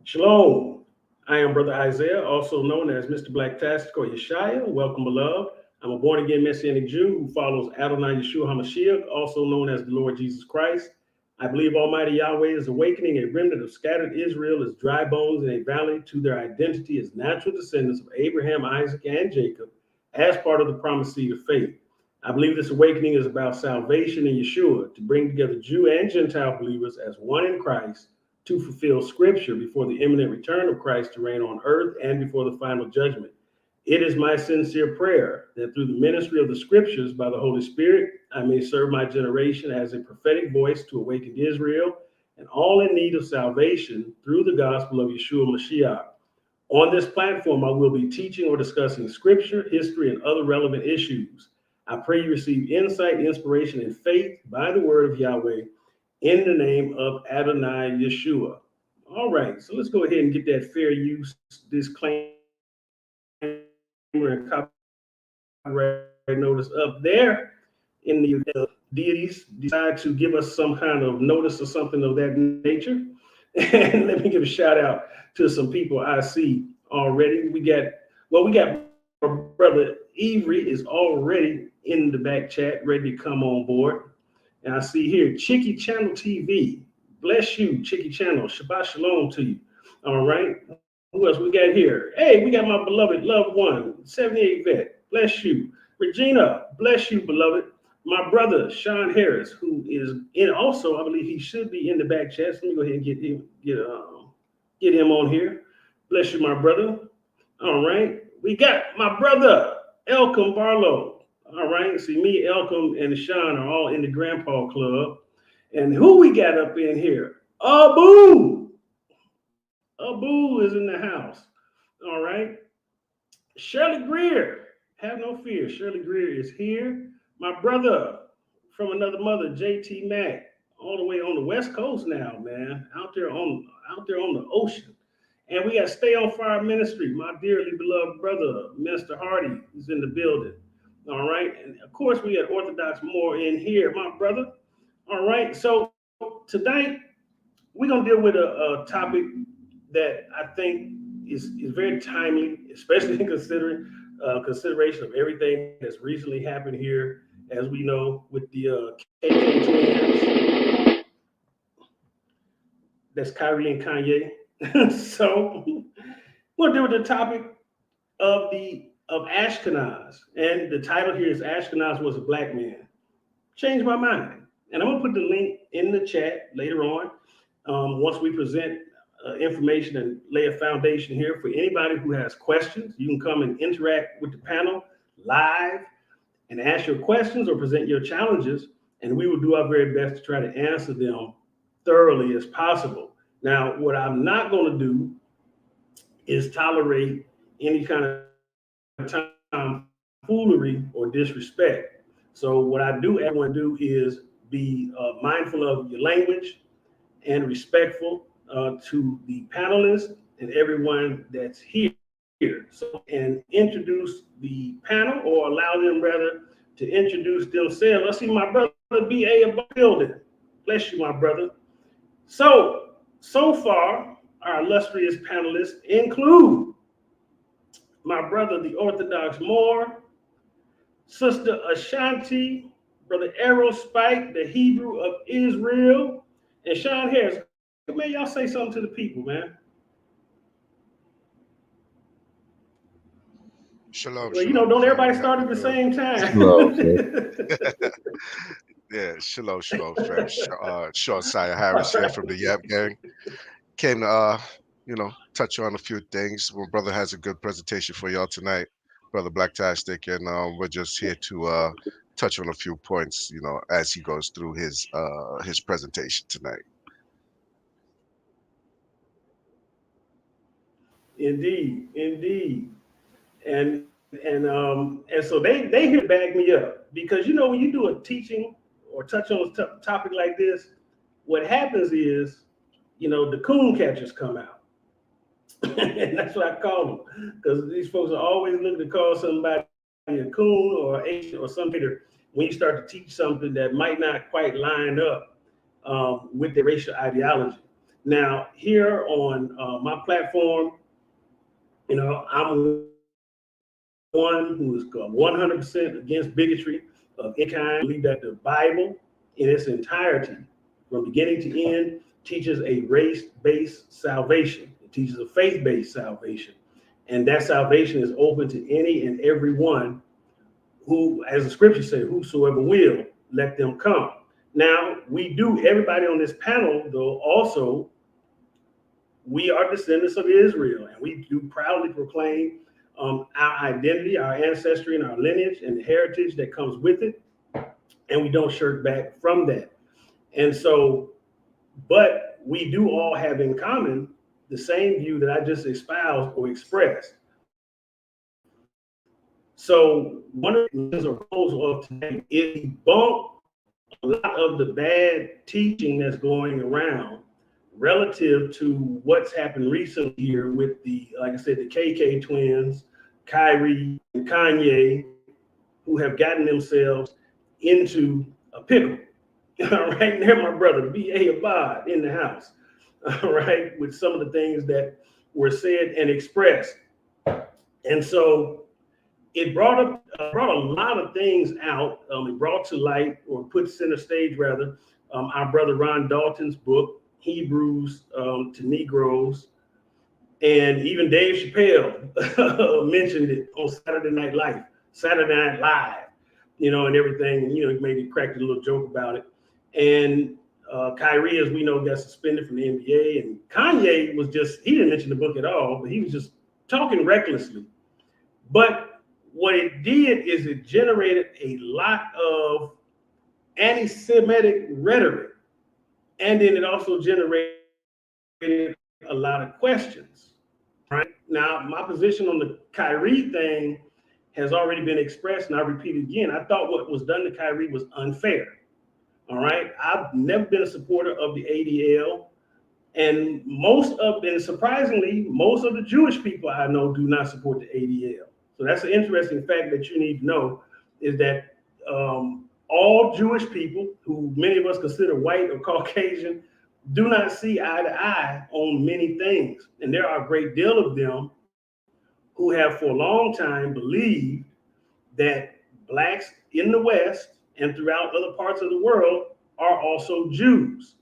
Shalom. I am Brother Isaiah, also known as Mr. Blacktastic or Yeshaya. Welcome, beloved. I'm a born again Messianic Jew who follows Adonai Yeshua HaMashiach, also known as the Lord Jesus Christ. I believe Almighty Yahweh is awakening a remnant of scattered Israel as dry bones in a valley to their identity as natural descendants of Abraham, Isaac, and Jacob as part of the promised seed of faith. I believe this awakening is about salvation in Yeshua to bring together Jew and Gentile believers as one in Christ to fulfill scripture before the imminent return of Christ to reign on earth and before the final judgment. It is my sincere prayer that through the ministry of the scriptures by the Holy Spirit, I may serve my generation as a prophetic voice to awaken Israel and all in need of salvation through the gospel of Yeshua Mashiach. On this platform, I will be teaching or discussing scripture, history, and other relevant issues. I pray you receive insight, inspiration, and faith by the word of Yahweh in the name of Adonai Yeshua. All right, so let's go ahead and get that fair use disclaimer and copyright notice up there. In the deities decide to give us some kind of notice or something of that nature. And let me give a shout out to some people I see already. We got brother Avery is already in the back chat, ready to come on board. And I see here, Chicky Channel TV. Bless you, Chicky Channel. Shabbat Shalom to you. All right. Who else we got here? Hey, we got my beloved loved one, 78 Vet. Bless you. Regina, bless you, beloved. My brother, Sean Harris, who is in also, I believe he should be in the back chat. So let me go ahead and get him on here. Bless you, my brother. All right. We got my brother, Elcom Barlow. All right, see me, Elcom, and Sean are all in the Grandpa Club. And who we got up in here? Abu! Abu is in the house. All right. Shirley Greer, have no fear. Shirley Greer is here. My brother from another mother, JT Mack, all the way on the West Coast now, man. Out there on the ocean. And we got Stay on Fire Ministry. My dearly beloved brother, Mr. Hardy, is in the building. All right. And of course, we got Orthodox Moore in here, my brother. All right. So tonight, we're going to deal with a topic that I think is very timely, especially in consideration of everything that's recently happened here, as we know, with the KK twins. That's Kyrie and Kanye. So we're going to deal with the topic of Ashkenaz, and the title here is Ashkenaz Was a Black Man. Changed my mind, and I'm gonna put the link in the chat later on. Once we present information and lay a foundation here for anybody who has questions, you can come and interact with the panel live and ask your questions or present your challenges, and we will do our very best to try to answer them thoroughly as possible. Now, what I'm not going to do is tolerate any kind of tomfoolery or disrespect. So what everyone do is be mindful of your language and respectful to the panelists and everyone that's here. So, and introduce the panel, or allow them rather to introduce themselves. I see my brother B.A. above the building. Bless you, my brother. So far, our illustrious panelists include my brother, the Orthodox Moore, Sister Ashanti, Brother Arrow Spike, the Hebrew of Israel, and Sean Harris. Man, y'all say something to the people, man. Shalom. Well, shalom, don't everybody start at the same time. Yeah, shalom, fam. Sean Sire Harris here from the Yap Gang. Came to, touch on a few things. My brother has a good presentation for y'all tonight, Brother Blacktastic, and we're just here to touch on a few points, as he goes through his presentation tonight. Indeed. And so they here to back me up, because when you do a teaching or touch on a topic like this, what happens is the coon catchers come out. And that's what I call them, because these folks are always looking to call somebody a coon or Asian or something when you start to teach something that might not quite line up with their racial ideology. Now, here on my platform, I'm one who is 100% against bigotry of any kind. I believe that the Bible in its entirety, from beginning to end, teaches a race-based salvation. It teaches a faith-based salvation. And that salvation is open to any and every one who, as the scripture says, whosoever will, let them come. Now, everybody on this panel, though, also, we are descendants of Israel, and we do proudly proclaim our identity, our ancestry, and our lineage, and the heritage that comes with it, and we don't shirk back from that. And so, but we do all have in common the same view that I just espoused or expressed. So one of the goals of today is to debunk a lot of the bad teaching that's going around relative to what's happened recently here with like I said, the KK twins, Kyrie and Kanye, who have gotten themselves into a pickle. All right, there, my brother, B.A. Abad in the house. All right, with some of the things that were said and expressed. And so it brought a lot of things out. It brought to light, or put center stage rather, our brother Ron Dalton's book, Hebrews to Negroes. And even Dave Chappelle mentioned it on Saturday Night Live, and everything. And, maybe cracked a little joke about it. And Kyrie, as we know, got suspended from the NBA. And Kanye he didn't mention the book at all, but he was just talking recklessly. But what it did is it generated a lot of anti-Semitic rhetoric. And then it also generated a lot of questions. Right now, my position on the Kyrie thing has already been expressed, and I repeat again. I thought what was done to Kyrie was unfair. All right, I've never been a supporter of the ADL, and surprisingly, most of the Jewish people I know do not support the ADL. So that's an interesting fact that you need to know, is that all Jewish people, who many of us consider white or Caucasian, do not see eye to eye on many things. And there are a great deal of them who have for a long time believed that blacks in the West and throughout other parts of the world are also Jews.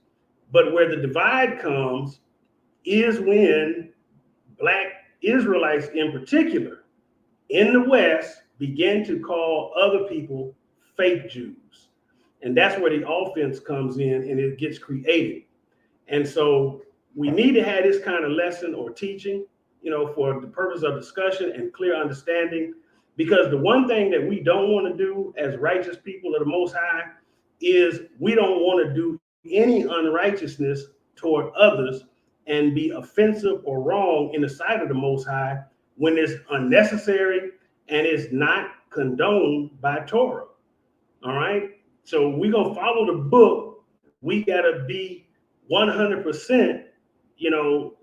But where the divide comes is when black Israelites in particular in the West begin to call other people fake Jews. And that's where the offense comes in and it gets created. And so we need to have this kind of lesson or teaching, for the purpose of discussion and clear understanding. Because the one thing that we don't want to do as righteous people of the Most High is we don't want to do any unrighteousness toward others and be offensive or wrong in the sight of the Most High when it's unnecessary and it's not condoned by Torah. All right. So we're going to follow the book. We got to be 100%,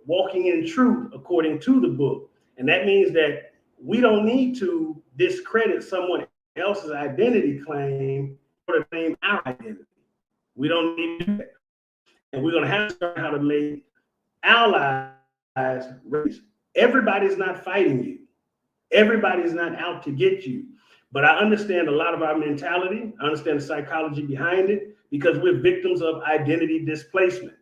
walking in truth according to the book. And that means that we don't need to discredit someone else's identity claim or to claim our identity. We don't need to do that. And we're going to have to learn how to make allies race. Everybody's not fighting you. Everybody's not out to get you. But I understand a lot of our mentality. I understand the psychology behind it, because we're victims of identity displacement.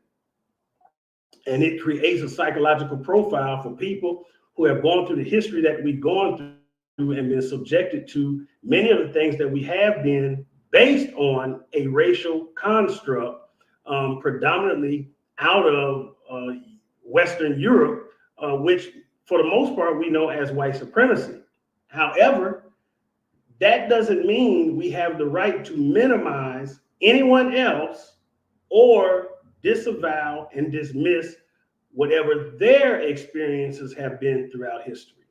And it creates a psychological profile for people who have gone through the history that we've gone through and been subjected to many of the things that we have been, based on a racial construct, predominantly out of Western Europe, which for the most part we know as white supremacy. However, that doesn't mean we have the right to minimize anyone else or disavow and dismiss whatever their experiences have been throughout history.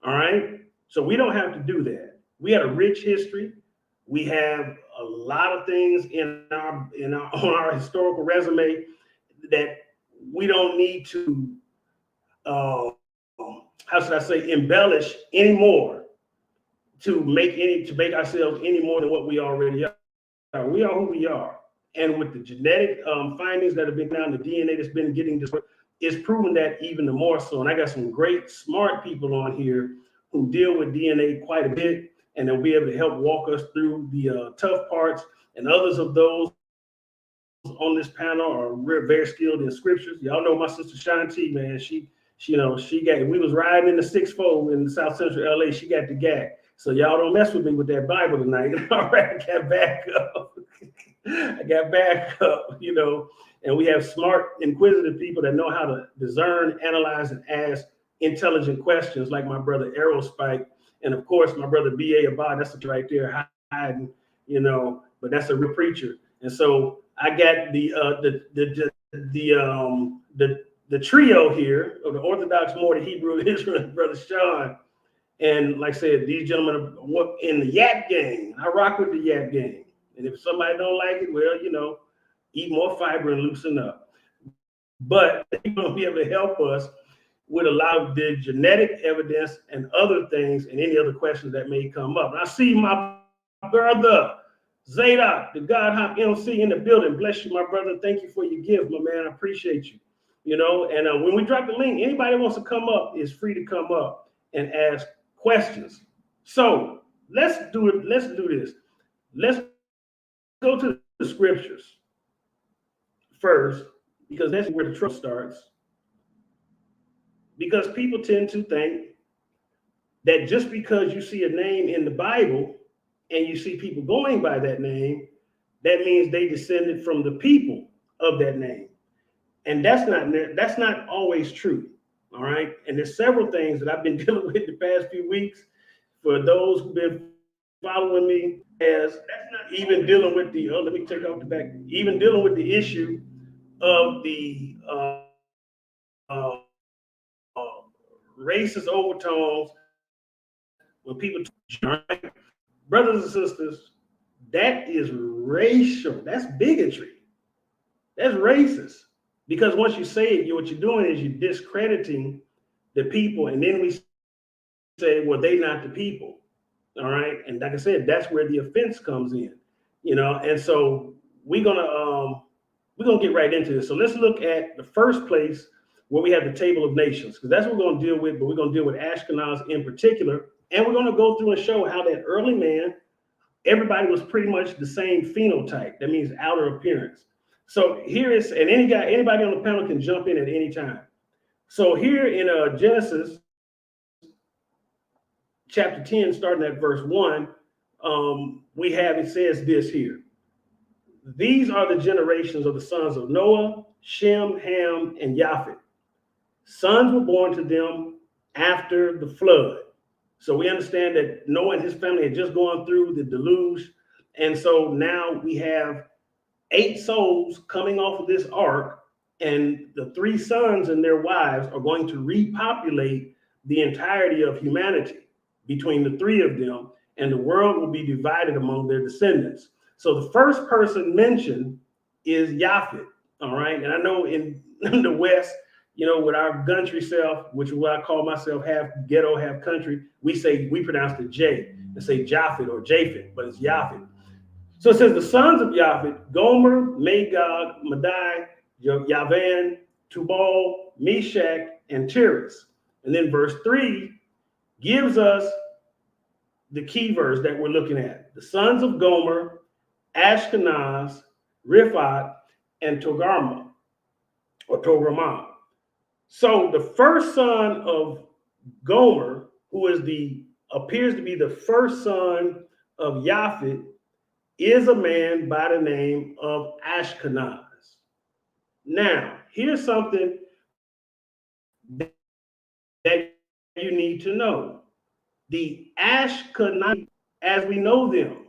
All right. So we don't have to do that. We had a rich history. We have a lot of things on our historical resume that we don't need to, embellish anymore to make ourselves any more than what we already are. We are who we are. And with the genetic findings that have been down, the DNA that's been getting destroyed, it's proven that even the more so. And I got some great, smart people on here who deal with DNA quite a bit, and they'll be able to help walk us through the tough parts. And others of those on this panel are very skilled in scriptures. Y'all know my sister Shanti, man. She got. We was riding in the 6-4 in South Central LA. She got the gag. So y'all don't mess with me with that Bible tonight. All right, I got back up. I got back up, and we have smart, inquisitive people that know how to discern, analyze, and ask intelligent questions, like my brother Aerospike, and of course my brother B.A. Abad. That's right there hiding, but that's a real preacher. And so I got the trio here of the Orthodox, more the Hebrew of Israel, brother Sean. And like I said, these gentlemen are in the Yap gang. I rock with the Yap gang. And if somebody don't like it, well, eat more fiber and loosen up. But they're going to be able to help us with a lot of the genetic evidence and other things and any other questions that may come up. And I see my brother, Zadok, the God Hop MC in the building. Bless you, my brother. Thank you for your gift, my man. I appreciate you. And when we drop the link, anybody who wants to come up is free to come up and ask questions. So let's do it. Let's do this. Let's go to the scriptures first, because that's where the trouble starts. Because people tend to think that just because you see a name in the Bible and you see people going by that name, that means they descended from the people of that name. And that's not always true. All right. And there's several things that I've been dealing with the past few weeks. For those who've been following me, as even dealing with the let me take off the back, even dealing with the issue of the racist overtones when people brothers and sisters, that is racial. That's bigotry. That's racist. Because once you say it, what you're doing is you're discrediting the people, and then we say, well, they not the people. All right. And like I said, that's where the offense comes in, and so we're gonna get right into this. So let's look at the first place where we have the table of nations, because that's what we're going to deal with, but we're going to deal with Ashkenaz in particular. And we're going to go through and show how that early man, everybody was pretty much the same phenotype. That means outer appearance. So here is, and anybody on the panel can jump in at any time. So here in Genesis chapter 10, starting at verse 1, it says this here. These are the generations of the sons of Noah, Shem, Ham, and Japheth. Sons were born to them after the flood. So we understand that Noah and his family had just gone through the deluge. And so now we have 8 souls coming off of this ark, and the 3 sons and their wives are going to repopulate the entirety of humanity between the 3 of them, and the world will be divided among their descendants. So the first person mentioned is Japheth, all right? And I know in the West, with our country self, which is what I call myself, half ghetto, half country, we pronounce the J and say Japheth or Japheth, but it's Japheth. So it says the sons of Japheth: Gomer, Magog, Madai, Yavan, Tubal, Meshach, and Tiras. And then verse 3 gives us the key verse that we're looking at. The sons of Gomer: Ashkenaz, Riphat, and Togarmah, or Togarmah. So the first son of Gomer, who appears to be the first son of Japheth, is a man by the name of Ashkenaz. Now, here's something that you need to know. The Ashkenazi, as we know them,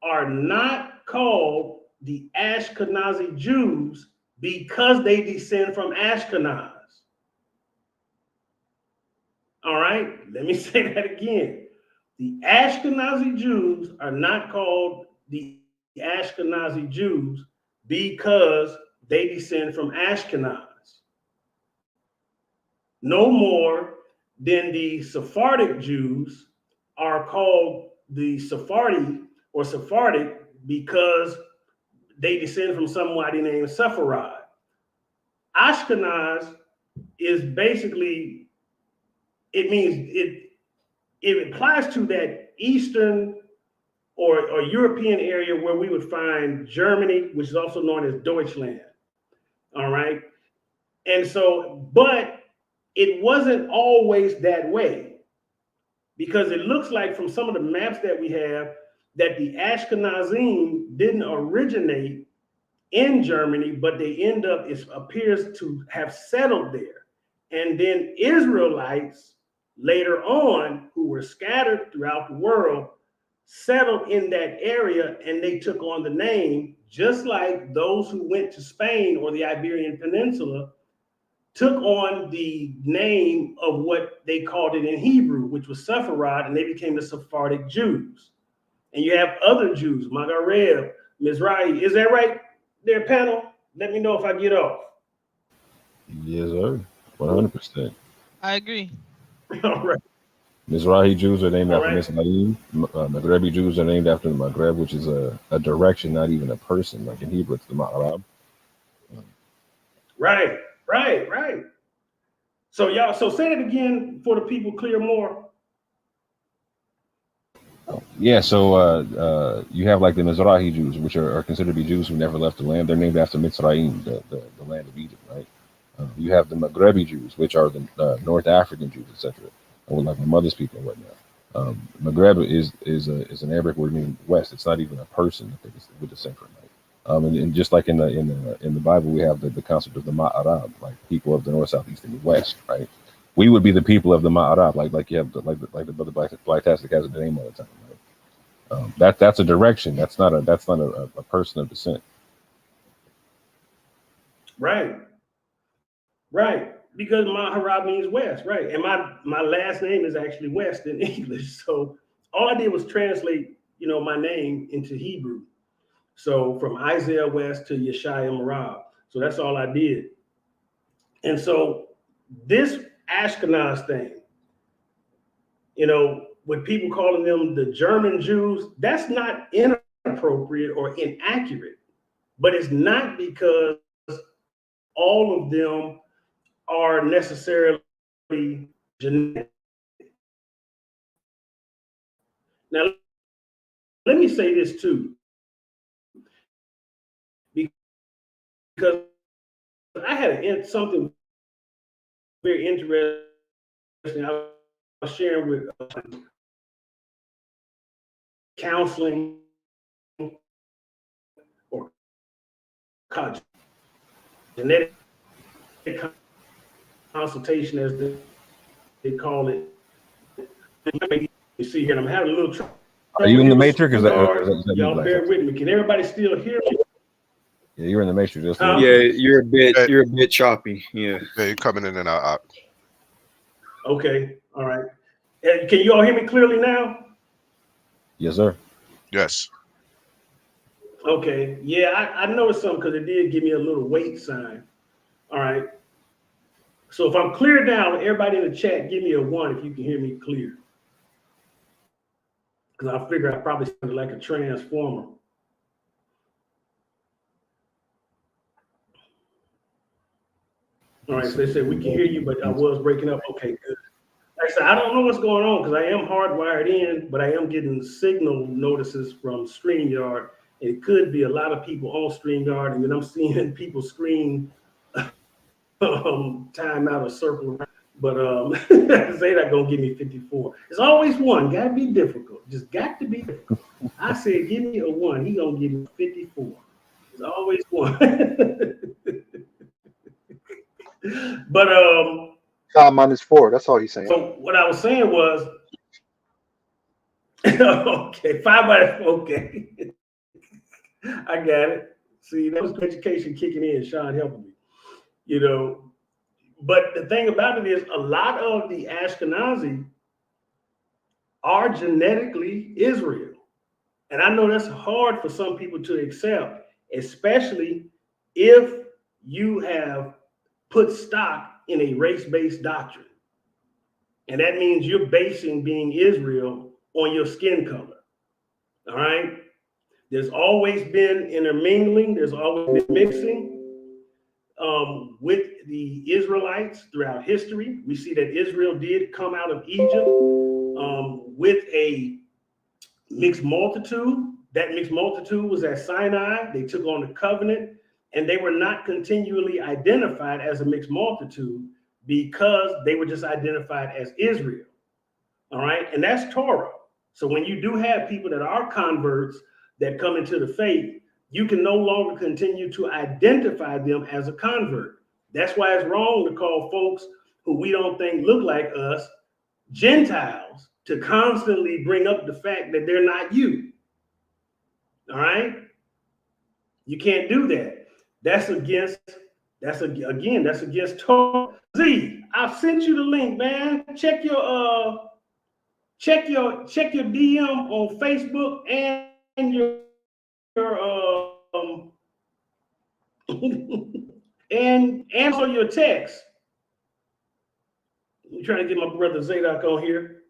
are not called the Ashkenazi Jews because they descend from Ashkenaz. All right, let me say that again. The Ashkenazi Jews are not called the Ashkenazi Jews because they descend from Ashkenaz. No more than the Sephardic Jews are called the Sephardi or Sephardic because they descend from somebody named Sepharad. Ashkenaz is basically, it means it applies to that Eastern or European area where we would find Germany, which is also known as Deutschland. All right. And so, but it wasn't always that way, because it looks like from some of the maps that we have that the Ashkenazim didn't originate in Germany, but they end up, it appears to have settled there. And then Israelites later on, who were scattered throughout the world, settled in that area, and they took on the name, just like those who went to Spain or the Iberian Peninsula took on the name of what they called it in Hebrew, which was Sepharad, and they became the Sephardic Jews. And you have other Jews, Maghareb, Mizrahi. Is that right there, panel? Let me know if I get off. Yes, sir. 100%. I agree. All right. Mizrahi Jews are named All after right. Mizraim. Maghrebi Jews are named after the Maghreb, which is a direction, not even a person. Like in Hebrew, it's the Ma'arab. Right. So y'all, so say it again for the people clear more. Yeah, so you have like the Mizrahi Jews, which are considered to be Jews who never left the land. They're named after Mitzrayim, the land of Egypt, right? You have the Maghrebi Jews, which are the North African Jews, etc., or like my mother's people and whatnot. Maghreb is an Arabic word meaning west. It's not even a person that they would descend from, right? And just like in the Bible, we have the concept of the Ma'arab, like people of the north, south, east, and west, right? We would be the people of the Ma'arab, like you have the brother Blacktastic has the name all the time, right? That's a direction. That's not a person of descent. Right. Because Maharab means west, right? And my last name is actually West in English. So all I did was translate, my name into Hebrew. So from Isaiah West to Yeshaya Marab. So that's all I did. And so this Ashkenaz thing, with people calling them the German Jews, that's not inappropriate or inaccurate, but it's not because all of them are necessarily genetic. Now, let me say this too, because I had something very interesting I was sharing with counseling or genetic consultation, as they call it. You see here, and I'm having a little trouble. Are you in the matrix? Y'all bear with me. Can everybody still hear me? Yeah, you're in the matrix. Yeah, you're a bit choppy. Yeah, you're coming in and out. Okay, all right. Can you all hear me clearly now? Yes, sir. Yes. Okay. Yeah, I noticed something because it did give me a little wait sign. All right. So if I'm clear now, everybody in the chat, give me a 1 if you can hear me clear. Because I figure I probably sounded like a transformer. All right, so they said we can hear you, but I was breaking up. Okay, good. Like I said, I don't know what's going on because I am hardwired in, but I am getting signal notices from StreamYard. It could be a lot of people on StreamYard, and then I'm seeing people screen time out or circle around. But they're not gonna give me 54. It's always 1. Gotta be difficult. Just got to be difficult. I said, give me a 1. He gonna give me 54. It's always 1. But -4. That's all he's saying. So what I was saying was, okay, 5 by okay. I got it. See, that was education kicking in. Sean helping me. But the thing about it is, a lot of the Ashkenazi are genetically Israel. And I know that's hard for some people to accept, especially if you have put stock in a race-based doctrine. And that means you're basing being Israel on your skin color. All right. There's always been intermingling. There's always been mixing with the Israelites throughout history. We see that Israel did come out of Egypt with a mixed multitude. That mixed multitude was at Sinai. They took on the covenant, and they were not continually identified as a mixed multitude because they were just identified as Israel. All right, and that's Torah. So when you do have people that are converts that come into the faith, you can no longer continue to identify them as a convert. That's why it's wrong to call folks who we don't think look like us Gentiles, to constantly bring up the fact that they're not you. All right? You can't do that. That's against Torah. Z, I've sent you the link, man. Check your DM on Facebook and your and answer your text. I'm trying to get my brother Zadok on here.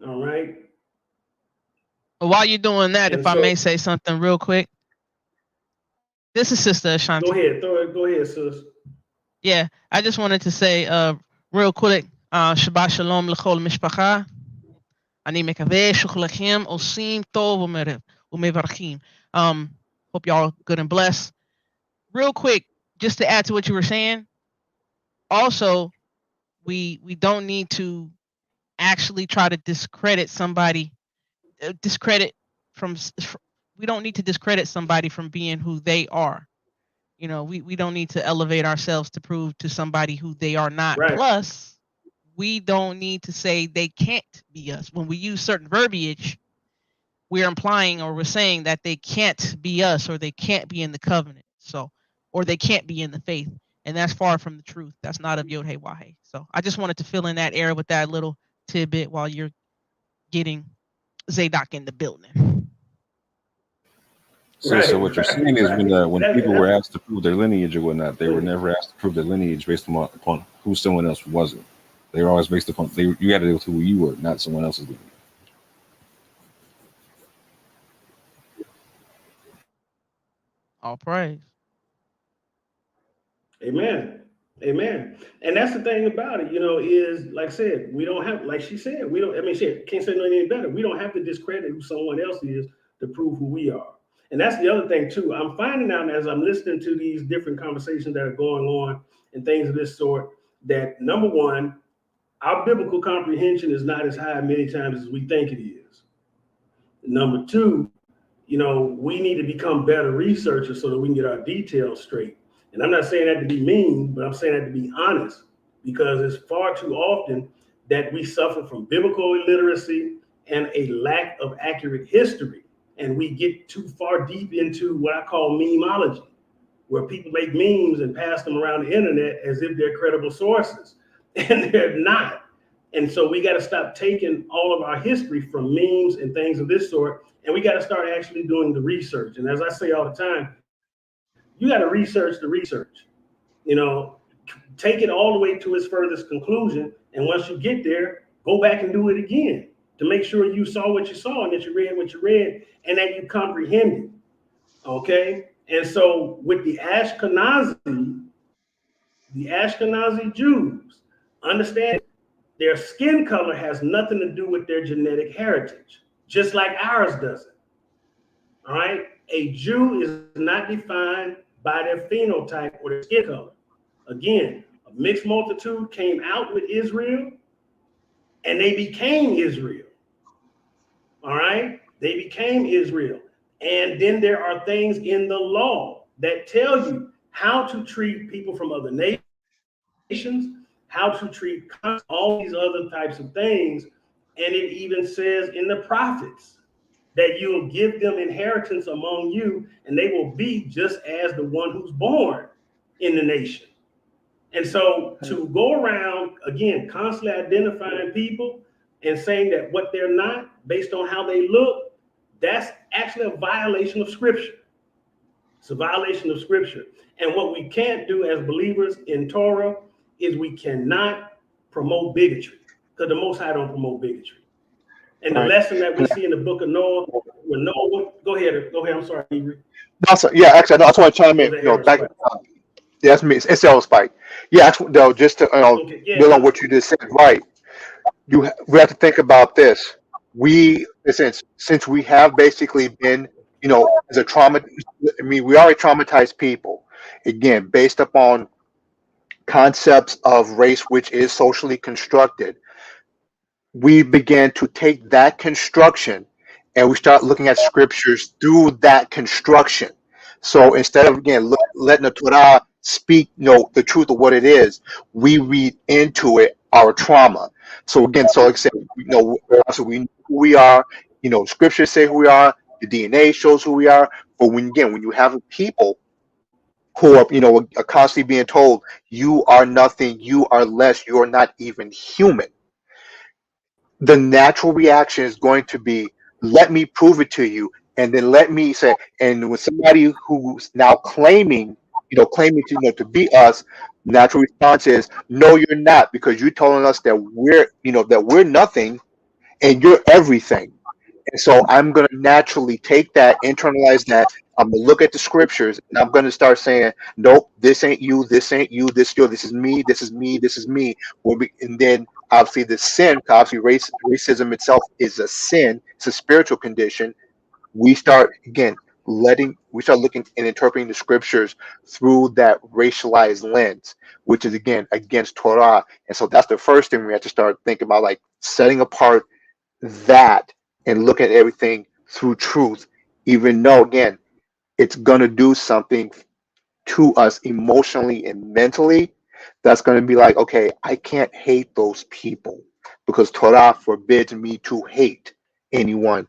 All right. While you're doing that, And if I may say something real quick, this is Sister Ashanti. Go ahead, sis. Yeah, I just wanted to say real quick, Shabbat Shalom l'chol mishpacha. Ani mekaveh shuchlachem osim tov umevarchim. Hope y'all good and blessed. Real quick, just to add to what you were saying, also, we don't need to actually try to discredit somebody. We don't need to discredit somebody from being who they are. You know, we don't need to elevate ourselves to prove to somebody who they are not. Right. Plus, we don't need to say they can't be us. When we use certain verbiage, we're implying or we're saying that they can't be us, or they can't be in the covenant. So, or they can't be in the faith. And that's far from the truth. That's not of Yod-Heh Wah-Heh. So I just wanted to fill in that area with that little tidbit while you're getting Zadok in the building. So what you're saying is when people were asked to prove their lineage or whatnot, they were never asked to prove their lineage based upon who someone else wasn't. They were always based upon you had to deal with who you were, not someone else's lineage. All praise. Amen. Amen. And that's the thing about it, is like I said, we don't have, like she said, she can't say nothing any better. We don't have to discredit who someone else is to prove who we are. And that's the other thing too. I'm finding out as I'm listening to these different conversations that are going on and things of this sort, that number one, our biblical comprehension is not as high many times as we think it is. Number two, we need to become better researchers so that we can get our details straight. And I'm not saying that to be mean, but I'm saying that to be honest, because it's far too often that we suffer from biblical illiteracy and a lack of accurate history. And we get too far deep into what I call memeology, where people make memes and pass them around the internet as if they're credible sources, and they're not. And so we got to stop taking all of our history from memes and things of this sort, and we got to start actually doing the research. And as I say all the time, you got to research the research, take it all the way to its furthest conclusion. And once you get there, go back and do it again to make sure you saw what you saw and that you read what you read and that you comprehended. Okay. And so with the Ashkenazi Jews, understand their skin color has nothing to do with their genetic heritage, just like ours doesn't. All right. A Jew is not defined by their phenotype or their skin color. Again, a mixed multitude came out with Israel and they became Israel. All right? They became Israel. And then there are things in the law that tell you how to treat people from other nations, how to treat all these other types of things. And it even says in the prophets that you'll give them inheritance among you, and they will be just as the one who's born in the nation. And so to go around, again, constantly identifying people and saying that what they're not based on how they look, that's actually a violation of Scripture. It's a violation of Scripture. And what we can't do as believers in Torah is we cannot promote bigotry, because the Most High don't promote bigotry. And the lesson that we see in the book of Noah, when Noah, go ahead, I'm sorry, Avery. No, so, yeah, actually, I just want to chime in. Back, yeah, that's me. It's L Spike. Yeah, actually, though, just to build on what you just said, right? We have to think about this. Since we have basically been, as a trauma. I mean, we are a traumatized people. Again, based upon concepts of race, which is socially constructed. We began to take that construction and we start looking at scriptures through that construction. So instead of letting the Torah speak, the truth of what it is, we read into it our trauma. So again, so like I said, so we know who we are. Scriptures say who we are. The DNA shows who we are. But when you have people who are constantly being told you are nothing, you are less, you are not even human, the natural reaction is going to be, let me prove it to you, and then let me say, and with somebody who's now claiming to be us, natural response is, no, you're not, because you're telling us that we're nothing and you're everything. And so I'm going to naturally take that, internalize that. I'm going to look at the scriptures and I'm going to start saying, nope, this ain't you, this ain't you, this is me, this is me, this is me. And then obviously the sin, obviously racism itself is a sin, it's a spiritual condition. We start looking and interpreting the scriptures through that racialized lens, which is again against Torah. And so that's the first thing we have to start thinking about, like setting apart that and look at everything through truth, even though again it's going to do something to us emotionally and mentally. That's going to be like, okay, I can't hate those people because Torah forbids me to hate anyone.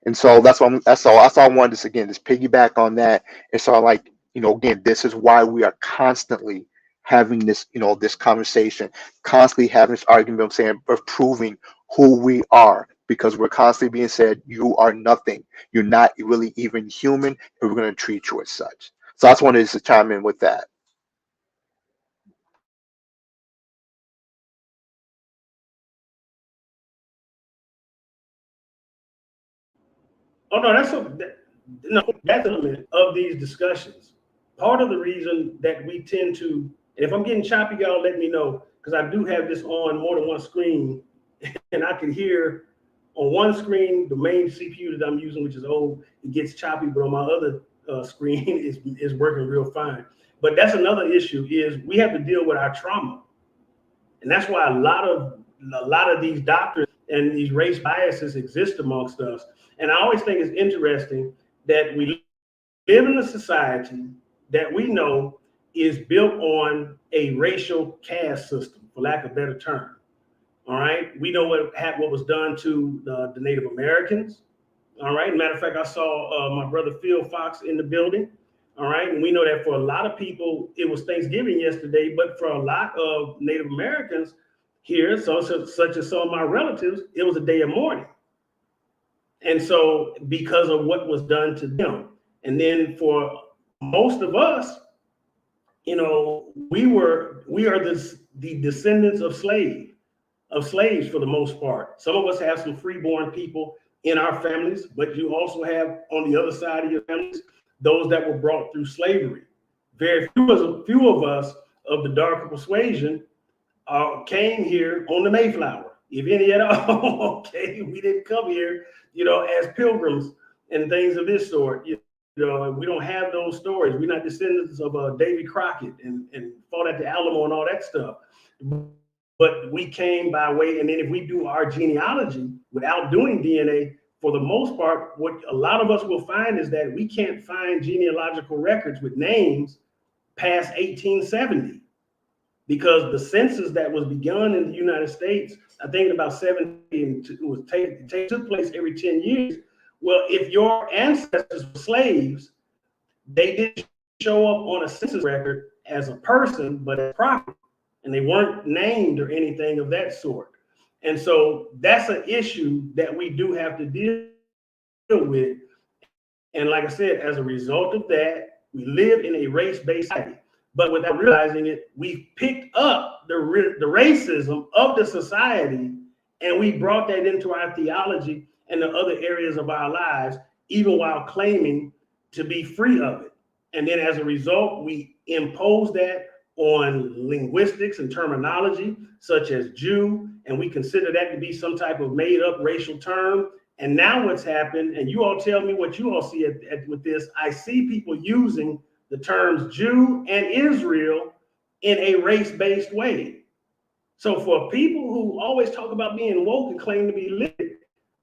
And so that's all I wanted to just piggyback on that. And so again, this is why we are constantly having this, this conversation, constantly having this argument of proving who we are, because we're constantly being said, you are nothing. You're not really even human, and we're going to treat you as such. So I just wanted to chime in with that. Oh no, that's element of these discussions. Part of the reason that we tend to, and if I'm getting choppy, y'all let me know, because I do have this on more than one screen, and I can hear on one screen the main CPU that I'm using, which is old, it gets choppy, but on my other screen is working real fine. But that's another issue, is we have to deal with our trauma, and that's why a lot of these doctrines and these race biases exist amongst us. And I always think it's interesting that we live in a society that we know is built on a racial caste system, for lack of a better term. All right, we know what was done to the Native Americans. All right, matter of fact, I saw my brother Phil Fox in the building. All right, and we know that for a lot of people, it was Thanksgiving yesterday, but for a lot of Native Americans here, such as some of my relatives, it was a day of mourning. And so because of what was done to them. And then for most of us, we are the descendants of slaves for the most part. Some of us have some freeborn people in our families, but you also have on the other side of your families those that were brought through slavery. Very few of us of the darker persuasion came here on the Mayflower, if any at all. Okay, we didn't come here, as pilgrims and things of this sort. We don't have those stories. We're not descendants of Davy Crockett and fought at the Alamo and all that stuff. But we came by way, and then if we do our genealogy without doing DNA, for the most part, what a lot of us will find is that we can't find genealogical records with names past 1870, because the census that was begun in the United States, I think about 70, took place every 10 years. Well, if your ancestors were slaves, they didn't show up on a census record as a person, but as property. And they weren't named or anything of that sort. And so that's an issue that we do have to deal with. And like I said, as a result of that, we live in a race-based society. but without realizing it, we picked up the racism of the society, and we brought that into our theology and the other areas of our lives, even while claiming to be free of it. And then as a result, we impose that on linguistics and terminology, such as Jew, and we consider that to be some type of made up racial term. And now what's happened, and you all tell me what you all see with this, I see people using the terms Jew and Israel in a race-based way. So for people who always talk about being woke and claim to be lit,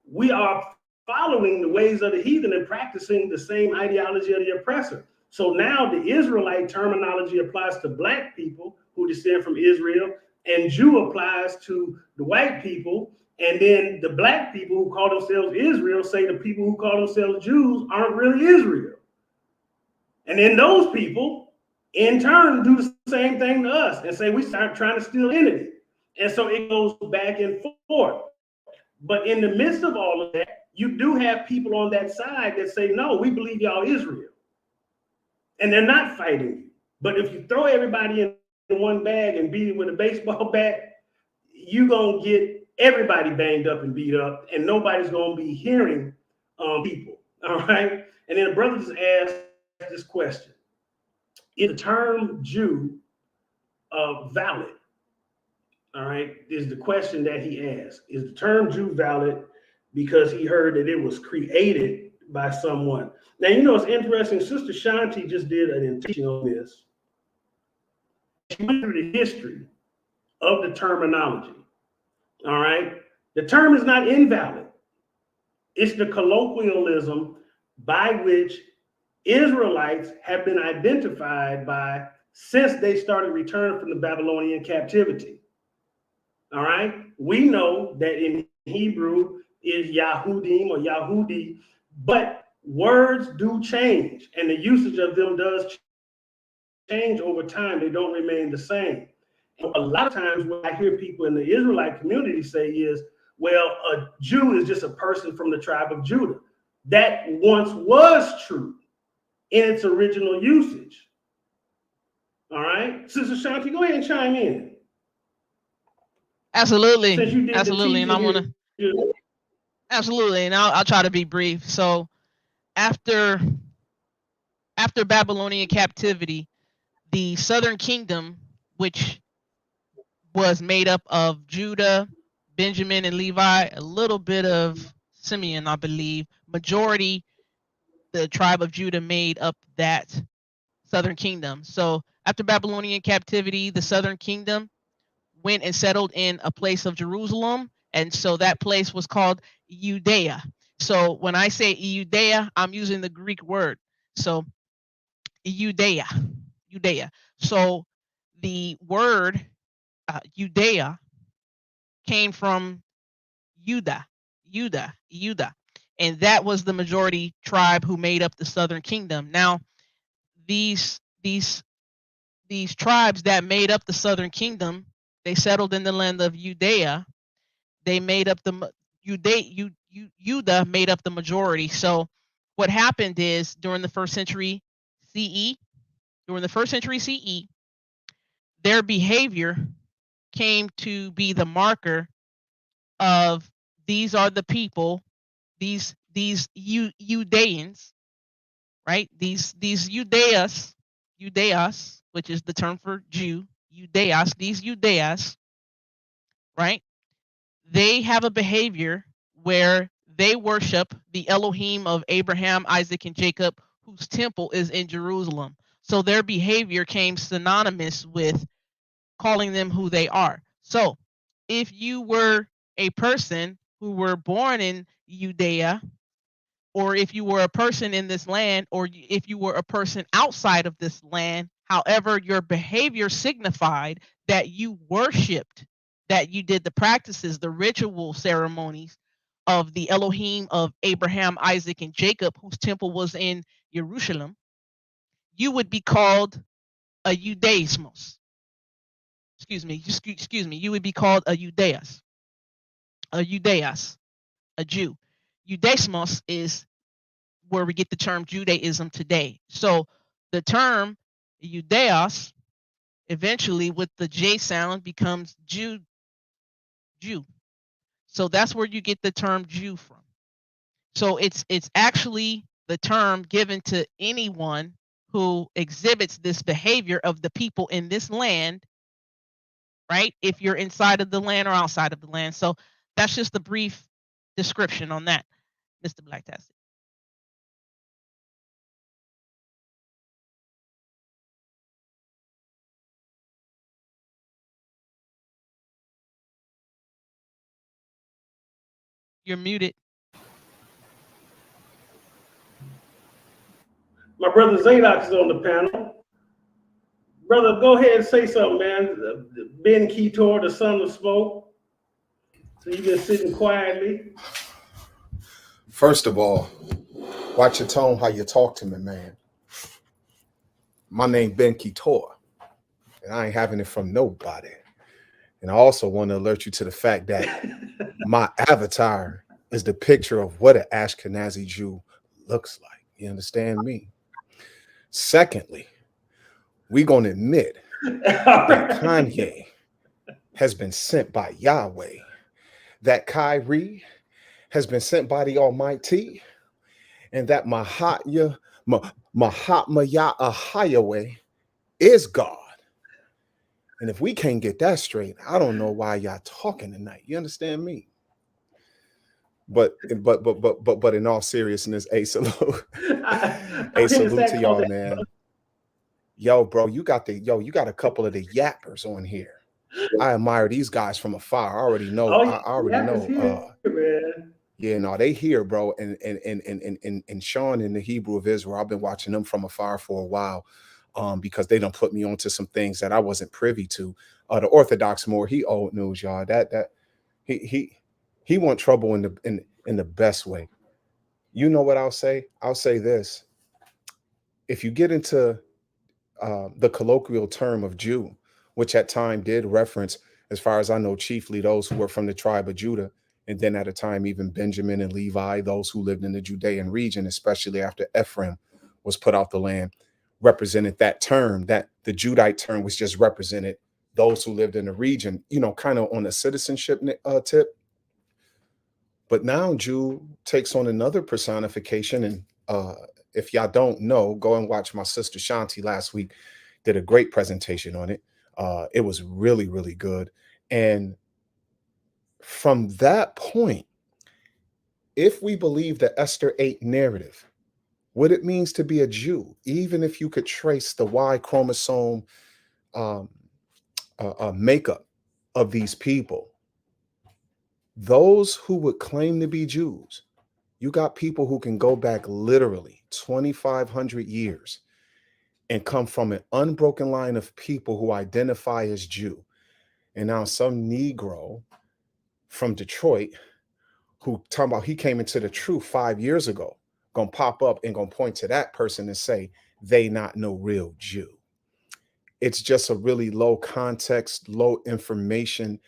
we are following the ways of the heathen and practicing the same ideology of the oppressor. So now the Israelite terminology applies to black people who descend from Israel, and Jew applies to the white people. And then the black people who call themselves Israel say the people who call themselves Jews aren't really Israel. And then those people, in turn, do the same thing to us and say we start trying to steal identity. And so it goes back and forth. But in the midst of all of that, you do have people on that side that say, no, we believe y'all Israel. And they're not fighting you. But if you throw everybody in one bag and beat it with a baseball bat, you're going to get everybody banged up and beat up, and nobody's going to be hearing people. All right. And then the brother just asked this question: is the term Jew valid? All right. Is the question that he asked. Is the term Jew valid because he heard that it was created by someone? Now, you know, it's interesting. Sister Shanti just did an teaching on this. She went through the history of the terminology. All right. The term is not invalid. It's the colloquialism by which Israelites have been identified by since they started returning from the Babylonian captivity. All right. We know that in Hebrew is Yahudim or Yahudi, but words do change and the usage of them does change over time. They don't remain the same. A lot of times what I hear people in the Israelite community say is, well, a Jew is just a person from the tribe of Judah. That once was true in its original usage. All right. Sister Shanti, go ahead and chime in. Absolutely. Since you did Absolutely. And I want to, absolutely. And I'll try to be brief. So after Babylonian captivity, the southern kingdom, which was made up of Judah, Benjamin, and Levi, a little bit of Simeon, I believe. Majority, the tribe of Judah made up that southern kingdom. So after Babylonian captivity, the southern kingdom went and settled in a place of Jerusalem. And so that place was called Judea. So when I say Judea, I'm using the Greek word. So Judea. So the word Judea came from Judah, and that was the majority tribe who made up the southern kingdom. Now, these tribes that made up the southern kingdom, they settled in the land of Judea. They made up the Judah made up the majority. So, what happened is during the first century CE, their behavior came to be the marker of these are the people, these Judeans, right? These Judeas, which is the term for Jew, these Judeas, right? They have a behavior where they worship the Elohim of Abraham, Isaac, and Jacob, whose temple is in Jerusalem. So their behavior came synonymous with calling them who they are. So if you were a person who were born in Judea, or if you were a person in this land, or if you were a person outside of this land, however, your behavior signified that you worshiped, that you did the practices, the ritual ceremonies of the Elohim of Abraham, Isaac, and Jacob, whose temple was in Jerusalem, you would be called a Judaismos. Excuse me, you would be called a Judeas, a Jew. Judaismos is where we get the term Judaism today. So the term Judeas eventually with the J sound becomes Jew. So that's where you get the term Jew from. So it's actually the term given to anyone who exhibits this behavior of the people in this land, right? If you're inside of the land or outside of the land. So that's just a brief description on that, Mr. Blacktastic. You're muted. My brother Zadok is on the panel. Brother, go ahead and say something, man. Ben Ketor, the son of smoke. So you've been sitting quietly. First of all, watch your tone, how you talk to me, man. My name Ben Ketor, and I ain't having it from nobody. And I also want to alert you to the fact that my avatar is the picture of what an Ashkenazi Jew looks like. You understand me? Secondly, we're going to admit that Kanye has been sent by Yahweh, that Kyrie has been sent by the Almighty, and that Mahatma Yahweh is God. And if we can't get that straight, I don't know why y'all talking tonight. You understand me? But in all seriousness, a salute. A salute to y'all, man. Yo, bro, you got a couple of the yappers on here. I admire these guys from afar. I already know. I already know. Yeah, no, they here, bro. And Sean in the Hebrew of Israel, I've been watching them from afar for a while. Because they done put me onto some things that I wasn't privy to. The Orthodox more, he old news, y'all. That he want trouble in the best way. You know what I'll say? I'll say this. If you get into the colloquial term of Jew, which at time did reference, as far as I know, chiefly those who were from the tribe of Judah, and then at a time even Benjamin and Levi, those who lived in the Judean region, especially after Ephraim was put out the land, represented that term. That the Judite term was just represented those who lived in the region, you know, kind of on a citizenship tip. But now Jew takes on another personification. And if y'all don't know, go and watch my sister Shanti last week, did a great presentation on it. It was really, really good. And from that point, if we believe the Esther 8 narrative, what it means to be a Jew, even if you could trace the Y chromosome makeup of these people, those who would claim to be Jews, you got people who can go back literally 2,500 years and come from an unbroken line of people who identify as Jew. And now some Negro from Detroit who talking about he came into the truth 5 years ago, gonna pop up and gonna point to that person and say they not no real Jew. It's just a really low context, low information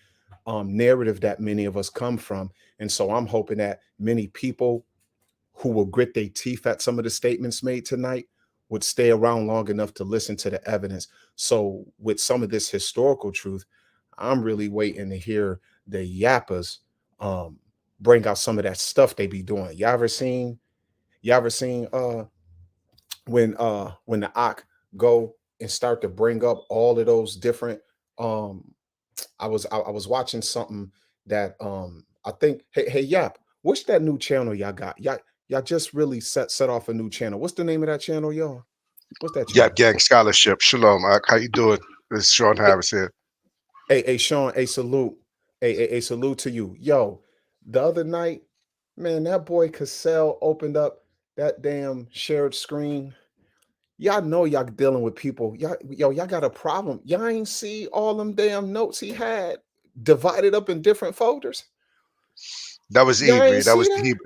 narrative that many of us come from. And so I'm hoping that many people who will grit their teeth at some of the statements made tonight would stay around long enough to listen to the evidence. So with some of this historical truth, I'm really waiting to hear the yappers bring out some of that stuff they be doing. Y'all ever seen when the Ak go and start to bring up all of those different I was watching something that I think hey Yap, what's that new channel y'all got? Y'all just really set off a new channel. What's the name of that channel, y'all? What's that channel? Yap Gang Scholarship. Shalom, Ak. How you doing? This is Sean Harris here. Hey Sean, a salute. A salute to you. Yo, the other night, man, that boy Cassell opened up that damn shared screen. Y'all know y'all dealing with people. Y'all got a problem. Y'all ain't see all them damn notes he had divided up in different folders. That was Hebrew. That was the Hebrew.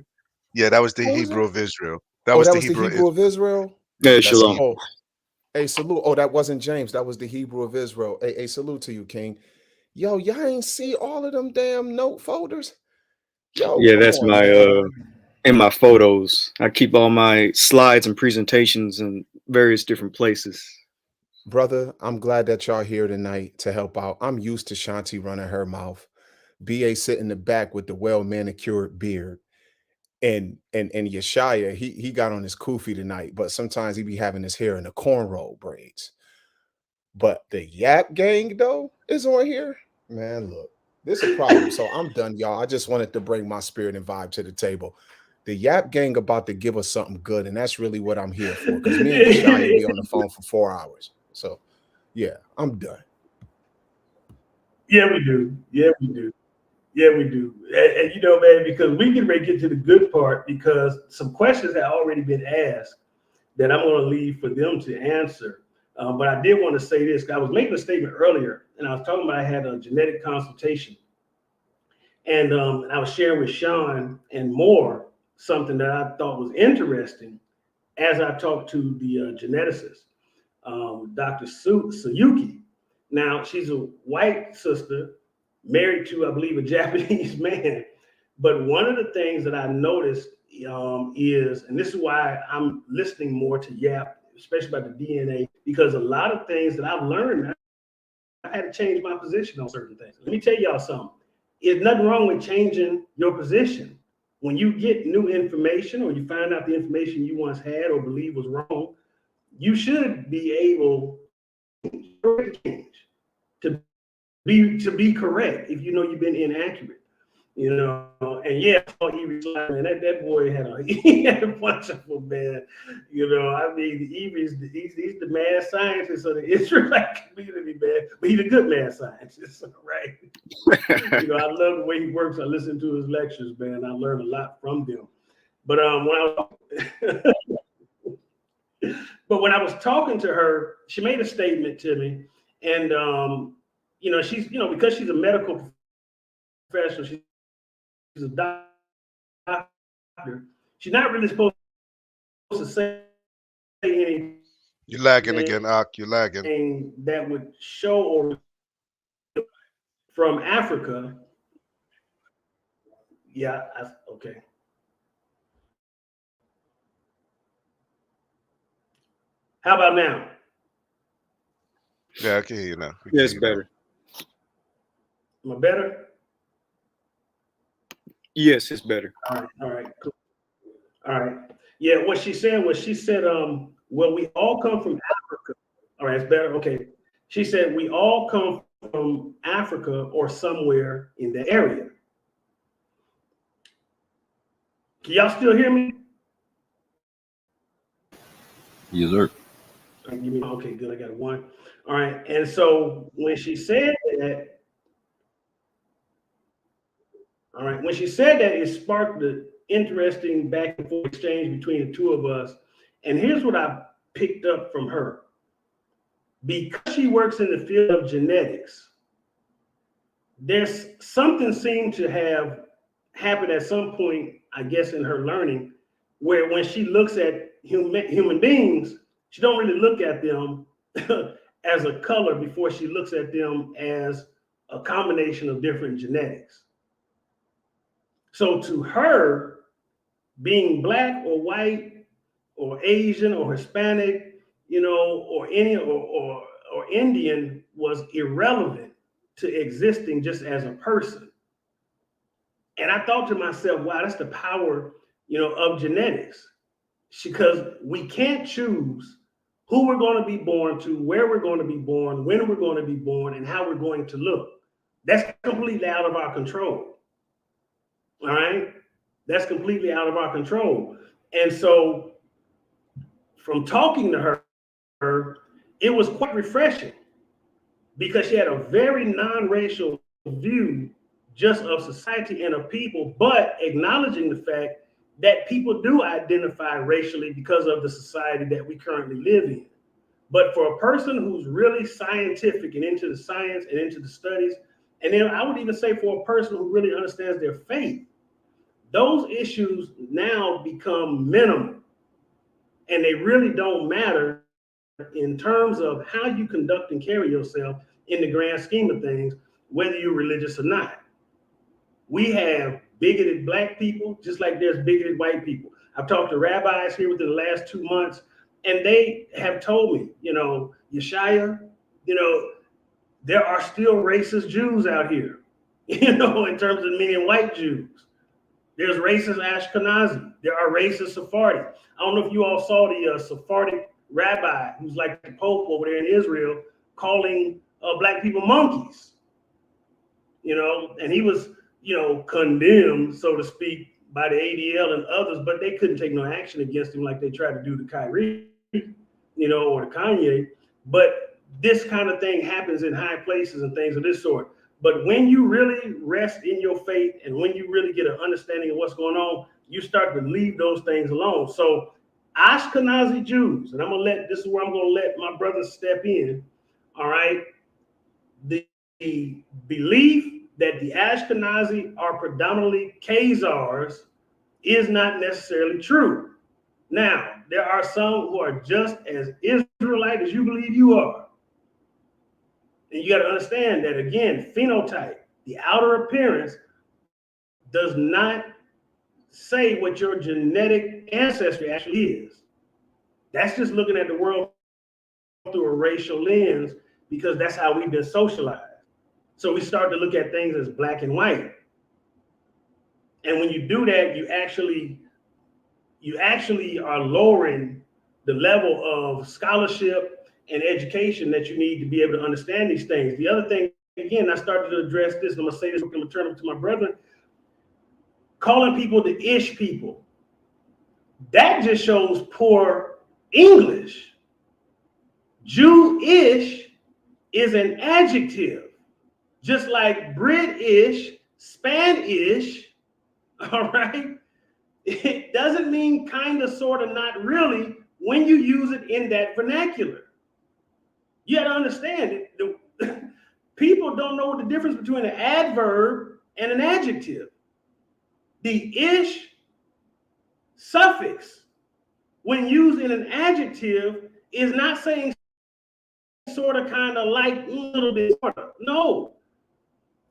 Yeah, that was the Hebrew of Israel. That was the Hebrew of Israel. Yeah, shalom. Oh, a salute. Oh, that wasn't James. That was the Hebrew of Israel. A salute to you, King. Yo, y'all ain't see all of them damn note folders. Yo, yeah, that's on, my in my photos. I keep all my slides and presentations in various different places. brother, I'm glad that y'all here tonight to help out. I'm used to Shanti running her mouth. BA sitting in the back with the well manicured beard. And Yeshaya, he got on his kufi tonight, but sometimes he be having his hair in the cornrow braids. But the Yap gang though is on here. Man, look, this is a problem. So I'm done, y'all. I just wanted to bring my spirit and vibe to the table. The Yap gang about to give us something good, and that's really what I'm here for. Because me and Yeshaya be on the phone for 4 hours. So yeah, I'm done. Yeah, we do. Yeah, we do. Yeah, we do. And you know, man, because we can get to the good part, because some questions have already been asked that I'm going to leave for them to answer. But I did want to say this. I was making a statement earlier, and I was talking about I had a genetic consultation. And I was sharing with Sean and Moore something that I thought was interesting as I talked to the geneticist, Dr. Suyuki. Now, she's a white sister married to, I believe, a Japanese man. But one of the things that I noticed is, and this is why I'm listening more to Yap, especially about the DNA, because a lot of things that I've learned, I had to change my position on certain things. Let me tell y'all something. There's nothing wrong with changing your position. When you get new information or you find out the information you once had or believe was wrong, you should be able to change, to be correct if you know you've been inaccurate. You know, and yeah, man, that boy he had a bunch of them, man. You know, I mean, he's the mad scientist of the Israelite community, man. But he's a good mad scientist, right? You know, I love the way he works. I listen to his lectures, man. I learn a lot from them. But when I was talking to her, she made a statement to me, and you know, she's, you know, because she's a medical professional, she's a doctor, she's not really supposed to say anything. You're lagging again, Ak. You're lagging. That would show or from Africa. Yeah, okay. How about now? Yeah, I can hear you now. Yeah, it's better. Am I better? Yes, it's better. All right, cool. All right. Yeah, what she said was, well, we all come from Africa. All right, it's better. Okay. She said, we all come from Africa or somewhere in the area. Can y'all still hear me? Yes, sir. Okay, good. I got one. All right. And so when she said that, it sparked the interesting back and forth exchange between the two of us. And here's what I picked up from her. Because she works in the field of genetics, there's something seemed to have happened at some point, I guess, in her learning, where when she looks at human beings, she don't really look at them as a color before she looks at them as a combination of different genetics. So to her, being black or white or Asian or Hispanic, you know, or any or Indian was irrelevant to existing just as a person. And I thought to myself, wow, that's the power, you know, of genetics. Because we can't choose who we're going to be born to, where we're going to be born, when we're going to be born, and how we're going to look. That's completely out of our control. All right? That's completely out of our control. And so from talking to her, it was quite refreshing because she had a very non-racial view just of society and of people, but acknowledging the fact that people do identify racially because of the society that we currently live in. But for a person who's really scientific and into the science and into the studies, and then I would even say for a person who really understands their faith, those issues now become minimal, and they really don't matter in terms of how you conduct and carry yourself in the grand scheme of things, whether you're religious or not. We have bigoted black people, just like there's bigoted white people. I've talked to rabbis here within the last 2 months, And they have told me, Yeshaya, there are still racist Jews out here, in terms of meaning white Jews. There's racist Ashkenazi. There are racist Sephardi. I don't know if you all saw the Sephardic rabbi who's like the Pope over there in Israel calling black people monkeys, and he was, condemned, so to speak, by the ADL and others, but they couldn't take no action against him like they tried to do to Kyrie, or to Kanye. But this kind of thing happens in high places and things of this sort. But when you really rest in your faith and when you really get an understanding of what's going on, you start to leave those things alone. So Ashkenazi Jews, and this is where I'm going to let my brothers step in, all right? The belief that the Ashkenazi are predominantly Khazars is not necessarily true. Now, there are some who are just as Israelite as you believe you are. And you got to understand that, again, phenotype, the outer appearance, does not say what your genetic ancestry actually is. That's just looking at the world through a racial lens, because that's how we've been socialized. So we start to look at things as black and white. And when you do that, you actually are lowering the level of scholarship and education that you need to be able to understand these things. The other thing, again, I started to address this, and I'm gonna say this, I'm gonna turn it to my brethren, calling people the ish people. That just shows poor English. Jewish is an adjective, just like British, Spanish, all right? It doesn't mean kind of, sort of, not really when you use it in that vernacular. You got to understand it. People don't know the difference between an adverb and an adjective. The ish suffix, when used in an adjective, is not saying sort of, kind of, like, a little bit, sort of. No.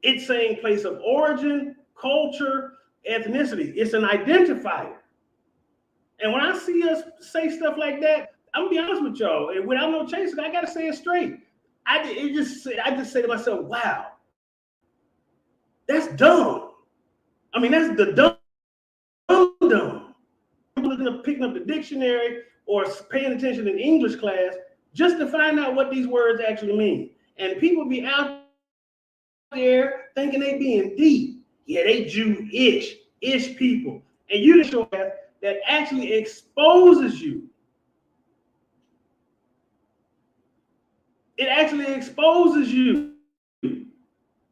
It's saying place of origin, culture, ethnicity. It's an identifier. And when I see us say stuff like that, I'm gonna be honest with y'all, and without no chaser, I gotta say it straight. I just say to myself, wow, that's dumb. I mean, that's the dumb. Picking up the dictionary or paying attention in English class just to find out what these words actually mean. And people be out there thinking they being deep. Yeah, they Jewish people. And you just show that actually exposes you. It actually exposes you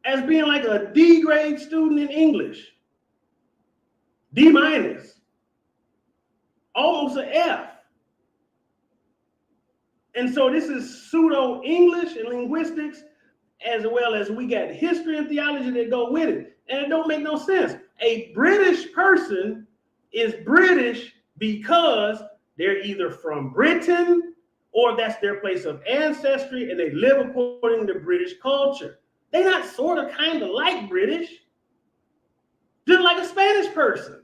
as being like a D grade student in English. D minus. Almost an F. And so this is pseudo English and linguistics, as well as we got history and theology that go with it. And it don't make no sense. A British person is British because they're either from Britain or that's their place of ancestry and they live according to British culture. They're not sort of, kind of like British. Just like a Spanish person.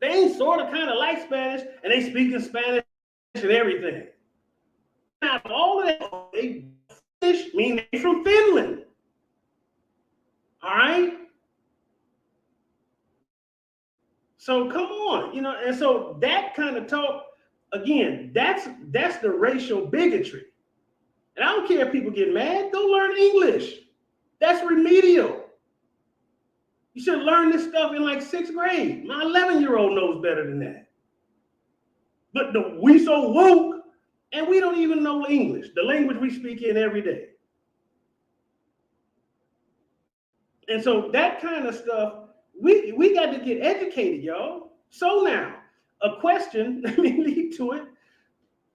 They ain't sort of, kind of like Spanish, and they speak in Spanish and everything. Now, all of that, they mean they're from Finland. All right? So come on, and so that kind of talk, again, that's the racial bigotry. And I don't care if people get mad, go learn English. That's remedial. You should learn this stuff in like 6th grade. My 11-year-old knows better than that. But we so woke, and we don't even know English, the language we speak in every day. And so that kind of stuff, we got to get educated, y'all. So now, a question, let me lead to it,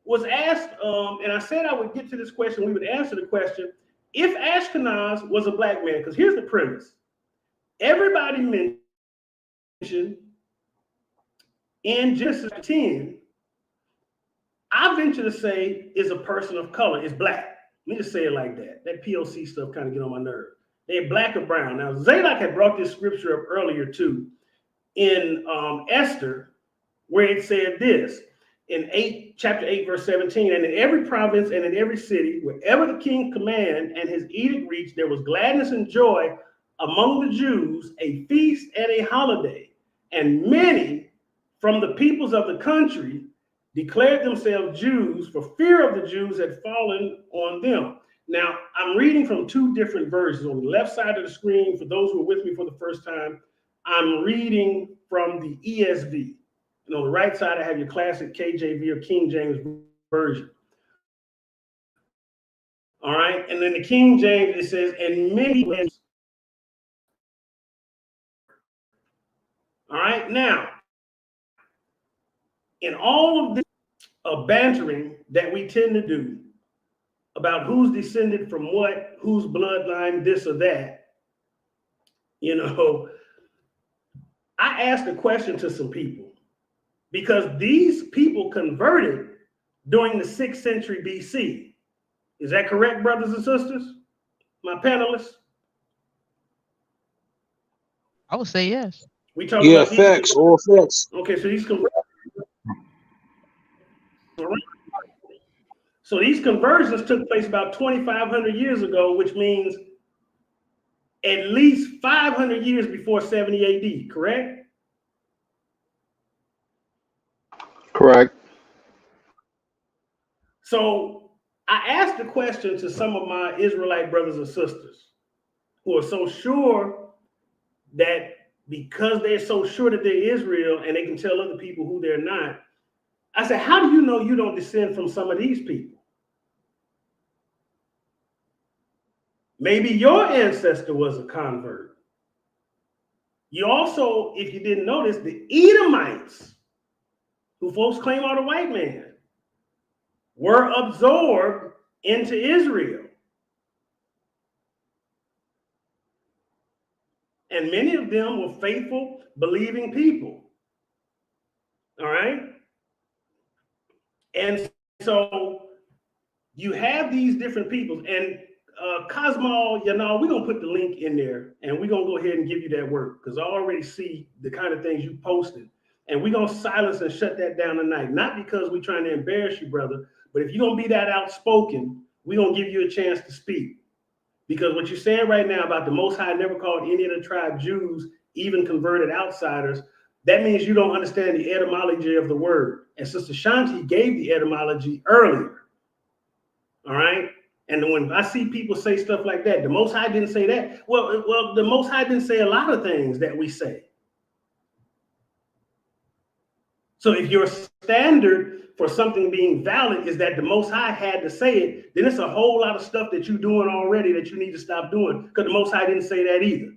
was asked, and I said I would get to this question, we would answer the question, if Ashkenaz was a black man, because here's the premise. Everybody mentioned in Genesis 10, I venture to say is a person of color, is black. Let me just say it like that. That POC stuff kind of get on my nerve. They're black or brown. Now, Zadok had brought this scripture up earlier too in Esther, where it said this, in chapter 8, verse 17, and in every province and in every city, wherever the king command and his edict reached, there was gladness and joy among the Jews, a feast and a holiday. And many from the peoples of the country declared themselves Jews, for fear of the Jews had fallen on them. Now, I'm reading from two different versions. On the left side of the screen, for those who are with me for the first time, I'm reading from the ESV. And on the right side, I have your classic KJV or King James version. All right. And then the King James, it says, and many. All right. Now, in all of this bantering that we tend to do about who's descended from what, whose bloodline, this or that, you know, I asked a question to some people. Because these people converted during the 6th century BC. Is that correct, brothers and sisters? My panelists? I would say yes. We talking about these. Facts, all facts. Okay, so these conversions took place about 2,500 years ago, which means at least 500 years before 70 AD, correct? Correct. So I asked the question to some of my Israelite brothers and sisters who are so sure that because they're so sure that they're Israel and they can tell other people who they're not. I said, how do you know you don't descend from some of these people? Maybe your ancestor was a convert. You also, if you didn't notice, the Edomites, who folks claim are the white man, were absorbed into Israel. And many of them were faithful, believing people. All right? And so you have these different peoples. And Cosmo, you know, we're going to put the link in there and we're going to go ahead and give you that work because I already see the kind of things you posted. And we're going to silence and shut that down tonight. Not because we're trying to embarrass you, brother, but if you're going to be that outspoken, we're going to give you a chance to speak. Because what you're saying right now about the Most High never called any of the tribe Jews, even converted outsiders, that means you don't understand the etymology of the word. And Sister Shanti gave the etymology earlier. All right? And when I see people say stuff like that, the Most High didn't say that. Well, the Most High didn't say a lot of things that we say. So if your standard for something being valid is that the Most High had to say it, then it's a whole lot of stuff that you're doing already that you need to stop doing because the Most High didn't say that either.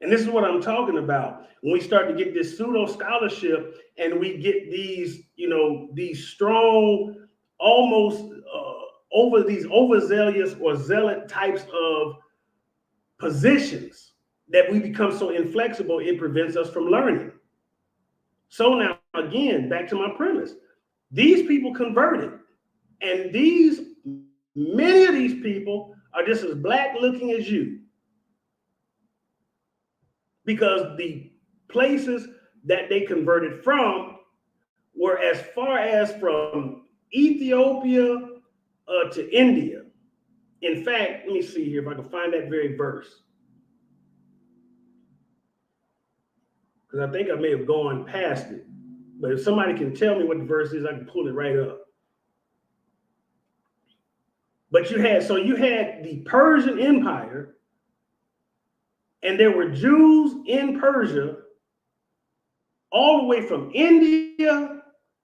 And this is what I'm talking about. When we start to get this pseudo scholarship and we get these, you know, these strong, almost overzealous or zealot types of positions that we become so inflexible, it prevents us from learning. So now, again, back to my premise. These people converted. And many of these people are just as black looking as you. Because the places that they converted from were as far as from Ethiopia to India. In fact, let me see here if I can find that very verse. Because I think I may have gone past it. But if somebody can tell me what the verse is, I can pull it right up. But you had the Persian Empire, and there were Jews in Persia all the way from India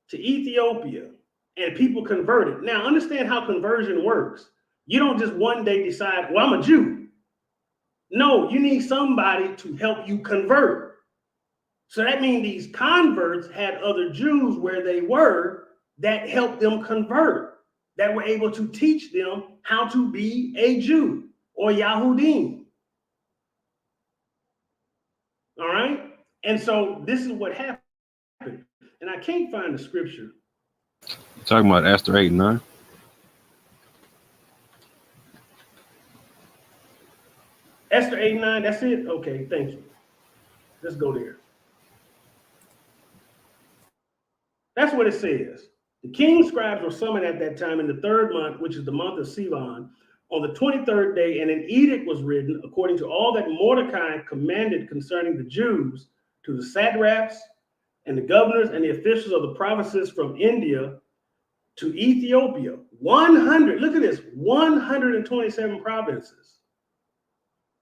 to Ethiopia, and people converted. Now, understand how conversion works. You don't just one day decide, well, I'm a Jew. No, you need somebody to help you convert. So that means these converts had other Jews where they were that helped them convert, that were able to teach them how to be a Jew or Yahudim. All right? And so this is what happened. And I can't find the scripture. You're talking about Esther 8 and 9? Esther 8 and 9, that's it? Okay, thank you. Let's go there. That's what it says. The king's scribes were summoned at that time in the 3rd month, which is the month of Sivan, on the 23rd day, and an edict was written according to all that Mordecai commanded concerning the Jews to the satraps and the governors and the officials of the provinces from India to Ethiopia. 100, look at this, 127 provinces.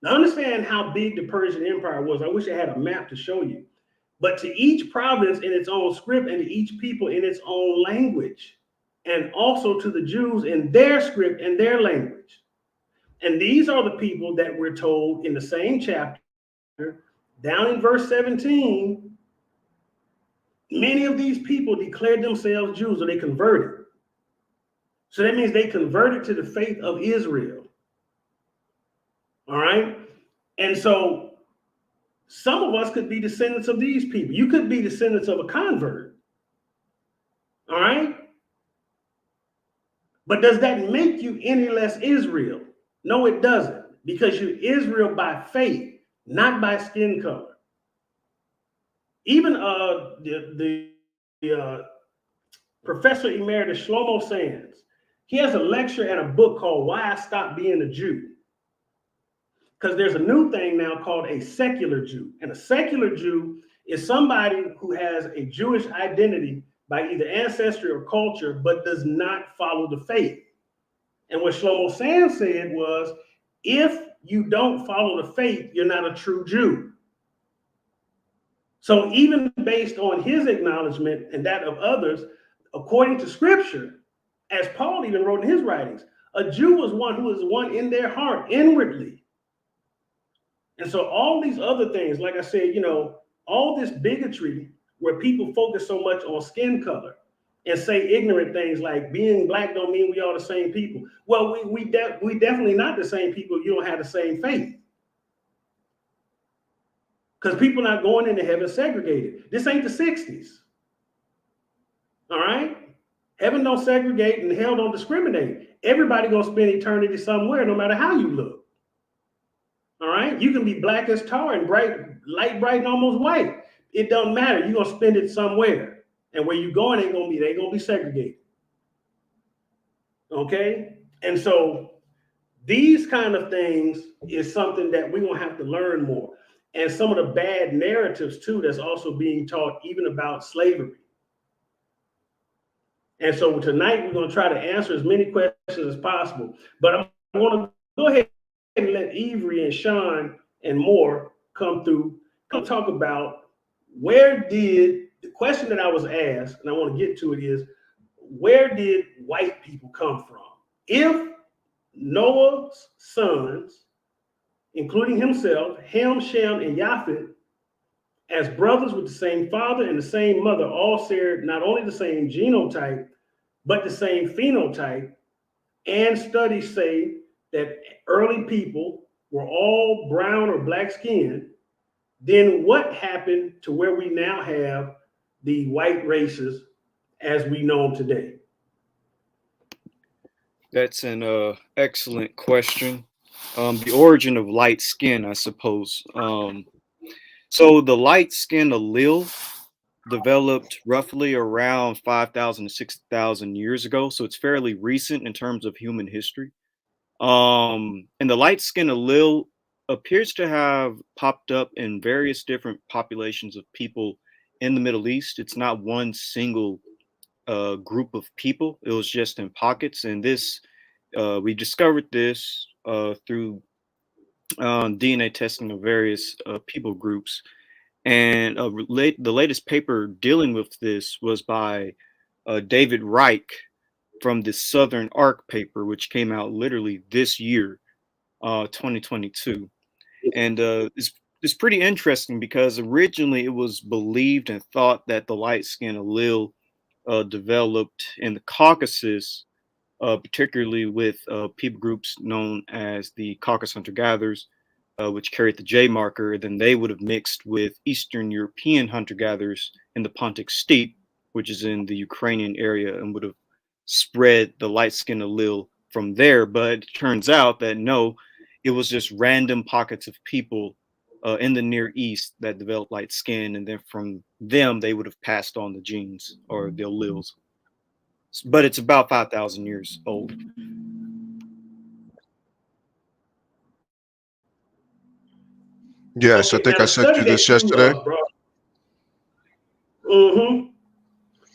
Now understand how big the Persian Empire was. I wish I had a map to show you. But to each province in its own script and to each people in its own language, and also to the Jews in their script and their language. And these are the people that we're told in the same chapter, down in verse 17, many of these people declared themselves Jews, or they converted. So that means they converted to the faith of Israel. All right? And so some of us could be descendants of these people. You could be descendants of a convert. All right? But does that make you any less Israel? No, it doesn't. Because you're Israel by faith, not by skin color. Even the Professor Emeritus Shlomo Sands, he has a lecture and a book called Why I Stopped Being a Jew. Because there's a new thing now called a secular Jew. And a secular Jew is somebody who has a Jewish identity by either ancestry or culture, but does not follow the faith. And what Shlomo Sands said was, if you don't follow the faith, you're not a true Jew. So even based on his acknowledgement and that of others, according to scripture, as Paul even wrote in his writings, a Jew was one who is one in their heart, inwardly. And so all these other things, like I said, you know, all this bigotry where people focus so much on skin color and say ignorant things like being black don't mean we all the same people. Well, we definitely not the same people if you don't have the same faith. Because people not going into heaven segregated. This ain't the 60s. All right? Heaven don't segregate and hell don't discriminate. Everybody gonna spend eternity somewhere, no matter how you look. All right, you can be black as tar and light bright and almost white. It doesn't matter. You're gonna spend it somewhere, and where you going ain't gonna be. They gonna be segregated. Okay, and so these kind of things is something that we're gonna have to learn more, and some of the bad narratives too that's also being taught even about slavery. And so tonight we're gonna try to answer as many questions as possible, but I want to go ahead and let Avery and Sean and more come through, come talk about where did, the question that I was asked, and I want to get to it is, where did white people come from? If Noah's sons, including himself, Ham, Shem, and Japheth, as brothers with the same father and the same mother, all shared not only the same genotype, but the same phenotype, and studies say that early people were all brown or black skinned, then what happened to where we now have the white races as we know them today? That's an excellent question. The origin of light skin, I suppose. So the light skin allele developed roughly around 5,000 to 6,000 years ago. So it's fairly recent in terms of human history. And the light skin allele appears to have popped up in various different populations of people in the Middle East. It's not one single group of people. It was just in pockets. And this, we discovered this through DNA testing of various people groups. And the latest paper dealing with this was by David Reich from the Southern Arc paper, which came out literally this year, 2022. And it's pretty interesting because originally it was believed and thought that the light skin allele developed in the Caucasus, particularly with people groups known as the Caucasus hunter-gatherers, which carried the J marker. Then they would have mixed with Eastern European hunter-gatherers in the Pontic Steppe, which is in the Ukrainian area, and would have spread the light skin allele from there. But it turns out that no, it was just random pockets of people in the Near East that developed light skin, and then from them they would have passed on the genes or the alleles. But it's about 5,000 years old. Yes, I think I sent you this yesterday.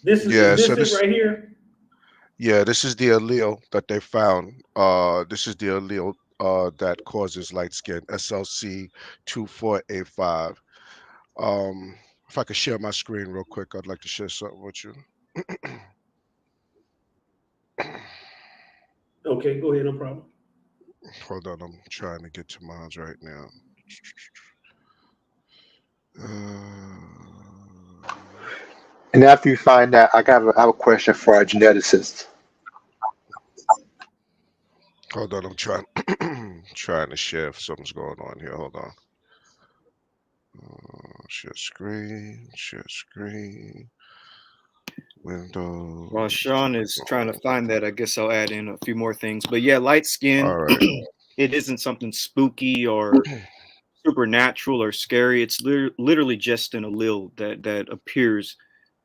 This is this right here. Yeah, this is the allele that they found. This is the allele that causes light skin, SLC 24A5. If I could share my screen real quick, I'd like to share something with you. Okay, go ahead, no problem. Hold on, I'm trying to get to mine right now. And after you find that, I have a question for our geneticists. Hold on, I'm trying trying to share if something's going on here. Hold on. Share screen, Windows. While Sean is trying to find that, I guess I'll add in a few more things. But yeah, light skin, All right. it isn't something spooky or supernatural or scary. It's literally just an allele that appears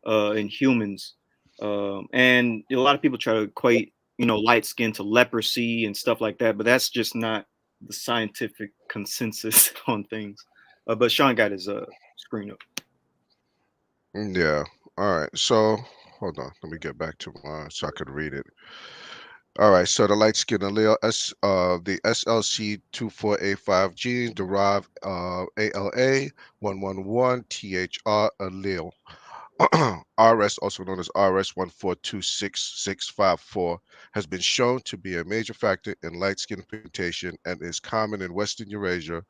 in humans. And a lot of people try to equate, light skin to leprosy and stuff like that, but that's just not the scientific consensus on things. But Sean got his screen up. Yeah. All right. So hold on. Let me get back to mine so I could read it. All right. So the light skin allele, the SLC24A5 gene derive ALA 111THR allele. RS, also known as RS1426654, has been shown to be a major factor in light skin pigmentation and is common in Western Eurasia.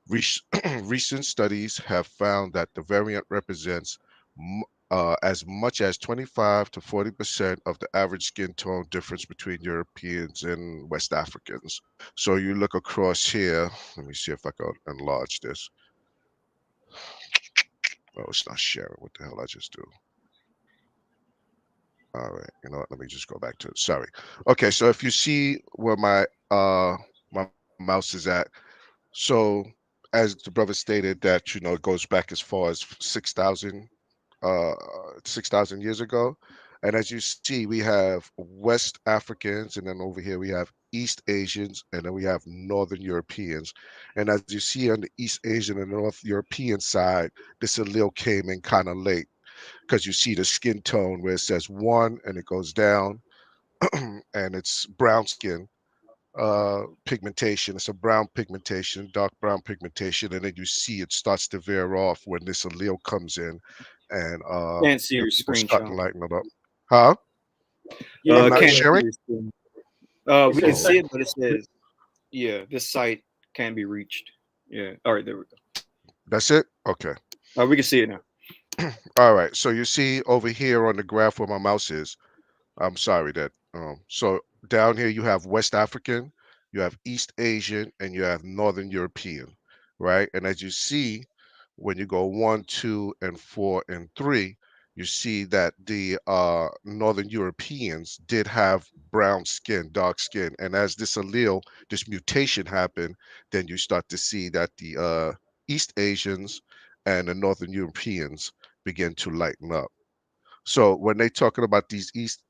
Recent studies have found that the variant represents as much as 25 to 40% of the average skin tone difference between Europeans and West Africans. So you look across here. Let me see if I can enlarge this. Oh, it's not sharing. What the hell I just do? All right, you know what? Let me just go back to it. Sorry. Okay, so if you see where my mouse is at, so as the brother stated that it goes back as far as 6,000 years ago, and as you see, we have West Africans, and then over here we have East Asians, and then we have Northern Europeans. And as you see on the East Asian and North European side, this allele came in kind of late, because you see the skin tone where it says 1 and it goes down and it's brown skin pigmentation. It's a brown pigmentation, dark brown pigmentation, and then you see it starts to veer off when this allele comes in, and Can't see your screen, start to Sean. lighten it up. Huh? Yeah, I'm not can't sharing. We can see it, but it says, this site can't be reached. Yeah. All right, there we go. That's it? Okay. We can see it now. All right. So you see over here on the graph where my mouse is. I'm sorry that. So down here you have West African, you have East Asian, and you have Northern European, right? And as you see, when you go 1, 2, and 4, and 3, you see that the Northern Europeans did have brown skin, dark skin, and as this allele, this mutation happened, then you start to see that the East Asians and the Northern Europeans begin to lighten up. So when they talking about these East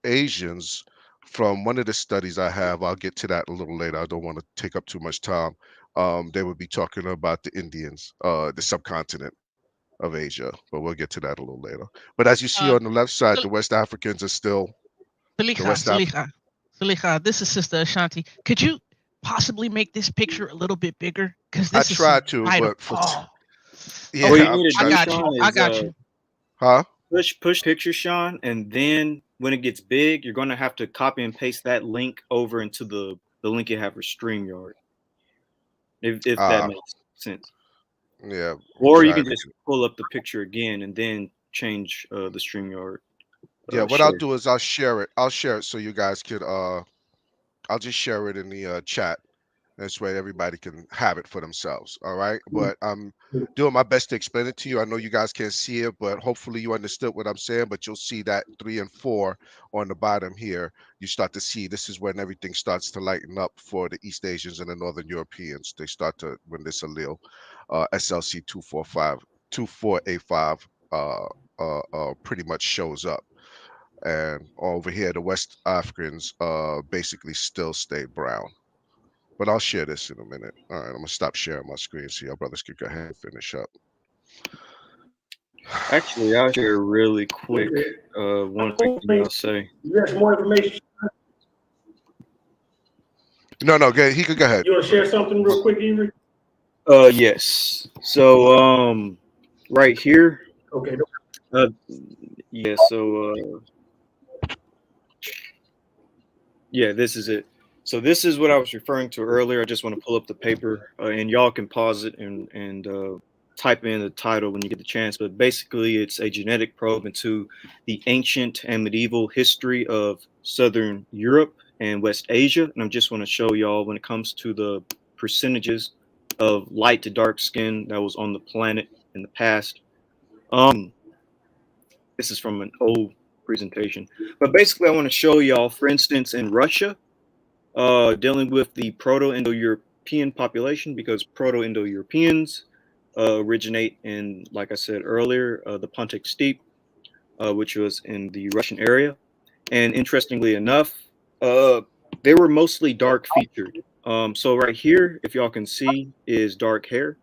Asians, from one of the studies I have, I'll get to that a little later. I don't want to take up too much time. They would be talking about the Indians, the subcontinent of Asia, but we'll get to that a little later. But as you see on the left side, the West Africans are still Saliha, this is Sister Ashanti. Could you possibly make this picture a little bit bigger? Because I this is tried to, vital. but Yeah, what you need to I do, got Sean, you. I got you. Huh? Push picture, Sean, and then when it gets big, you're going to have to copy and paste that link over into the link you have for StreamYard. If that makes sense. Yeah. Or you can just pull up the picture again and then change the StreamYard. Yeah, what I'll do is I'll share it. I'll share it so you guys could I'll just share it in the chat, This way everybody can have it for themselves. All right. But I'm doing my best to explain it to you. I know you guys can't see it, but hopefully you understood what I'm saying. But you'll see that 3 and 4 on the bottom here. You start to see this is when everything starts to lighten up for the East Asians and the Northern Europeans. They start to, when this allele, SLC 2485, pretty much shows up. And over here, the West Africans basically still stay brown. But I'll share this in a minute. All right, I'm gonna stop sharing my screen so your brothers can go ahead and finish up. Actually, I'll share really quick. One thing I'll say. You have more information? No, he could go ahead. You want to share something real quick, Avery? Yes. So, right here. Okay. Yeah. So, yeah, this is it. So this is what I was referring to earlier. I just want to pull up the paper, and y'all can pause it and type in the title when you get the chance. But basically, it's a genetic probe into the ancient and medieval history of Southern Europe and West Asia. And I just want to show y'all when it comes to the percentages of light to dark skin that was on the planet in the past. This is from an old presentation. But basically, I want to show y'all, for instance, in Russia, dealing with the Proto-Indo-European population, because Proto-Indo-Europeans originate in, like I said earlier, the Pontic Steppe, which was in the Russian area. And interestingly enough, they were mostly dark featured. So right here, if y'all can see, is dark hair.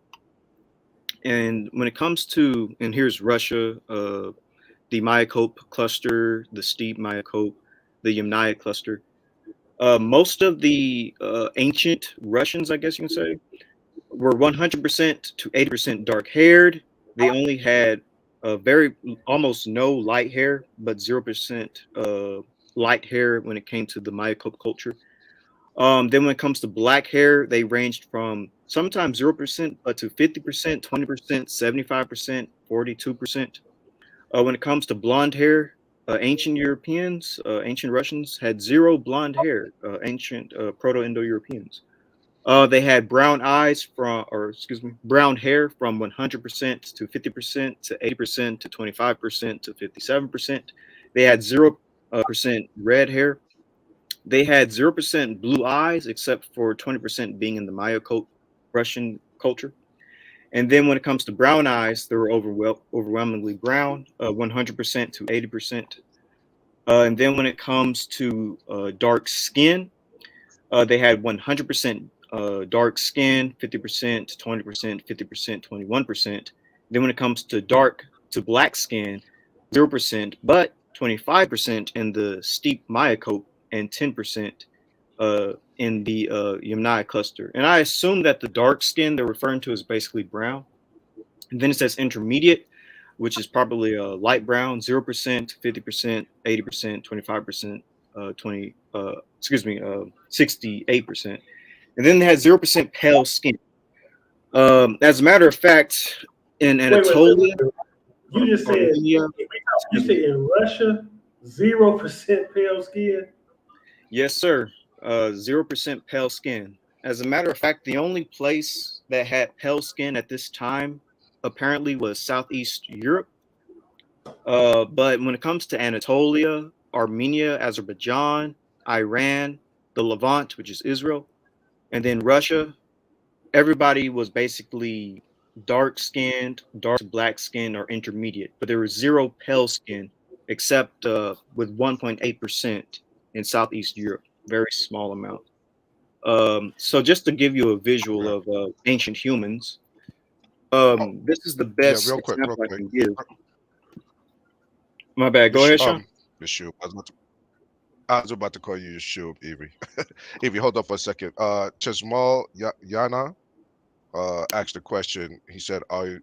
And when it comes to, and here's Russia, the Myacope cluster, the Steppe Myacope, the Yamnaya cluster. Most of the ancient Russians, I guess you can say, were 100% to 80% dark haired. They only had almost no light hair, but 0% light hair when it came to the Myacope culture. Then when it comes to black hair, they ranged from sometimes 0% to 50%, 20%, 75%, 42%. When it comes to blonde hair, ancient Europeans, ancient Russians had 0 blonde hair. Ancient Proto-Indo-Europeans, they had brown eyes brown hair from 100% to 50% to 80% to 25% to 57%. They had 0% red hair. They had 0% blue eyes, except for 20% being in the Myacope Russian culture. And then when it comes to brown eyes, they were overwhelmingly brown, 100% to 80%. And then when it comes to dark skin, they had 100% dark skin, 50%, 20%, 50%, 21%. Then when it comes to dark to black skin, 0%, but 25% in the Steppe Myacope and 10% in the Yamnaya cluster. And I assume that the dark skin they're referring to is basically brown. And then it says intermediate, which is probably light brown, 0%, 50%, 80%, 25%, 68%. And then they had 0% pale skin. As a matter of fact, in Anatolia, you just said you said in Russia, 0% pale skin. Yes, sir. 0% pale skin. As a matter of fact, the only place that had pale skin at this time apparently was Southeast Europe. But when it comes to Anatolia, Armenia, Azerbaijan, Iran, the Levant, which is Israel, and then Russia, everybody was basically dark skinned, dark to black skin, or intermediate. But there was 0 pale skin, except with 1.8% in Southeast Europe. Very small amount. So just to give you a visual of ancient humans, this is the best example I can give. My bad. Go ahead, Sean. Yeshub. I was about to call you Yeshub, Evie. Evie, hold up for a second. Chesmal Yana asked a question. He said, are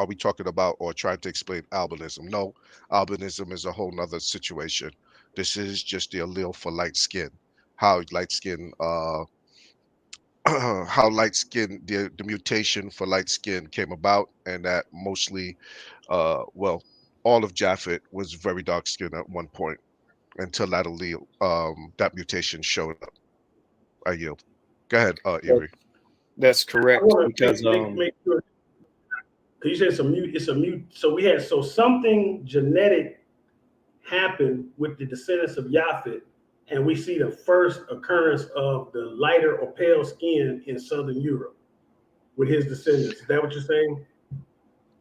we talking about or trying to explain albinism? No, albinism is a whole nother situation. This is just the allele for light skin. How light skin, the mutation for light skin came about, and that mostly, all of Japheth was very dark skinned at one point until that allele, that mutation showed up. I yield. Go ahead, Erie. That's I correct want to because make sure. You said it's a mute. So we had something genetic happened with the descendants of Japheth, and we see the first occurrence of the lighter or pale skin in Southern Europe with his descendants. Is that what you're saying?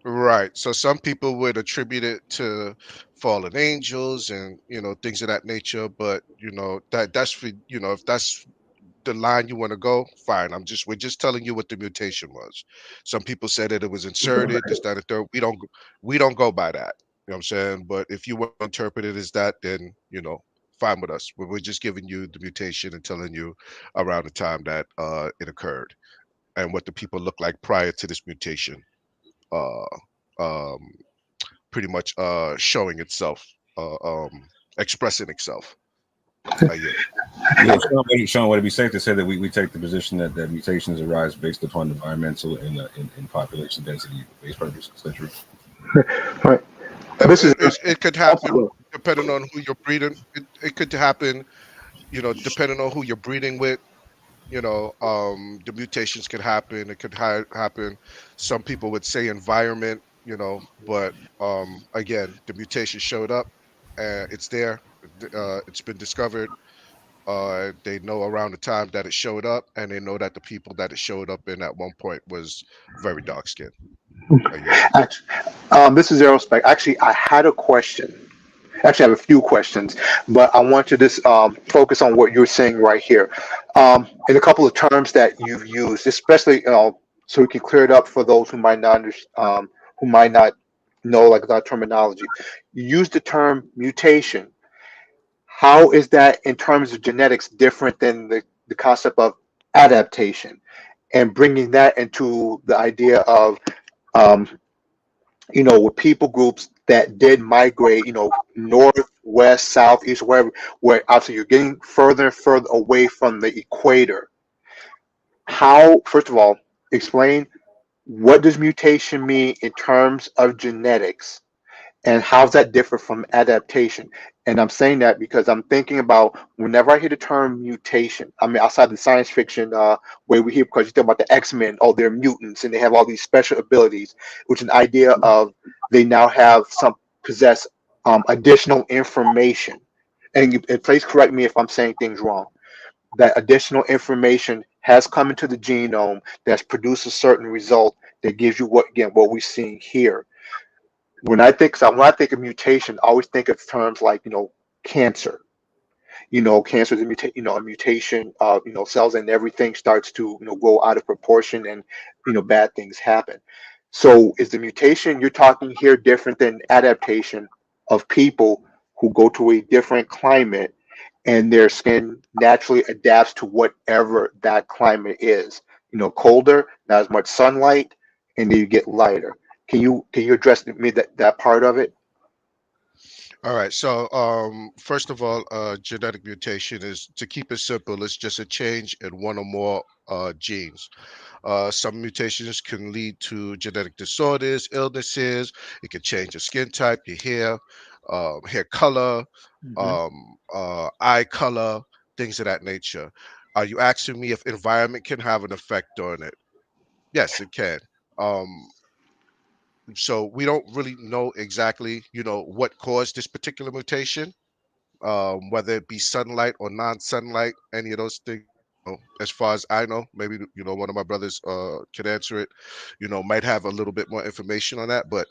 Right. So some people would attribute it to fallen angels and things of that nature, but that's for if that's the line you want to go, fine. We're just telling you what the mutation was. Some people said that it was inserted, this, that, and third. We don't go by that. You know what I'm saying? But if you want to interpret it as that, then fine with us. We're just giving you the mutation and telling you around the time that it occurred and what the people look like prior to this mutation. Uh, um, Pretty much showing itself, expressing itself. Yeah, Sean, would it be safe to say that we take the position that mutations arise based upon environmental and population density based purposes? Is that true? Right. It could happen depending on who you're breeding. It could happen, depending on who you're breeding with. The mutations could happen. It could happen. Some people would say environment, but again, the mutation showed up. It's there. It's been discovered. They know around the time that it showed up, and they know that the people that it showed up in at one point was very dark skinned. This is Aerospec. Actually, I had a question. Actually, I have a few questions, but I want to just focus on what you're saying right here. In a couple of terms that you've used, especially so we can clear it up for those who might not who might not know like that terminology. You use the term mutation. How is that in terms of genetics different than the concept of adaptation, and bringing that into the idea of um, with people groups that did migrate, north, west, south, east, wherever, where obviously you're getting further and further away from the equator. How, first of all, explain what does mutation mean in terms of genetics, and how's that differ from adaptation? And I'm saying that because I'm thinking about whenever I hear the term mutation, I mean, outside the science fiction way we hear, because you talk about the X-Men, oh, they're mutants and they have all these special abilities, which is an idea of they now have possess additional information. And please correct me if I'm saying things wrong. That additional information has come into the genome that's produced a certain result that gives you what we're seeing here. When I think of mutation, I always think of terms like cancer. Cancer is a mutation of cells, and everything starts to go out of proportion, and bad things happen. So is the mutation you're talking here different than adaptation of people who go to a different climate and their skin naturally adapts to whatever that climate is? Colder, not as much sunlight, and then you get lighter. Can you address me that part of it? All right. So, first of all, genetic mutation is, to keep it simple, it's just a change in one or more genes. Some mutations can lead to genetic disorders, illnesses. It can change your skin type, your hair color, eye color, things of that nature. Are you asking me if environment can have an effect on it? Yes, it can. Um, so we don't really know exactly, what caused this particular mutation, whether it be sunlight or non-sunlight, any of those things. As far as I know, maybe one of my brothers can answer it. Might have a little bit more information on that, but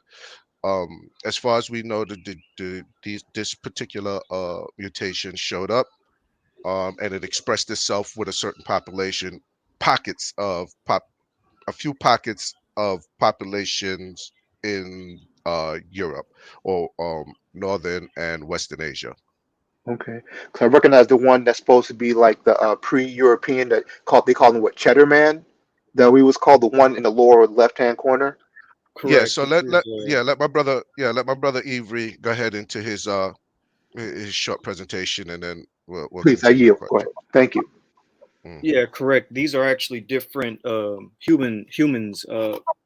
as far as we know, this particular mutation showed up, and it expressed itself with a certain population, a few pockets of populations in Europe or Northern and Western Asia. Okay, because I recognize the one that's supposed to be like the pre-European they call him what, Cheddar Man, that we was called the one in the lower left-hand corner. Yeah, correct. so let my brother Avery go ahead into his short presentation, and then we'll Please, I continue the yield. Go question. ahead. Thank you. Yeah, correct. These are actually different humans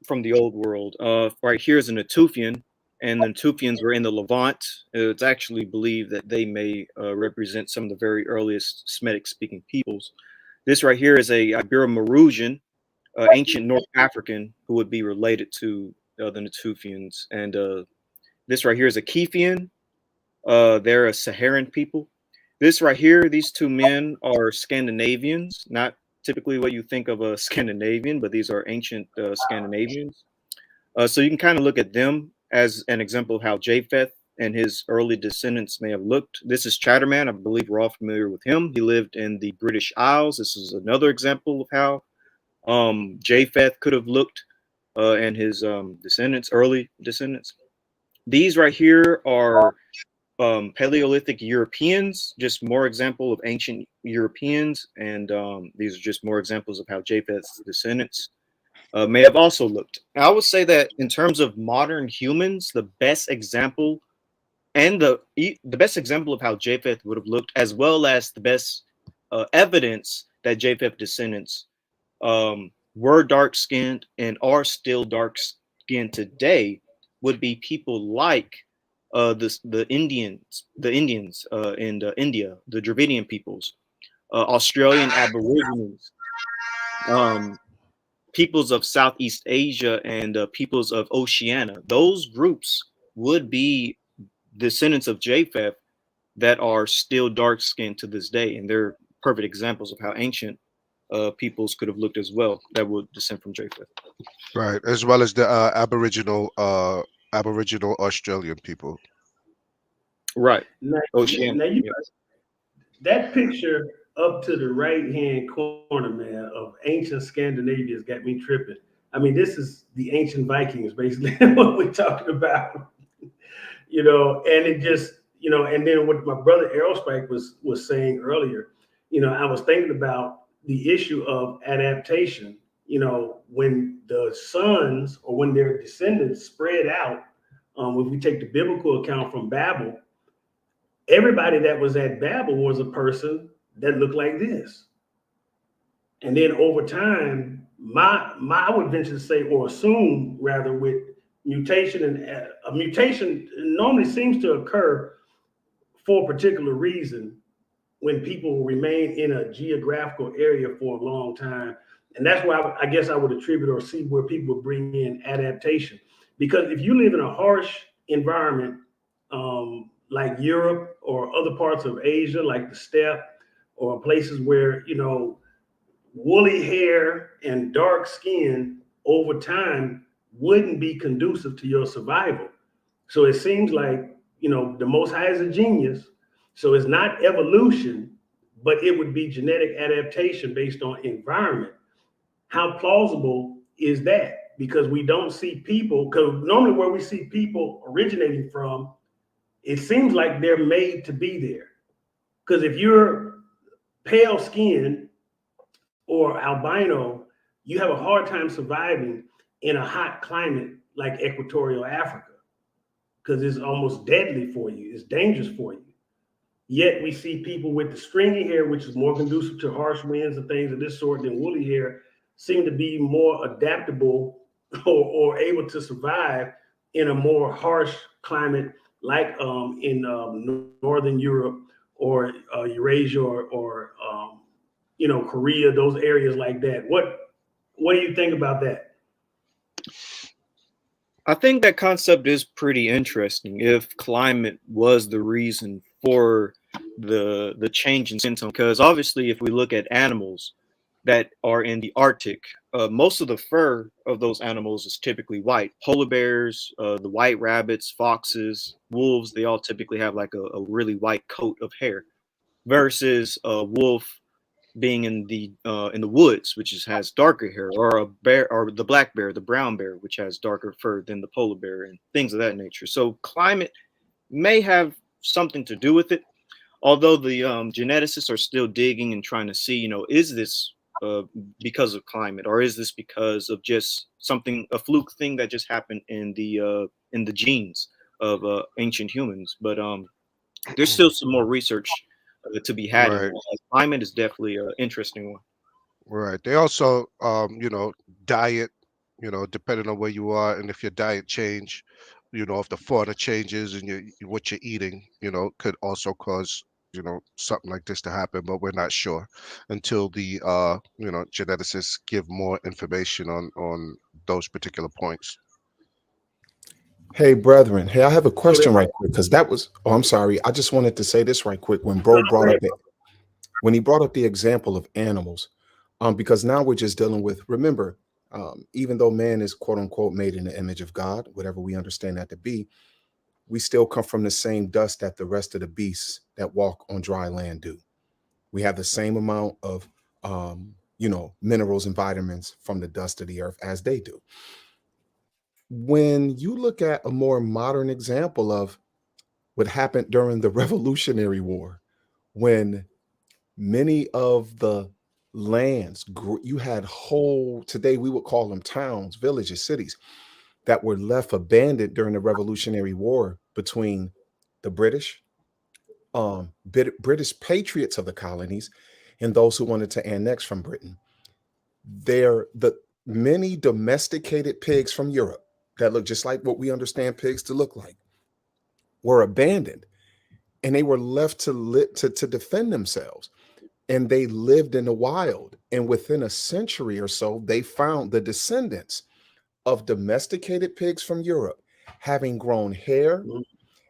from the old world. Right here is a Natufian, and the Natufians were in the Levant. It's actually believed that they may represent some of the very earliest Semitic-speaking peoples. This right here is a Ibero-Mauritian, ancient North African who would be related to the Natufians. And this right here is a Kefian. They're a Saharan people. This right here, these two men are Scandinavians, not typically what you think of a Scandinavian, but these are ancient Scandinavians. So you can kind of look at them as an example of how Japheth and his early descendants may have looked. This is Chatterman. I believe we're all familiar with him. He lived in the British Isles. This is another example of how Japheth could have looked and his descendants, early descendants. These right here are Paleolithic Europeans, just more example of ancient Europeans, and these are just more examples of how Japheth's descendants may have also looked. I would say that in terms of modern humans, the best example and the best example of how Japheth would have looked, as well as the best evidence that Japheth descendants were dark skinned and are still dark skinned today, would be people like the Indians in India, the Dravidian peoples, Australian Aborigines, peoples of Southeast Asia, and peoples of Oceania. Those groups would be descendants of Japheth that are still dark skinned to this day, and they're perfect examples of how ancient peoples could have looked as well that would descend from Japheth. Right, as well as the Aboriginal Australian people. Right. Now, Oceania. that picture up to the right-hand corner, man, of ancient Scandinavians got me tripping. I mean, this is the ancient Vikings, basically, what we're talking about. And it just, and then what my brother Aerospike was saying earlier, I was thinking about the issue of adaptation. When the sons or when their descendants spread out, if we take the biblical account from Babel, everybody that was at Babel was a person that looked like this. And then over time, I would venture to say, or assume rather, with mutation, and a mutation normally seems to occur for a particular reason when people remain in a geographical area for a long time. And that's why I guess I would attribute or see where people would bring in adaptation. Because if you live in a harsh environment, like Europe or other parts of Asia, like the steppe, or places where, woolly hair and dark skin over time wouldn't be conducive to your survival. So it seems like, the Most High is a genius. So it's not evolution, but it would be genetic adaptation based on environment. How plausible is that? Because we don't see people, because normally where we see people originating from, it seems like they're made to be there. Because if you're pale skinned or albino, you have a hard time surviving in a hot climate like equatorial Africa, because it's almost deadly for you. It's dangerous for you. Yet we see people with the stringy hair, which is more conducive to harsh winds and things of this sort than woolly hair, seem to be more adaptable or able to survive in a more harsh climate, like in Northern Europe or Eurasia or Korea, those areas like that. What do you think about that? I think that concept is pretty interesting. If climate was the reason for the change in skin tone, because obviously, if we look at animals that are in the Arctic, most of the fur of those animals is typically white. Polar bears, the white rabbits, foxes, wolves, they all typically have like a really white coat of hair, versus a wolf being in the woods, which has darker hair, or a bear, or the black bear, the brown bear, which has darker fur than the polar bear, and things of that nature. So climate may have something to do with it, although the geneticists are still digging and trying to see, is this because of climate, or is this because of just something, a fluke thing that just happened in the genes of ancient humans. But there's still some more research to be had. Right. Climate is definitely an interesting one. Right. They also, diet, depending on where you are, and if your diet change, if the fauna changes and what you're eating, could also cause something like this to happen, but we're not sure until the geneticists give more information on those particular points. Hey, brethren. Hey, I have a question right quick because that was. Oh, I'm sorry. I just wanted to say this right quick. When bro brought up when he brought up the example of animals, because now we're just dealing with. Remember, even though man is quote unquote made in the image of God, whatever we understand that to be, we still come from the same dust that the rest of the beasts that walk on dry land do. We have the same amount of, minerals and vitamins from the dust of the earth as they do. When you look at a more modern example of what happened during the Revolutionary War, when many of the lands, you had whole, today we would call them towns, villages, cities, that were left abandoned during the Revolutionary War between the British, British patriots of the colonies, and those who wanted to annex from Britain. The many domesticated pigs from Europe that look just like what we understand pigs to look like were abandoned, and they were left to defend themselves. And they lived in the wild. And within a century or so, they found the descendants of domesticated pigs from Europe having grown hair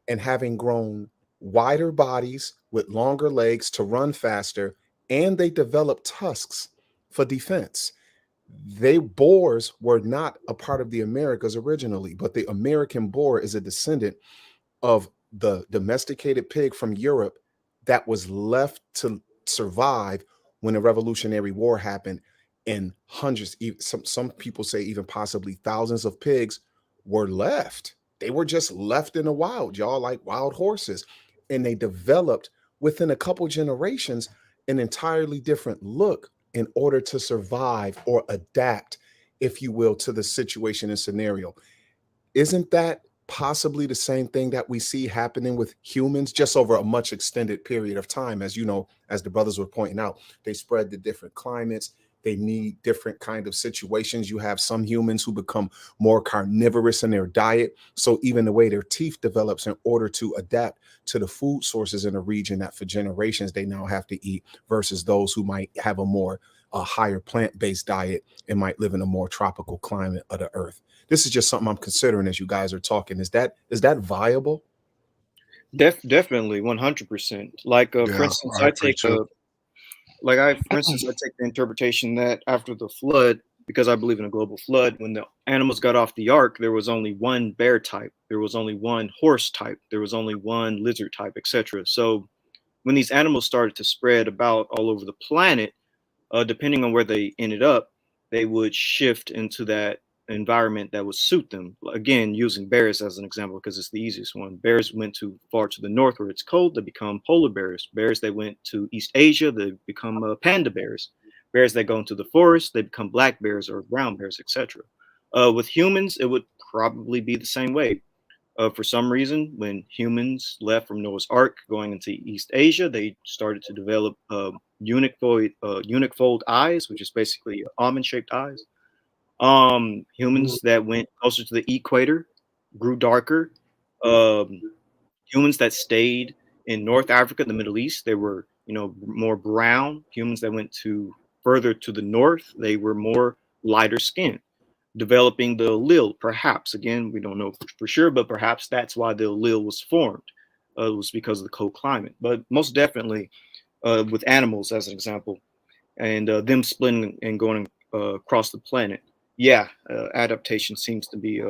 and having grown wider bodies with longer legs to run faster, and they developed tusks for defense. Boars were not a part of the Americas originally, but the American boar is a descendant of the domesticated pig from Europe that was left to survive when the Revolutionary War happened, and hundreds, some people say even possibly thousands of pigs were left. They were just left in the wild, y'all, like wild horses. And they developed within a couple generations an entirely different look in order to survive or adapt, if you will, to the situation and scenario. Isn't that possibly the same thing that we see happening with humans, just over a much extended period of time? As you know, as the brothers were pointing out, they spread to different climates. They need different kind of situations. You have some humans who become more carnivorous in their diet. So even the way their teeth develops in order to adapt to the food sources in a region that for generations they now have to eat, versus those who might have a higher plant-based diet and might live in a more tropical climate of the earth. This is just something I'm considering as you guys are talking. Is that viable? Definitely 100%. Like, for instance, I take the interpretation that after the flood, because I believe in a global flood, when the animals got off the ark, there was only one bear type, there was only one horse type, there was only one lizard type, etc. So when these animals started to spread about all over the planet, depending on where they ended up, they would shift into that environment that would suit them. Again, using bears as an example because it's the easiest one. Bears went too far to the north where it's cold, they become polar bears. Bears that went to East Asia, they become panda bears. Bears that go into the forest, they become black bears or brown bears, etc. With humans, it would probably be the same way. For some reason, when humans left from Noah's Ark going into East Asia, they started to develop unique-fold eyes, which is basically almond-shaped eyes. Humans that went closer to the equator grew darker. Humans that stayed in North Africa, the Middle East, they were, more brown. Humans that went further to the north, they were more lighter skinned, developing the allele. Perhaps, again, we don't know for sure, but perhaps that's why the allele was formed. It was because of the cold climate. But most definitely, with animals as an example, and them splitting and going across the planet, adaptation seems to be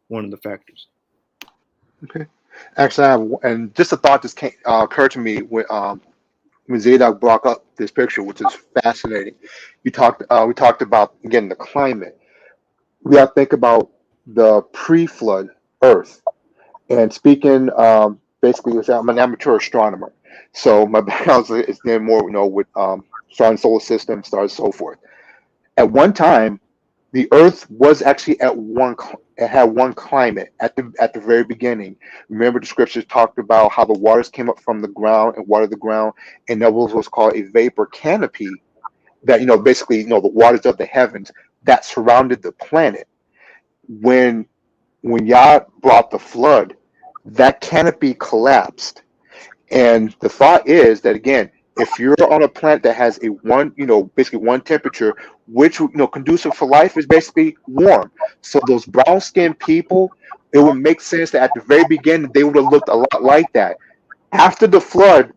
one of the factors. Okay. Actually, and just a thought just occurred to me when Zadok brought up this picture, which is fascinating. We talked about, again, the climate. We got to think about the pre-flood Earth. And speaking, basically, I'm an amateur astronomer, so my background is then more, with starting solar system, stars, so forth. At one time, the Earth was actually it had one climate at the very beginning. Remember, the scriptures talked about how the waters came up from the ground and watered the ground, and there was what's called a vapor canopy that, basically, the waters of the heavens that surrounded the planet. When Yah brought the flood, that canopy collapsed, And the thought is that, again, if you're on a planet that has a one, basically one temperature, which, conducive for life is basically warm. So those brown skinned people, it would make sense that at the very beginning, they would have looked a lot like that. After the flood,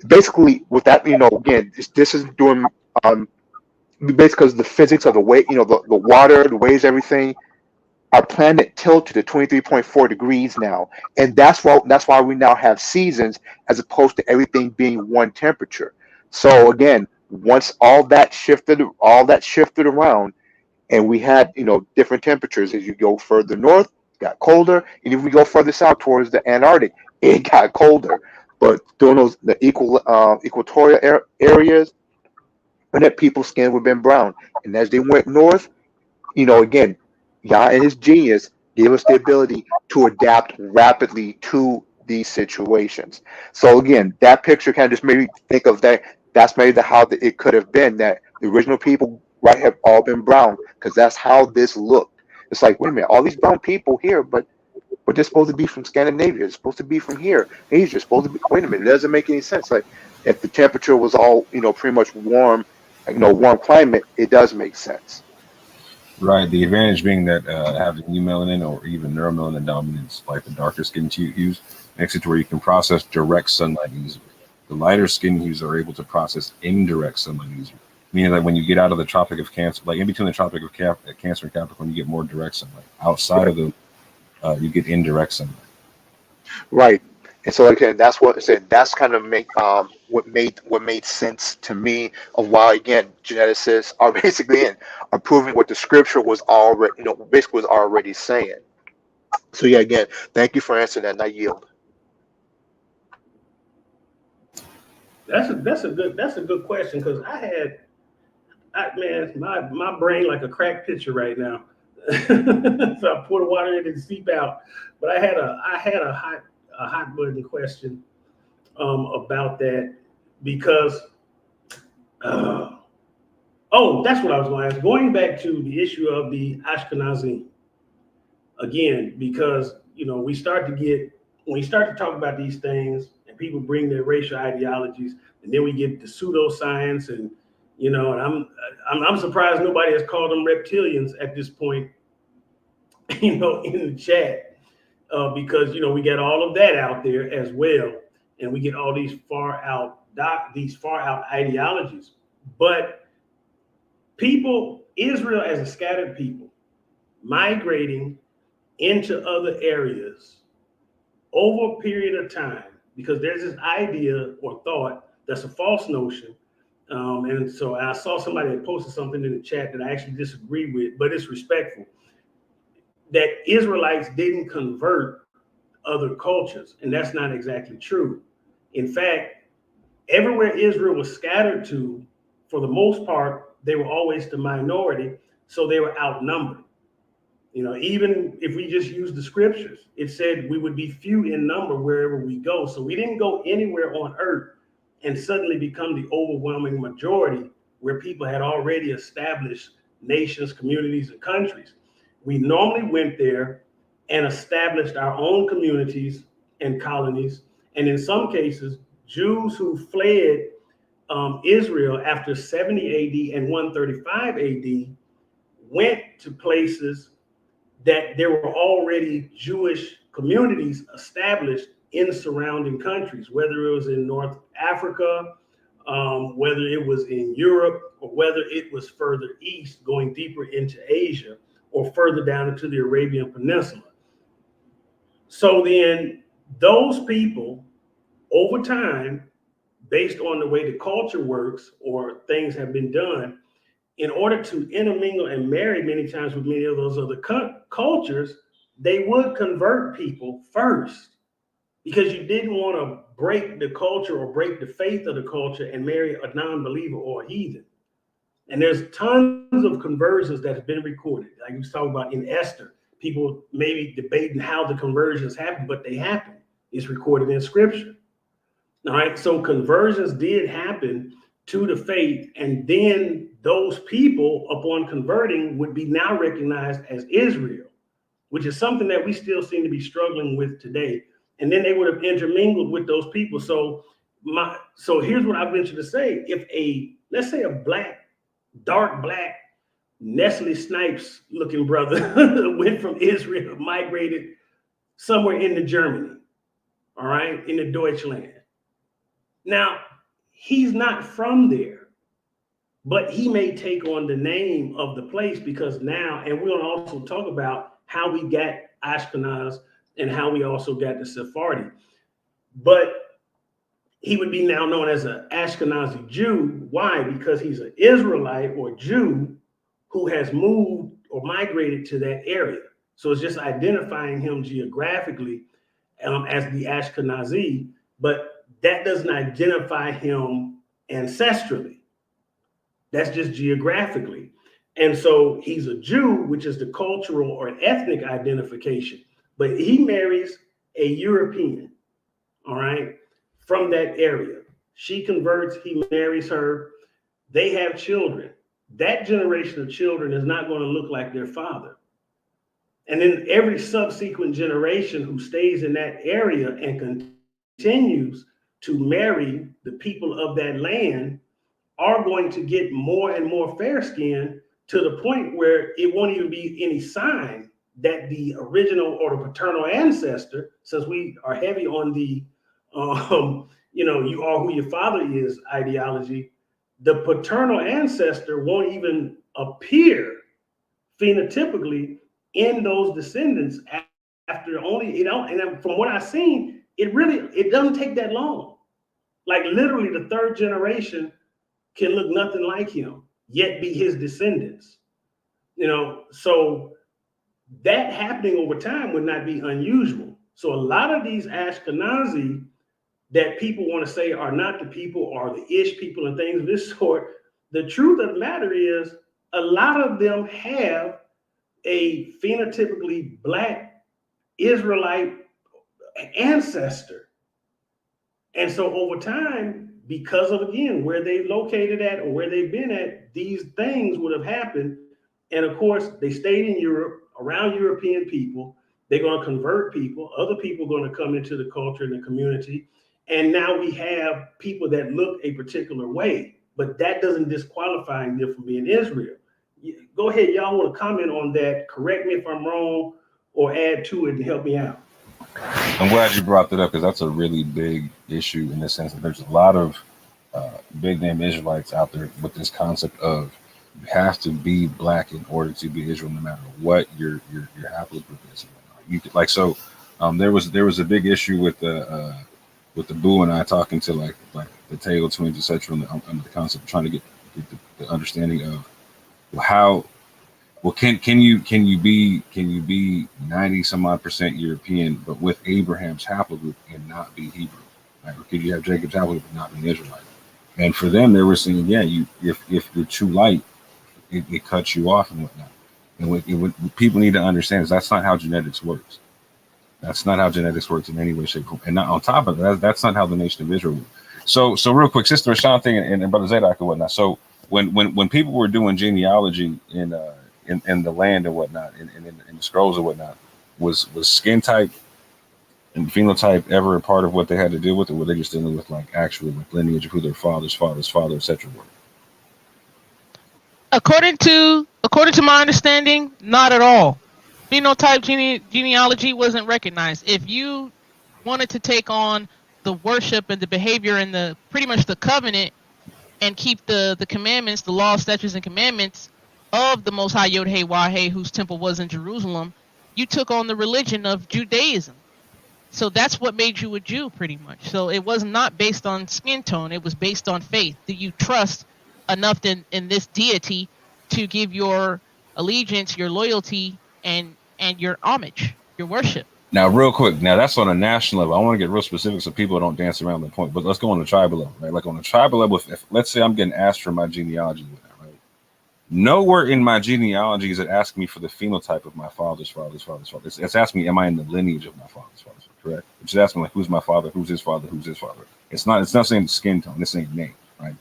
basically with that, again, this is doing, basically because the physics of the way, the water, the waves, everything, our planet tilted to 23.4 degrees now, and that's why we now have seasons as opposed to everything being one temperature. So again, once all that shifted around, and we had different temperatures as you go further north, it got colder, and if we go further south towards the Antarctic, it got colder. But during the equatorial areas, and that people's skin would have been brown, and as they went north, again, Yah and his genius gave us the ability to adapt rapidly to these situations. So again, that picture kind of just made me think of that. That's maybe how it could have been that the original people, right, have all been brown, because that's how this looked. It's like, wait a minute, all these brown people here, but they're supposed to be from Scandinavia. They're supposed to be from here. Asia, supposed to be. Wait a minute, it doesn't make any sense. Like if the temperature was all pretty much warm, warm climate, it does make sense. Right. The advantage being that having eumelanin or even neuromelanin dominance, like the darker skin hues, makes it to where you can process direct sunlight easier. The lighter skin hues are able to process indirect sunlight easier, meaning that when you get out of the Tropic of Cancer, like in between the Tropic of Cancer and Capricorn, you get more direct sunlight. Outside of them, you get indirect sunlight. Right. And so again, that's what I said. That's kind of what made sense to me of why, again, geneticists are basically are proving what the scripture was already, basically was already saying. So yeah, again, thank you for answering that, and I yield. That's a good question, because my brain like a cracked pitcher right now. So I pour the water in and seep out. But I had a hot button question about that, because that's what I was going to ask. Going back to the issue of the Ashkenazi again, because when we start to talk about these things and people bring their racial ideologies, and then we get the pseudoscience, and and I'm surprised nobody has called them reptilians at this point, in the chat, because we get all of that out there as well, and we get all these far out ideologies. But Israel as a scattered people, migrating into other areas over a period of time, because there's this idea or thought that's a false notion. And so I saw somebody that posted something in the chat that I actually disagree with, but it's respectful, that Israelites didn't convert other cultures, and that's not exactly true. In fact, everywhere Israel was scattered to, for the most part, they were always the minority, so they were outnumbered. Even if we just use the scriptures, it said we would be few in number wherever we go. So we didn't go anywhere on earth and suddenly become the overwhelming majority where people had already established nations, communities, and countries. We normally went there and established our own communities and colonies. And in some cases, Jews who fled Israel after 70 AD and 135 AD went to places that there were already Jewish communities established in surrounding countries, whether it was in North Africa, whether it was in Europe, or whether it was further east, going deeper into Asia, or further down into the Arabian Peninsula. So then those people, over time, based on the way the culture works or things have been done, in order to intermingle and marry many times with many of those other cultures, they would convert people first, because you didn't want to break the culture or break the faith of the culture and marry a non-believer or a heathen. And there's tons of conversions that have been recorded. Like we was talking about in Esther, people maybe debating how the conversions happen, but they happen. It's recorded in scripture. All right, so conversions did happen to the faith, and then those people, upon converting, would be now recognized as Israel, which is something that we still seem to be struggling with today. and then they would have intermingled with those people. So here's what I venture to say: if let's say a dark black Nestle Snipes looking brother went from Israel, migrated somewhere into Germany, all right, in the Deutschland. Now, he's not from there, but he may take on the name of the place because now, and we'll also talk about how we got Ashkenaz and how we also got the Sephardi. But he would be now known as an Ashkenazi Jew. Why? Because he's an Israelite or Jew who has moved or migrated to that area. So it's just identifying him geographically as the Ashkenazi, but that doesn't identify him ancestrally. That's just geographically. And so he's a Jew, which is the cultural or ethnic identification, but he marries a European, all right, from that area. She converts, he marries her, they have children. That generation of children is not going to look like their father. And then every subsequent generation who stays in that area and continues to marry the people of that land are going to get more and more fair skin to the point where it won't even be any sign that the original or the paternal ancestor, since we are heavy on the, you are who your father is ideology, the paternal ancestor won't even appear phenotypically in those descendants after only, and from what I've seen, it doesn't take that long. Like literally the third generation can look nothing like him, yet be his descendants. So that happening over time would not be unusual. So a lot of these Ashkenazi that people want to say are not the people or the ish people and things of this sort, the truth of the matter is a lot of them have a phenotypically black Israelite ancestor. And so over time, because of, again, where they've located at or where they've been at, these things would have happened. And of course, they stayed in Europe, around European people. They're going to convert people. Other people are going to come into the culture and the community. And now we have people that look a particular way, but that doesn't disqualify them from being Israel. Go ahead, y'all want to comment on that? Correct me if I'm wrong or add to it and help me out. I'm glad you brought that up because that's a really big issue in the sense that there's a lot of big name Israelites out there with this concept of you have to be black in order to be Israel, no matter what your haplogroup is. You could, like, so there was a big issue with the Boo and I talking to like the Taylor twins, etc. on the concept of trying to get the understanding of how. Well, can you be 90 some odd % European, but with Abraham's haplogroup and not be Hebrew? Right? Or could you have Jacob's haplogroup and not be an Israelite? And for them, they were saying, yeah, if you're too light, it cuts you off and whatnot. And what people need to understand is that's not how genetics works. That's not how genetics works in any way, shape, or form. And not on top of that, that's not how the nation of Israel works. So real quick, Sister Ashanti and Brother Zadok and whatnot. So when people were doing genealogy in the land and whatnot, in the scrolls and whatnot, was skin type and phenotype ever a part of what they had to deal with, or were they just dealing with like actual like lineage of who their father's father, etc. were? According to my understanding, not at all. Phenotype genealogy wasn't recognized. If you wanted to take on the worship and the behavior and the pretty much the covenant and keep the commandments, the law, statutes, and commandments of the Most High Yod-Heh-Wah-Heh, whose temple was in Jerusalem, you took on the religion of Judaism. So that's what made you a Jew, pretty much. So it was not based on skin tone. It was based on faith. Do you trust enough in this deity to give your allegiance, your loyalty, and your homage, your worship? Now, real quick, now that's on a national level. I want to get real specific so people don't dance around the point, but let's go on the tribal level, right? Like on the tribal level, if let's say I'm getting asked for my genealogy, right? Nowhere in my genealogy is it asking me for the phenotype of my father's father's father's father. It's asking me, am I in the lineage of my father's father's father, correct? It's just asking like, who's my father, who's his father, who's his father. It's not saying skin tone, it's saying name, right?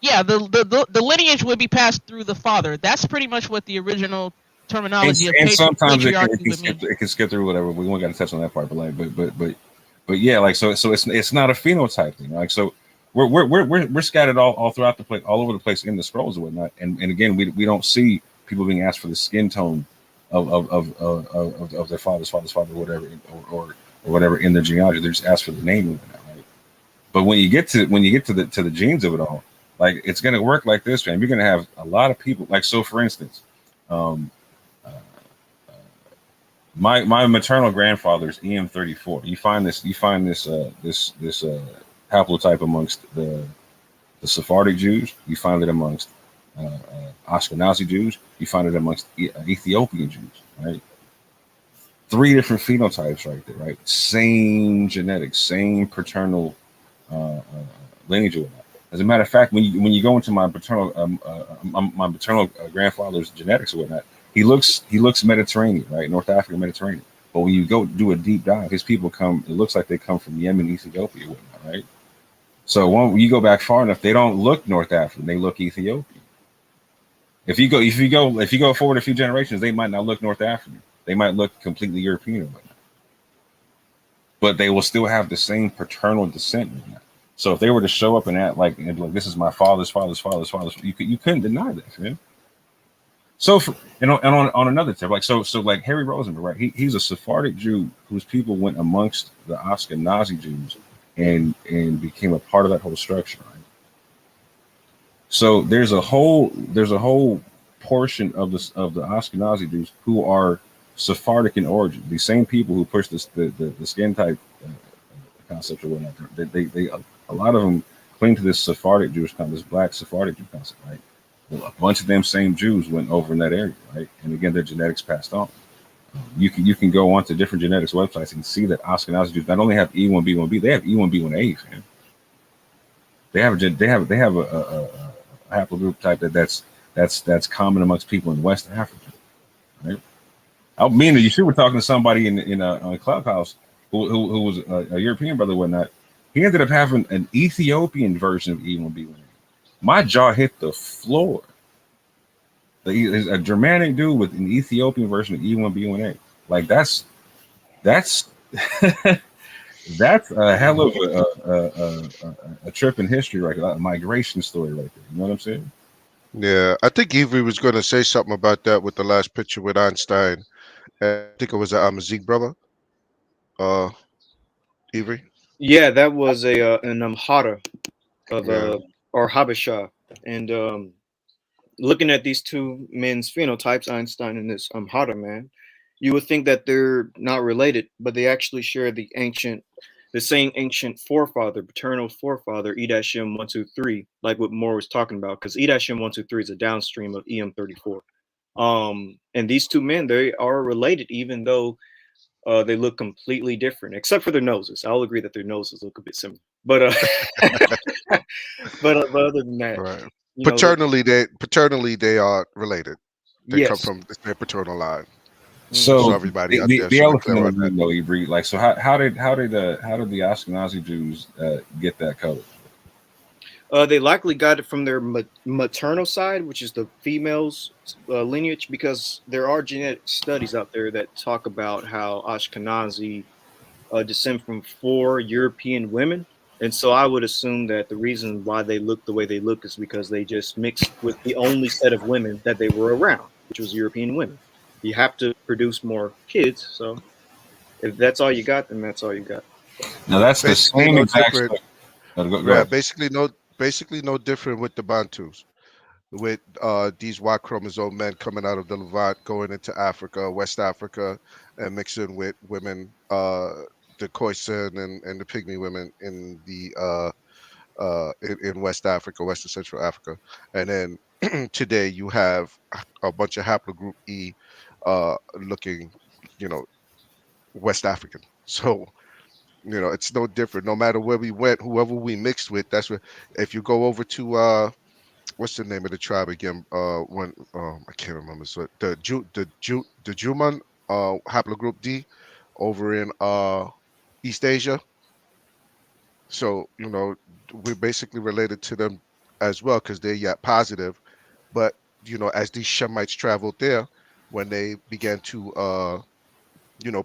Yeah, the lineage would be passed through the father. That's pretty much what the original terminology of And sometimes patriarchy with me. it can skip through whatever. We won't got to touch on that part, but like, but yeah, like so it's not a phenotype thing. Like so, we're scattered all throughout the place, all over the place in the scrolls and whatnot. And again, we don't see people being asked for the skin tone of their father's father, whatever, or whatever in their genealogy. They're just asked for the name of it, right? But when you get to the genes of it all, like it's gonna work like this, man. You're gonna have a lot of people. Like so, for instance, my maternal grandfather's EM34. You find this haplotype amongst the Sephardic Jews. You find it amongst Ashkenazi Jews. You find it amongst Ethiopian Jews. Right, 3 different phenotypes right there. Right, same genetics, same paternal lineage. As a matter of fact, when you go into my paternal grandfather's genetics or whatnot, he looks Mediterranean, right? North African, Mediterranean. But when you go do a deep dive, his people come. It looks like they come from Yemen, Ethiopia, whatnot, right? So when you go back far enough, they don't look North African; they look Ethiopian. If you go forward a few generations, they might not look North African. They might look completely European or whatnot. But they will still have the same paternal descent. So if they were to show up and act like this is my father's father's, you couldn't deny that, man. So on another tip, like so like Harry Rosenberg, right? He's a Sephardic Jew whose people went amongst the Ashkenazi Jews and became a part of that whole structure, right? So there's a whole portion of the Ashkenazi Jews who are Sephardic in origin. These same people who push the skin type concept or whatnot. They a lot of them cling to this Sephardic Jewish concept, this black Sephardic Jew concept, right? Well, a bunch of them same Jews went over in that area, right? And again, their genetics passed on. You can go onto different genetics websites and see that Ashkenazi Jews not only have E1B1B, they have E1B1A, man. They have a haplogroup type that's common amongst people in West Africa, right? I mean, you were talking to somebody in a clubhouse who was a European brother, or whatnot. He ended up having an Ethiopian version of E1B1A. My jaw hit the floor. A Germanic dude with an Ethiopian version of E1B1A. Like that's that's a hell of a trip in history, right? A migration story right there. You know what I'm saying? Yeah, I think Avery was going to say something about that with the last picture with Einstein. I think it was an Amazic brother. Avery. Yeah, that was an Amhara of or Habesha, and looking at these two men's phenotypes, Einstein and this Amhara man, you would think that they're not related, but they actually share the same ancient forefather, paternal forefather, Shem 123, like what Moore was talking about, because Shem 123 is a downstream of EM34. And these two men, they are related, even though they look completely different, except for their noses. I'll agree that their noses look a bit similar, but but other than that, right. Paternally they are related. They come from the same paternal line. So everybody out the there, elephant in the room, though, Avery. Like, so how did the Ashkenazi Jews get that color? They likely got it from their maternal side, which is the female's lineage, because there are genetic studies out there that talk about how Ashkenazi descend from 4 European women. And so I would assume that the reason why they look the way they look is because they just mixed with the only set of women that they were around, which was European women. You have to produce more kids. So if that's all you got, then that's all you got. Now that's basically the same exact. Yeah, basically no different with the Bantus, with these Y chromosome men coming out of the Levant, going into Africa, West Africa, and mixing with women, the Khoisan and the Pygmy women in the in West Africa, West and Central Africa, and then today you have a bunch of haplogroup E, looking, West African. So. It's no different. No matter where we went, whoever we mixed with, that's what. If you go over to what's the name of the tribe again? I can't remember. So the Juman haplogroup D over in East Asia. So we're basically related to them as well because they're positive. But as these Shemites traveled there, when they began to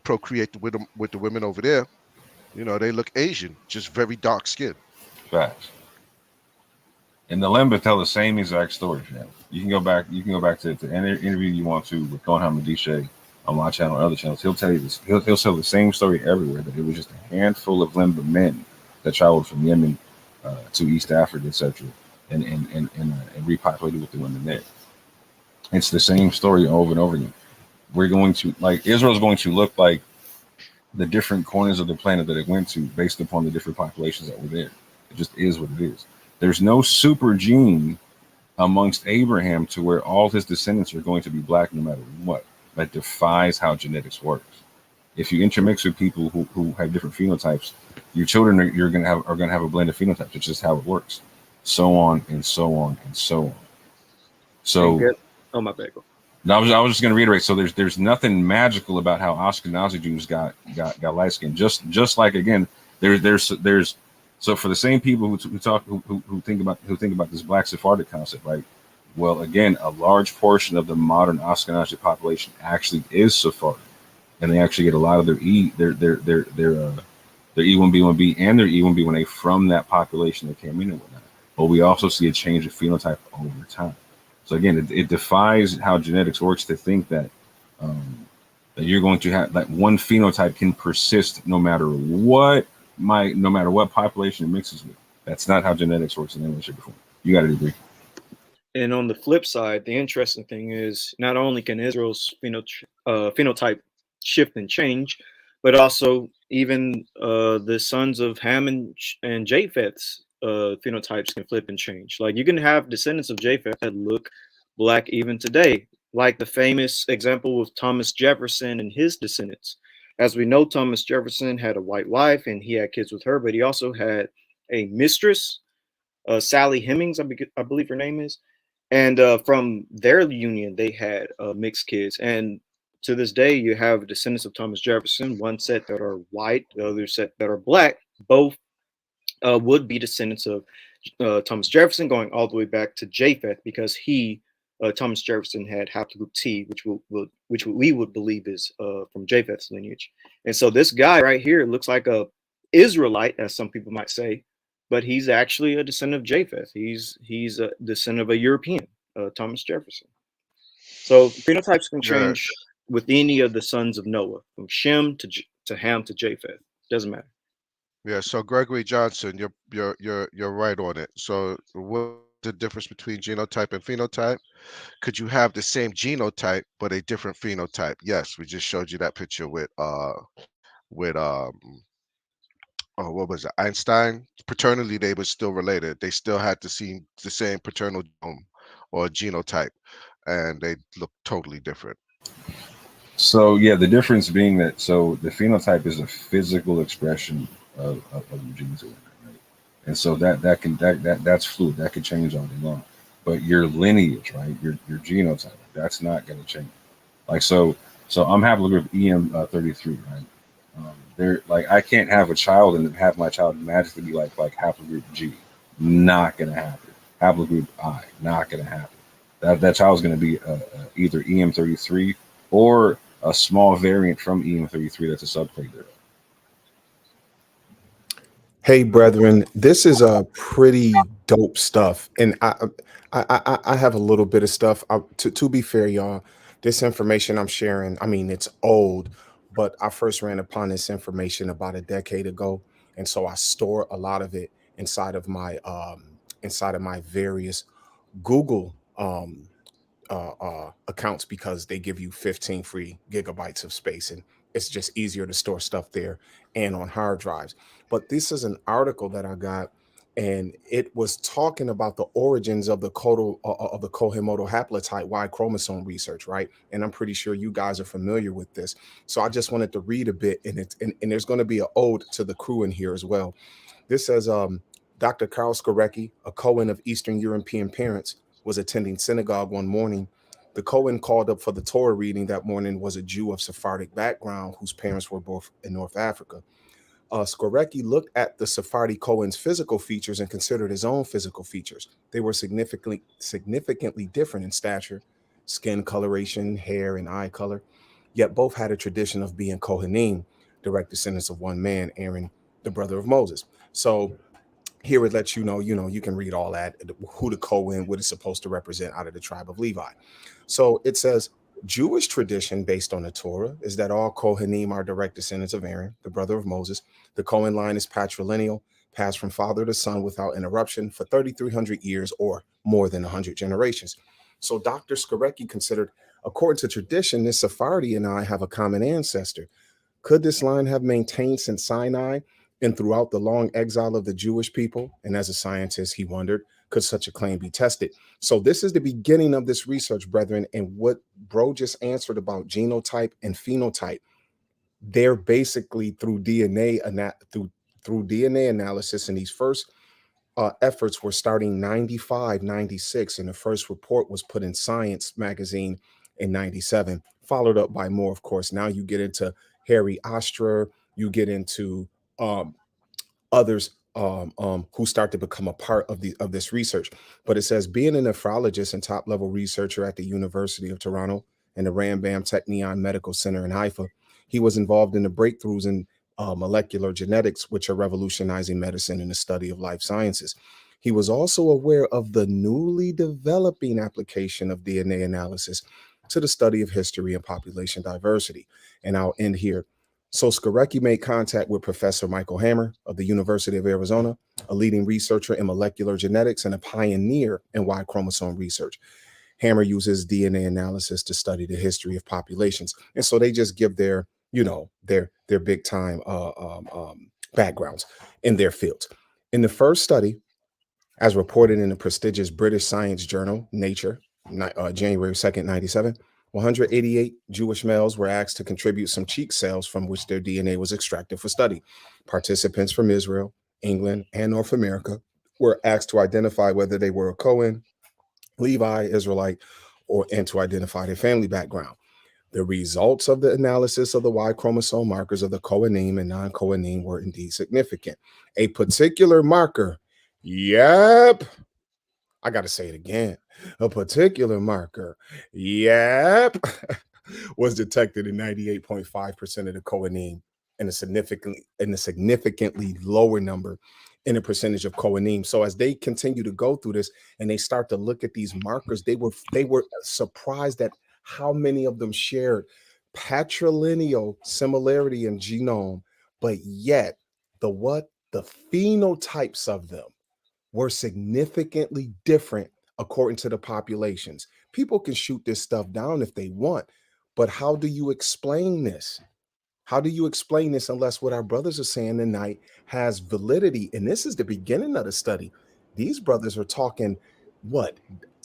procreate with the women over there, they look Asian, just very dark skin. Facts. And the Lemba tell the same exact story, man. You can go back to any interview you want to with Gonham Adishe on my channel or other channels. He'll tell you this. He'll tell the same story everywhere, that it was just a handful of Lemba men that traveled from Yemen to East Africa, etc., and repopulated with the women there. It's the same story over and over again. We're going to, like, Israel's going to look like the different corners of the planet that it went to based upon the different populations that were there. It just is what it is. There's no super gene amongst Abraham to where all his descendants are going to be black no matter what. That defies how genetics works. If you intermix with people who have different phenotypes, your children are going to have a blend of phenotypes. It's just how it works. So on and so on and so on. So, oh my bad. I was just going to reiterate. So there's nothing magical about how Ashkenazi Jews got light skin. Just like, again, there's so for the same people who think about this Black Sephardic concept, right? Well, again, a large portion of the modern Ashkenazi population actually is Sephardic, and they actually get a lot of their E1B1B and their E1B1A from that population that came in and whatnot. But we also see a change of phenotype over time. So again, it defies how genetics works to think that that you're going to have that one phenotype can persist no matter what population it mixes with. That's not how genetics works in any way, shape, or form. You got to agree. And on the flip side, the interesting thing is not only can Israel's phenotype shift and change, but also even the sons of Ham and Japheth's phenotypes can flip and change. Like you can have descendants of Japheth that look black even today, like the famous example with Thomas Jefferson and his descendants. As we know, Thomas Jefferson had a white wife and he had kids with her, but he also had a mistress, Sally Hemings, I believe her name is. And from their union, they had mixed kids. And to this day, you have descendants of Thomas Jefferson, one set that are white, the other set that are black. Both would be descendants of Thomas Jefferson, going all the way back to Japheth, because Thomas Jefferson had haplogroup T, which we would believe is from Japheth's lineage. And so this guy right here looks like a Israelite, as some people might say, but he's actually a descendant of Japheth. He's a descendant of a European, Thomas Jefferson. So phenotypes can change with any of the sons of Noah, from Shem to Ham to Japheth. Doesn't matter. Yeah. So Gregory Johnson, you're right on it. So what's the difference between genotype and phenotype? Could you have the same genotype but a different phenotype? Yes, we just showed you that picture with what was it, Einstein? Paternally, they were still related. They still had the same paternal genome or genotype, and they look totally different. So yeah, the difference being that the phenotype is a physical expression of your genes, right? And so that's fluid. That could change all day long. But your lineage, right? Your genotype, that's not going to change. Like so I'm haplogroup EM33, right? I can't have a child and have my child magically be like haplogroup G. Not gonna happen. Haplogroup I, not gonna happen. That child's gonna be either EM33 or a small variant from EM33 that's a subclade there. Hey, brethren, this is a pretty dope stuff, and I have a little bit of stuff. To be fair, y'all, this information I'm sharing, I mean, it's old, but I first ran upon this information about a decade ago, and so I store a lot of it inside of my various Google accounts, because they give you 15 free gigabytes of space, and it's just easier to store stuff there and on hard drives. But this is an article that I got, and it was talking about the origins of the Kohimoto haplotype Y chromosome research, right? And I'm pretty sure you guys are familiar with this. So I just wanted to read a bit, and there's going to be an ode to the crew in here as well. This says, Dr. Karl Skorecki, a Cohen of Eastern European parents, was attending synagogue one morning. The Cohen called up for the Torah reading that morning was a Jew of Sephardic background whose parents were both in North Africa. Skorecki looked at the Sephardi Cohen's physical features and considered his own physical features. They were significantly different in stature, skin coloration, hair, and eye color. Yet both had a tradition of being Kohanim, direct descendants of one man, Aaron, the brother of Moses. So here it lets you know, you can read all that, who the Cohen, what it's supposed to represent out of the tribe of Levi. So it says, Jewish tradition based on the Torah is that all Kohanim are direct descendants of Aaron, the brother of Moses. The Cohen line is patrilineal, passed from father to son without interruption for 3,300 years or more than 100 generations. So Dr. Skorecki considered, according to tradition, this Sephardi and I have a common ancestor. Could this line have maintained since Sinai and throughout the long exile of the Jewish people? And as a scientist, he wondered, could such a claim be tested? So this is the beginning of this research, brethren. And what bro just answered about genotype and phenotype, they're basically through DNA analysis. And these first efforts were starting 95, 96. And the first report was put in Science magazine in 97, followed up by more, of course. Now you get into Harry Oster, you get into others who start to become a part of this research. But it says, being a nephrologist and top-level researcher at the University of Toronto and the Rambam Technion Medical Center in Haifa, he was involved in the breakthroughs in molecular genetics, which are revolutionizing medicine and the study of life sciences. He was also aware of the newly developing application of DNA analysis to the study of history and population diversity. And I'll end here. So Skorecki made contact with Professor Michael Hammer of the University of Arizona, a leading researcher in molecular genetics and a pioneer in Y chromosome research. Hammer uses DNA analysis to study the history of populations. And so they just give their big time backgrounds in their fields. In the first study, as reported in the prestigious British science journal, Nature, January 2nd, 97, 188 Jewish males were asked to contribute some cheek cells from which their DNA was extracted for study. Participants from Israel, England, and North America were asked to identify whether they were a Cohen, Levi, Israelite, and to identify their family background. The results of the analysis of the Y chromosome markers of the Cohenim and non-Cohenim were indeed significant. A particular marker, yep, I got to say it again. A particular marker, yep, was detected in 98.5% of the Cohenim and a significantly lower number in a percentage of Cohenim. So as they continue to go through this and they start to look at these markers, they were surprised at how many of them shared patrilineal similarity in genome, but yet the phenotypes of them were significantly different according to the populations. People can shoot this stuff down if they want, but how do you explain this? How do you explain this unless what our brothers are saying tonight has validity? And this is the beginning of the study. These brothers are talking,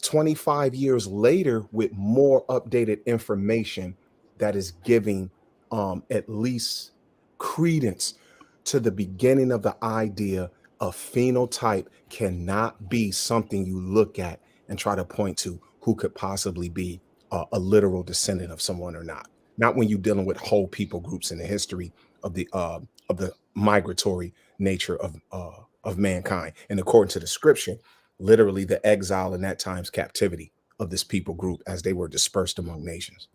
25 years later with more updated information that is giving at least credence to the beginning of the idea of phenotype cannot be something you look at and try to point to who could possibly be a literal descendant of someone or not. Not when you're dealing with whole people groups in the history of the migratory nature of mankind. And according to the scripture, literally the exile in that time's captivity of this people group as they were dispersed among nations.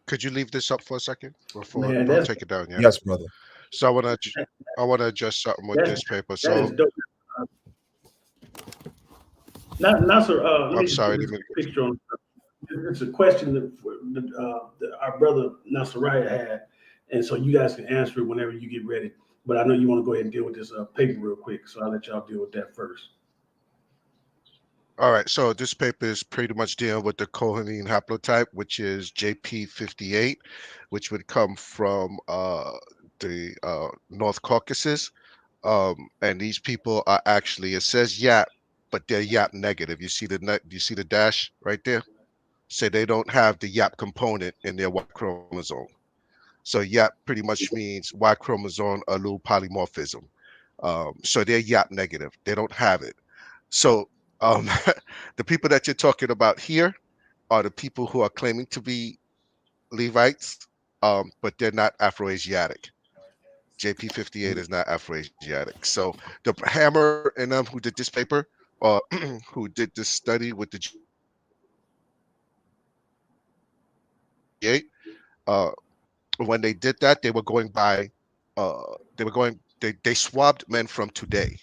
Could you leave this up for a second before Man, I'll take it down? Yeah. Yes, brother. So I want to address something with this paper. So Nasser, I'm sorry. picture on. It's a question that our brother Nasariah had, and so you guys can answer it whenever you get ready. But I know you want to go ahead and deal with this paper real quick, so I'll let y'all deal with that first. All right, so this paper is pretty much dealing with the Cohenine haplotype, which is JP58, which would come from the North Caucasus. And these people are actually, it says YAP, but they're YAP negative. You see the dash right there? So they don't have the YAP component in their Y chromosome. So YAP pretty much means Y chromosome allele polymorphism. So they're YAP negative. They don't have it. So the people that you're talking about here are the people who are claiming to be Levites, but they're not Afro-Asiatic. JP58 is not Afro-Asiatic. So the Hammer and them who did this paper, who did this study with the when they did that, they were going by, they swabbed men from today.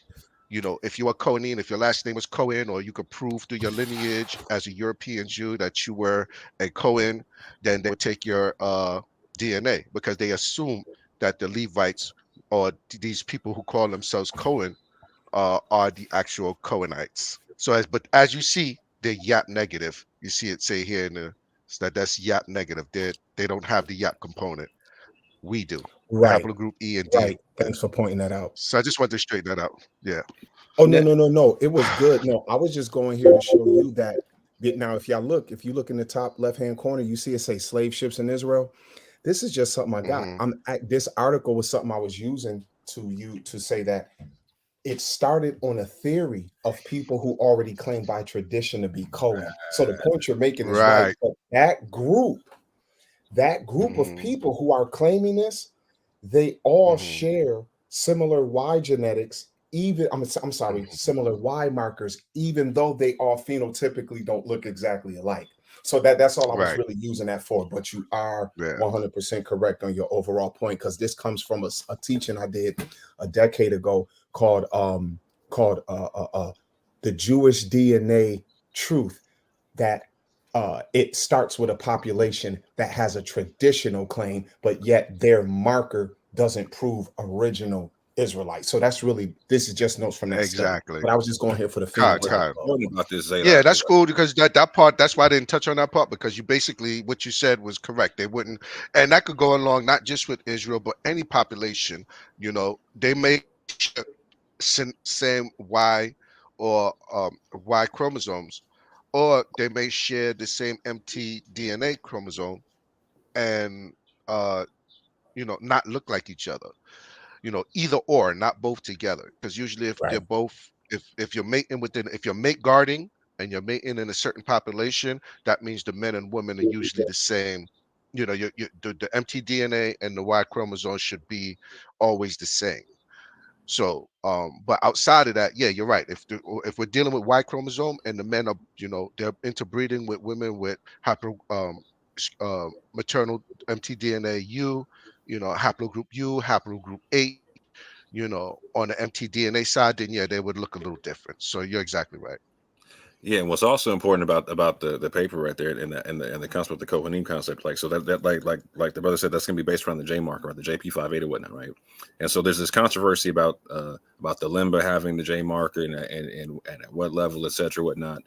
You know, if you were Cohenine, if your last name was Cohen, or you could prove through your lineage as a European Jew that you were a Cohen, then they would take your DNA, because they assume that the Levites, or these people who call themselves Cohen, are the actual Cohenites. So but as you see, they're Yap negative. You see it say here in the, so that's Yap negative. They don't have the Yap component. We do. Right. Haplogroup E and D. Right. Thanks for pointing that out. So I just wanted to straighten that out. Yeah. Oh, no. It was good. No, I was just going here to show you that. Now, if you look in the top left-hand corner, you see it say slave ships in Israel. This is just something I got. This article was something I was using to say that it started on a theory of people who already claim by tradition to be Cohen. So the point you're making is right. But that group of people who are claiming this, they all share similar Y genetics. Even I'm sorry, similar Y markers, even though they all phenotypically don't look exactly alike. So that's all I was really using that for. But you are 100% correct on your overall point, because this comes from a teaching I did a decade ago called the Jewish DNA Truth, that it starts with a population that has a traditional claim, but yet their marker doesn't prove original Israelite. So that's really, this is just notes from that exactly. Study. But I was just going here for the about this. Yeah, that's cool, because that part, that's why I didn't touch on that part, because you basically, what you said was correct. They wouldn't, and that could go along not just with Israel, but any population. You know, they may same Y or Y chromosomes, or they may share the same mtDNA chromosome, and not look like each other. You know, either or, not both together. Because usually, if they're both, if you're mating if you're mate guarding and you're mating in a certain population, that means the men and women are usually the same. You know, the mtDNA and the Y chromosome should be always the same. So, but outside of that, yeah, you're right. If we're dealing with Y chromosome and the men are, they're interbreeding with women with maternal mtDNA U, haplogroup U, haplogroup 8, on the mtDNA side, then yeah, they would look a little different. So you're exactly right. Yeah, and what's also important about the paper right there and the concept of the Kohanim concept, like, so that like the brother said, that's gonna be based around the J marker, right? The JP58 or whatnot, right? And so there's this controversy about the limba having the J marker and at what level, etc., whatnot.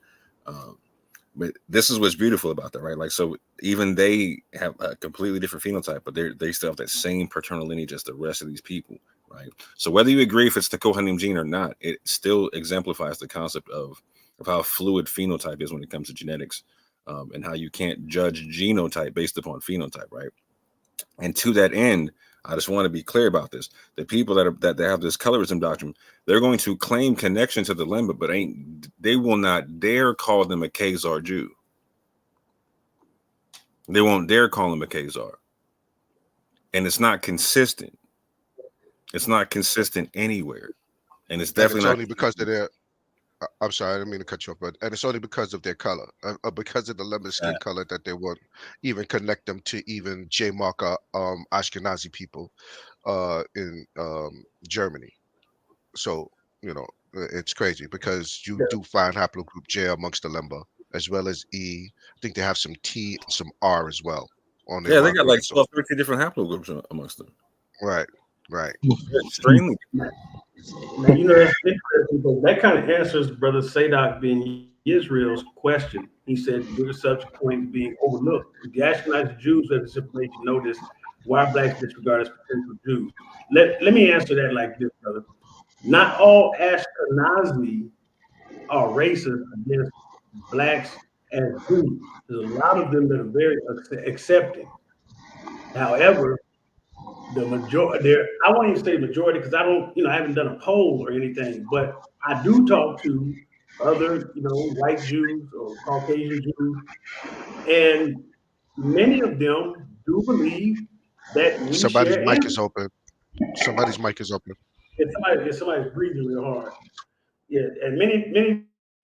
But this is what's beautiful about that, right? Like, so even they have a completely different phenotype, but they still have that same paternal lineage as the rest of these people, right? So whether you agree if it's the Kohanim gene or not, it still exemplifies the concept of how fluid phenotype is when it comes to genetics, and how you can't judge genotype based upon phenotype, right? And to that end, I just want to be clear about this. The people that have this colorism doctrine, they're going to claim connection to the limba, but they will not dare call them a Khazar Jew. They won't dare call them a Khazar. And it's not consistent. It's not consistent anywhere. And it's definitely not only because of their, I'm sorry, I didn't mean to cut you off, and it's only because of their color, because of the lemon skin color, that they won't even connect them to even J marker Ashkenazi people in Germany. So it's crazy, because you do find haplogroup J amongst the lemba, as well as E. I think they have some T and some R as well on their. Yeah, they got like 12, 13 different haplogroups amongst them. Right. Extremely. Now, that's interesting, because that kind of answers Brother Sadok bin Israel's question. He said, with the subject point being overlooked, the Ashkenazi Jews of this information notice why blacks disregard as potential Jews. Let me answer that like this, brother. Not all Ashkenazi are racist against blacks as Jews. There's a lot of them that are very accepting. However, the majority there, I won't even say majority, because I haven't done a poll or anything, but I do talk to other, white Jews or Caucasian Jews, and many of them do believe that we Somebody's share mic is open. Somebody's mic is open. Somebody's breathing real hard. Yeah, and many of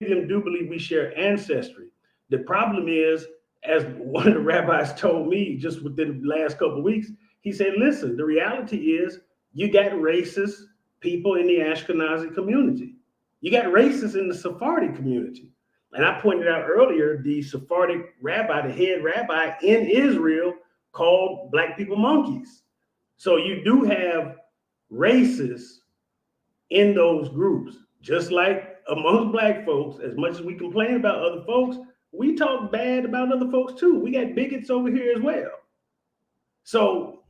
them do believe we share ancestry. The problem is, as one of the rabbis told me just within the last couple of weeks, he said, listen, the reality is you got racist people in the Ashkenazi community. You got racists in the Sephardic community. And I pointed out earlier, the Sephardic rabbi, the head rabbi in Israel, called black people monkeys. So you do have racists in those groups, just like amongst black folks. As much as we complain about other folks, we talk bad about other folks too. We got bigots over here as well. So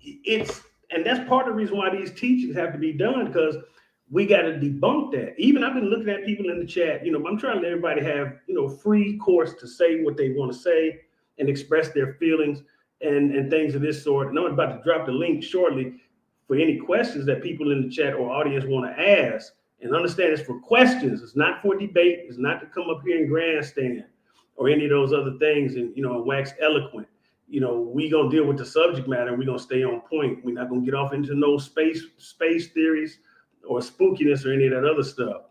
and that's part of the reason why these teachings have to be done, because we got to debunk that. Even I've been looking at people in the chat, I'm trying to let everybody have, free course to say what they want to say and express their feelings and things of this sort. And I'm about to drop the link shortly for any questions that people in the chat or audience want to ask. And understand it's for questions. It's not for debate. It's not to come up here and grandstand or any of those other things and, wax eloquent. We gonna deal with the subject matter and we're gonna stay on point. We're not gonna get off into no space theories or spookiness or any of that other stuff.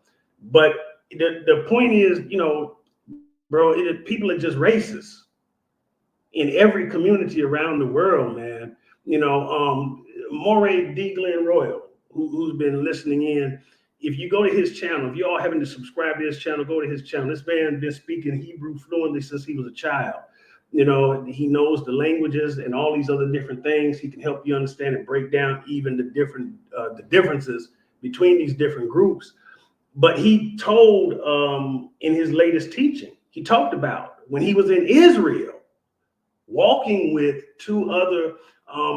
But the point is, bro, people are just racist in every community around the world, man. Moray D. Glenn Royal, who's been listening in, if you go to his channel, if you all haven't subscribed to his channel, go to his channel. This man been speaking Hebrew fluently since he was a child. He knows the languages and all these other different things. He can help you understand and break down even the differences between these different groups. But he told in his latest teaching, he talked about when he was in Israel, walking with two other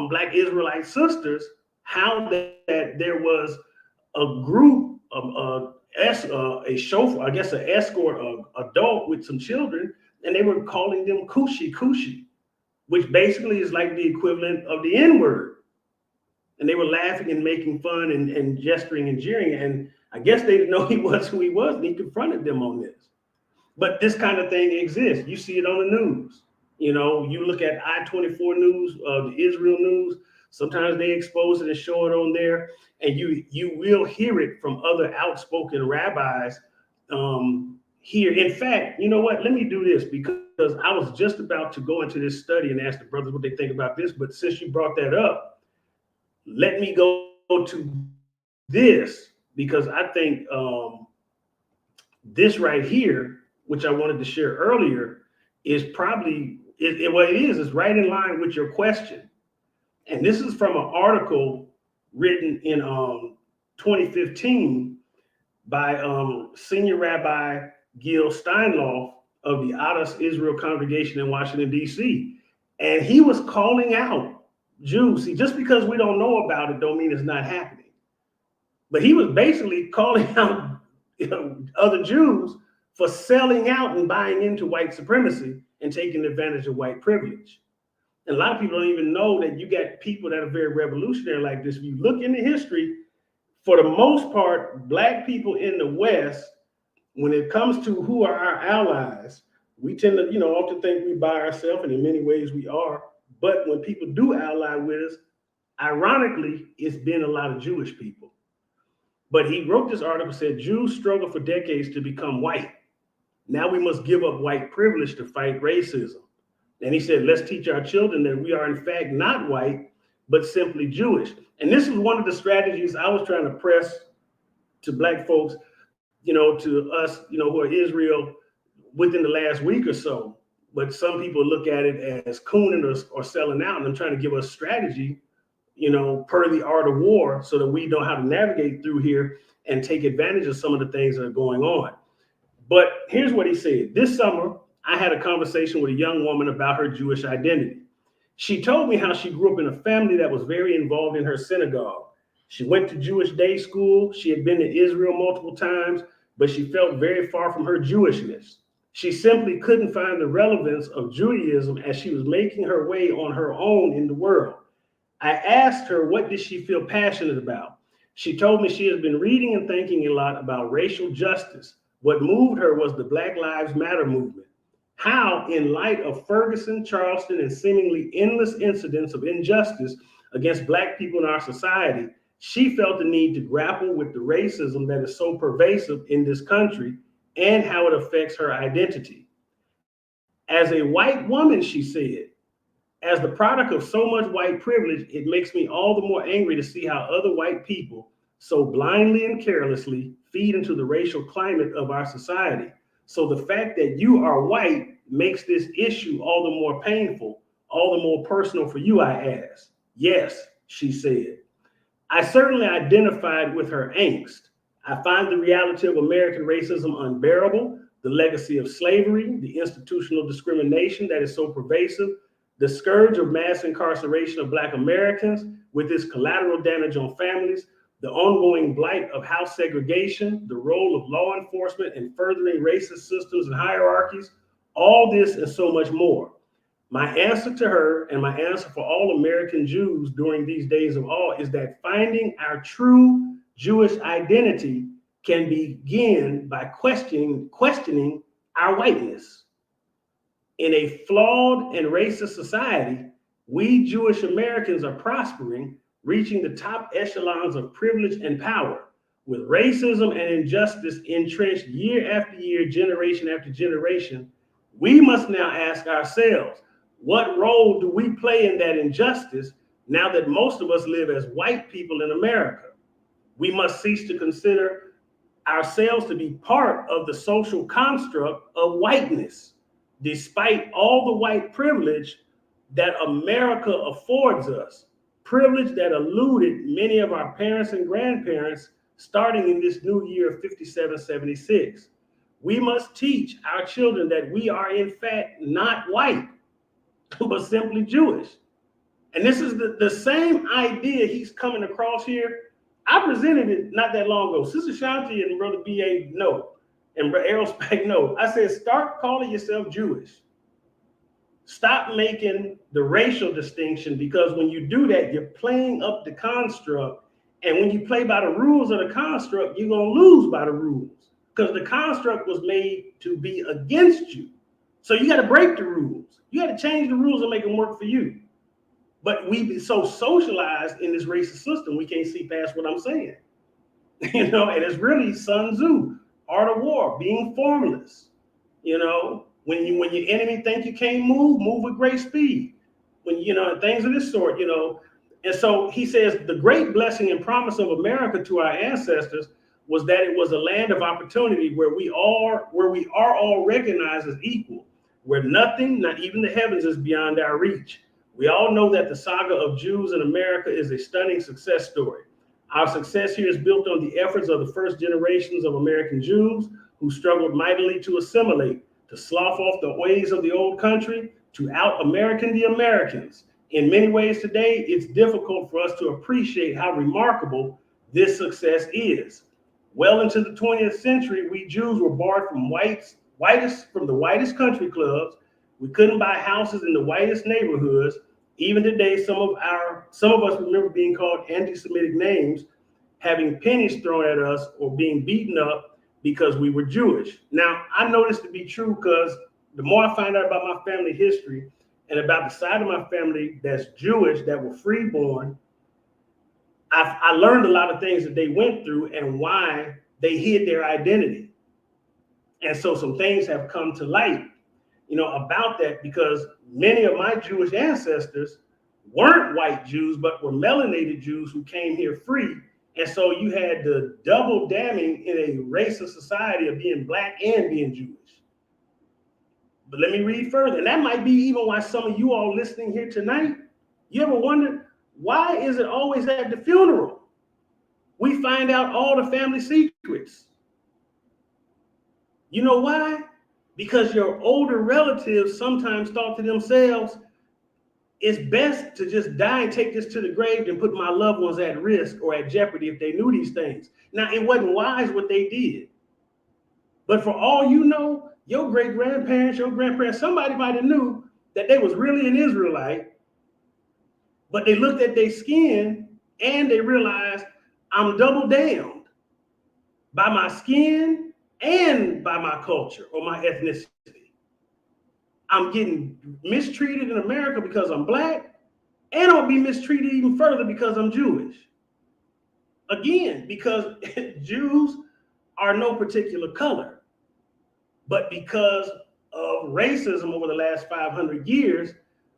Black Israelite sisters, how that there was a group of a chauffeur, I guess an escort, adult with some children, and they were calling them kushi, which basically is like the equivalent of the N-word. And they were laughing and making fun and gesturing and jeering. And I guess they didn't know he was who he was, and he confronted them on this. But this kind of thing exists. You see it on the news. You look at I-24 news, the Israel news. Sometimes they expose it and show it on there. And you will hear it from other outspoken rabbis here. In fact, you know what? Let me do this, because I was just about to go into this study and ask the brothers what they think about this. But since you brought that up, let me go to this, because I think this right here, which I wanted to share earlier, is probably, it's right in line with your question. And this is from an article written in 2015 by Senior Rabbi Gil Steinlauf of the Adas Israel Congregation in Washington, D.C. And he was calling out Jews. See, just because we don't know about it don't mean it's not happening. But he was basically calling out other Jews for selling out and buying into white supremacy and taking advantage of white privilege. And a lot of people don't even know that you got people that are very revolutionary like this. If you look into history, for the most part, Black people in the West, when it comes to who are our allies, we tend to, often think we by ourselves, and in many ways we are. But when people do ally with us, ironically, it's been a lot of Jewish people. But he wrote this article, said Jews struggle for decades to become white. Now we must give up white privilege to fight racism. And he said, let's teach our children that we are in fact not white, but simply Jewish. And this is one of the strategies I was trying to press to Black folks, to us, who are Israel within the last week or so. But some people look at it as cooning or selling out. And I'm trying to give us strategy, per the art of war, so that we know how to navigate through here and take advantage of some of the things that are going on. But here's what he said. This summer, I had a conversation with a young woman about her Jewish identity. She told me how she grew up in a family that was very involved in her synagogue. She went to Jewish day school. She had been to Israel multiple times, but she felt very far from her Jewishness. She simply couldn't find the relevance of Judaism as she was making her way on her own in the world. I asked her, what did she feel passionate about? She told me she has been reading and thinking a lot about racial justice. What moved her was the Black Lives Matter movement. How, in light of Ferguson, Charleston, and seemingly endless incidents of injustice against Black people in our society, she felt the need to grapple with the racism that is so pervasive in this country and how it affects her identity. As a white woman, she said, as the product of so much white privilege, it makes me all the more angry to see how other white people so blindly and carelessly feed into the racial climate of our society. So the fact that you are white makes this issue all the more painful, all the more personal for you, I asked. Yes, she said. I certainly identified with her angst. I find the reality of American racism unbearable, the legacy of slavery, the institutional discrimination that is so pervasive, the scourge of mass incarceration of Black Americans with its collateral damage on families, the ongoing blight of house segregation, the role of law enforcement in furthering racist systems and hierarchies, all this and so much more. My answer to her and my answer for all American Jews during these days of awe is that finding our true Jewish identity can begin by questioning our whiteness. In a flawed and racist society, we Jewish Americans are prospering, reaching the top echelons of privilege and power. With racism and injustice entrenched year after year, generation after generation, we must now ask ourselves, what role do we play in that injustice now that most of us live as white people in America? We must cease to consider ourselves to be part of the social construct of whiteness, despite all the white privilege that America affords us, privilege that eluded many of our parents and grandparents starting in this new year of 5776. We must teach our children that we are in fact not white, but simply Jewish. And this is the same idea he's coming across here. I presented it not that long ago. Sister Shanti and Brother B.A. know, and Brother Aerospike know. I said, start calling yourself Jewish. Stop making the racial distinction, because when you do that, you're playing up the construct. And when you play by the rules of the construct, you're going to lose by the rules, because the construct was made to be against you. So you got to break the rules. You got to change the rules and make them work for you. But we've been so socialized in this racist system, we can't see past what I'm saying. You know, and it's really Sun Tzu, Art of War, being formless. You know, when your enemy think you can't move with great speed. When, you know, things of this sort, you know. And so he says the great blessing and promise of America to our ancestors was that it was a land of opportunity where we are all recognized as equal, where nothing, not even the heavens, is beyond our reach. We all know that the saga of Jews in America is a stunning success story. Our success here is built on the efforts of the first generations of American Jews who struggled mightily to assimilate, to slough off the ways of the old country, to out-American the Americans. In many ways today, it's difficult for us to appreciate how remarkable this success is. Well into the 20th century, we Jews were barred from the whitest country clubs. We couldn't buy houses in the whitest neighborhoods. Even today, some of us remember being called anti-Semitic names, having pennies thrown at us, or being beaten up because we were Jewish. Now, I know this to be true because the more I find out about my family history and about the side of my family that's Jewish, that were freeborn, I learned a lot of things that they went through and why they hid their identity. And so some things have come to light, you know, about that, because many of my Jewish ancestors weren't white Jews, but were melanated Jews who came here free. And so you had the double damning in a racist society of being Black and being Jewish. But let me read further. And that might be even why some of you all listening here tonight, you ever wondered, why is it always at the funeral we find out all the family secrets? You know why? Because your older relatives sometimes thought to themselves, it's best to just die and take this to the grave than put my loved ones at risk or at jeopardy if they knew these things. Now, it wasn't wise what they did. But for all you know, your great-grandparents, your grandparents, somebody might have knew that they was really an Israelite, but they looked at their skin and they realized, I'm double damned by my skin and by my culture or my ethnicity. I'm getting mistreated in America because I'm Black, and I'll be mistreated even further because I'm Jewish. Again, because Jews are no particular color, but because of racism over the last 500 years,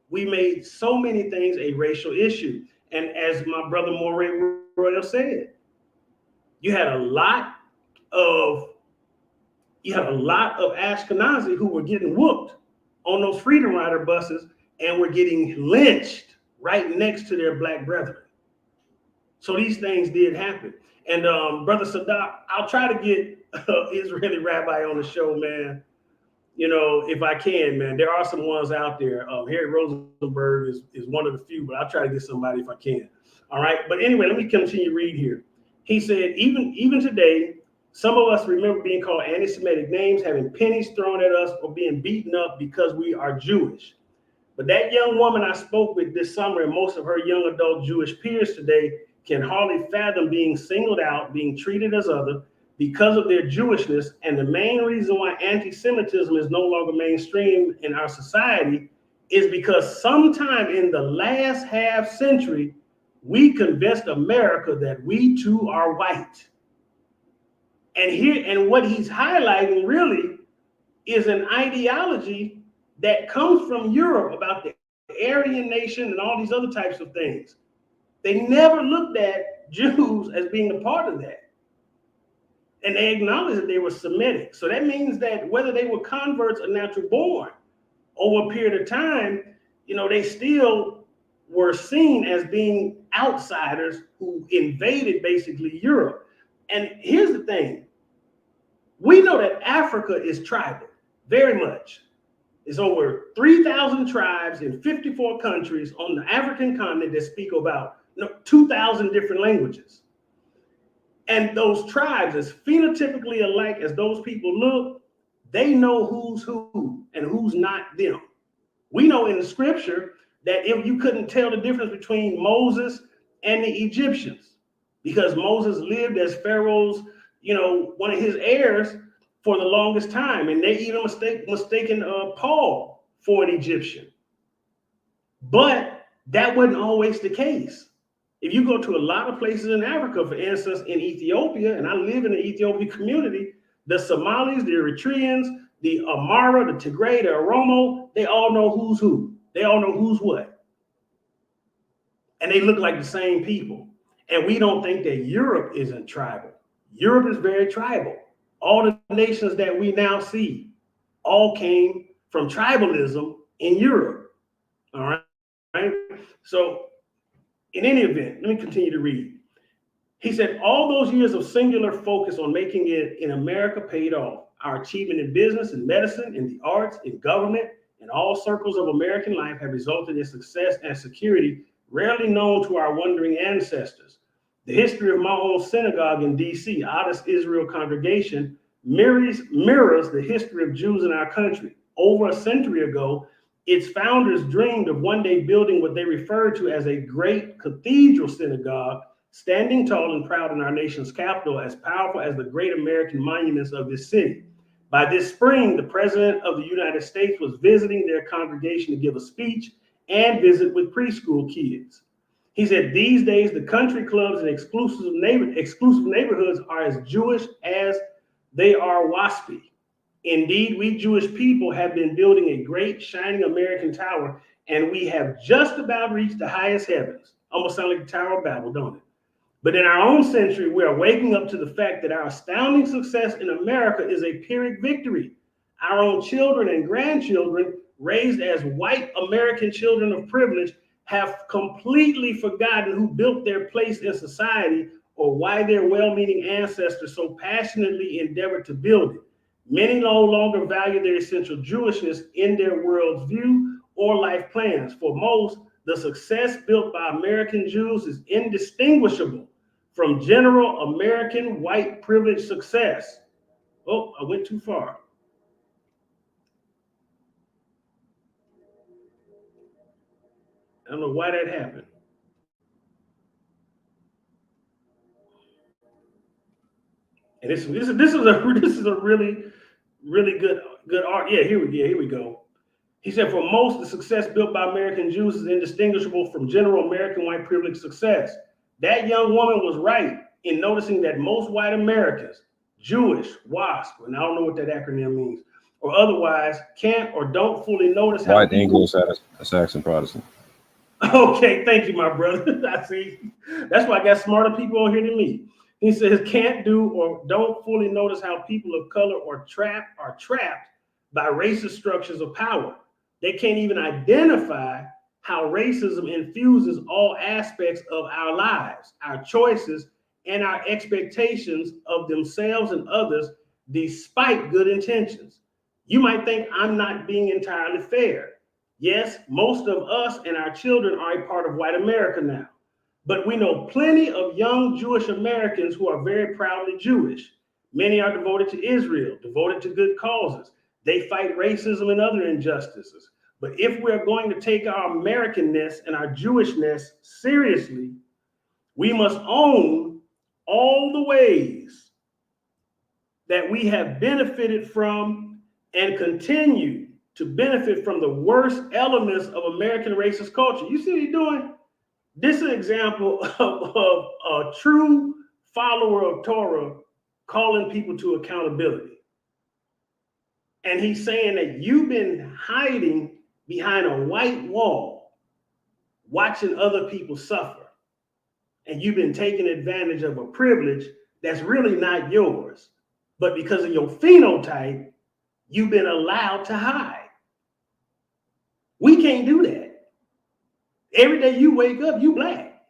we made so many things a racial issue. And as my brother Moray Royal said, you had a lot of Ashkenazi who were getting whooped on those Freedom Rider buses and were getting lynched right next to their black brethren. So these things did happen. And Brother Sadat, I'll try to get Israeli rabbi on the show, man. You know, if I can, man. There are some ones out there. Harry Rosenberg is one of the few, but I'll try to get somebody if I can. All right. But anyway, let me continue to read here. He said, even today, some of us remember being called anti-Semitic names, having pennies thrown at us, or being beaten up because we are Jewish. But that young woman I spoke with this summer and most of her young adult Jewish peers today can hardly fathom being singled out, being treated as other because of their Jewishness. And the main reason why anti-Semitism is no longer mainstream in our society is because sometime in the last half century, we convinced America that we too are white. And what he's highlighting really is an ideology that comes from Europe about the Aryan nation and all these other types of things. They never looked at Jews as being a part of that. And they acknowledged that they were Semitic. So that means that whether they were converts or natural born, over a period of time, you know, they still were seen as being outsiders who invaded basically Europe. And here's the thing. We know that Africa is tribal, very much. It's over 3,000 tribes in 54 countries on the African continent that speak about 2,000 different languages. And those tribes, as phenotypically alike as those people look, they know who's who and who's not them. We know in the scripture that if you couldn't tell the difference between Moses and the Egyptians, because Moses lived as Pharaoh's, one of his heirs for the longest time. And they even mistaken Paul for an Egyptian. But that wasn't always the case. If you go to a lot of places in Africa, for instance, in Ethiopia, and I live in the Ethiopian community, the Somalis, the Eritreans, the Amara, the Tigray, the Oromo, they all know who's who. They all know who's what. And they look like the same people. And we don't think that Europe isn't tribal. Europe is very tribal. All the nations that we now see all came from tribalism in Europe. All right. So in any event, let me continue to read. He said, all those years of singular focus on making it in America paid off. Our achievement in business, in medicine, in the arts, in government, in all circles of American life have resulted in success and security rarely known to our wandering ancestors. The history of my own synagogue in D.C., Adas Israel Congregation, mirrors the history of Jews in our country. Over a century ago, its founders dreamed of one day building what they referred to as a great cathedral synagogue, standing tall and proud in our nation's capital, as powerful as the great American monuments of this city. By this spring, the President of the United States was visiting their congregation to give a speech and visit with preschool kids. He said, these days, the country clubs and exclusive neighborhoods are as Jewish as they are waspy. Indeed, we Jewish people have been building a great shining American tower, and we have just about reached the highest heavens. Almost sound like the Tower of Babel, don't it? But in our own century, we are waking up to the fact that our astounding success in America is a Pyrrhic victory. Our own children and grandchildren, raised as white American children of privilege, have completely forgotten who built their place in society or why their well-meaning ancestors so passionately endeavored to build it. Many no longer value their essential Jewishness in their world's view or life plans. For most, the success built by American Jews is indistinguishable from general American white privilege success. Oh, I went too far. I don't know why that happened. And this is a really good art. Yeah, here we go. He said, for most, the success built by American Jews is indistinguishable from general American white privilege success. That young woman was right in noticing that most white Americans, Jewish, WASP, and I don't know what that acronym means, or otherwise can't or don't fully notice how White people... Anglo-Saxon Protestant. Okay, thank you, my brother. I see. That's why I got smarter people on here than me. He says can't do or don't fully notice how people of color are trapped by racist structures of power. They can't even identify how racism infuses all aspects of our lives, our choices, and our expectations of themselves and others, despite good intentions. You might think I'm not being entirely fair. Yes, most of us and our children are a part of white America now, but we know plenty of young Jewish Americans who are very proudly Jewish. Many are devoted to Israel, devoted to good causes. They fight racism and other injustices. But if we're going to take our Americanness and our Jewishness seriously, we must own all the ways that we have benefited from and continue to benefit from the worst elements of American racist culture. You see what he's doing? This is an example of a true follower of Torah calling people to accountability. And he's saying that you've been hiding behind a white wall, watching other people suffer. And you've been taking advantage of a privilege that's really not yours. But because of your phenotype, you've been allowed to hide. We can't do that. Every day you wake up, you black.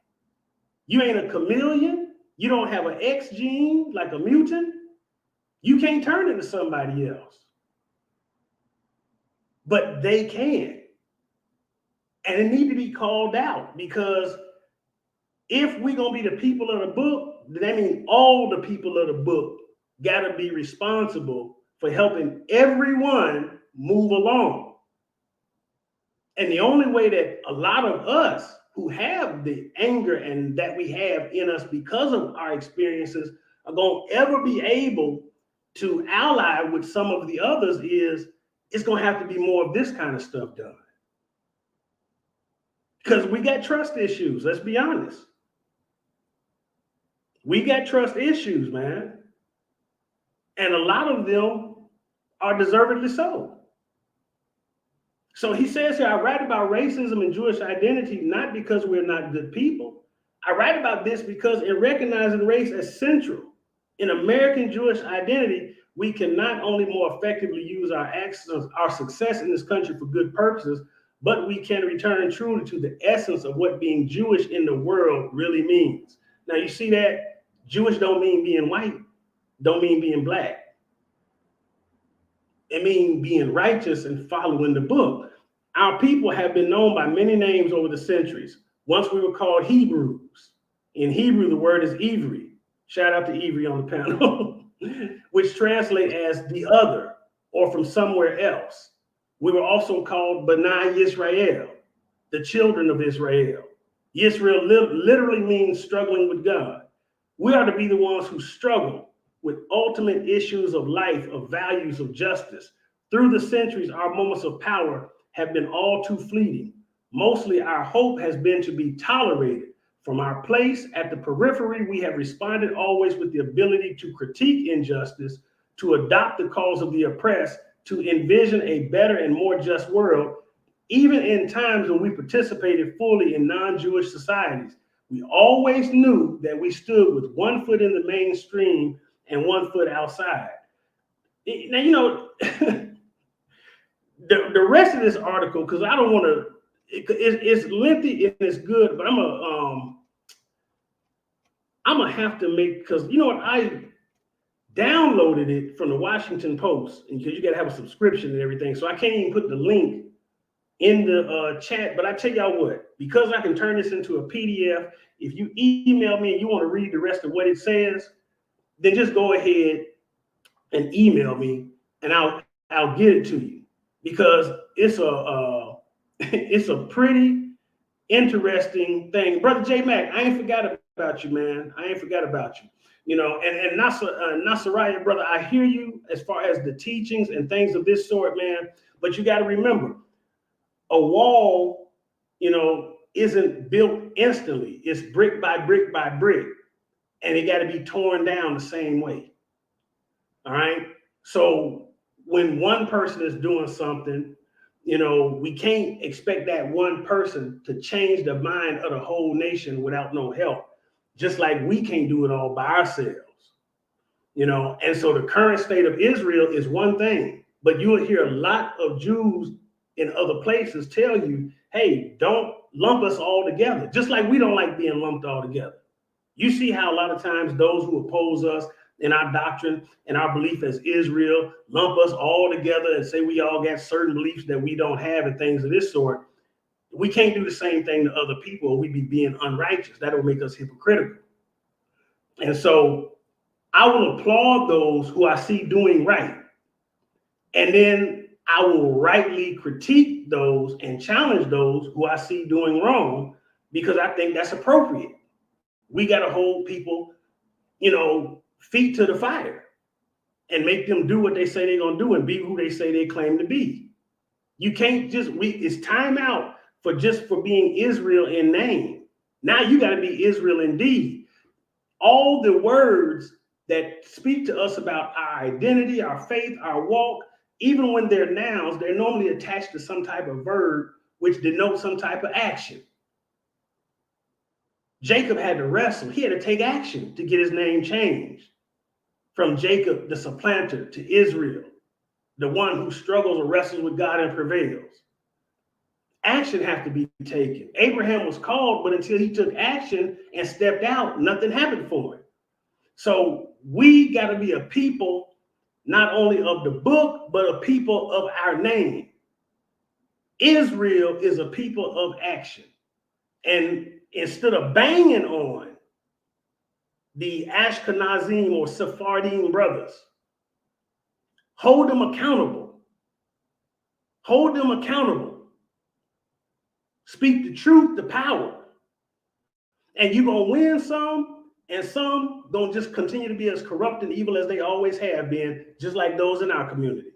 You ain't a chameleon. You don't have an X gene like a mutant. You can't turn into somebody else. But they can. And it needs to be called out, because if we're going to be the people of the book, that means all the people of the book got to be responsible for helping everyone move along. And the only way that a lot of us who have the anger and that we have in us because of our experiences are going to ever be able to ally with some of the others is it's going to have to be more of this kind of stuff done. Because we got trust issues, let's be honest. We got trust issues, man. And a lot of them are deservedly so. So he says here, I write about racism and Jewish identity, not because we're not good people. I write about this because in recognizing race as central in American Jewish identity, we can not only more effectively use our actions, our success in this country for good purposes, but we can return truly to the essence of what being Jewish in the world really means. Now you see that Jewish don't mean being white, don't mean being black. It means being righteous and following the book. Our people have been known by many names over the centuries. Once we were called Hebrews. In Hebrew, the word is Ivri. Shout out to Ivri on the panel, which translates as the other or from somewhere else. We were also called B'nai Yisrael, the children of Israel. Yisrael literally means struggling with God. We are to be the ones who struggle with ultimate issues of life, of values, of justice. Through the centuries, our moments of power have been all too fleeting. Mostly our hope has been to be tolerated. From our place at the periphery, we have responded always with the ability to critique injustice, to adopt the cause of the oppressed, to envision a better and more just world, even in times when we participated fully in non-Jewish societies. We always knew that we stood with one foot in the mainstream and one foot outside. Now, you know, the rest of this article, because I don't want to, it's lengthy and it's good, but I'm gonna have to make, because you know what, I downloaded it from the Washington Post, and because you got to have a subscription and everything, so I can't even put the link in the chat. But I tell y'all what, because I can turn this into a PDF, if you email me and you want to read the rest of what it says, then just go ahead and email me, and I'll get it to you, because it's a pretty interesting thing. Brother J Mac, I ain't forgot about you, man. I ain't forgot about you. You know, and Nasariah, brother, I hear you as far as the teachings and things of this sort, man. But you got to remember, a wall, you know, isn't built instantly. It's brick by brick by brick, and it got to be torn down the same way. All right. So when one person is doing something, we can't expect that one person to change the mind of the whole nation without no help. Just like we can't do it all by ourselves, And so the current state of Israel is one thing, but you will hear a lot of Jews in other places tell you, hey, don't lump us all together. Just like we don't like being lumped all together. You see how a lot of times those who oppose us in our doctrine and our belief as Israel lump us all together and say we all got certain beliefs that we don't have and things of this sort. We can't do the same thing to other people. We'd be being unrighteous. That will make us hypocritical. And so I will applaud those who I see doing right. And then I will rightly critique those and challenge those who I see doing wrong, because I think that's appropriate. We got to hold people, feet to the fire and make them do what they say they're going to do and be who they say they claim to be. You can't it's time out for being Israel in name. Now you got to be Israel in deed. All the words that speak to us about our identity, our faith, our walk, even when they're nouns, they're normally attached to some type of verb, which denotes some type of action. Jacob had to wrestle. He had to take action to get his name changed from Jacob, the supplanter, to Israel, the one who struggles or wrestles with God and prevails. Action has to be taken. Abraham was called, but until he took action and stepped out, nothing happened for him. So we got to be a people, not only of the book, but a people of our name. Israel is a people of action. And instead of banging on the Ashkenazim or Sephardim brothers, hold them accountable. Hold them accountable. Speak the truth, the power. And you're going to win some, and some going to just continue to be as corrupt and evil as they always have been, just like those in our community.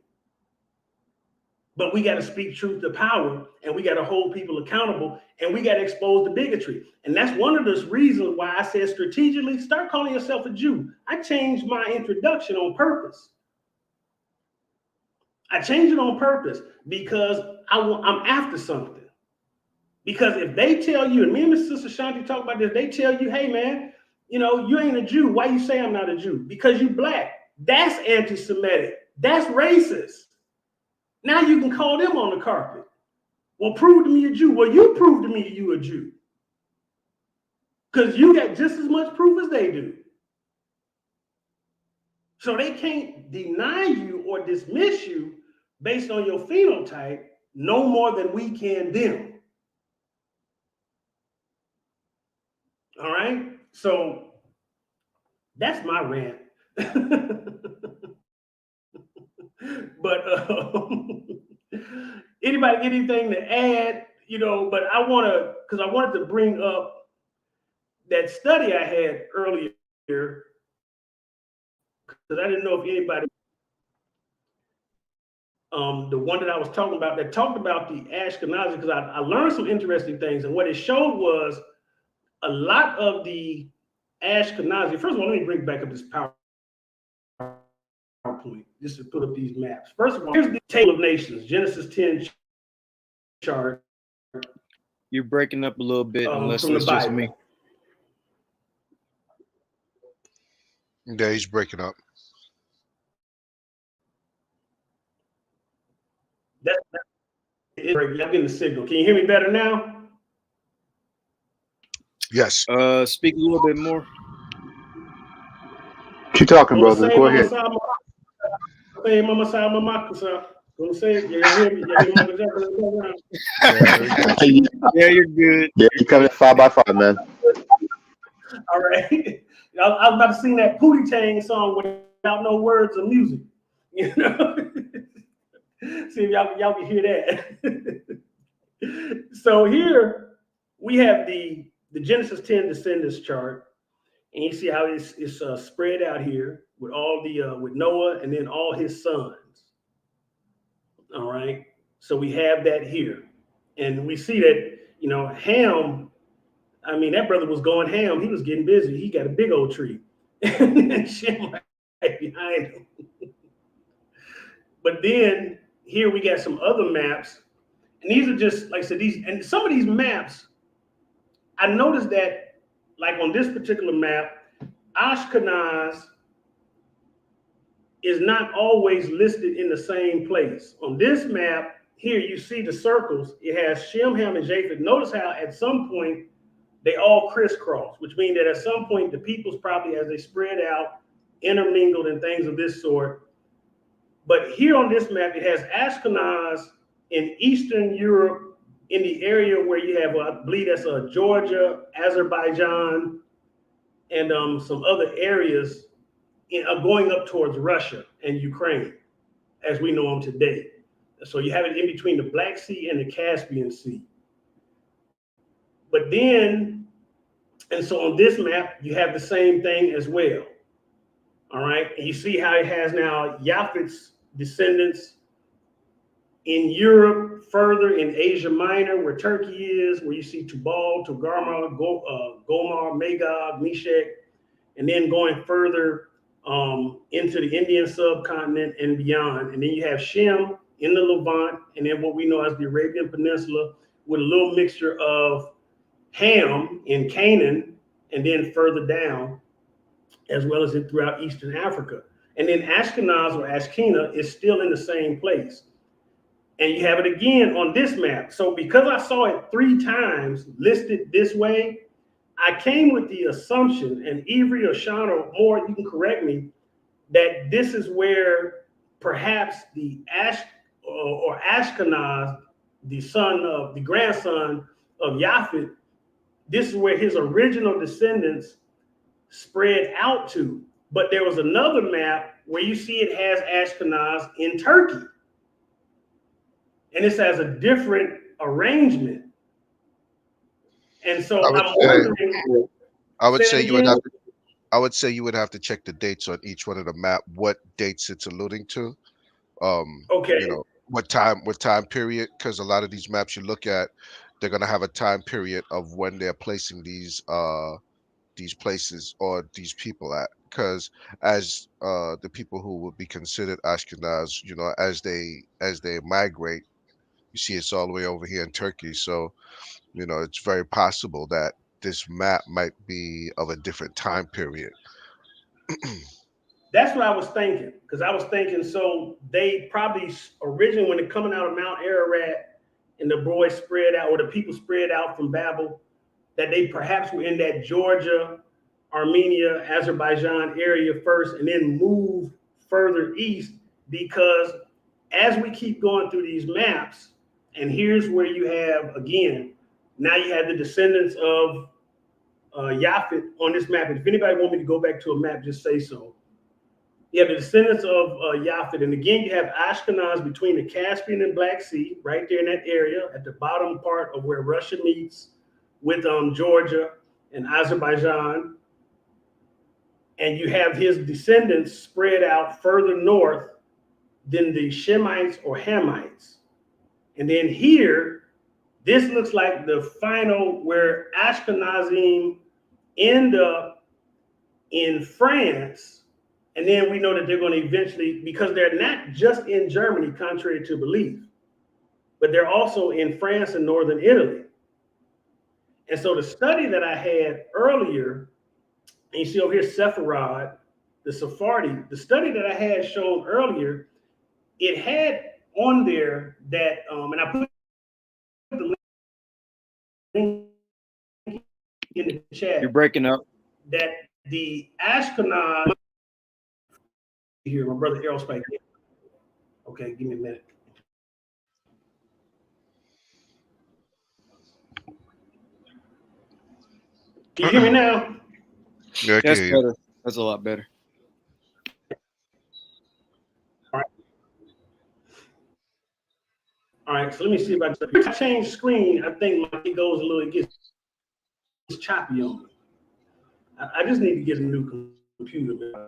But we got to speak truth to power, and we got to hold people accountable, and we got to expose the bigotry. And that's one of the reasons why I said strategically, start calling yourself a Jew. I changed my introduction on purpose. I changed it on purpose because I'm after something. Because if they tell you, and me and Miss Sister Shanti talk about this, they tell you, hey man, you ain't a Jew. Why you say I'm not a Jew? Because you black. That's anti-Semitic. That's racist. Now you can call them on the carpet. Well, prove to me a Jew. Well, you prove to me you a Jew. Because you got just as much proof as they do. So they can't deny you or dismiss you based on your phenotype no more than we can them. All right? So that's my rant. But anybody get anything to add? But I wanted to bring up that study I had earlier, because I didn't know if anybody, the one that I was talking about, that talked about the Ashkenazi, because I learned some interesting things, and what it showed was a lot of the Ashkenazi. First of all, let me bring back up this PowerPoint just to put up these maps. First of all, here's the table of nations, Genesis 10 chart. You're breaking up a little bit, unless it's just me. Yeah, he's breaking up. I'm getting the signal. Can you hear me better now? Yes. Speak a little bit more. Keep talking, brother. Go ahead. Yeah, you're good. Yeah, you're coming 5 by 5, man. All right. I was about to sing that Pootie Tang song without no words or music. See if y'all can hear that. So here we have the Genesis 10 descendants chart, and you see how it's spread out here with all with Noah and then all his sons. All right, so we have that here, and we see that Ham. I mean, that brother was going ham. He was getting busy. He got a big old tree, and Shem right behind him. But then here we got some other maps, and these are just, like I said, and some of these maps, I noticed that, like on this particular map, Ashkenaz is not always listed in the same place. On this map, here you see the circles. It has Shem, Ham, and Japheth. Notice how at some point they all crisscross, which means that at some point the peoples probably, as they spread out, intermingled and things of this sort. But here on this map, it has Ashkenaz in Eastern Europe, in the area where you have, I believe that's Georgia, Azerbaijan, and some other areas going up towards Russia and Ukraine, as we know them today. So you have it in between the Black Sea and the Caspian Sea. But then, and so on this map, you have the same thing as well. All right, and you see how it has now Japheth's descendants in Europe, further in Asia Minor, where Turkey is, where you see Tubal, Togarmah, Gomar, Magog, Meshech, and then going further into the Indian subcontinent and beyond. And then you have Shem in the Levant, and then what we know as the Arabian Peninsula, with a little mixture of Ham in Canaan, and then further down, as well as throughout Eastern Africa. And then Ashkenaz or Ashkenaz is still in the same place. And you have it again on this map. So because I saw it 3 times listed this way, I came with the assumption, and Ivry or Sean or more, you can correct me, that this is where perhaps the Ashkenaz, the grandson of Japheth, this is where his original descendants spread out to. But there was another map where you see it has Ashkenaz in Turkey. And this has a different arrangement. And so I'm wondering. I would say you would have to check the dates on each one of the map, what dates it's alluding to. Okay. You know, what time period, because a lot of these maps you look at, they're gonna have a time period of when they're placing these places or these people at. Because as the people who would be considered Ashkenaz, you know, as they migrate, you see it's all the way over here in Turkey. So, you know, it's very possible that this map might be of a different time period. That's what I was thinking, because I was thinking, so they probably originally, when they're coming out of Mount Ararat and the boys spread out, or the people spread out from Babel, that they perhaps were in that Georgia, Armenia, Azerbaijan area first, and then move further east. Because as we keep going through these maps, and here's where you have, again, now you have the descendants of Japheth on this map. And if anybody want me to go back to a map, just say so. You have the descendants of Japheth. And again, you have Ashkenaz between the Caspian and Black Sea, right there in that area, at the bottom part of where Russia meets with Georgia and Azerbaijan. And you have his descendants spread out further north than the Shemites or Hamites. And then here, this looks like the final where Ashkenazim end up in France. And then we know that they're going to eventually, because they're not just in Germany, contrary to belief, but they're also in France and northern Italy. And so the study that I had earlier, and you see over here, Sepharad, the Sephardi, the study that I had shown earlier, it had on there that, and I put the link in the chat. You're breaking up. That the Ashkenaz, here, my brother Aerospike. Okay, give me a minute. Can you hear me now? Yeah, That's better. That's a lot better. All right, so let me see if I change screen. I think it goes a little, it gets choppy on me. I just need to get a new computer, man.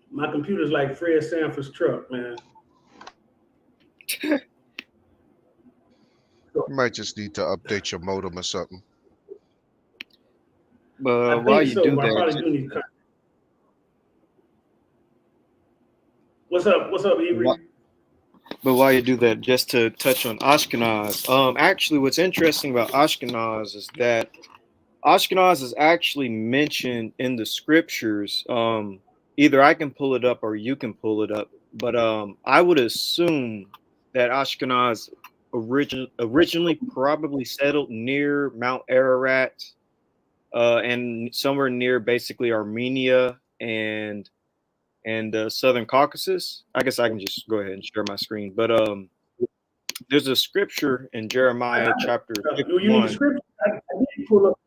My computer's like Fred Sanford's truck, man. You might just need to update your modem or something. But while you do that, What's up? What's up, Avery? But while you do that, just to touch on Ashkenaz, actually, what's interesting about Ashkenaz is that Ashkenaz is actually mentioned in the scriptures. Either I can pull it up or you can pull it up. But I would assume that Ashkenaz originally probably settled near Mount Ararat and somewhere near basically Armenia and Southern Caucasus. I guess I can just go ahead and share my screen. But there's a scripture in Jeremiah chapter 51. You need the scripture? I did pull up.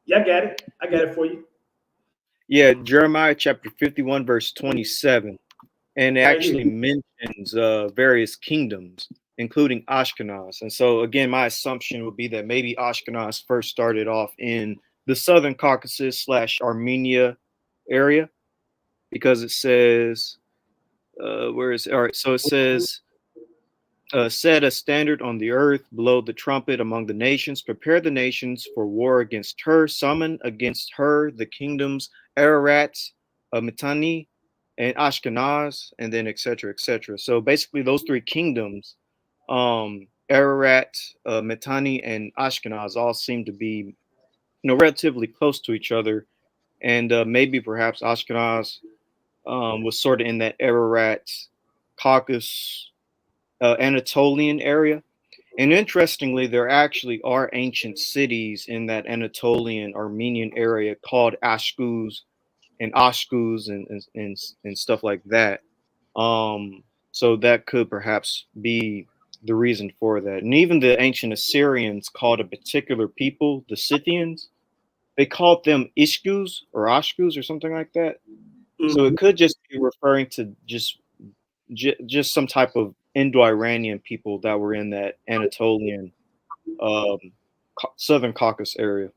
Yeah, I got it. I got it for you. Yeah, Jeremiah chapter 51, verse 27. And it actually mentions various kingdoms, including Ashkenaz. And so, again, my assumption would be that maybe Ashkenaz first started off in the Southern Caucasus / Armenia area, because it says, where is it? All right, so it says, set a standard on the earth, blow the trumpet among the nations, prepare the nations for war against her, summon against her the kingdoms Ararat, Mitanni, and Ashkenaz, and then etc. etc. So basically those three kingdoms, Ararat, Mitanni, and Ashkenaz, all seem to be relatively close to each other. And maybe perhaps Ashkenaz was sort of in that Ararat, Caucasus, Anatolian area. And interestingly, there actually are ancient cities in that Anatolian Armenian area called Ashkuz and Ashkuz and stuff like that. So that could perhaps be the reason for that. And even the ancient Assyrians called a particular people, the Scythians, they called them Ishkuz or Ashkuz or something like that. Mm-hmm. So it could just be referring to just some type of Indo-Iranian people that were in that Anatolian Southern Caucasus area.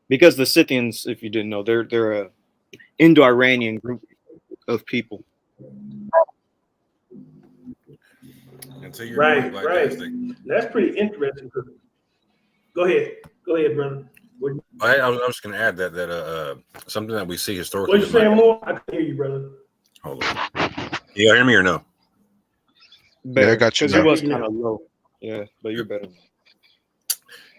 Because the Scythians, if you didn't know, they're a Indo-Iranian group of people. Right, right. That's pretty interesting. Go ahead, brother. I was just going to add that something that we see historically. What you saying more? I can hear you, brother. Hold on. You hear me or no? Better. Yeah, I got you. Because it was kind of low. Yeah, but you're better.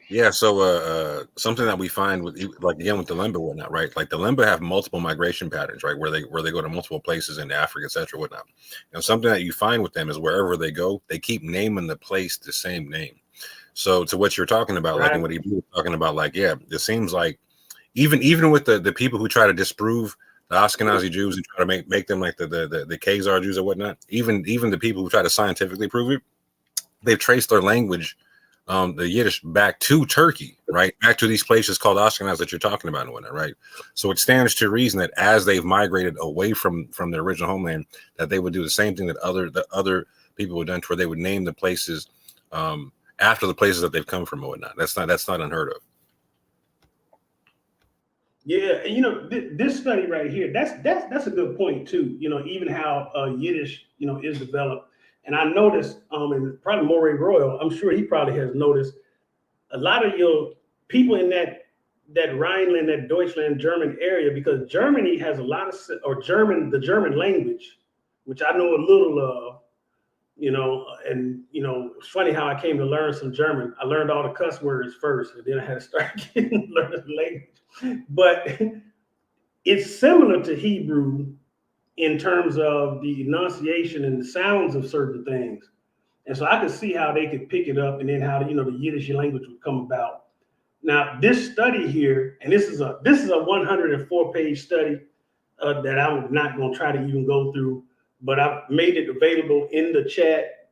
Yeah, so something that we find with, like, again, with the Lemba and whatnot, right? Like the Lemba have multiple migration patterns, right? Where they go to multiple places in Africa, etc., whatnot. And something that you find with them is wherever they go, they keep naming the place the same name. So to what you're talking about, right. Like, and what he was talking about, like, yeah, it seems like even with the people who try to disprove the Ashkenazi Jews and try to make them like the Khazar Jews or whatnot, even the people who try to scientifically prove it, they've traced their language, the Yiddish, back to Turkey, right? Back to these places called Ashkenaz that you're talking about and whatnot, right? So it stands to reason that as they've migrated away from their original homeland, that they would do the same thing that other people would done, to where they would name the places after the places that they've come from and whatnot. That's not unheard of. Yeah, this study right here, that's a good point too. Even how Yiddish, is developed. And I noticed, and probably Moray Royal, I'm sure he probably has noticed, a lot of your people in that Rhineland, that Deutschland, German area, because Germany has a lot of, the German language, which I know a little of, and it's funny how I came to learn some German. I learned all the cuss words first, and then I had to start learning the language. But it's similar to Hebrew in terms of the enunciation and the sounds of certain things. And so I could see how they could pick it up, and then how the Yiddish language would come about. Now, this study here, and this is a 104-page study that I'm not going to try to even go through, but I've made it available in the chat,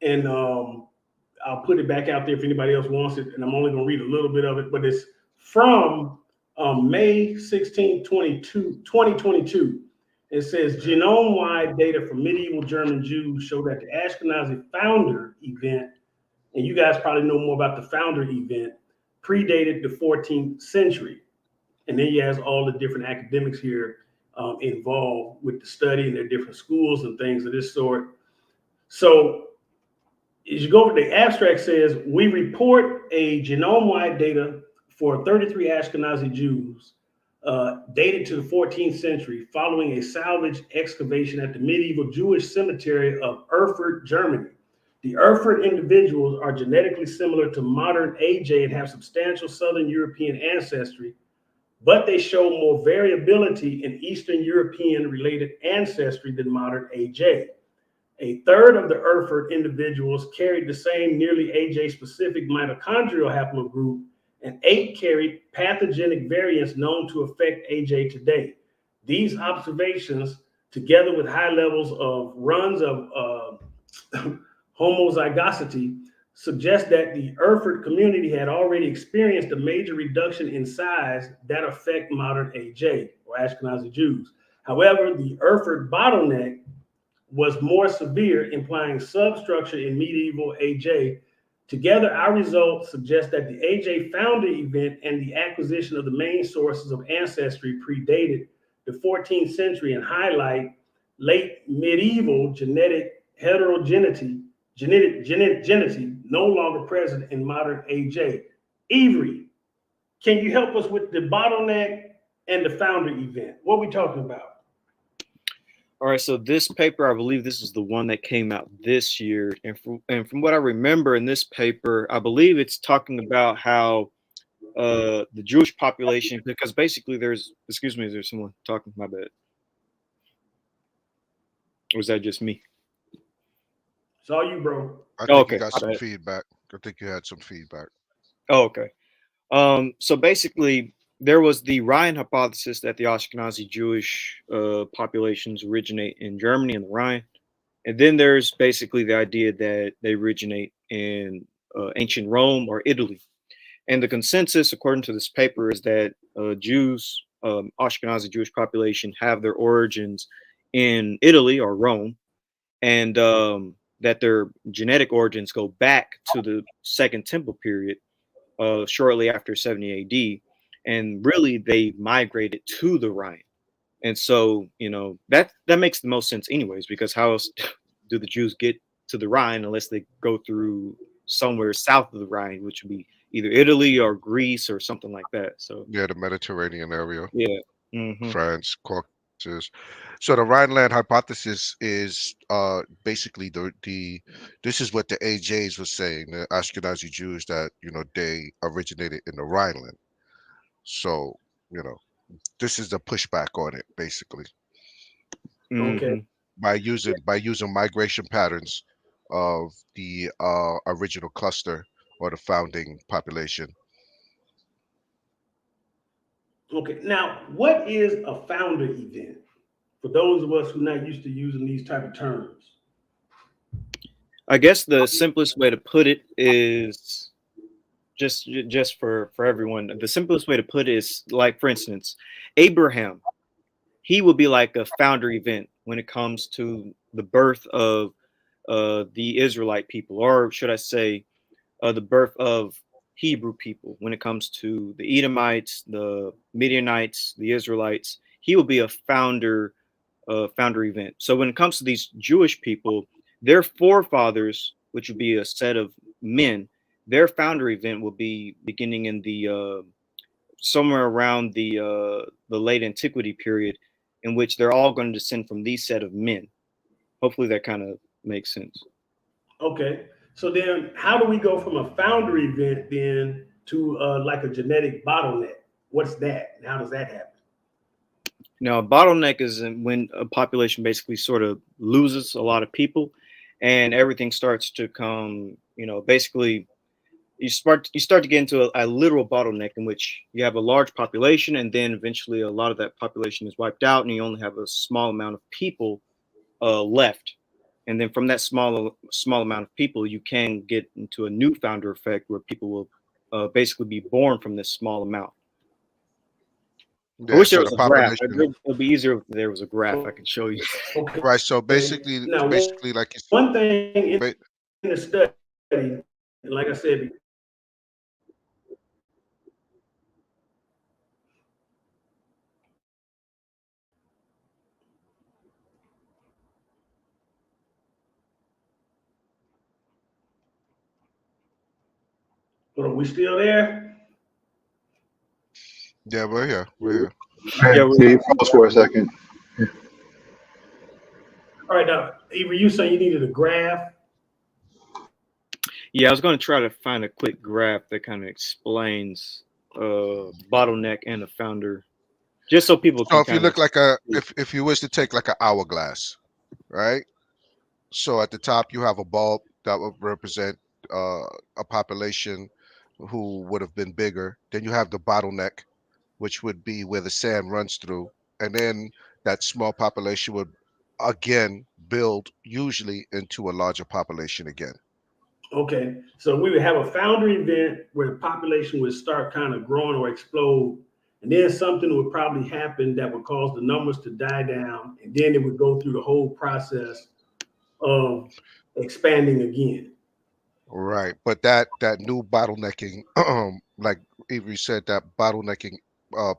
and I'll put it back out there if anybody else wants it. And I'm only going to read a little bit of it, but it's from May 16, 2022. It says, genome-wide data from medieval German Jews show that the Ashkenazi founder event, and you guys probably know more about the founder event, predated the 14th century. And then he has all the different academics here involved with the study, and their different schools and things of this sort. So as you go over, the abstract says, we report a genome-wide data for 33 Ashkenazi Jews dated to the 14th century, following a salvage excavation at the medieval Jewish cemetery of Erfurt, Germany. The Erfurt individuals are genetically similar to modern AJ and have substantial Southern European ancestry, but they show more variability in Eastern European related ancestry than modern AJ. A third of the Erfurt individuals carried the same nearly AJ-specific mitochondrial haplogroup, and 8 carried pathogenic variants known to affect AJ today. These observations, together with high levels of runs of homozygosity, suggest that the Erfurt community had already experienced a major reduction in size that affect modern AJ, or Ashkenazi Jews. However, the Erfurt bottleneck was more severe, implying substructure in medieval AJ. Together, our results suggest that the AJ founder event and the acquisition of the main sources of ancestry predated the 14th century and highlight late medieval genetic heterogeneity, no longer present in modern AJ. Avery, can you help us with the bottleneck and the founder event? What are we talking about? All right, so this paper, I believe this is the one that came out this year. And from what I remember in this paper, I believe it's talking about how the Jewish population, because basically there's someone talking, my bad. Or was that just me? It's all you, bro. I think Okay, you got some feedback. I think you had some feedback. Oh, okay. So basically, there was the Rhine hypothesis that the Ashkenazi Jewish populations originate in Germany and the Rhine. And then there's basically the idea that they originate in ancient Rome or Italy. And the consensus, according to this paper, is that Jews, Ashkenazi Jewish population, have their origins in Italy or Rome, and that their genetic origins go back to the Second Temple period, shortly after 70 AD. And really, they migrated to the Rhine. And so, that makes the most sense anyways, because how else do the Jews get to the Rhine unless they go through somewhere south of the Rhine, which would be either Italy or Greece or something like that. So yeah, the Mediterranean area. Yeah. France, Caucasus. So the Rhineland hypothesis is basically this is what the AJs were saying, the Ashkenazi Jews, that they originated in the Rhineland. So this is the pushback on it, basically. Okay. By using migration patterns of the original cluster or the founding population. Okay, now what is a founder event for those of us who are not used to using these type of terms? I guess the simplest way to put it is just for everyone. The simplest way to put it is, like, for instance, Abraham. He would be like a founder event when it comes to the birth of the Israelite people, or should I say, the birth of Hebrew people. When it comes to the Edomites, the Midianites, the Israelites, he will be a founder event. So when it comes to these Jewish people, their forefathers, which would be a set of men, their founder event will be beginning in the somewhere around the late antiquity period, in which they're all going to descend from these set of men. Hopefully that kind of makes sense. Okay, so then how do we go from a founder event then to like a genetic bottleneck? What's that, and how does that happen? Now, a bottleneck is when a population basically sort of loses a lot of people, and everything starts to come, basically you start to get into a literal bottleneck in which you have a large population, and then eventually a lot of that population is wiped out, and you only have a small amount of people left. And then from that small amount of people, you can get into a new founder effect where people will basically be born from this small amount. Yeah, I wish so there was the a graph. population. It'd be easier if there was a graph I could show you. Okay. Right. So basically, Now, like you said, one thing in the study, like I said, are we still there? Yeah, we're here. We're here. Yeah, You froze for a second. All right, now, Avery, you saying you needed a graph? yeah. I was going to try to find a quick graph that kind of explains bottleneck and the founder, just so people So can if you kind of. look like if you wish to take like an hourglass, right? So at the top you have a bulb that would represent a population who would have been bigger. Then you have the bottleneck, which would be where the sand runs through, and then that small population would again build usually into a larger population again. Okay, so we would have a founder event where the population would start kind of growing or explode, and then something would probably happen that would cause the numbers to die down, and then it would go through the whole process of expanding again. Right, but that new bottlenecking, like Avery said, that bottlenecking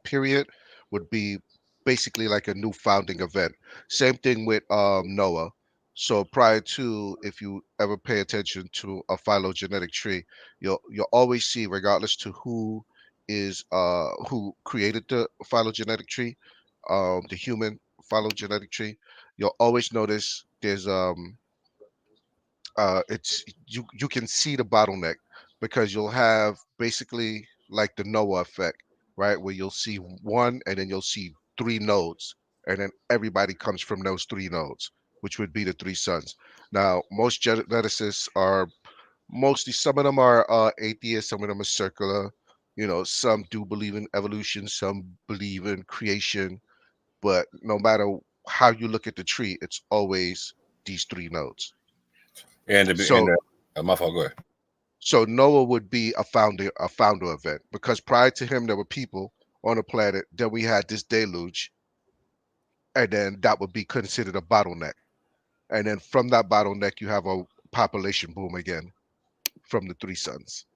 period would be basically like a new founding event. Same thing with Noah. So prior to, if you ever pay attention to a phylogenetic tree, you'll always see, regardless to who created the phylogenetic tree, the human phylogenetic tree, you'll always notice there's it's you can see the bottleneck because you'll have basically like the Noah effect, right? Where you'll see one and then you'll see three nodes, and then everybody comes from those three nodes, which would be the three sons. Now, most geneticists are mostly, some of them are atheists, some of them are circular. You know, some do believe in evolution, some believe in creation, but no matter how you look at the tree, it's always these three nodes. So my fault. Go ahead. So Noah would be a founder event, because prior to him there were people on the planet. Then we had this deluge, and then that would be considered a bottleneck. And then from that bottleneck, you have a population boom again from the three sons.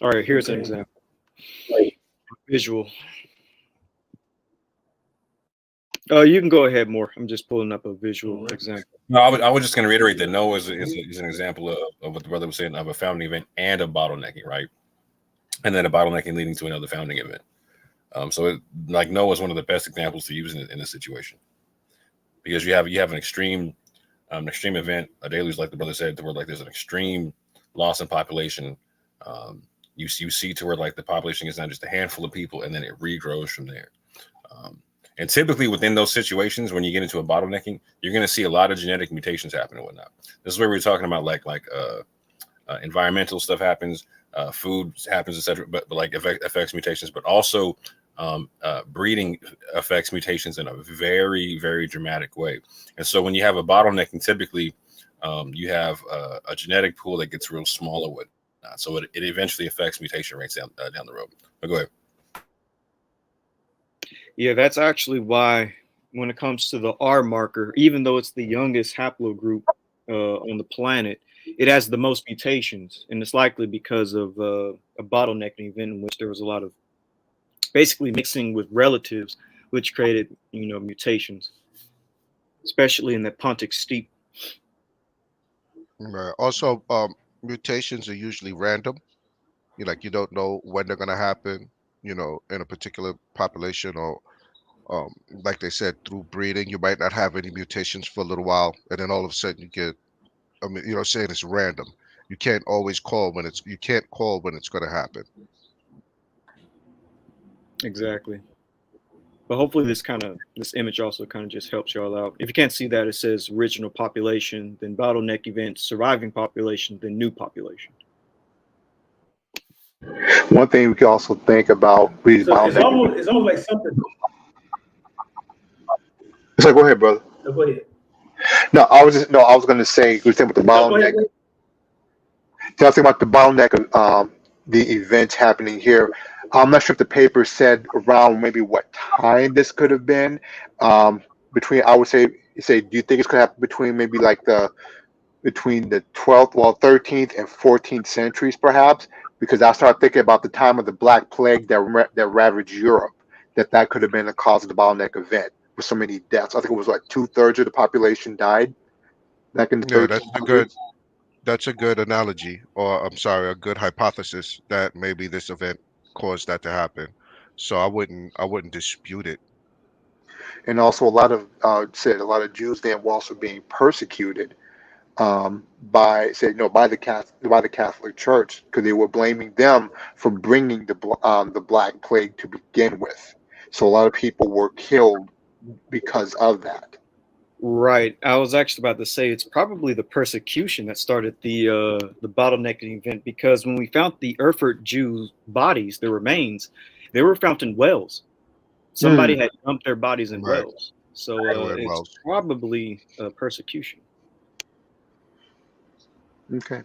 All right, here's an example. Visual. You can go ahead more. I'm just pulling up a visual example. No, I was just going to reiterate that Noah is an example of what the brother was saying, of a founding event and a bottlenecking, right? And then a bottlenecking leading to another founding event. So like Noah is one of the best examples to use in this situation, because you have an extreme event, a deluge, like the brother said, where like there's an extreme loss in population. You see to where like the population is not just a handful of people, and then it regrows from there. And typically within those situations, when you get into a bottlenecking, you're going to see a lot of genetic mutations happen and whatnot. This is where we're talking about like environmental stuff happens, food happens, etc. But like affects mutations, but also breeding affects mutations in a very, very dramatic way. And so when you have a bottlenecking, typically you have a genetic pool that gets real small or whatnot. So it eventually affects mutation rates down the road. But go ahead. Yeah, that's actually why when it comes to the R marker, even though it's the youngest haplogroup on the planet, it has the most mutations, and it's likely because of a bottlenecking event in which there was a lot of basically mixing with relatives, which created mutations, especially in the Pontic steppe. Right. Also, mutations are usually random. You don't know when they're gonna happen. In a particular population, or like they said, through breeding, you might not have any mutations for a little while, and then all of a sudden you get. I mean, saying it's random. You can't always call when it's. You can't call when it's going to happen. Exactly. But hopefully this image also kind of just helps y'all out. If you can't see that, it says original population, then bottleneck event, surviving population, then new population. One thing we can also think about. It's almost like something. So go ahead, brother. Go ahead. No, I was going to say, we think about the bottleneck. Tell us about the bottleneck of the events happening here. I'm not sure if the paper said around maybe what time this could have been. Between, I would say, do you think it's going to happen between maybe like between the 12th, 13th and 14th centuries, perhaps? Because I started thinking about the time of the Black Plague that ravaged Europe, that could have been the cause of the bottleneck event with so many deaths. I think it was like 2/3 of the population died back in the 1300s. That's a good analogy, or I'm sorry, a good hypothesis that maybe this event caused that to happen. So I wouldn't dispute it. And also, a lot of Jews then were also being persecuted by by the Catholic Church, because they were blaming them for bringing the Black Plague to begin with. So a lot of people were killed because of that. Right. I was actually about to say it's probably the persecution that started the bottlenecking event, because when we found the Erfurt Jews' bodies, the remains, they were found in wells. Somebody had dumped their bodies in Right. wells. So it's wells. probably persecution. Okay.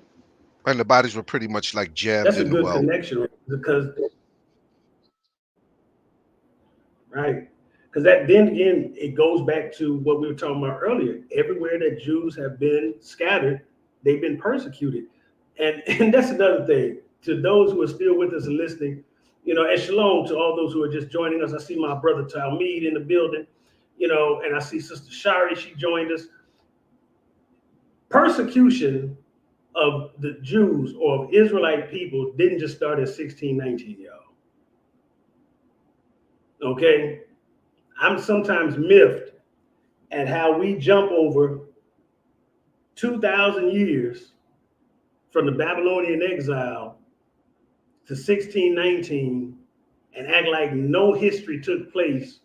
And the bodies were pretty much like jammed That's a in the good well. connection, because right. Because that, then again, it goes back to what we were talking about earlier. Everywhere that Jews have been scattered, they've been persecuted. And that's another thing. To those who are still with us and listening, and shalom to all those who are just joining us. I see my brother Talmud in the building, and I see Sister Shari, she joined us. Persecution of the Jews or of Israelite people didn't just start in 1619, y'all. Okay? I'm sometimes miffed at how we jump over 2,000 years from the Babylonian exile to 1619 and act like no history took place,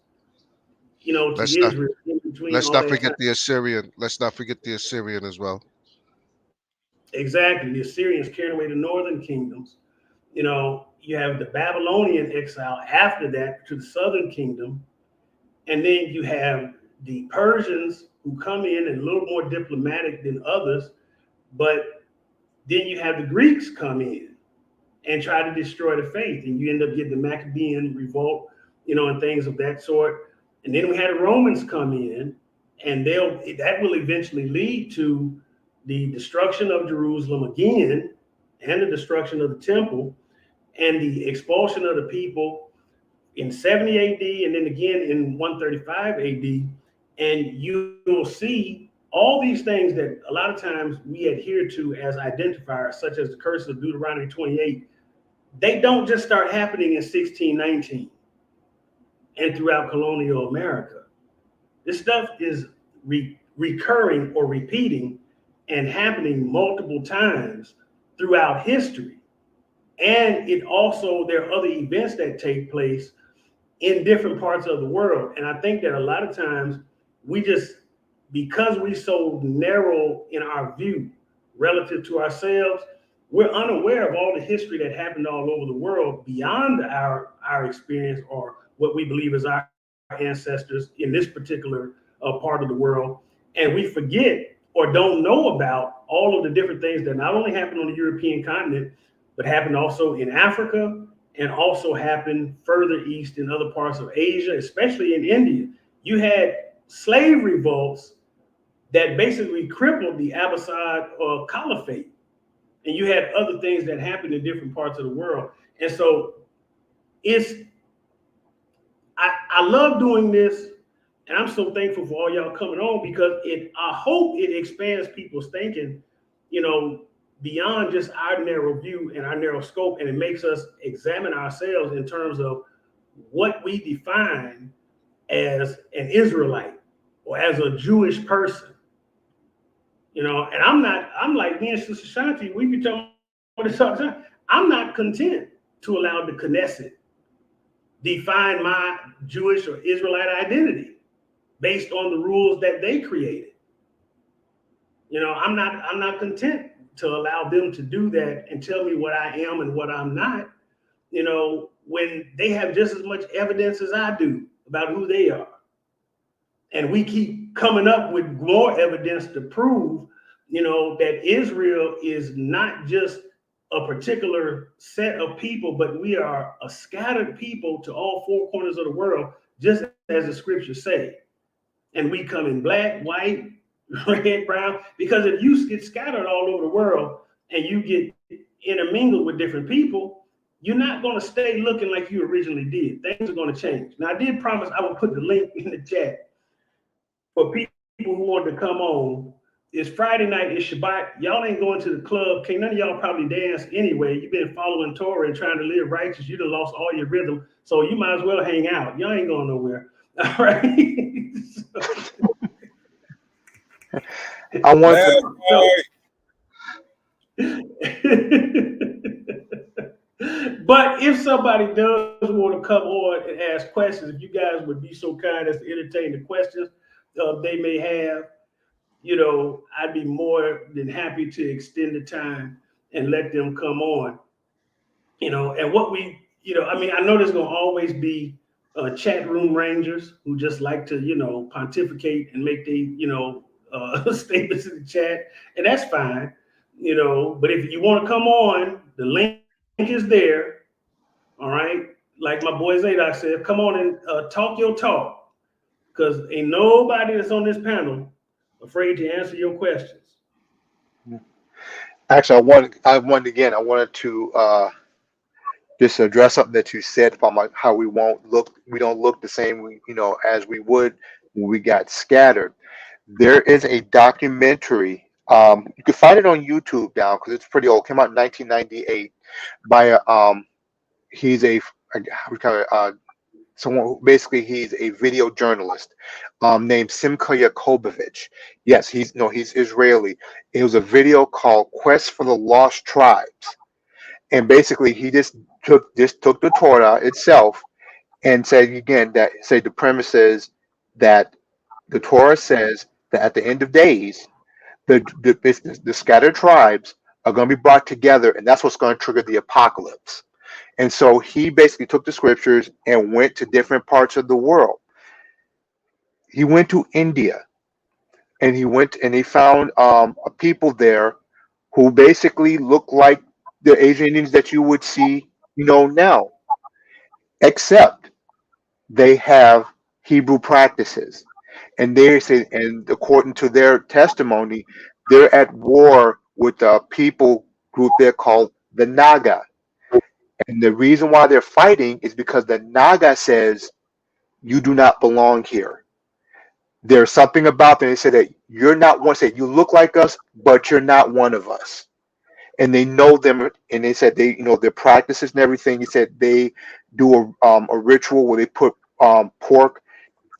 to Israel in between. Let's not forget the Assyrian. Let's not forget the Assyrian as well. Exactly. The Assyrians carrying away the northern kingdoms. You have the Babylonian exile after that to the southern kingdom. And then you have the Persians who come in and a little more diplomatic than others. But then you have the Greeks come in and try to destroy the faith. And you end up getting the Maccabean revolt, and things of that sort. And then we had the Romans come in, and that will eventually lead to the destruction of Jerusalem again, and the destruction of the temple, and the expulsion of the people in 70 AD, and then again in 135 AD. And you'll see all these things that a lot of times we adhere to as identifiers, such as the curse of Deuteronomy 28, they don't just start happening in 1619 and throughout colonial America. This stuff is recurring or repeating and happening multiple times throughout history. And there are other events that take place in different parts of the world. And I think that a lot of times because we're so narrow in our view relative to ourselves, we're unaware of all the history that happened all over the world beyond our experience or what we believe is our ancestors in this particular part of the world. And we forget or don't know about all of the different things that not only happened on the European continent, but happened also in Africa, and also happened further east in other parts of Asia, especially in India. You had slave revolts that basically crippled the Abbasid Caliphate. And you had other things that happened in different parts of the world. And so I love doing this, and I'm so thankful for all y'all coming on, because I hope it expands people's thinking, beyond just our narrow view and our narrow scope, and it makes us examine ourselves in terms of what we define as an Israelite or as a Jewish person. And I'm like me and Sister Shanti, we be talking about this all the time. I'm not content to allow the Knesset define my Jewish or Israelite identity based on the rules that they created. I'm not content to allow them to do that and tell me what I am and what I'm not, when they have just as much evidence as I do about who they are. And we keep coming up with more evidence to prove, that Israel is not just a particular set of people, but we are a scattered people to all four corners of the world, just as the scriptures say. And we come in black, white, red, brown, because if you get scattered all over the world and you get intermingled with different people, you're not going to stay looking like you originally did. Things are going to change. Now, I did promise I would put the link in the chat for people who want to come on It's Friday night, it's Shabbat. Y'all ain't going to the club. Can't none of y'all probably dance anyway. You've been following Torah and trying to live righteous. You done lost all your rhythm. So you might as well hang out. Y'all ain't going nowhere. All right. I want But if somebody does want to come on and ask questions, if you guys would be so kind as to entertain the questions they may have, you know, I'd be more than happy to extend the time and let them come on. You know, and what we, you know, I mean, I know there's going to always be chat room rangers who just like to, you know, pontificate and make the, you know, statements in the chat, and that's fine, you know. But if you want to come on, the link is there. All right, like my boy Zadok said, come on and talk your talk, because ain't nobody that's on this panel afraid to answer your questions. Actually, I wanted to just address something that you said about like how we don't look the same, you know, as we would when we got scattered. There is a documentary. You can find it on YouTube now because it's pretty old. It came out in 1998 by he's a someone who basically he's a video journalist named Simcha Yakobovich. Yes, he's Israeli. It was a video called Quest for the Lost Tribes, and basically he just took the Torah itself and said again that the premise is that the Torah says that at the end of days the scattered tribes are going to be brought together, and that's what's going to trigger the apocalypse. And so he basically took the scriptures and went to different parts of the world. He went to India, and he found a people there who basically look like the Asian Indians that you would see, you know, now, except they have Hebrew practices. And they say, and according to their testimony, they're at war with a people group there called the Naga. And the reason why they're fighting is because the Naga says, you do not belong here. There's something about them. They say that you're not one, say you look like us, but you're not one of us. And they know them, and they said they, you know, their practices and everything. He said they do a ritual where they put pork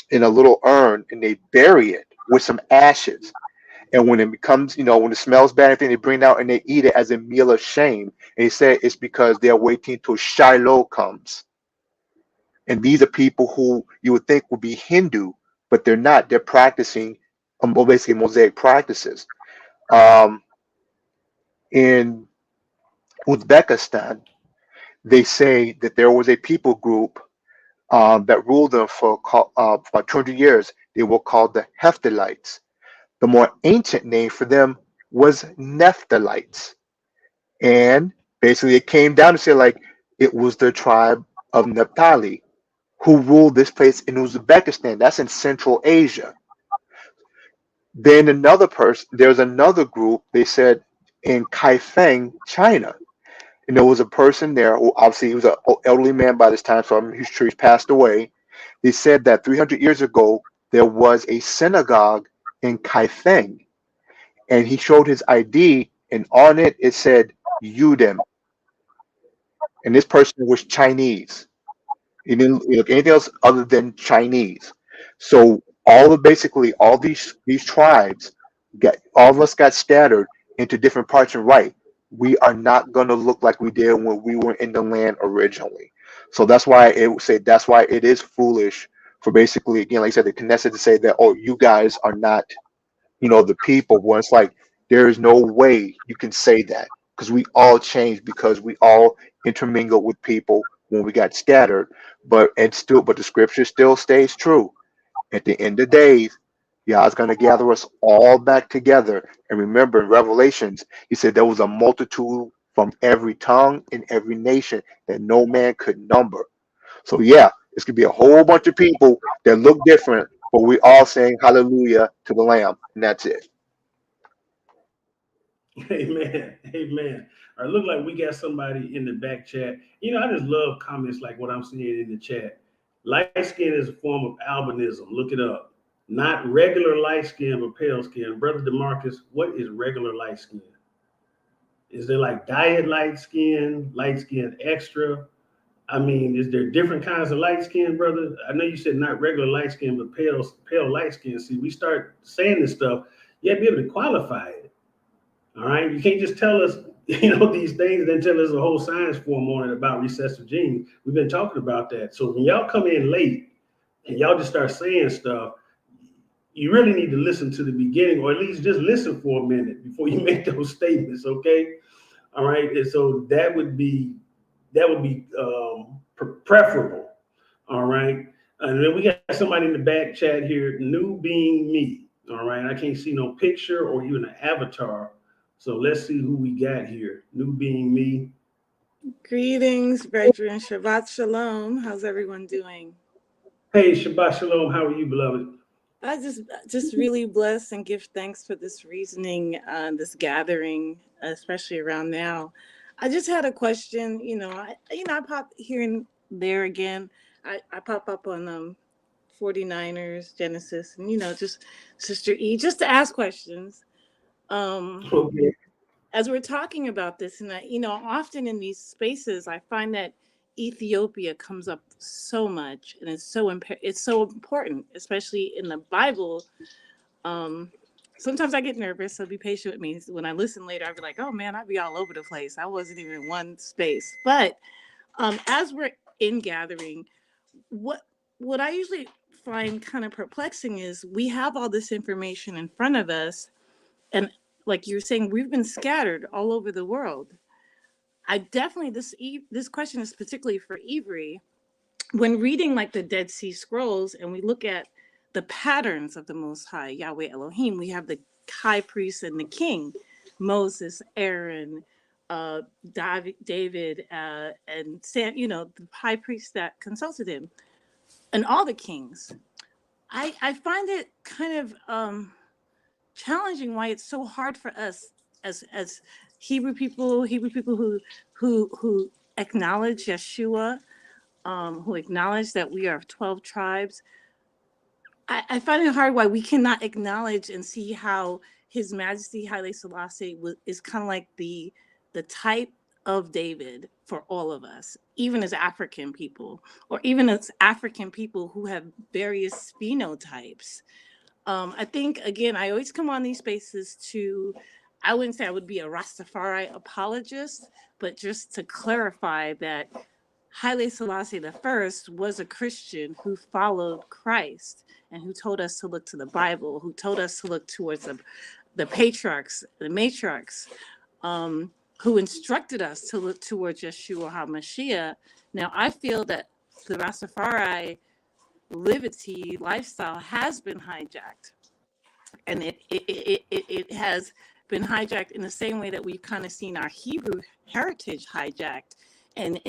in a little urn and they bury it with some ashes. And when it becomes, you know, when it smells bad, they bring it out and they eat it as a meal of shame. And he said it's because they're waiting till Shiloh comes. And these are people who you would think would be Hindu, but they're not. They're practicing basically Mosaic practices. In Uzbekistan, they say that there was a people group that ruled them for about 200 years. They were called the Hephthalites. The more ancient name for them was Nephtalites. And basically it came down to say like it was the tribe of Naphtali who ruled this place in Uzbekistan. That's in Central Asia. Then there's another group, they said, in Kaifeng, China. And there was a person there who obviously he was an elderly man by this time, so I'm sure he's passed away. They said that 300 years ago, there was a synagogue in Kaifeng, and he showed his ID, and on it said Yudim, and this person was Chinese. He didn't look anything else other than Chinese. So all these tribes all of us got scattered into different parts, and right, we are not going to look like we did when we were in the land originally. So that's why it is foolish for basically, again, like I said, the Knesset to say that, oh, you guys are not, you know, the people. When it's like there is no way you can say that, because we all changed, because we all intermingled with people when we got scattered. But the scripture still stays true. At the end of days, God's going to gather us all back together. And remember, in Revelations, he said there was a multitude from every tongue and every nation that no man could number. So yeah, it's going to be a whole bunch of people that look different, but we all saying hallelujah to the Lamb, and that's it. Amen. Amen. All right, look like we got somebody in the back chat. You know, I just love comments like what I'm seeing in the chat. Light skin is a form of albinism. Look it up. not regular light skin, but pale skin. Brother DeMarcus, what is regular light skin? Is there like diet light skin extra? I mean, is there different kinds of light skin, brother? I know you said not regular light skin, but pale light skin. See, we start saying this stuff, you have to be able to qualify it. All right, you can't just tell us, these things and then tell us a whole science form on it about recessive genes. We've been talking about that. So when y'all come in late and y'all just start saying stuff, you really need to listen to the beginning, or at least just listen for a minute before you make those statements, okay? All right, and so that would be preferable, all right? And then we got somebody in the back chat here, new being me, all right? I can't see no picture or even an avatar, so let's see who we got here. New being me. Greetings, brethren. Shabbat shalom. How's everyone doing? Hey, Shabbat shalom. How are you, beloved? I just really bless and give thanks for this reasoning, this gathering, especially around now. I just had a question. I pop here and there again. I pop up on 49ers, Genesis, and just Sister E, just to ask questions. Okay. As we're talking about this, and often in these spaces, I find that Ethiopia comes up so much, and it's so important, especially in the Bible. Sometimes I get nervous, so be patient with me. When I listen later, I'll be like, oh man, I'd be all over the place. I wasn't even in one space. But as we're in gathering, what I usually find kind of perplexing is we have all this information in front of us, and like you were saying, we've been scattered all over the world. I definitely, this question is particularly for Avery. When reading like the Dead Sea Scrolls, and we look at the patterns of the Most High, Yahweh Elohim, we have the high priest and the king, Moses, Aaron, David, and Sam, the high priest that consulted him, and all the kings. I find it kind of challenging why it's so hard for us as Hebrew people who acknowledge Yeshua, who acknowledge that we are 12 tribes. I find it hard why we cannot acknowledge and see how His Majesty Haile Selassie is kind of like the type of David for all of us, even as African people, or even as African people who have various phenotypes. I think, again, I always come on these spaces I wouldn't say I would be a Rastafari apologist, but just to clarify that Haile Selassie I was a Christian who followed Christ and who told us to look to the Bible, who told us to look towards the patriarchs, the matriarchs, who instructed us to look towards Yeshua HaMashiach. Now, I feel that the Rastafari liberty lifestyle has been hijacked, and it has been hijacked in the same way that we've kind of seen our Hebrew heritage hijacked and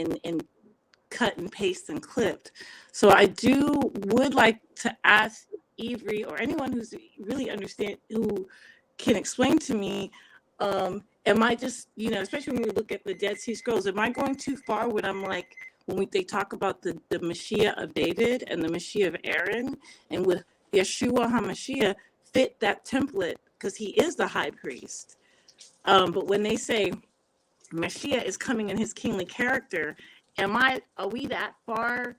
cut and paste and clipped. So I would like to ask Avery or anyone who's really who can explain to me, am I just, especially when we look at the Dead Sea Scrolls, am I going too far when I'm like, they talk about the Mashiach of David and the Mashiach of Aaron, and with Yeshua HaMashiach fit that template because he is the high priest. But when they say Mashiach is coming in his kingly character, are we that far?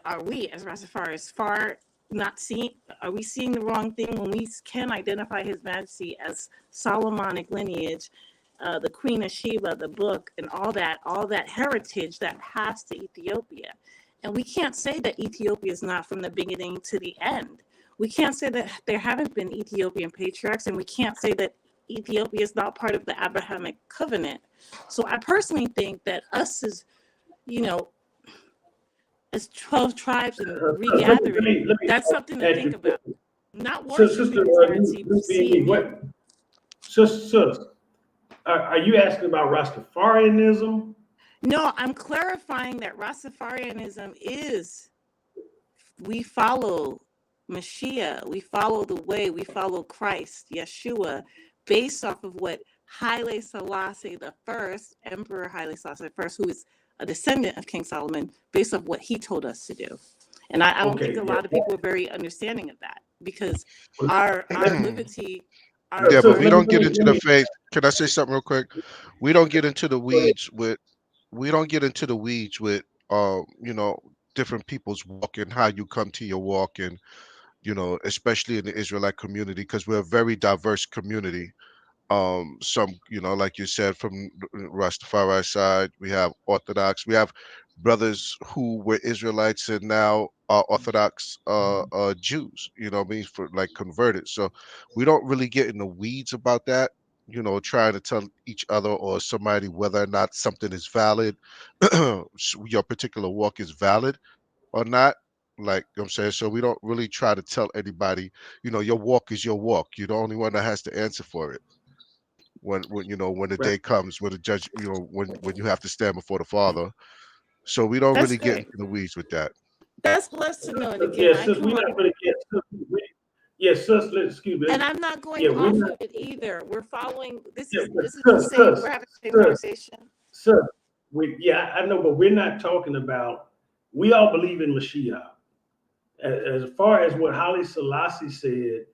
Are we, as Rastafari, far not seeing? Are we seeing the wrong thing when we can identify His Majesty as Solomonic lineage, the Queen of Sheba, the book, and all that heritage that passed to Ethiopia? And we can't say that Ethiopia is not from the beginning to the end. We can't say that there haven't been Ethiopian patriarchs, and we can't say that Ethiopia is not part of the Abrahamic covenant. So I personally think that us as 12 tribes and regathering, that's something to think about. Not worshiping currency, but seeing it. Are you asking about Rastafarianism? No, I'm clarifying that Rastafarianism is, we follow Mashiach, we follow the way, we follow Christ, Yeshua, based off of what Haile Selassie I, Emperor Haile Selassie I, who is a descendant of King Solomon, based off what he told us to do. And I don't think a lot of people are very understanding of that. because our liberty. Yeah, but we don't get into the faith. Can I say something real quick? We don't get into the weeds with. We don't get into the weeds with. You know, different people's walk and how you come to your walk, and you know, especially in the Israelite community, because we're a very diverse community. Some, you know, like you said, from Rastafari side, we have Orthodox, we have brothers who were Israelites and now are Orthodox Jews, you know what I mean, for like converted. So we don't really get in the weeds about that, you know, trying to tell each other or somebody whether or not something is valid, your particular walk is valid or not. Like, you know what I'm saying, so we don't really try to tell anybody, you know, your walk is your walk. You're the only one that has to answer for it when you know, when the day comes, when the judge, you know, when you have to stand before the Father. So we don't That's really get great. into the weeds with that. That's blessed to know. And again, Yeah, sis, we're not going to get. Yes, sis, excuse me. and I'm not going Yeah, off not, of it either. We're following. This yeah, is the same. We're having the same conversation. Sir, I know, but we're not talking about. We all believe in Mashiach. As far as what Haile Selassie said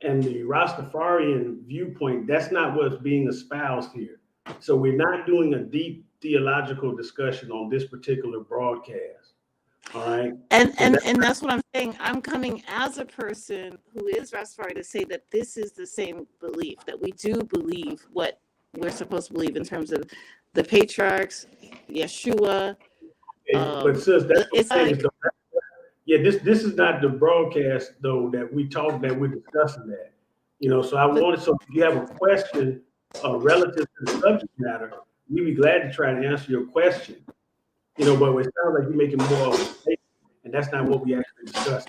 and the Rastafarian viewpoint, that's not what's being espoused here. So we're not doing a deep theological discussion on this particular broadcast. All right. And that's what I'm saying. I'm coming as a person who is Rastafari to say that this is the same belief, that we do believe what we're supposed to believe in terms of the patriarchs, Yeshua. But sis, that's what I'm saying. Yeah, this is not the broadcast though that we're discussing that. You know, so I wanted, so if you have a question relative to the subject matter, we'd be glad to try to answer your question. You know, but it sounds like you're making more of a statement, and that's not what we actually discussed.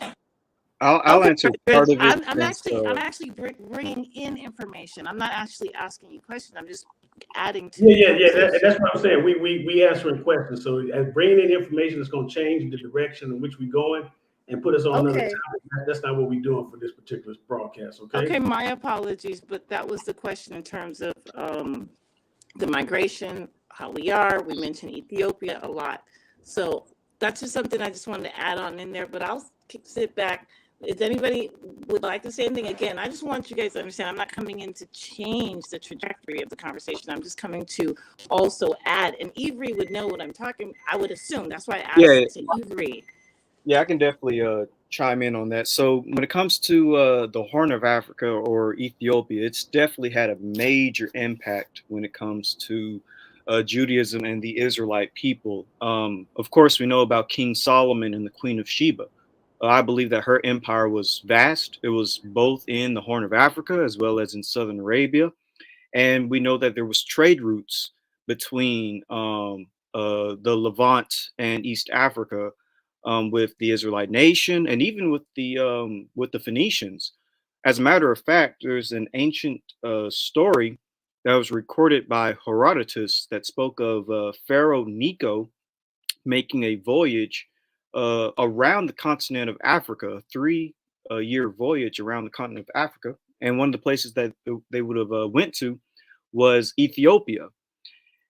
I'll answer part of it. I'm actually bringing in information. I'm not actually asking you questions. I'm just adding to. That's what I'm saying. We answering questions. So as bringing in information is going to change the direction in which we're going and put us on another topic. That's not what we're doing for this particular broadcast. Okay, my apologies, but that was the question in terms of the migration, how we are. We mentioned Ethiopia a lot, so that's just something I just wanted to add on in there. But I'll sit back. If anybody would like to say anything, again, I just want you guys to understand I'm not coming in to change the trajectory of the conversation. I'm just coming to also add. And Ivry would know what I'm talking. I would assume that's why I asked to Ivry. Yeah, I can definitely chime in on that. So when it comes to the Horn of Africa or Ethiopia, it's definitely had a major impact when it comes to Judaism and the Israelite people. Of course, we know about King Solomon and the Queen of Sheba. I believe that her empire was vast. It was both in the Horn of Africa as well as in Southern Arabia. And we know that there was trade routes between the Levant and East Africa with the Israelite nation and even with the Phoenicians. As a matter of fact, there's an ancient story that was recorded by Herodotus that spoke of Pharaoh Necho making a voyage around the continent of Africa, a 3-year voyage around the continent of Africa. And one of the places that they would have went to was Ethiopia.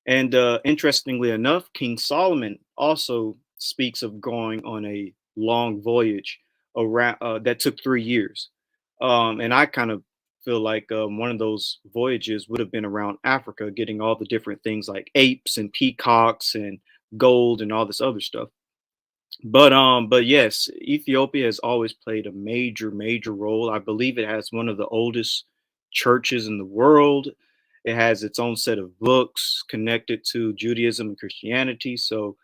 And interestingly enough, King Solomon also speaks of going on a long voyage around that took 3 years. And I kind of feel like one of those voyages would have been around Africa, getting all the different things like apes and peacocks and gold and all this other stuff. But yes, Ethiopia has always played a major role. I believe it has one of the oldest churches in the world. It has its own set of books connected to Judaism and Christianity. So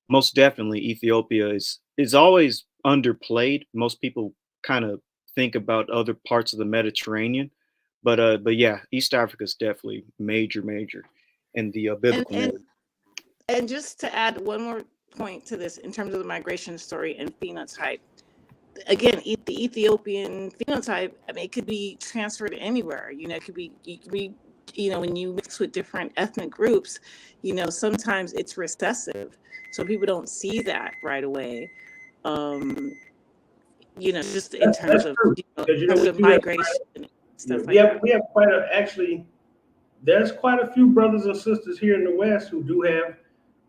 most definitely Ethiopia is always underplayed. Most people kind of think about other parts of the Mediterranean, but yeah, East Africa is definitely major in the biblical. And just to add one more point to this in terms of the migration story and phenotype, again, the Ethiopian phenotype, I mean, it could be transferred anywhere. You know, it could be, you know, when you mix with different ethnic groups, you know, sometimes it's recessive. So people don't see that right away. You know, just in terms of, migration and stuff like that. We have there's quite a few brothers and sisters here in the West who do have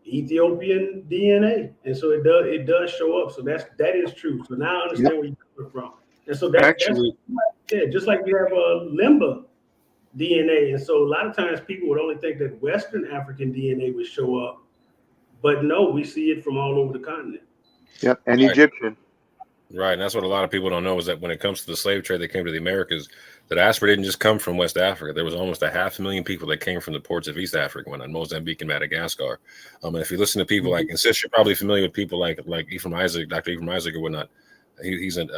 Ethiopian DNA, and so it does show up. So that is true. So now I understand where you're coming from. And so that's just like you have a limba DNA. And so a lot of times people would only think that Western African DNA would show up, but no, we see it from all over the continent. Yep, and Egyptian. Right, and that's what a lot of people don't know is that when it comes to the slave trade that came to the Americas, the diaspora didn't just come from West Africa. There was almost 500,000 people that came from the ports of East Africa, when Mozambique and Madagascar. And if you listen to people like, and sis, you're probably familiar with people like Ephraim Isaac, Dr. Ephraim Isaac or whatnot. He's an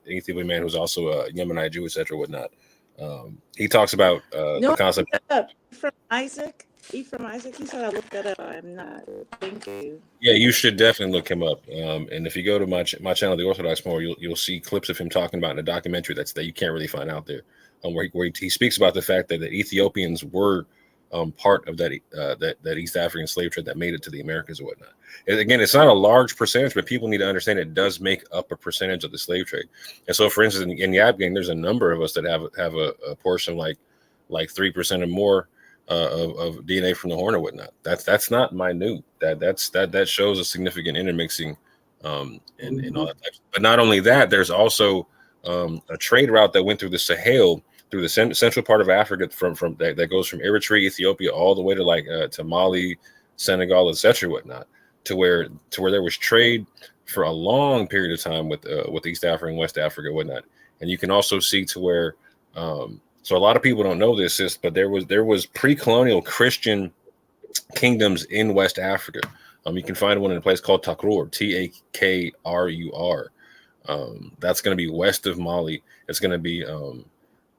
Ethiopian man who's also a Yemenite Jew, etc. whatnot. He talks about the concept. Ephraim Isaac, he said I looked that up. I'm not. Thank you. Yeah, you should definitely look him up. And if you go to my channel, The Orthodox More, you'll see clips of him talking about in a documentary that you can't really find out there, where he speaks about the fact that the Ethiopians were part of that East African slave trade that made it to the Americas or whatnot. And again, it's not a large percentage, but people need to understand it does make up a percentage of the slave trade. And so, for instance, in Yap Gang, there's a number of us that have a portion like 3% or more of DNA from the Horn or whatnot. That's not minute. That shows a significant intermixing and all that type. But not only that, there's also a trade route that went through the Sahel, through the central part of Africa, from that goes from Eritrea, Ethiopia, all the way to to Mali, Senegal, etc. whatnot, to where there was trade for a long period of time with East Africa and West Africa whatnot. And you can also see to where so a lot of people don't know this, but there was pre-colonial Christian kingdoms in West Africa. You can find one in a place called Takrur, Takrur. That's going to be west of Mali. It's going to be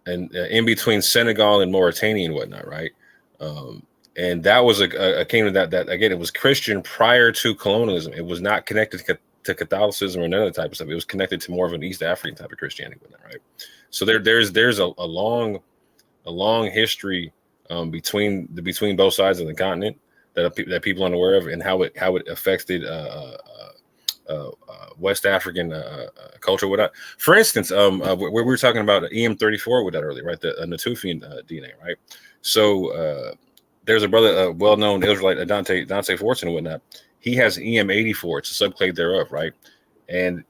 and in between Senegal and Mauritania and whatnot, right? And that was a kingdom that again, it was Christian prior to colonialism. It was not connected to Catholicism or none of the type of stuff. It was connected to more of an East African type of Christianity, right? So there's a long history between both sides of the continent that people aren't aware of, and how it affected West African culture. Whatnot. For instance, we were talking about EM34 with that earlier, right? The Natufian DNA, right? So there's a brother, a well-known Israelite, Dante Fortune and whatnot. He has EM84. It's a subclade thereof, right? And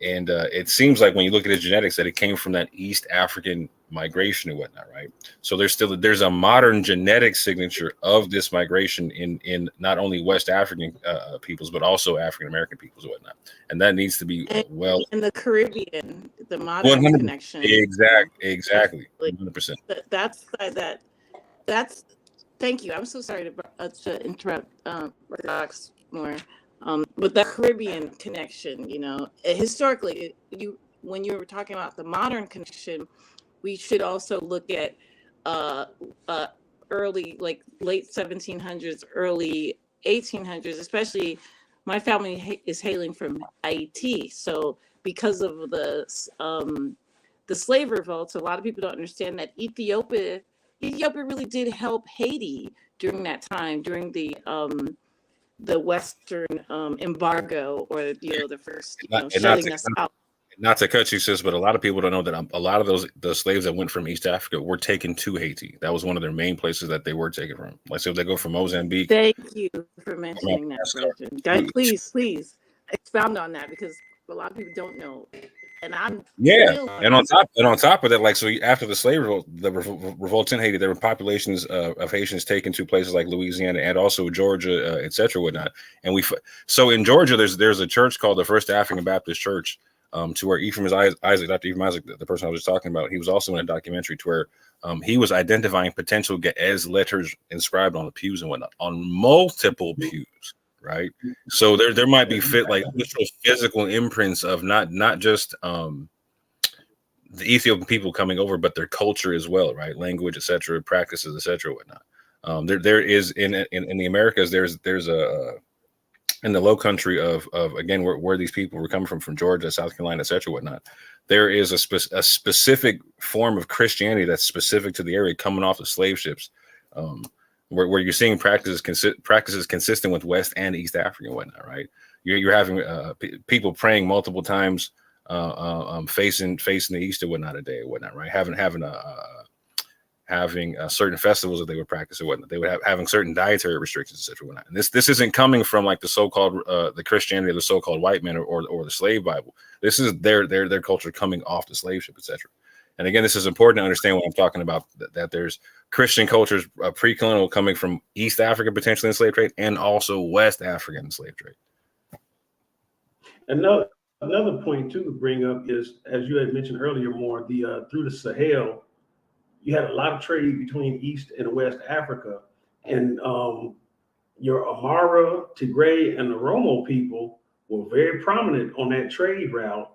it seems like when you look at his genetics that it came from that East African migration and whatnot, right? So there's a modern genetic signature of this migration in not only West African peoples, but also African American peoples and whatnot. And that needs to be in the Caribbean, the modern connection. Exactly. 100%. That's. Thank you. I'm so sorry to interrupt Orthodox more. With the Caribbean connection, historically, when you were talking about the modern connection, we should also look at early, like late 1700s, early 1800s. Especially, my family is hailing from Haiti, so because of the slave revolts, a lot of people don't understand that Ethiopia really did help Haiti during that time, during the Western embargo, or the first shutting us out. Not to cut you, sis, but a lot of people don't know that a lot of the slaves that went from East Africa were taken to Haiti. That was one of their main places that they were taken from. Like, so if they go from Mozambique. Thank you for mentioning that. Guys, please expound on that, because a lot of people don't know. And on top of that, like, so after the slave revolt, the revolts in Haiti, there were populations of Haitians taken to places like Louisiana and also Georgia, etc. whatnot. And so in Georgia, there's a church called the First African Baptist Church, to where Dr. Ephraim Isaac, the person I was just talking about, he was also in a documentary to where he was identifying potential Ge'ez letters inscribed on the pews and whatnot, on multiple pews. Right, so there might be literal physical imprints of not just the Ethiopian people coming over, but their culture as well, right? Language, etc., practices, etc., whatnot. There is in the Americas. There's a in the Low Country of again where these people were coming from Georgia, South Carolina, etc., whatnot. There is a specific form of Christianity that's specific to the area coming off the slave ships. Where you're seeing practices consistent with West and East Africa and whatnot, right? You're having people praying multiple times, facing the east or whatnot a day or whatnot, right? Having having certain festivals that they would practice or whatnot. They would have having certain dietary restrictions, etc. Whatnot. And this isn't coming from like the so-called the Christianity of the so-called white man or the slave Bible. This is their culture coming off the slave ship, etc. And again, this is important to understand when I'm talking about that there's Christian cultures pre-colonial coming from East Africa potentially in slave trade and also West African in slave trade. Another point too to bring up is, as you had mentioned earlier, more through the Sahel, you had a lot of trade between East and West Africa, and your Amara, Tigray, and the Oromo people were very prominent on that trade route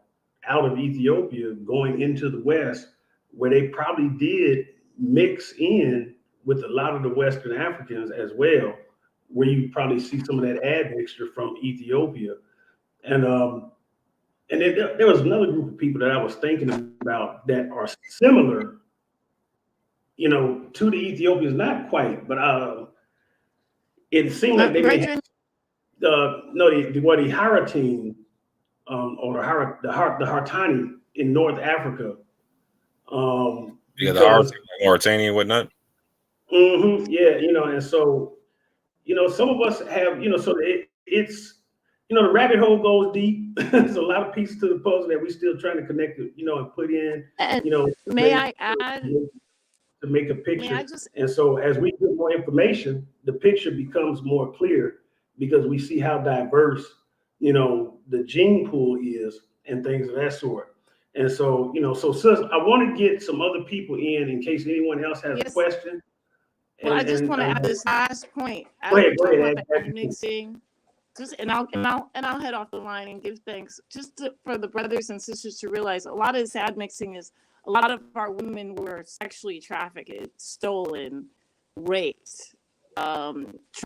out of Ethiopia going into the West, where they probably did mix in with a lot of the Western Africans as well, where you probably see some of that admixture from Ethiopia. And then there was another group of people that I was thinking about that are similar, you know, to the Ethiopians, not quite, but it seemed like they may have the Haratin or the Hartani in North Africa. Yeah, the Mauritania and whatnot. Yeah, you know, and so, you know, some of us have, you know, so it's, you know, the rabbit hole goes deep. There's a lot of pieces to the puzzle that we're still trying to connect, you know, and put in, you know. May I add? To make a picture. And so as we get more information, the picture becomes more clear because we see how diverse, you know, the gene pool is and things of that sort. And so, you know, so sis, I want to get some other people in case anyone else has a question. Well, I just want to add this last point. Go ahead. Mixing. And I'll head off the line and give thanks for the brothers and sisters to realize a lot of this admixing is a lot of our women were sexually trafficked, stolen, raped,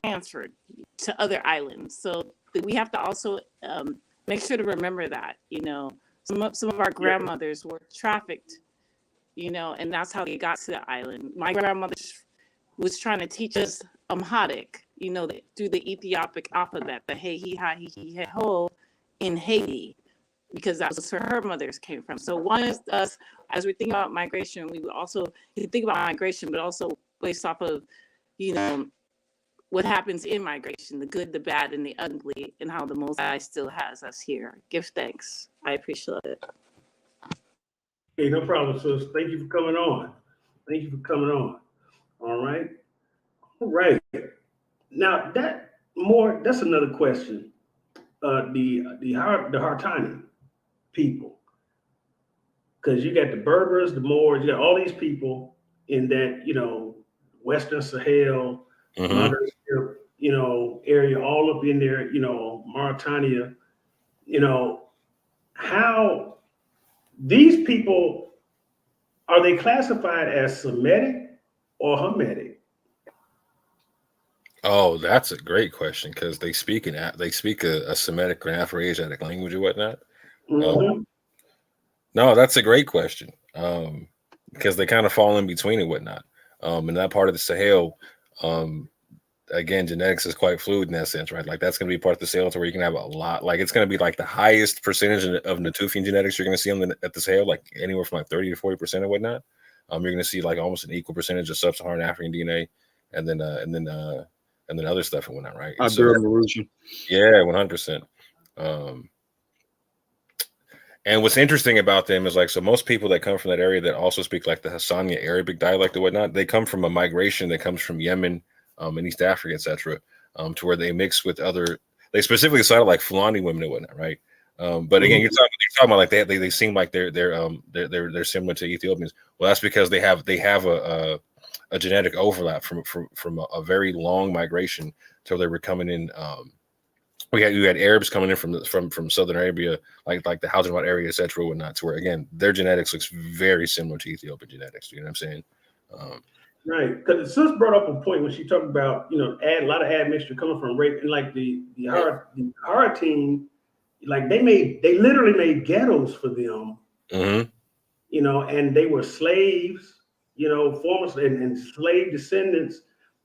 transferred to other islands. So we have to also make sure to remember that, you know, some of our grandmothers were trafficked, you know, and that's how they got to the island. My grandmother was trying to teach us Amharic, you know, through the Ethiopic alphabet, the hey, he, ha, he, ho, in Haiti, because that was where her mothers came from. So one is us, as we think about migration, we would also think about migration, but also based off of, you know, what happens in migration, the good, the bad, and the ugly, and how the Most High still has us here. Give thanks. I appreciate it. Hey, no problem, sis. Thank you for coming on. All right. Now that's another question. The Hartani people, because you got the Berbers, the Moors, you got all these people in that, you know, Western Sahel, you know, area, all up in there, you know, Mauritania, you know, how these people, are they classified as Semitic or Hamitic? Oh, that's a great question because they speak a Semitic or Afro-Asiatic language or whatnot. No, that's a great question because they kind of fall in between and whatnot. In that part of the Sahel, again, genetics is quite fluid in that sense, right? Like that's going to be part of the Sahel to where you can have a lot. Like it's going to be like the highest percentage of Natufian genetics you're going to see at the Sahel, like anywhere from like 30 to 40% or whatnot. You're going to see like almost an equal percentage of sub-Saharan African DNA, and then other stuff and whatnot, right? Yeah, 100%. And what's interesting about them is like, so most people that come from that area that also speak like the Hassaniya Arabic dialect or whatnot, they come from a migration that comes from Yemen and East Africa, etc., to where they mix with they specifically cited like Fulani women and whatnot, right? But again, you're talking about like they seem like they're similar to Ethiopians. Well, that's because they have a genetic overlap from a very long migration till they were coming in. We had Arabs coming in from Southern Arabia, like the Hadramaut area, etc., whatnot, to where again their genetics looks very similar to Ethiopian genetics. You know what I'm saying? Right, because the sis brought up a point when she talked about, you know, a lot of admixture coming from rape, and like the Haratin, like they literally made ghettos for them. You know, and they were slaves, you know, former and slave descendants,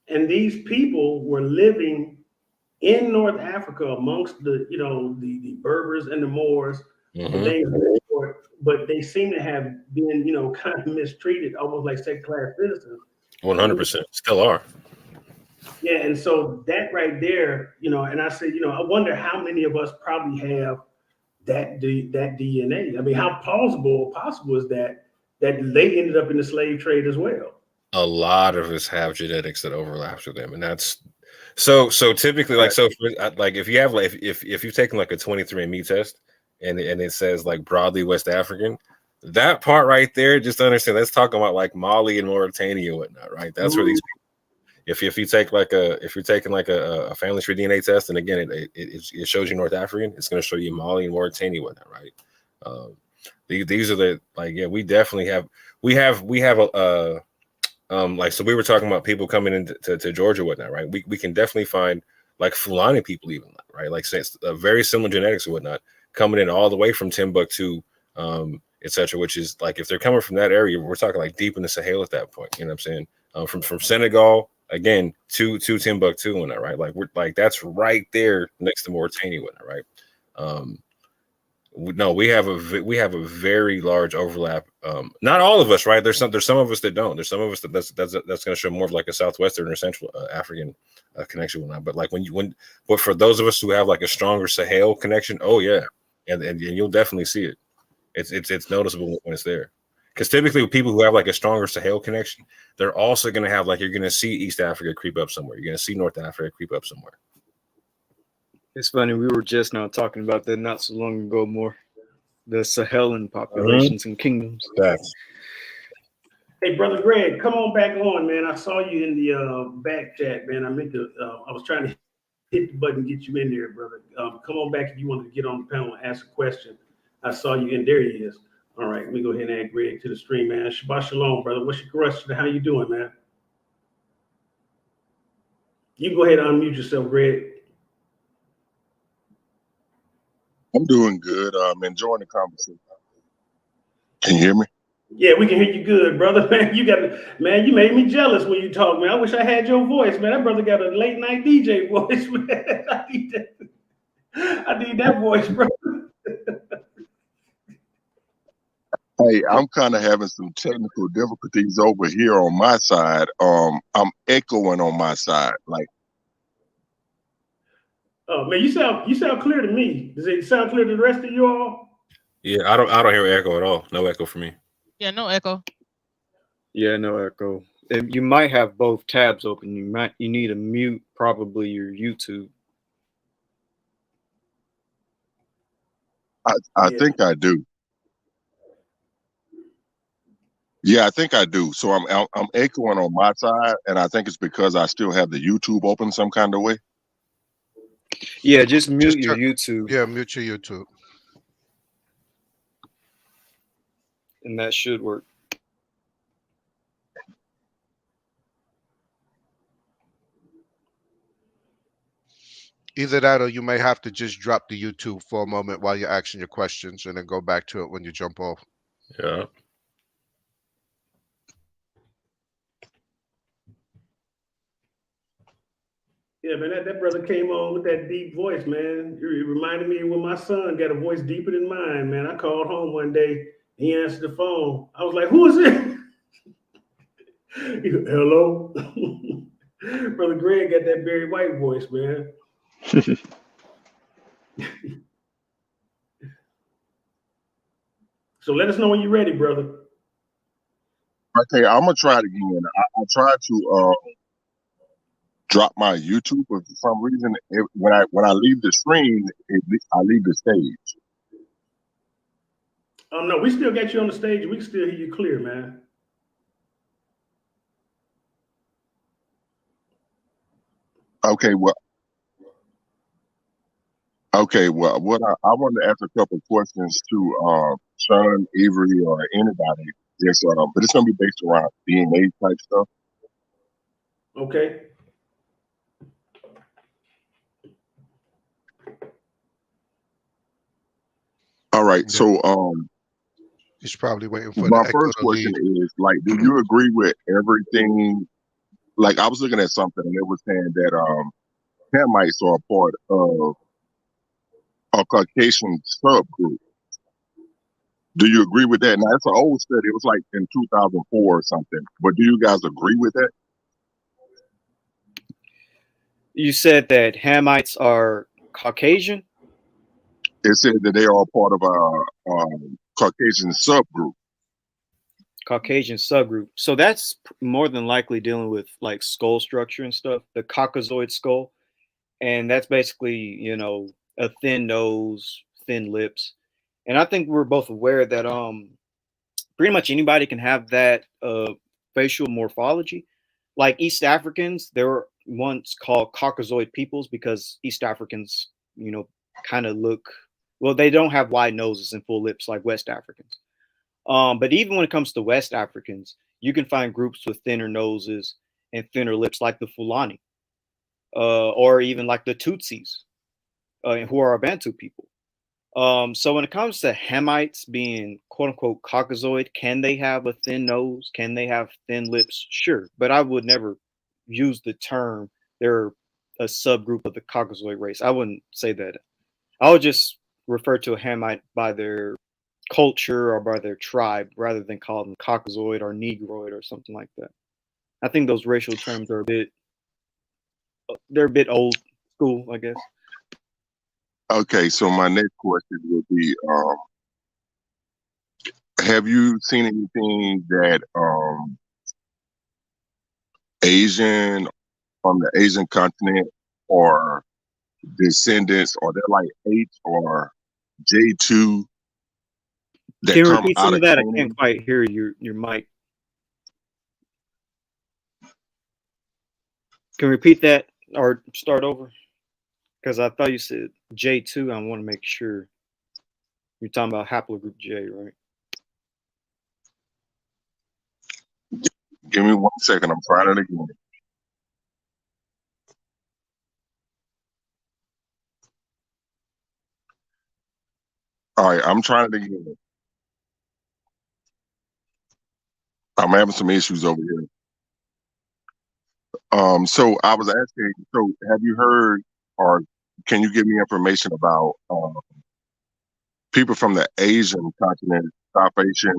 and these people were living in North Africa amongst the, you know, the Berbers and the Moors, but they seem to have been, you know, kind of mistreated, almost like second-class citizens. 100%. Still are. Yeah, and so that right there, and I said, I wonder how many of us probably have that DNA. I mean, how possible is that they ended up in the slave trade as well? A lot of us have genetics that overlaps with them, and that's so typically like if you have if you've taken like a 23andMe test and it says like broadly West African, that part right there, just to understand, that's talking about like Mali and Mauritania and whatnot, right? That's where these people. If you take if you're taking like a family tree DNA test, and again it shows you North African, it's going to show you Mali and Mauritania and whatnot, right? These are the we definitely have a so we were talking about people coming into Georgia and whatnot, right? We can definitely find like Fulani people even, right? Like say it's very similar genetics and whatnot coming in all the way from Timbuktu, etc. Which is like if they're coming from that area, we're talking like deep in the Sahel at that point. You know what I'm saying? From Senegal. Again, to Timbuktu and that, right? Like we're like that's right there next to Mauritania, right? No, we have a very large overlap. Not all of us, right? There's some of us that don't. There's some of us that's going to show more of like a Southwestern or Central African connection, and whatnot. But like but for those of us who have like a stronger Sahel connection, oh yeah, and you'll definitely see it. It's noticeable when it's there. Because typically people who have like a stronger Sahel connection, they're also going to have like, you're going to see East Africa creep up somewhere. You're going to see North Africa creep up somewhere. It's funny. We were just now talking about that not so long ago, more the Sahelan populations and kingdoms. Hey, Brother Greg, come on back on, man. I saw you in the back chat, man. I was trying to hit the button, get you in there, brother. Come on back if you wanted to get on the panel and ask a question. I saw you in there. He is. All right, let me go ahead and add Greg to the stream, man. Shabbat shalom, brother. What's your question? How you doing, man? You go ahead and unmute yourself, Greg. I'm doing good. I'm enjoying the conversation. Can you hear me? Yeah, we can hear you good, brother. Man, you made me jealous when you talk, man. I wish I had your voice, man. That brother got a late night DJ voice, man. I need that voice, brother. Hey, I'm kind of having some technical difficulties over here on my side. I'm echoing on my side, like. Oh man, you sound clear to me. Does it sound clear to the rest of you all? Yeah, I don't hear echo at all. No echo for me. Yeah, no echo. Yeah, no echo. You might have both tabs open. You need to mute probably your YouTube. I think I do. Yeah, I think I do. So I'm echoing on my side, and I think it's because I still have the YouTube open some kind of way. Yeah, just mute your YouTube. Yeah, mute your YouTube. And that should work. Either that or you may have to just drop the YouTube for a moment while you're asking your questions and then go back to it when you jump off. Yeah. Yeah, man, that brother came on with that deep voice, man. It reminded me when my son got a voice deeper than mine, man. I called home one day, he answered the phone. I was like, who is it? Hello? Brother Greg got that Barry White voice, man. So let us know when you're ready, brother. Okay, I'm gonna try it again. I tried to drop my YouTube, but for some reason, when I leave the screen, I leave the stage. No, we still got you on the stage. We can still hear you clear, man. Okay, well, what I wanted to ask a couple of questions to Sean, Avery, or anybody. Yes, but it's gonna be based around DNA type stuff. Okay. All right, so he's probably waiting for my first question is, like, do you agree with everything? Like, I was looking at something and it was saying that Hamites are a part of a Caucasian subgroup. Do you agree with that? Now, it's an old study. It was like in 2004 or something. But do you guys agree with that? You said that Hamites are Caucasian? It said that they are part of a Caucasian subgroup. Caucasian subgroup. So that's more than likely dealing with like skull structure and stuff, the Caucasoid skull. And that's basically, you know, a thin nose, thin lips. And I think we're both aware that pretty much anybody can have that facial morphology. Like East Africans, they were once called Caucasoid peoples because East Africans, you know, kind of look, well, they don't have wide noses and full lips like West Africans. But even when it comes to West Africans, you can find groups with thinner noses and thinner lips like the Fulani, or even like the Tutsis, who are a Bantu people. So when it comes to Hamites being quote unquote Caucasoid, can they have a thin nose? Can they have thin lips? Sure. But I would never use the term they're a subgroup of the Caucasoid race. I wouldn't say that. I would just refer to a Hamite by their culture or by their tribe rather than call them Caucasoid or Negroid or something like that. I think those racial terms are they're a bit old school, I guess. Okay, so my next question would be, have you seen anything that Asian from the Asian continent or descendants, or they're like H or J2 that Can you come repeat out some of of that? I Canaan? can't quite hear your mic. Can you repeat that or start over? Because I thought you said J2. I want to make sure you're talking about haplogroup J, right? Give me 1 second. I'm trying it again. All right, I'm trying it again. I'm having some issues over here. So I was asking, so have you heard or can you give me information about people from the Asian continent, South Asian,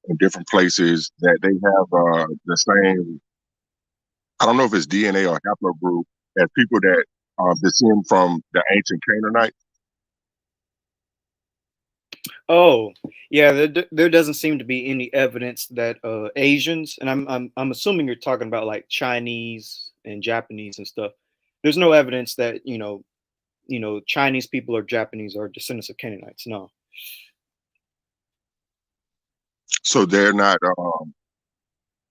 and different places that they have the same, I don't know if it's DNA or haplogroup as people that descend from the ancient Canaanites? Oh, yeah. There doesn't seem to be any evidence that Asians, and I'm assuming you're talking about like Chinese and Japanese and stuff. There's no evidence that Chinese people or Japanese are descendants of Canaanites. No. So they're not,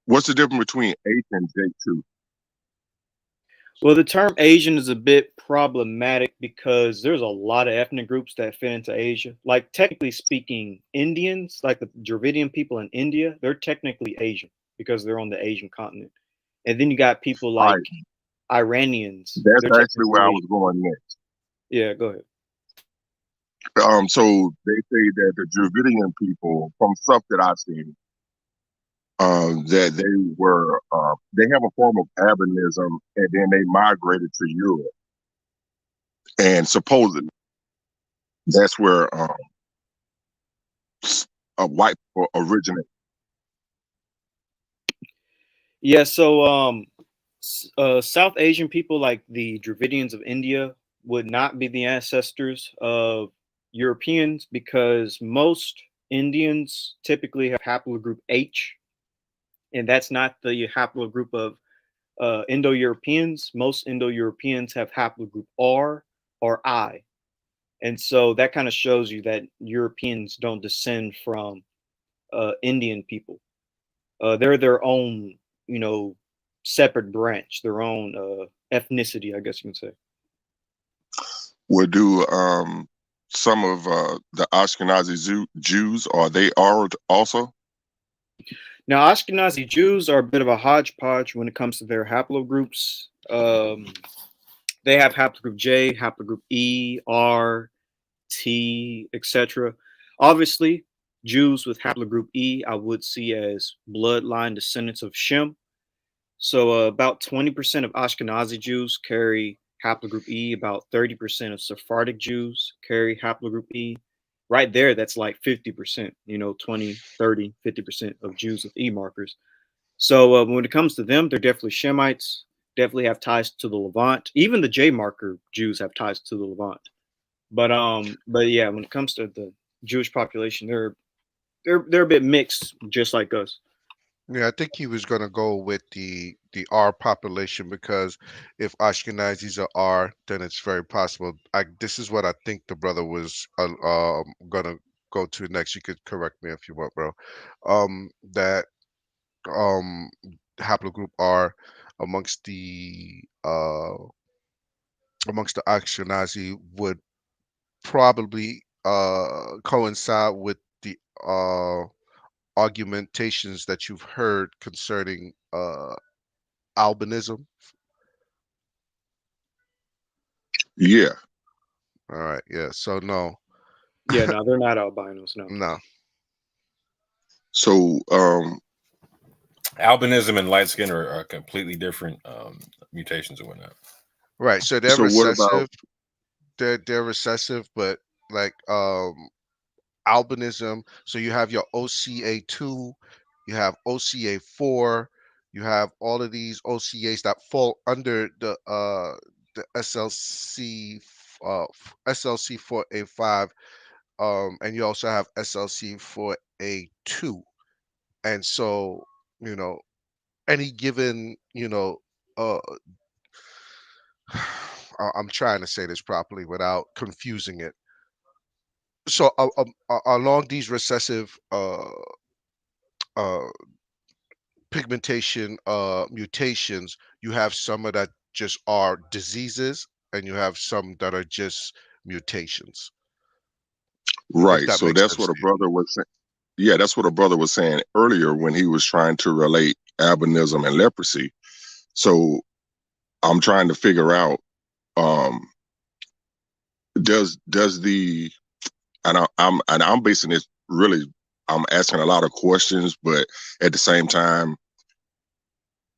what's the difference between H and J2? Well, the term Asian is a bit problematic because there's a lot of ethnic groups that fit into Asia. Like technically speaking, Indians, like the Dravidian people in India, they're technically Asian because they're on the Asian continent. And then you got people All like right, Iranians. that's They're actually where I technically was going next. Yeah, go ahead. So they say that the Dravidian people, from stuff that I've seen, that they have a form of albinism, and then they migrated to Europe, and supposedly that's where white people originate. Yeah, so South Asian people like the Dravidians of India would not be the ancestors of Europeans because most Indians typically have haplogroup H, and that's not the haplogroup of Indo-Europeans. Most Indo-Europeans have haplogroup R or I. And so that kind of shows you that Europeans don't descend from Indian people. They're their own, separate branch, their own ethnicity, I guess you can say. Would do some of the Ashkenazi Jews, are they also? Now, Ashkenazi Jews are a bit of a hodgepodge when it comes to their haplogroups. They have haplogroup J, haplogroup E, R, T, etc. Obviously, Jews with haplogroup E, I would see as bloodline descendants of Shem. So about 20% of Ashkenazi Jews carry haplogroup E. About 30% of Sephardic Jews carry haplogroup E. right there, that's like 50%, 20, 30, 50% of Jews with E markers. So when it comes to them, they're definitely Shemites, definitely have ties to the Levant. Even the J marker Jews have ties to the Levant. But yeah, when it comes to the Jewish population, they're a bit mixed, just like us. Yeah, I think he was going to go with the R population, because if Ashkenazis are R, then it's very possible. This is what I think the brother was going to go to next. You could correct me if you want, bro. That haplogroup R amongst the Ashkenazi would probably coincide with the argumentations that you've heard concerning albinism. Yeah. All right. Yeah. So no. Yeah, no, they're not albinos. No. No. So albinism and light skin are completely different mutations and whatnot. Right. So they're so what recessive. about They're recessive, but like albinism. So you have your OCA2, you have OCA4, you have all of these OCAs that fall under the SLC SLC4A5, and you also have SLC4A2. And so, any given, I'm trying to say this properly without confusing it. So along these recessive pigmentation mutations, you have some of that just are diseases, and you have some that are just mutations. If right? that So makes that's sense what a to you. brother was saying. Yeah, that's what a brother was saying earlier when he was trying to relate albinism and leprosy. So I'm trying to figure out um does the I'm basing this really, I'm asking a lot of questions, but at the same time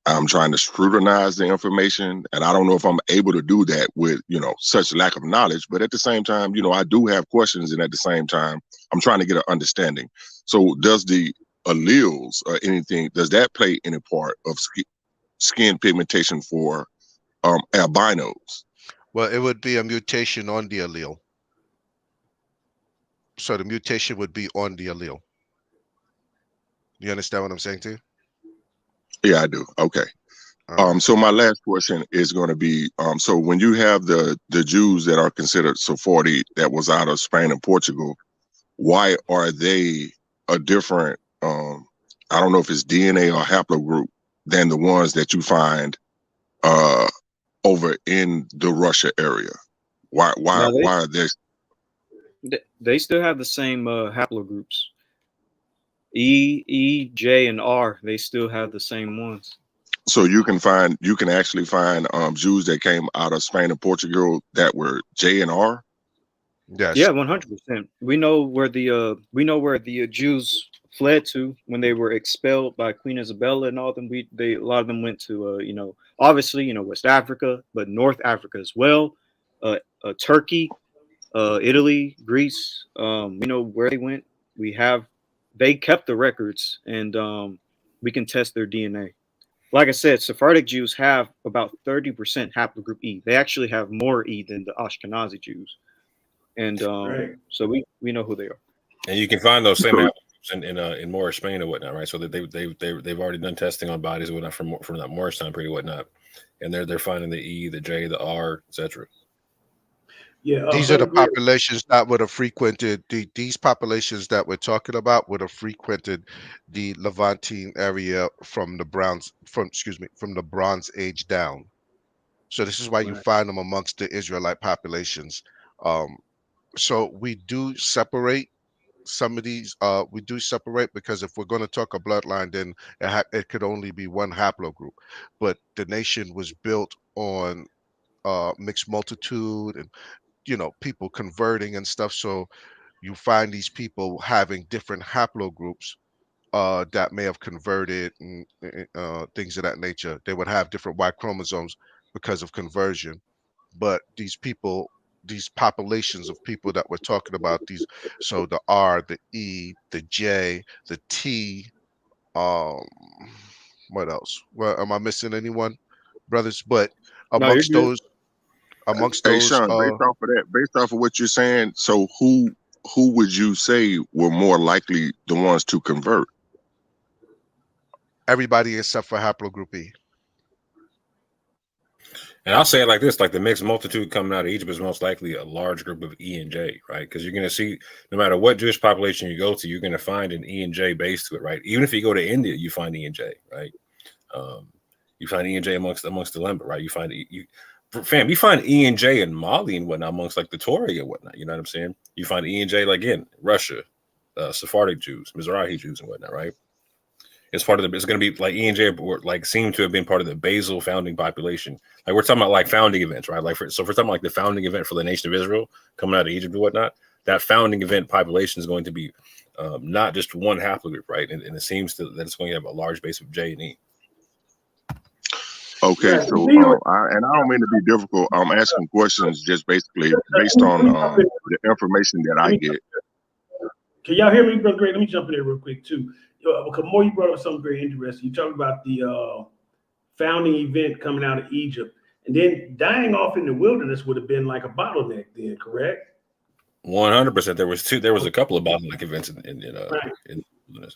I'm trying to scrutinize the information, and I don't know if I'm able to do that with such lack of knowledge. But at the same time, I do have questions, and at the same time I'm trying to get an understanding. So does the alleles or anything, does that play any part of skin pigmentation for albinos? Well, it would be a mutation on the allele. So the mutation would be on the allele. You understand what I'm saying to you? Yeah, I do. Okay. All right. So my last question is going to be, so when you have the Jews that are considered Sephardi that was out of Spain and Portugal, why are they a different, I don't know if it's DNA or haplogroup, than the ones that you find over in the Russia area? Why No, are they? they still have the same haplogroups. E, J, and R. They still have the same ones. So you can actually find Jews that came out of Spain and Portugal that were J and R. Yes. Yeah, 100%. We know where the Jews fled to when they were expelled by Queen Isabella and all them. A lot of them went to obviously West Africa, but North Africa as well, Turkey, Italy, Greece. We know where they went. They kept the records, and we can test their DNA. Like I said, Sephardic Jews have about 30% haplogroup E. They actually have more E than the Ashkenazi Jews, and Right. so we know who they are. And you can find those same haplogroups in Moorish Spain and whatnot, right? So that they've already done testing on bodies and whatnot from that Moorish time period and whatnot, and they're finding the E, the J, the R, etc. Yeah. These are the populations that would have frequented these populations that we're talking about would have frequented the Levantine area from the Bronze Age down. So this is why you find them amongst the Israelite populations. So we do separate some of these. We do separate because if we're going to talk a bloodline, then it could only be one haplogroup. But the nation was built on mixed multitude and people converting and stuff. So you find these people having different haplogroups that may have converted and things of that nature. They would have different Y chromosomes because of conversion. But these people these populations of people that we're talking about. These, so the R, the E, the J, the T. What else? Well, am I missing anyone, brothers? But No, you're amongst good. Hey, Sean, based off of what you're saying, so who would you say were more likely the ones to convert? Everybody except for haplogroup E. And I'll say it like this: like the mixed multitude coming out of Egypt is most likely a large group of E and J, right? Because you're going to see, no matter what Jewish population you go to, you're going to find an E and J base to it, right? Even if you go to India, you find E and J, right? You find E and J amongst the Lemba, right? You find you find E and J in Mali and whatnot amongst like the Torah and whatnot. You know what I'm saying? You find E and J like in Russia, Sephardic Jews, Mizrahi Jews and whatnot, right? It's part of the. It's going to be like E and J, like seem to have been part of the basal founding population. Like we're talking about like founding events, right? Like so if we're talking about like the founding event for the nation of Israel coming out of Egypt and whatnot, that founding event population is going to be not just one haplogroup, right? And it seems that it's going to have a large base of J and E. Okay, so I don't mean to be difficult. I'm asking questions just basically based on the information that I get. Can y'all hear me, Brother Greg? Let me jump in there real quick too. Because more, you brought up something very interesting. You talked about the founding event coming out of Egypt, and then dying off in the wilderness would have been like a bottleneck. Then, correct? 100%. There was a couple of bottleneck events in the wilderness,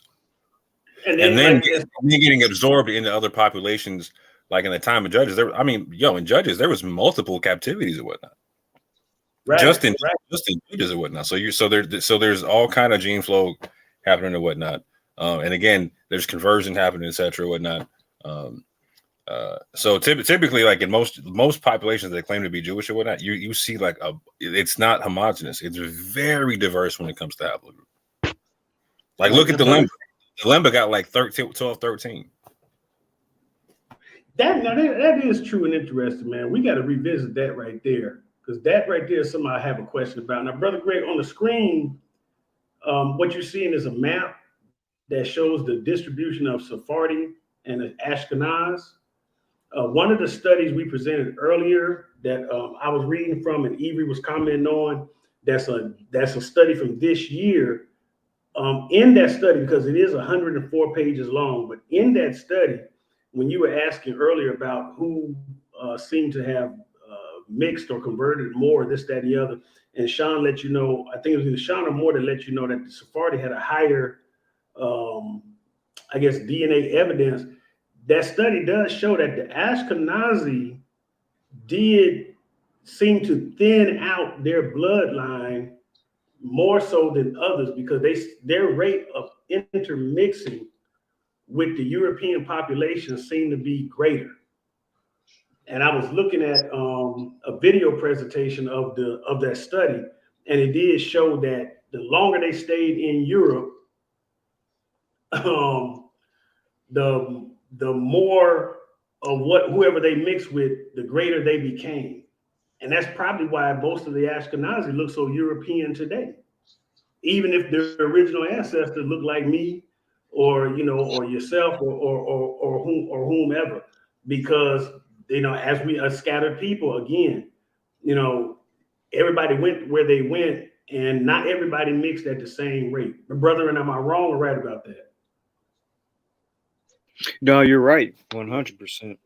and then getting absorbed into other populations. Like in the time of Judges, in Judges there was multiple captivities and whatnot. Right. Just in Judges and whatnot. So there's all kind of gene flow happening and whatnot. And again, there's conversion happening, etc., whatnot. So typically, like in most populations that claim to be Jewish or whatnot, you see like it's not homogenous. It's very diverse when it comes to haplogroup. Like look at the Lemba. The Lemba got like 12, 13. That is true and interesting, man. We got to revisit that right there, because that right there is something I have a question about. Now, Brother Greg, on the screen, what you're seeing is a map that shows the distribution of Sephardi and Ashkenaz. One of the studies we presented earlier that I was reading from and Avery was commenting on, that's a study from this year. In that study, because it is 104 pages long, but in that study, when you were asking earlier about who seemed to have mixed or converted more, this, that, and the other, and Sean let you know, I think it was either Sean or more that let you know that the Sephardi had a higher DNA evidence. That study does show that the Ashkenazi did seem to thin out their bloodline more so than others, because their rate of intermixing with the European population seemed to be greater. And I was looking at a video presentation of that study, and it did show that the longer they stayed in Europe, the more of whoever they mixed with, the greater they became. And that's probably why most of the Ashkenazi look so European today, even if their original ancestors look like me, or yourself, or whomever, because as we are scattered people, again, everybody went where they went, and not everybody mixed at the same rate. Brother, and am I wrong or right about that? No, you're right, 100%.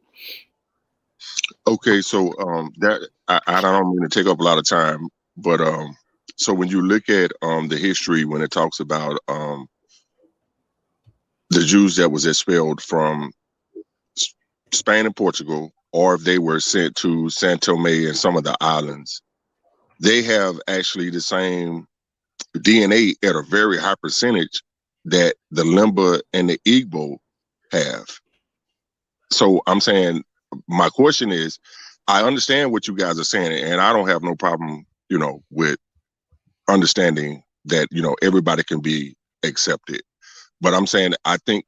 Okay, so that I don't mean to take up a lot of time, but so when you look at the history, when it talks about the Jews that was expelled from Spain and Portugal, or if they were sent to San Tomé and some of the islands, they have actually the same DNA at a very high percentage that the Lemba and the Igbo have. So I'm saying, my question is, I understand what you guys are saying, and I don't have no problem, with understanding that, everybody can be accepted. But I'm saying, I think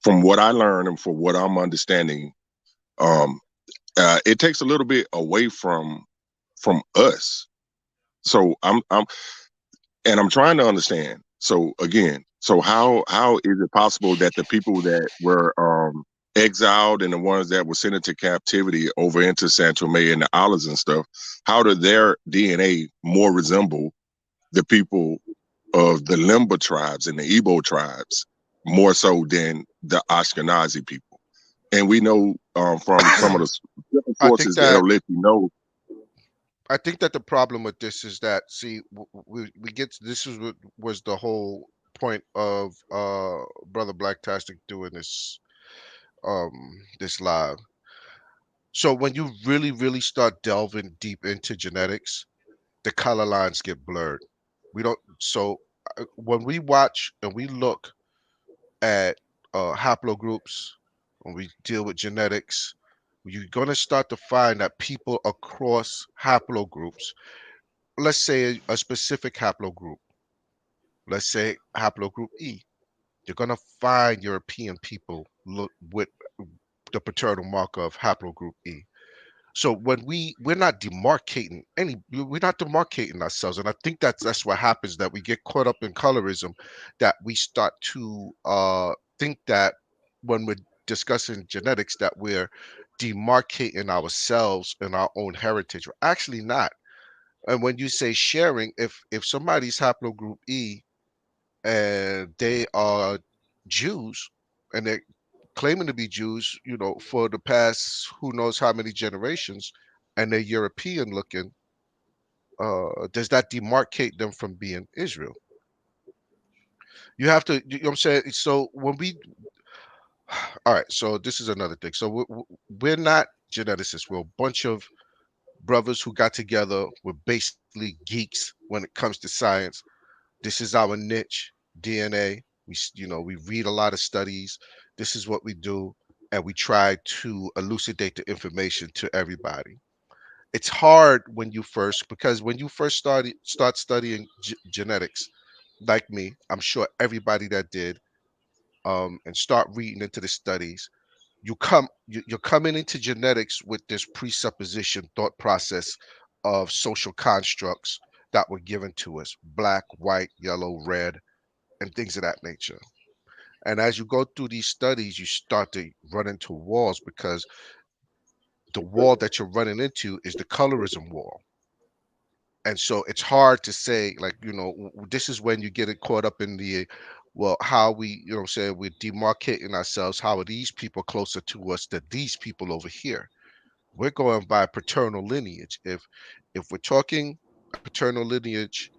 from what I learned and for what I'm understanding, it takes a little bit away from us. So I'm trying to understand. So again, how is it possible that the people that were exiled and the ones that were sent into captivity over into Santomé and the islands and stuff, how do their DNA more resemble the people of the Limba tribes and the Igbo tribes more so than the Ashkenazi people? And we know from some of the sources that'll let you know. I think that the problem with this is that, see, we get to, this was the whole point of Brother Blacktastic doing this this live. So when you really start delving deep into genetics, the color lines get blurred. We don't. So when we watch and we look at haplogroups, when we deal with genetics, you're going to start to find that people across haplogroups, let's say a specific haplogroup, let's say haplogroup E, you're going to find European people look with the paternal marker of haplogroup E. So when we're not demarcating ourselves, and I think that's what happens, that we get caught up in colorism, that we start to think that when we're discussing genetics that we're demarcating ourselves and our own heritage. We're actually not. And when you say sharing, if somebody's haplogroup E and they are Jews and they're claiming to be Jews, for the past who knows how many generations, and they're European looking, does that demarcate them from being Israel? You have to, you know what I'm saying? So when all right, so this is another thing. So we're not geneticists. We're a bunch of brothers who got together. We're basically geeks when it comes to science. This is our niche, DNA. We read a lot of studies. This is what we do, and we try to elucidate the information to everybody. It's hard because when you first start studying genetics, like me, I'm sure everybody that did, and start reading into the studies, you're coming into genetics with this presupposition thought process of social constructs that were given to us: black, white, yellow, red, and things of that nature. And as you go through these studies, you start to run into walls, because the wall that you're running into is the colorism wall. And so it's hard to say, like, this is when you get it caught up in the, well, how we, we're demarcating ourselves. How are these people closer to us than these people over here? We're going by paternal lineage. If we're talking paternal lineage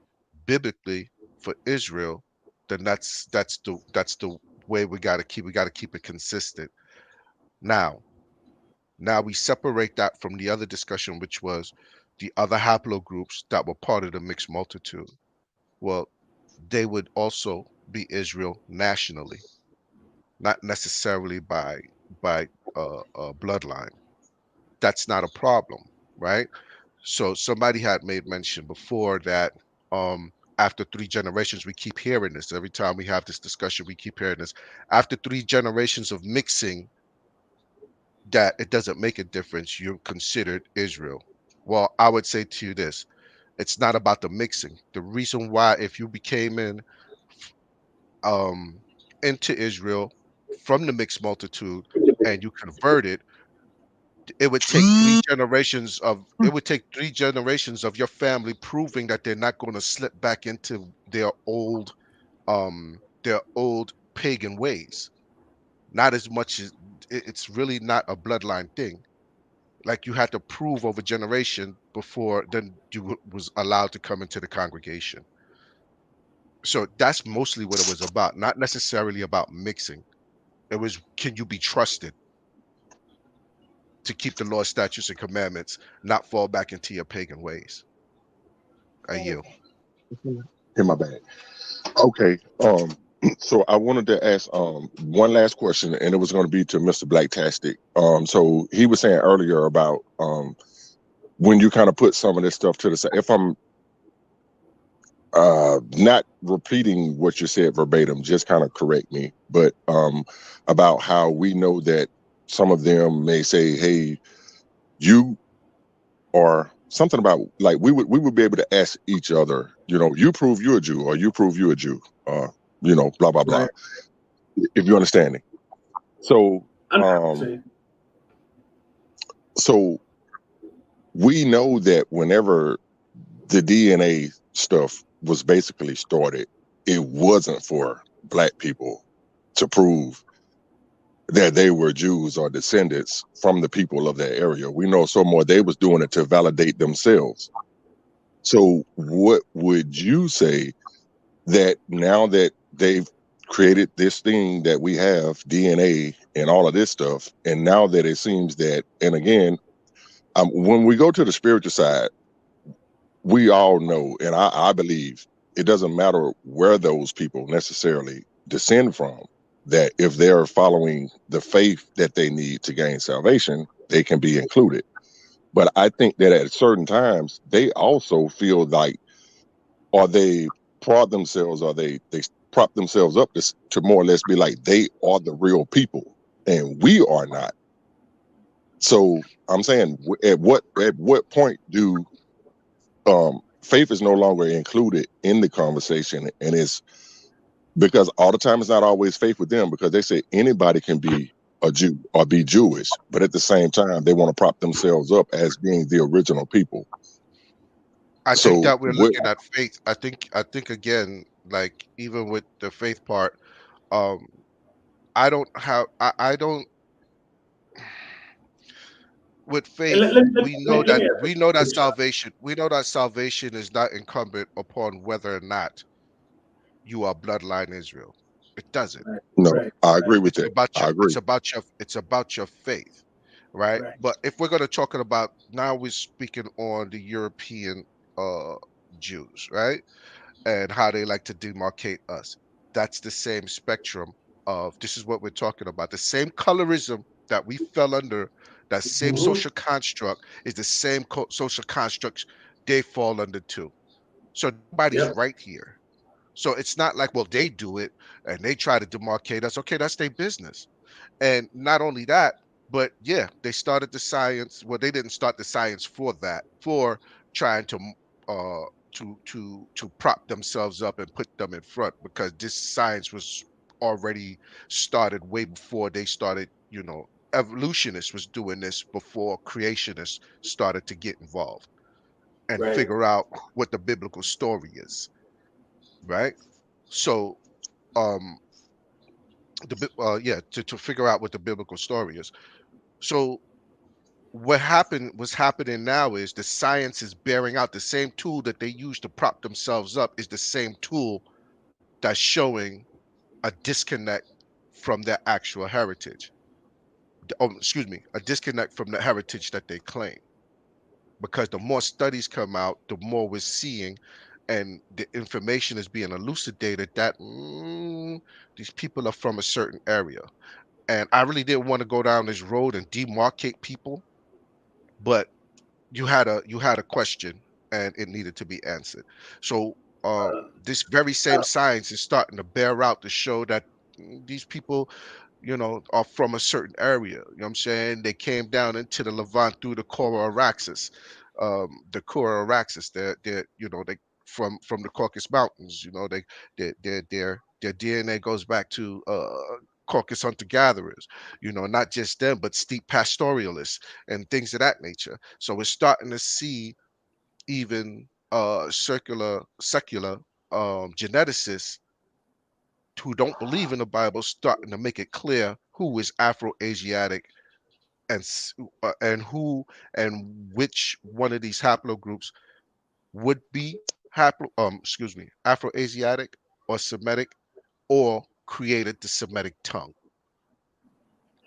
biblically for Israel, then that's the way we got to keep it consistent. Now we separate that from the other discussion, which was the other haplogroups that were part of the mixed multitude. Well, they would also be Israel nationally, not necessarily by bloodline. That's not a problem, right? So somebody had made mention before that after 3 generations, we keep hearing this. Every time we have this discussion, we keep hearing this. After 3 generations of mixing, that it doesn't make a difference. You're considered Israel. Well, I would say to you this: it's not about the mixing. The reason why, if you became into Israel from the mixed multitude and you converted, it would take 3 generations of your family proving that they're not going to slip back into their old pagan ways. Not as much as it's really not a bloodline thing. Like, you had to prove over generation before then you was allowed to come into the congregation. So that's mostly what it was about, not necessarily about mixing. It was, can you be trusted to keep the law, statutes, and commandments, not fall back into your pagan ways? I yield. In my bag. Okay. So I wanted to ask one last question, and it was going to be to Mr. Blacktastic. So he was saying earlier about when you kind of put some of this stuff to the side. If I'm not repeating what you said verbatim, just kind of correct me. But about how we know that some of them may say, "Hey, you are." Something about, like, we would be able to ask each other, you prove you're a Jew, or you prove you're a Jew, blah blah blah. If you understand me. So So we know that whenever the DNA stuff was basically started, it wasn't for Black people to prove that they were Jews or descendants from the people of that area. We know so more they was doing it to validate themselves. So what would you say that now that they've created this thing that we have, DNA and all of this stuff, and now that it seems that, and again, when we go to the spiritual side, we all know, and I believe it doesn't matter where those people necessarily descend from, that if they're following the faith that they need to gain salvation, they can be included. But I think that at certain times, they also feel like, or they prod themselves, or they prop themselves up to more or less be like, they are the real people and we are not. So I'm saying, at what point do faith is no longer included in the conversation? And it's because all the time it's not always faith with them, because they say anybody can be a Jew or be Jewish, but at the same time they want to prop themselves up as being the original people. I think that we're looking at faith. I think again, like even with the faith part, I don't with faith, we know that salvation is not incumbent upon whether or not you are bloodline Israel. It doesn't. No, I agree with that. It's about your faith, right? But if we're going to talk about, now we're speaking on the European Jews, right? And how they like to demarcate us. That's the same spectrum of, this is what we're talking about. The same colorism that we fell under, that same social construct is the same social constructs they fall under too. So nobody's right here. So it's not like, well, they do it and they try to demarcate us. Okay, that's their business. And not only that, but yeah, they started the science. Well, they didn't start the science for that, for trying to prop themselves up and put them in front, because this science was already started way before they started. Evolutionists was doing this before creationists started to get involved and figure out what the biblical story is, right? So to figure out what the biblical story is. So what's happening now is the science is bearing out. The same tool that they use to prop themselves up is the same tool that's showing a disconnect from their actual heritage. A disconnect from the heritage that they claim. Because the more studies come out, the more we're seeing, and the information is being elucidated that these people are from a certain area. And I really didn't want to go down this road and demarcate people, but you had a question and it needed to be answered. So this very same science is starting to bear out to show that these people, are from a certain area. You know what I'm saying? They came down into the Levant through the Kora-Araxes. The Kora-Araxes, they from the Caucasus Mountains. Their DNA goes back to Caucasus hunter-gatherers, not just them, but steep pastoralists and things of that nature. So we're starting to see even secular geneticists who don't believe in the Bible starting to make it clear who is Afro-Asiatic and who and which one of these haplogroups would be Afro-Asiatic or Semitic, or created the Semitic tongue.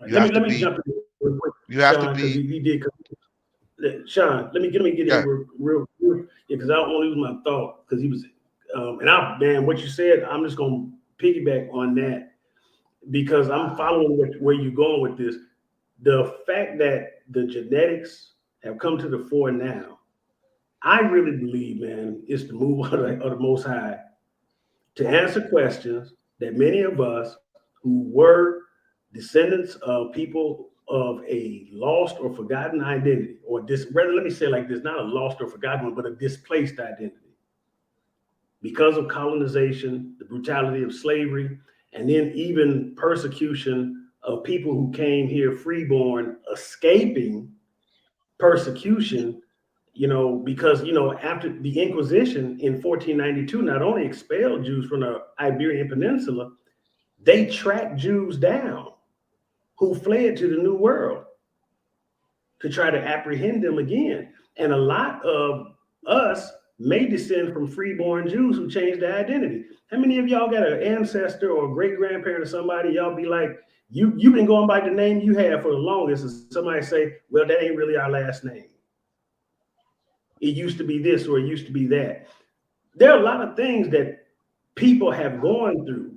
Let me jump in real quick, Sean, because he did. Sean, let me get in real because I don't want to lose my thought, because he was what you said, I'm just gonna piggyback on that, because I'm following where you're going with this. The fact that the genetics have come to the fore now, I really believe, man, is the move of the Most High to answer questions that many of us who were descendants of people of a lost or forgotten identity, or let me say it like this, not a lost or forgotten one, but a displaced identity. Because of colonization, the brutality of slavery, and then even persecution of people who came here freeborn, escaping persecution, because, after the Inquisition in 1492, not only expelled Jews from the Iberian Peninsula, they tracked Jews down who fled to the New World to try to apprehend them again. And a lot of us may descend from freeborn Jews who changed their identity. How many of y'all got an ancestor or a great grandparent or somebody, y'all be like, you've been going by the name you have for the longest, and somebody say, well, that ain't really our last name. It used to be this or it used to be that. There are a lot of things that people have gone through.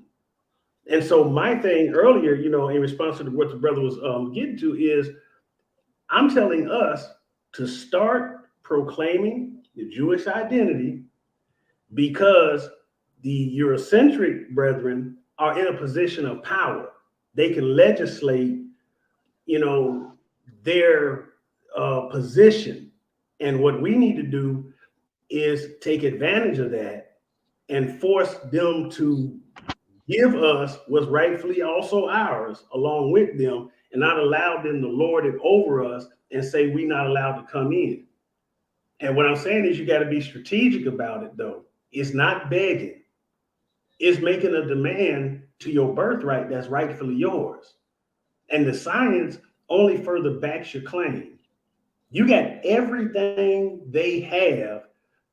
And so my thing earlier, in response to what the brother was getting to, is I'm telling us to start proclaiming the Jewish identity, because the Eurocentric brethren are in a position of power. They can legislate, their position. And what we need to do is take advantage of that and force them to give us what's rightfully also ours along with them, and not allow them to lord it over us and say we're not allowed to come in. And what I'm saying is you got to be strategic about it, though. It's not begging. It's making a demand to your birthright that's rightfully yours. And the science only further backs your claim. You got everything they have,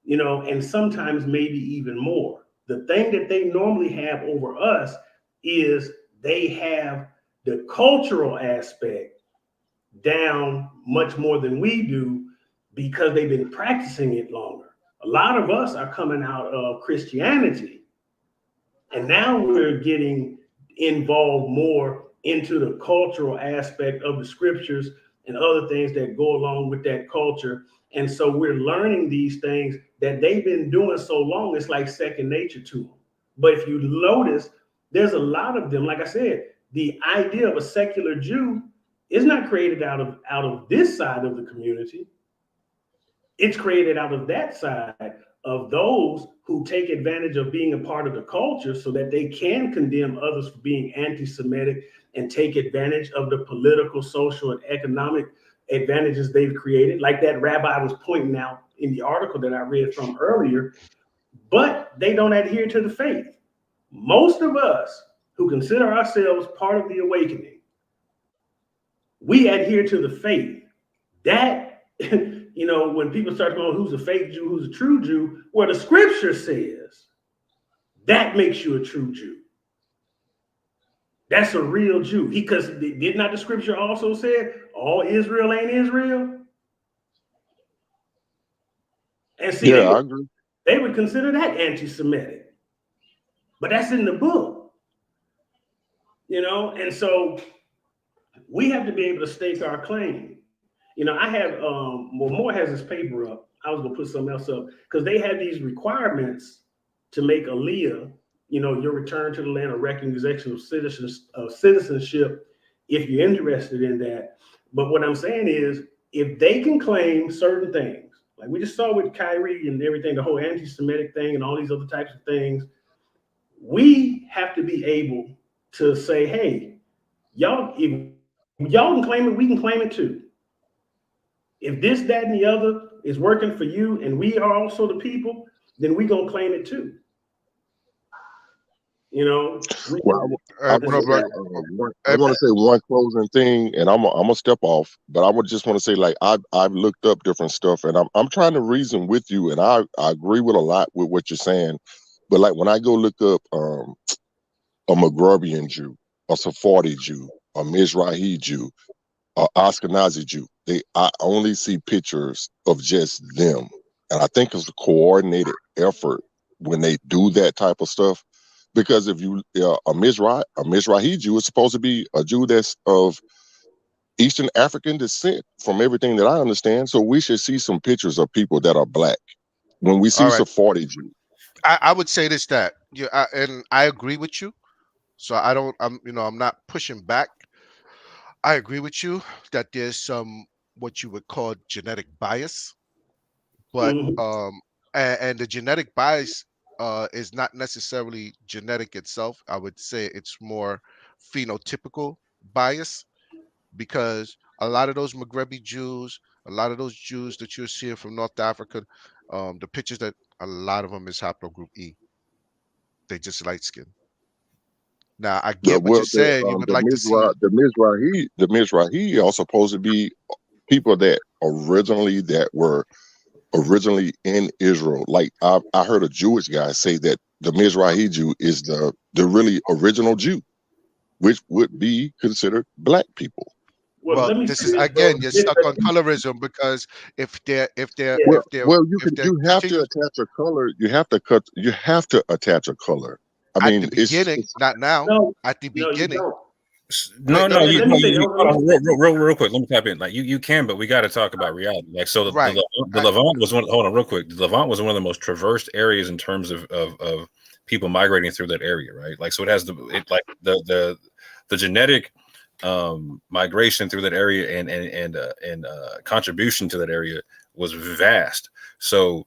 and sometimes maybe even more. The thing that they normally have over us is they have the cultural aspect down much more than we do, because they've been practicing it longer. A lot of us are coming out of Christianity, and now we're getting involved more into the cultural aspect of the scriptures and other things that go along with that culture. And so we're learning these things that they've been doing so long, it's like second nature to them. But if you notice, there's a lot of them, like I said, the idea of a secular Jew is not created out of this side of the community. It's created out of that side of those who take advantage of being a part of the culture so that they can condemn others for being anti-Semitic and take advantage of the political, social, and economic advantages they've created, like that rabbi was pointing out in the article that I read from earlier. But they don't adhere to the faith. Most of us who consider ourselves part of the awakening, we adhere to the faith. That, when people start going, who's a fake Jew, who's a true Jew, well, the scripture says that makes you a true Jew. That's a real Jew. Because did not the scripture also say all Israel ain't Israel? And see, Yeah, I agree. They would consider that anti-Semitic. But that's in the book. And so we have to be able to stake our claim. I have, Moore has his paper up. I was going to put something else up, because they have these requirements to make Aliyah, your return to the land, or recognition of citizenship, if you're interested in that. But what I'm saying is, if they can claim certain things, like we just saw with Kyrie and everything, the whole anti-Semitic thing and all these other types of things, we have to be able to say, hey, y'all, if y'all can claim it, we can claim it too. If this, that, and the other is working for you, and we are also the people, then we gonna claim it too. Well, I want to say one closing thing, and I'm gonna step off, but I would just want to say, like, I've looked up different stuff, and I'm trying to reason with you, and I agree with a lot with what you're saying, but like when I go look up a Maghrebian Jew, a Sephardi Jew, a Mizrahi Jew, a Ashkenazi Jew, I only see pictures of just them, and I think it's a coordinated effort when they do that type of stuff. Because if you a Mizrahi Jew is supposed to be a Jew that's of Eastern African descent, from everything that I understand. So we should see some pictures of people that are black when we see Sephardi Jew. I would say this, that and I agree with you. So I'm not pushing back. I agree with you that there's some what you would call genetic bias, but and the genetic bias is not necessarily genetic itself. I would say it's more phenotypical bias because a lot of those Maghrebi Jews, a lot of those Jews that you're seeing from North Africa, the pictures that a lot of them is haplogroup E. They just light skin. Now I get what you're saying. You would like to see the Mizrahi are supposed to be people that were originally in Israel. Like I heard a Jewish guy say that the Mizrahi Jew is the really original Jew, which would be considered black people. Well, this is again, you're stuck on colorism because if they're you have to attach a color. You have to attach a color. I mean, at the beginning, not now. No, at the no, you beginning. don't. No, Let me say- real quick. Let me tap in. Like you can, but we got to talk about reality. Like so, the Levant was one. Hold on, real quick. The Levant was one of the most traversed areas in terms of people migrating through that area, right? Like so, it has the genetic migration through that area and contribution to that area was vast. So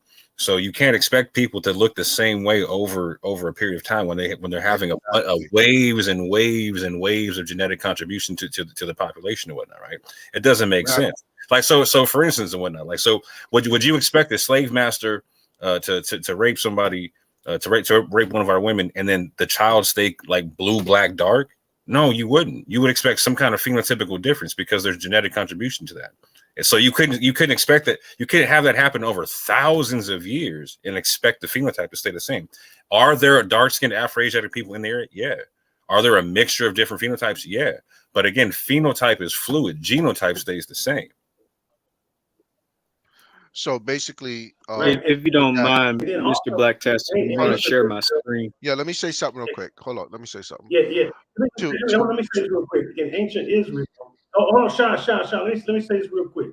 you can't expect people to look the same way over a period of time when they're having a waves and waves and waves of genetic contribution to the population and whatnot, right? It doesn't make sense. Like so for instance and whatnot. Like so, would you expect a slave master to rape somebody to rape one of our women and then the child stay like blue, black, dark? No, you wouldn't. You would expect some kind of phenotypical difference because there's genetic contribution to that. And so you couldn't expect that. You couldn't have that happen over thousands of years and expect the phenotype to stay the same. Are there dark-skinned Afro-Asiatic people in the area? Yeah. Are there a mixture of different phenotypes? Yeah. But again, phenotype is fluid. Genotype stays the same. So basically, if you don't mind, Mr. Black Test, I want to share my screen. Yeah, let me say something real quick. Hold on, let me say something. Yeah. Let me say this real quick. In ancient Israel, hold on, Sean. Let me say this real quick.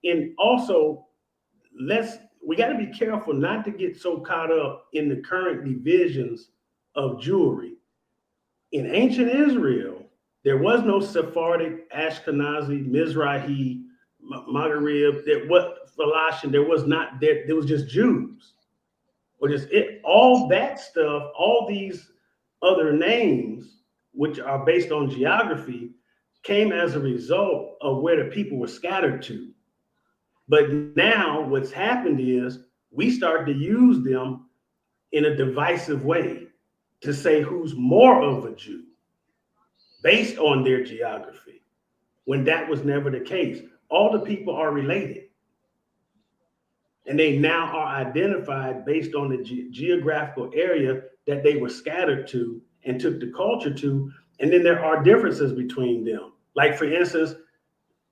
And also, we got to be careful not to get so caught up in the current divisions of Jewry. In ancient Israel, there was no Sephardic, Ashkenazi, Mizrahi, Maghreb, Falasian. There was not there. There was just Jews, or just it. All that stuff, all these other names, which are based on geography, came as a result of where the people were scattered to. But now what's happened is we start to use them in a divisive way to say who's more of a Jew based on their geography, when that was never the case. All the people are related. And they now are identified based on the geographical area that they were scattered to and took the culture to. And then there are differences between them. Like, for instance,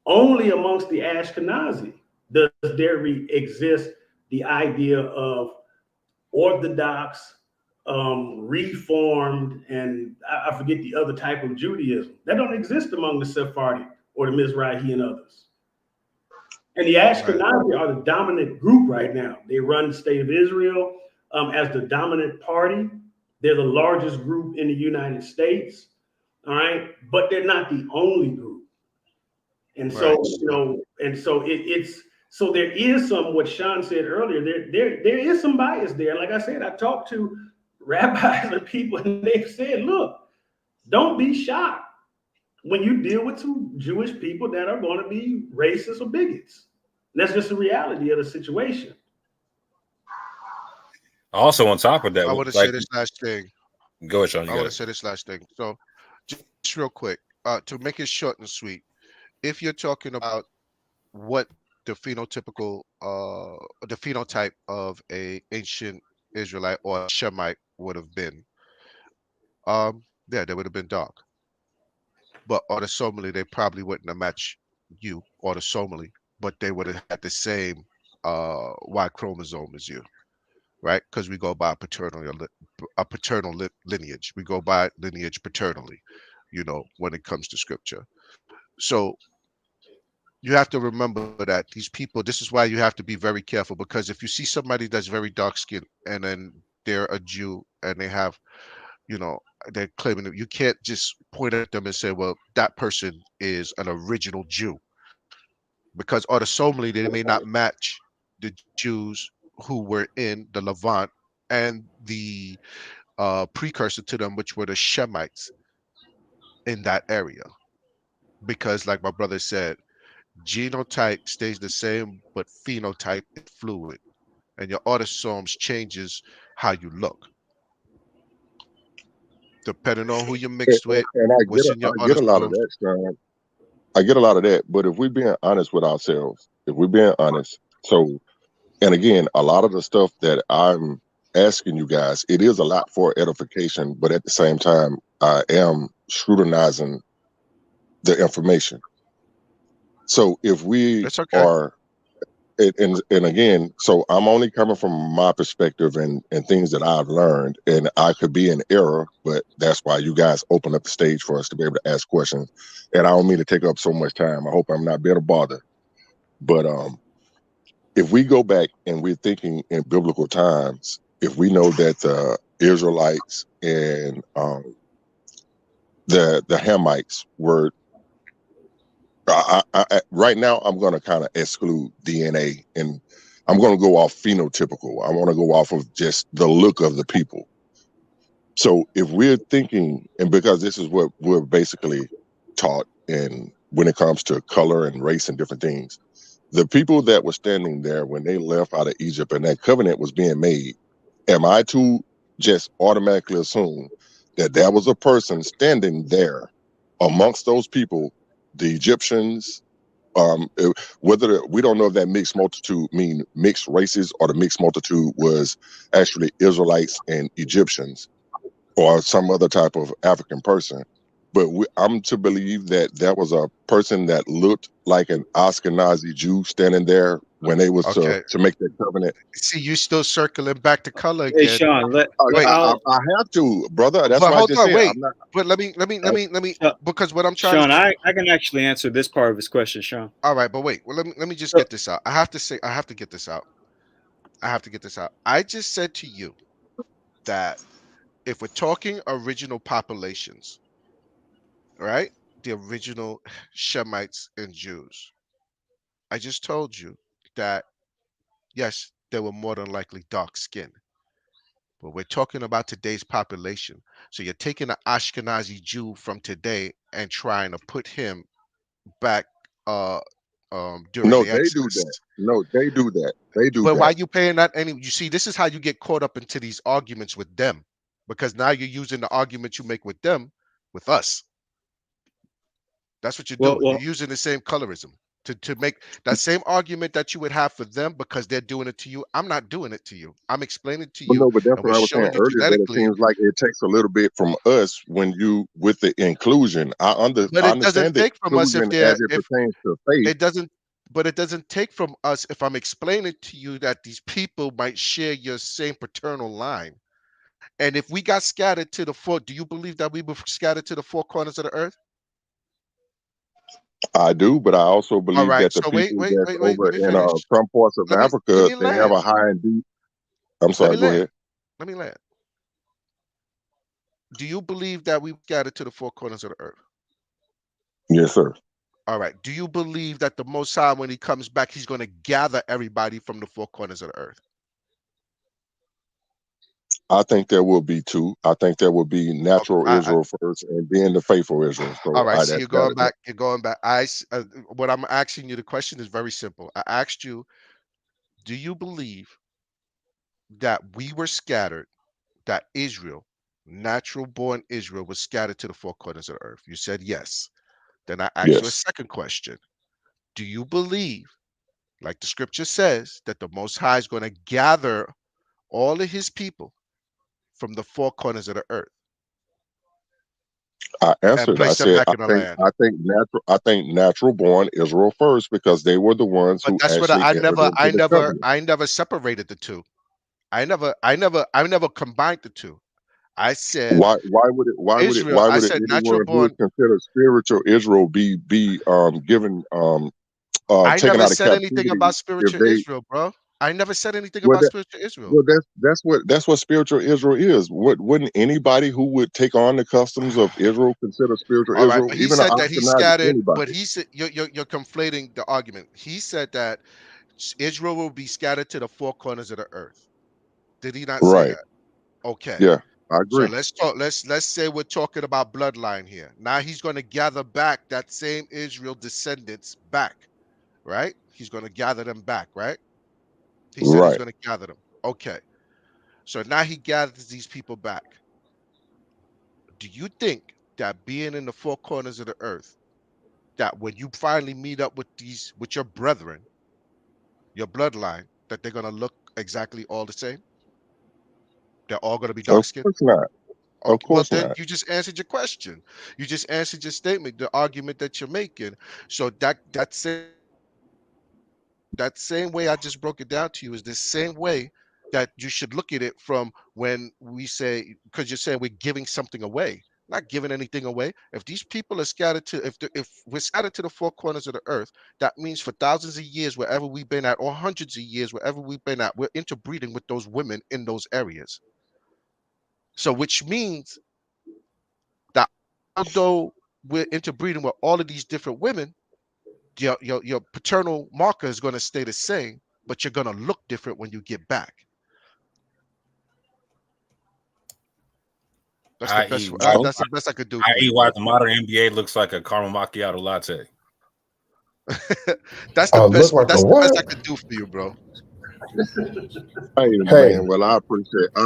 only amongst the Ashkenazi does there exist the idea of Orthodox, Reformed, and I forget the other type of Judaism. That don't exist among the Sephardic or the Mizrahi and others. And the Ashkenazi are the dominant group right now. They run the state of Israel as the dominant party. They're the largest group in the United States. All right, but they're not the only group. And so, so there is some, what Sean said earlier, there is some bias there. Like I said, I talked to rabbis and people, and they've said, look, don't be shocked when you deal with some Jewish people that are going to be racist or bigots. And that's just the reality of the situation. Also, on top of that, I want to say this last thing. Go ahead, Sean. I want to say this last thing. So, just real quick, to make it short and sweet, if you're talking about what the phenotype of a ancient Israelite or Shemite would have been, they would have been dark. But autosomally, they probably wouldn't have matched you autosomally, but they would have had the same Y chromosome as you, right? Because we go by a paternal lineage. We go by lineage paternally, when it comes to scripture. So you have to remember that these people, this is why you have to be very careful, because if you see somebody that's very dark skinned and then they're a Jew and they have, they're claiming that, you can't just point at them and say, well, that person is an original Jew, because autosomally they may not match the Jews who were in the Levant and the precursor to them, which were the Shemites in that area. because, like my brother said, genotype stays the same, but phenotype is fluid, and your autosomes changes how you look depending on who you're mixed with, And what's in your I get a lot of autosomes. that, Sean. I get a lot of that. But if we're being honest with ourselves, if we're being honest, so, and again, a lot of the stuff that I'm asking you guys, it is a lot for edification, but at the same time, I am scrutinizing the information. So if we That's okay. are, and again, so I'm only coming from my perspective and things that I've learned, and I could be in error, but that's why you guys open up the stage for us to be able to ask questions. And I don't mean to take up so much time. I hope I'm not being a bother. But if we go back and we're thinking in biblical times, if we know that the Israelites and the Hamites were, right now I'm going to kind of exclude DNA, and I'm going to go off phenotypical. I want to go off of just the look of the people. So if we're thinking, and because this is what we're basically taught, and when it comes to color and race and different things, the people that were standing there when they left out of Egypt and that covenant was being made, am I to just automatically assume that there was a person standing there amongst those people, the Egyptians, whether we don't know if that mixed multitude mean mixed races or the mixed multitude was actually Israelites and Egyptians or some other type of African person. But I'm to believe that that was a person that looked like an Ashkenazi Jew standing there when they was Okay. to make that covenant. See, you still circling back to color Hey, again. Sean, I have to, brother. That's But why I hold just on, said wait. I'm not. But let me, because what I'm trying Sean, to. I can actually answer this part of his question, Sean. All right, but wait. Well, let me just So- get this out. I have to get this out. I just said to you that if we're talking original populations, right? The original Shemites and Jews. I just told you that yes, they were more than likely dark skinned. But we're talking about today's population. So you're taking an Ashkenazi Jew from today and trying to put him back during No, the they do that. Exodus. No, they do that. They do But why that. you paying that any? You see, this is how you get caught up into these arguments with them, because now you're using the argument you make with them with us. That's what you're doing. You're using the same colorism to make that same argument that you would have for them because they're doing it to you. I'm not doing it to you. I'm explaining to But you, no, but that's and we're what I was saying showing you earlier. That it genetically. seems like it takes a little bit from us when you with the inclusion. I But it doesn't understand the take from us if inclusion as it if pertains to faith. it doesn't. But it doesn't take from us if I'm explaining to you that these people might share your same paternal line. And if we got scattered to the four, do you believe that we were scattered to the four corners of the earth? I do, but I also All believe right. that the So wait. people Let that's over me in finish. some parts of Let Africa, me they have land. a high and deep. I'm Let sorry, me go land. ahead. Let me land. Do you believe that we scattered to the four corners of the earth? Yes, sir. All right. Do you believe that the Most High, when he comes back, he's going to gather everybody from the four corners of the earth? I think there will be two. I think there will be natural Israel first, and then the faithful Israel. So, all right. So you're going back. You're going back. What I'm asking you, the question is very simple. I asked you, do you believe that we were scattered, that Israel, natural born Israel, was scattered to the four corners of the earth? You said yes. Then I asked you a Yes. second question. Do you believe, like the scripture says, that the Most High is going to gather all of his people from the four corners of the earth I and answered. I place them said back in the land? I think natural born Israel first because they were the ones But who that's what actually entered into the covenant. I never separated the two. I never combined the two. I said Israel. Why I would said natural anyone who is born. considered spiritual Israel be given I taken never out of said anything about captivity if spiritual they Israel, bro. I never said anything well about spiritual Israel. that's what spiritual Israel is. Wouldn't anybody who would take on the customs of Israel consider spiritual All right, Israel? but he Even an said that he Ashkenazi, scattered. But anybody. he said you're conflating the argument. He said that Israel will be scattered to the four corners of the earth. Did he not say Right. that? Okay. Yeah. I So agree. let's talk. Let's say we're talking about bloodline here. Now he's going to gather back that same Israel descendants back, right? He's going to gather them back, right? He said he's Right. going to gather them. Okay. So now he gathers these people back. Do you think that being in the four corners of the earth, that when you finally meet up with your brethren, your bloodline, that they're going to look exactly all the same? They're all going to be dark Of skinned? course not. Of Okay, well course then not. you just answered your question. You just answered your statement, the argument that you're making. So that same way I just broke it down to you is the same way that you should look at it from when we say, because you're saying we're giving something away. Not giving anything away. If these people are scattered to, if we're scattered to the four corners of the earth, that means for thousands of years, wherever we've been at, or hundreds of years, wherever we've been at, we're interbreeding with those women in those areas. So, which means that although we're interbreeding with all of these different women, your paternal marker is going to stay the same, but you're going to look different when you get back. That's the best. That's the best I could do for you, why bro. the modern NBA looks like a caramel macchiato latte. That's the Look best. like a That's the best I what? could do for you, bro. Hey Hey, man, well I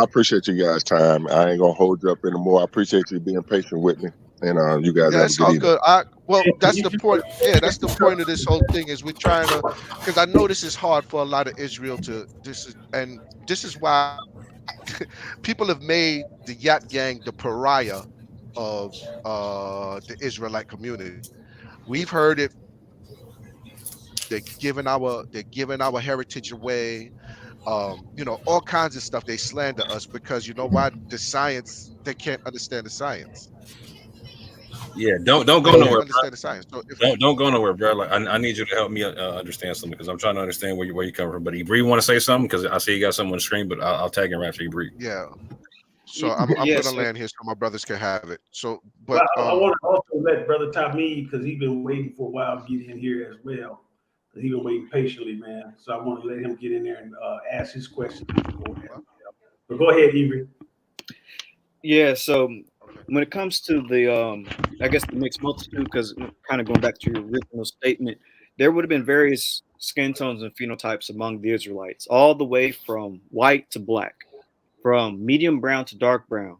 appreciate you guys' time. I ain't gonna hold you up anymore. I appreciate you being patient with me, and you guys Yeah, have a it's good all evening. good. Well, that's the point. Yeah, that's the point of this whole thing is we're trying to, because I know this is hard for a lot of Israel to. This is why people have made the Yat Gang the pariah of the Israelite community. We've heard it. They're giving our heritage away. All kinds of stuff. They slander us because you know why? The science, they can't understand the science. Yeah, don't go They can't nowhere, understand the science. So if bro. Don't go nowhere, bro. Like I need you to help me understand something because I'm trying to understand where you come from. But Bree, want to say something because I see you got something on the screen, but I'll tag him right after you, Bree. yeah, so I'm Yeah. gonna So land here so my brothers can have it. So, Well, but I want to also let Brother Tamid, because he's been waiting for a while, get in here as well. He's been waiting patiently, man. So I want to let him get in there and ask his questions beforehand. But go ahead, Avery. yeah. So okay. when it comes to the I guess the mixed multitude, because kind of going back to your original statement, there would have been various skin tones and phenotypes among the Israelites, all the way from white to black, from medium brown to dark brown.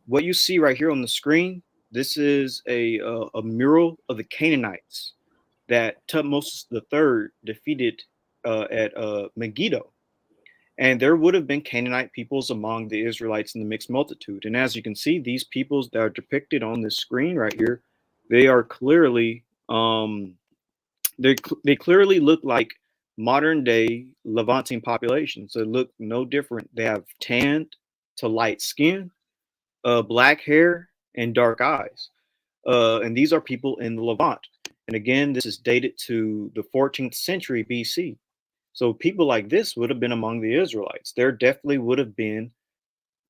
What you see right here on the screen, this is a mural of the Canaanites that Tutmosis III defeated at Megiddo. And there would have been Canaanite peoples among the Israelites in the mixed multitude. And as you can see, these peoples that are depicted on this screen right here, they are clearly they clearly look like modern day Levantine populations. They look no different. They have tanned to light skin, black hair, and dark eyes. And these are people in the Levant. And again, this is dated to the 14th century BC. So people like this would have been among the Israelites. There definitely would have been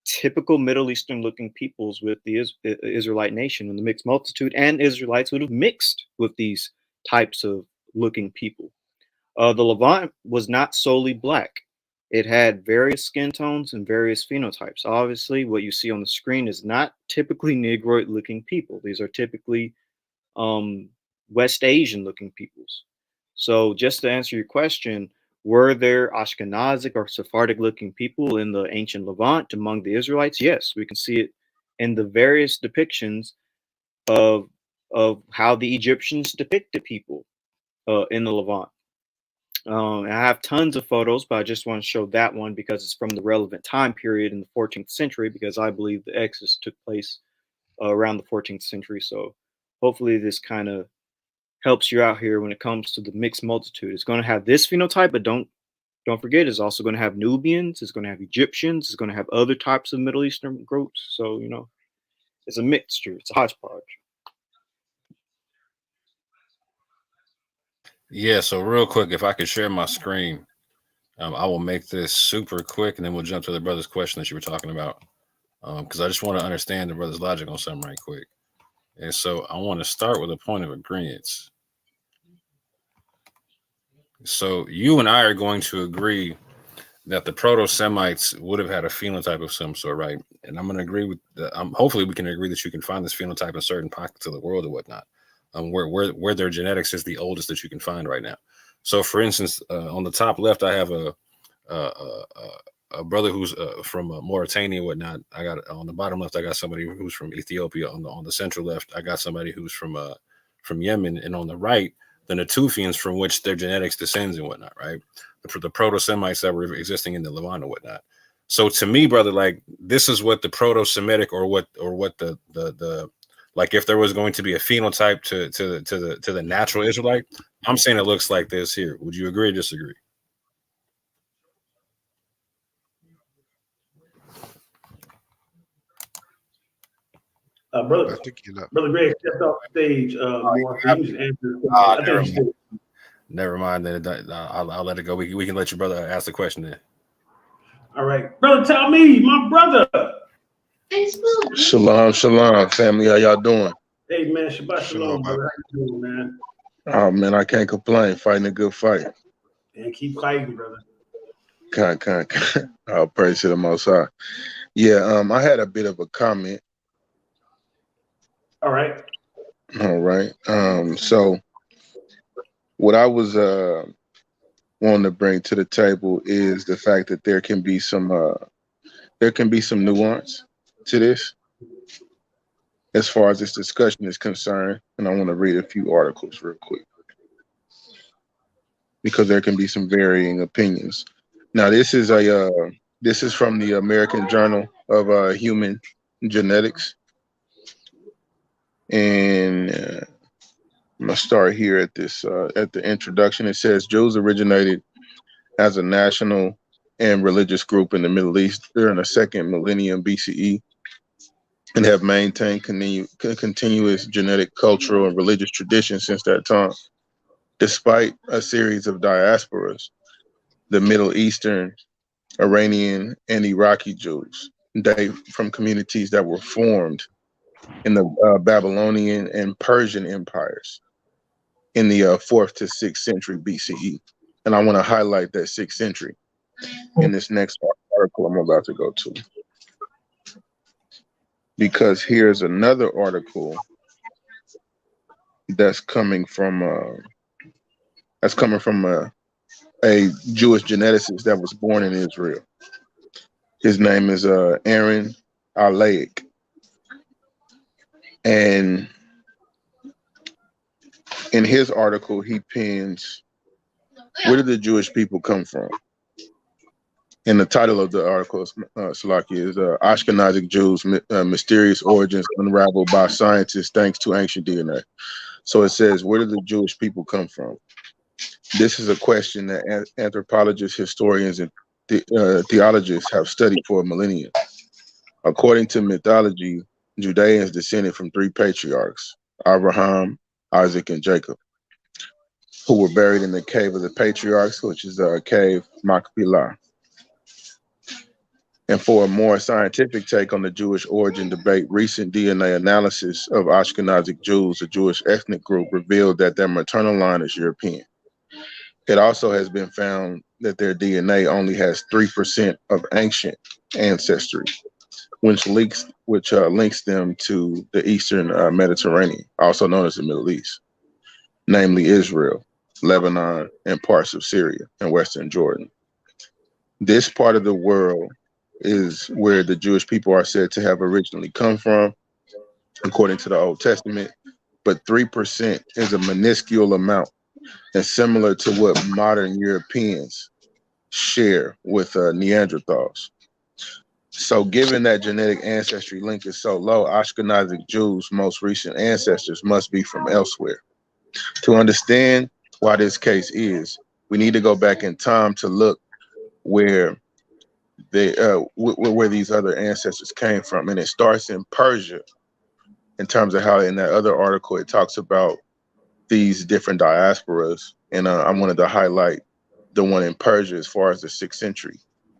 typical Middle Eastern looking peoples with the Israelite nation and the mixed multitude, and Israelites would have mixed with these types of looking people. The Levant was not solely black. It had various skin tones and various phenotypes. Obviously, what you see on the screen is not typically Negroid looking people. These are typically West Asian looking peoples. So, just to answer your question, were there Ashkenazic or Sephardic looking people in the ancient Levant among the Israelites? Yes, we can see it in the various depictions of how the Egyptians depicted people in the Levant. I have tons of photos, but I just want to show that one because it's from the relevant time period in the 14th century, because I believe the Exodus took place around the 14th century. So hopefully this kind of helps you out here when it comes to the mixed multitude. It's going to have this phenotype, but don't forget, it's also going to have Nubians, it's going to have Egyptians, it's going to have other types of Middle Eastern groups. So, it's a mixture, it's a hodgepodge. Yeah. So real quick, if I could share my screen, I will make this super quick, and then we'll jump to the brother's question that you were talking about, because I just want to understand the brother's logic on something right quick. And so I want to start with a point of agreement. So you and I are going to agree that the proto-Semites would have had a phenotype of some sort, right? And I'm going to agree with hopefully we can agree that you can find this phenotype in certain pockets of the world or whatnot, where their genetics is the oldest that you can find right now. So, for instance, on the top left, I have a brother who's from Mauritania and whatnot. I got on the bottom left, I got somebody who's from Ethiopia. On the central left, I got somebody who's from Yemen, and on the right, the Natufians, from which their genetics descends and whatnot, right? The proto-Semites that were existing in the Levant and whatnot. So to me, brother, like this is what the proto-Semitic or what the like if there was going to be a phenotype to the natural Israelite, I'm saying it looks like this here. Would you agree or disagree? Brother Greg stepped off the stage. Never mind. Then I'll let it go. We can let your brother ask the question then. All right, brother, tell me, my brother. Shalom, shalom, family. How y'all doing? Hey, man, Shabbat shalom, brother. How you doing, man? Oh man, I can't complain. Fighting a good fight. And keep fighting, brother. I'll praise to the Most High. Yeah, I had a bit of a comment. All right. So what I was wanting to bring to the table is the fact that there can be some nuance to this as far as this discussion is concerned, and I want to read a few articles real quick because there can be some varying opinions. Now, this is from the American Journal of Human Genetics, and I'm gonna start here at the introduction. It says Jews originated as a national and religious group in the Middle East during the second millennium BCE and have maintained continuous genetic, cultural, and religious traditions since that time. Despite a series of diasporas, the Middle Eastern, Iranian, and Iraqi Jews date from communities that were formed in the Babylonian and Persian empires in the 4th to 6th century BCE. And I want to highlight that 6th century in this next article I'm about to go to, because here's another article that's coming from a Jewish geneticist that was born in Israel. His name is Aaron Alaik. And in his article, he pins, where did the Jewish people come from? And the title of the article, Salaki, is Ashkenazi Jews, Mysterious Origins Unraveled by Scientists Thanks to Ancient DNA. So it says, where did the Jewish people come from? This is a question that anthropologists, historians, and theologists have studied for a millennia. According to mythology, Judeans descended from 3 patriarchs, Abraham, Isaac, and Jacob, who were buried in the cave of the patriarchs, which is cave Machpelah. And for a more scientific take on the Jewish origin debate, recent DNA analysis of Ashkenazi Jews, a Jewish ethnic group, revealed that their maternal line is European. It also has been found that their DNA only has 3% of ancient ancestry, which links them to the Eastern Mediterranean, also known as the Middle East, namely Israel, Lebanon, and parts of Syria and Western Jordan. This part of the world is where the Jewish people are said to have originally come from, according to the Old Testament, but 3% is a minuscule amount and similar to what modern Europeans share with Neanderthals. So given that genetic ancestry link is so low, Ashkenazi Jews' most recent ancestors must be from elsewhere. To understand why this case is, we need to go back in time to look where these other ancestors came from. And it starts in Persia, in terms of how in that other article it talks about these different diasporas. And I wanted to highlight the one in Persia as far as the 6th century.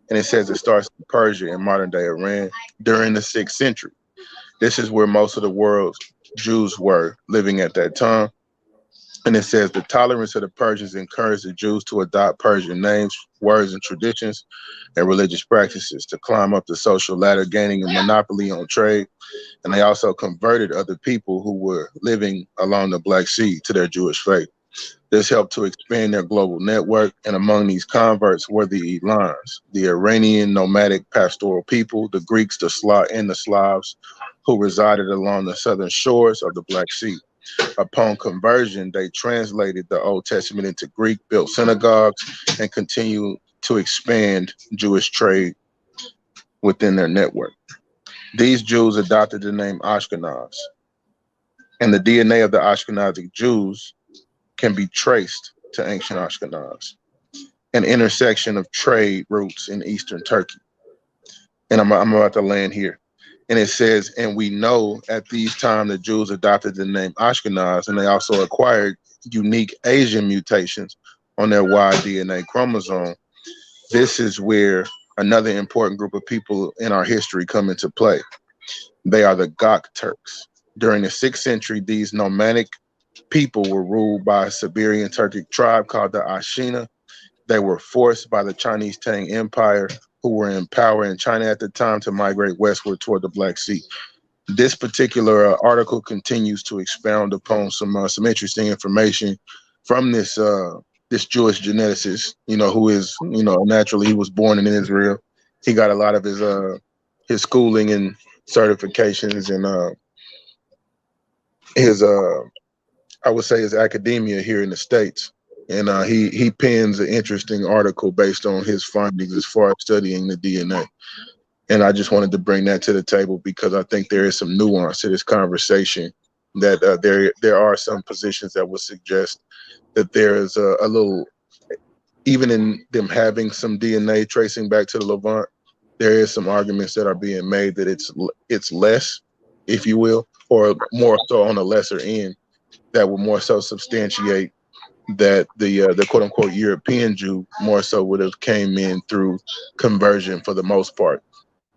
And it says it starts in Persia in modern day Iran during the 6th century. This is where most of the world's Jews were living at that time. And it says the tolerance of the Persians encouraged the Jews to adopt Persian names, words, and traditions and religious practices to climb up the social ladder, gaining a monopoly on trade. And they also converted other people who were living along the Black Sea to their Jewish faith. This helped to expand their global network, and among these converts were the Elans, the Iranian nomadic pastoral people, the Greeks, the Slavs, who resided along the southern shores of the Black Sea. Upon conversion, they translated the Old Testament into Greek, built synagogues, and continued to expand Jewish trade within their network. These Jews adopted the name Ashkenaz, and the DNA of the Ashkenazi Jews can be traced to ancient Ashkenaz, an intersection of trade routes in Eastern Turkey. And I'm about to land here. And it says, and we know at these times the Jews adopted the name Ashkenaz, and they also acquired unique Asian mutations on their Y DNA chromosome. This is where another important group of people in our history come into play. They are the Gok Turks. During the 6th century, these nomadic people were ruled by a Siberian Turkic tribe called the Ashina. They were forced by the Chinese Tang Empire, who were in power in China at the time, to migrate westward toward the Black Sea. This particular article continues to expound upon some interesting information from this Jewish geneticist, who is, naturally he was born in Israel. He got a lot of his schooling and certifications and his I would say his academia here in the States. And he pens an interesting article based on his findings as far as studying the DNA. And I just wanted to bring that to the table because I think there is some nuance to this conversation, that there are some positions that would suggest that there is a little, even in them having some DNA tracing back to the Levant, there is some arguments that are being made that it's less, if you will, or more so on the lesser end, that will more so substantiate that the quote unquote European Jew more so would have came in through conversion for the most part,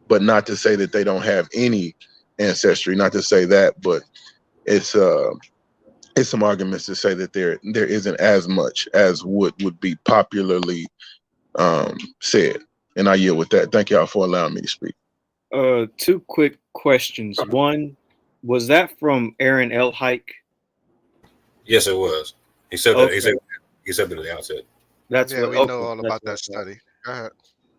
but not to say that they don't have any ancestry, not to say that, but it's some arguments to say that there isn't as much as would be popularly said. And I yield with that. Thank y'all for allowing me to speak. 2 quick questions. One, was that from Aaron L. Hike? Yes, it was. He said that. He said that at the outset. That's we know all about that study. Go ahead.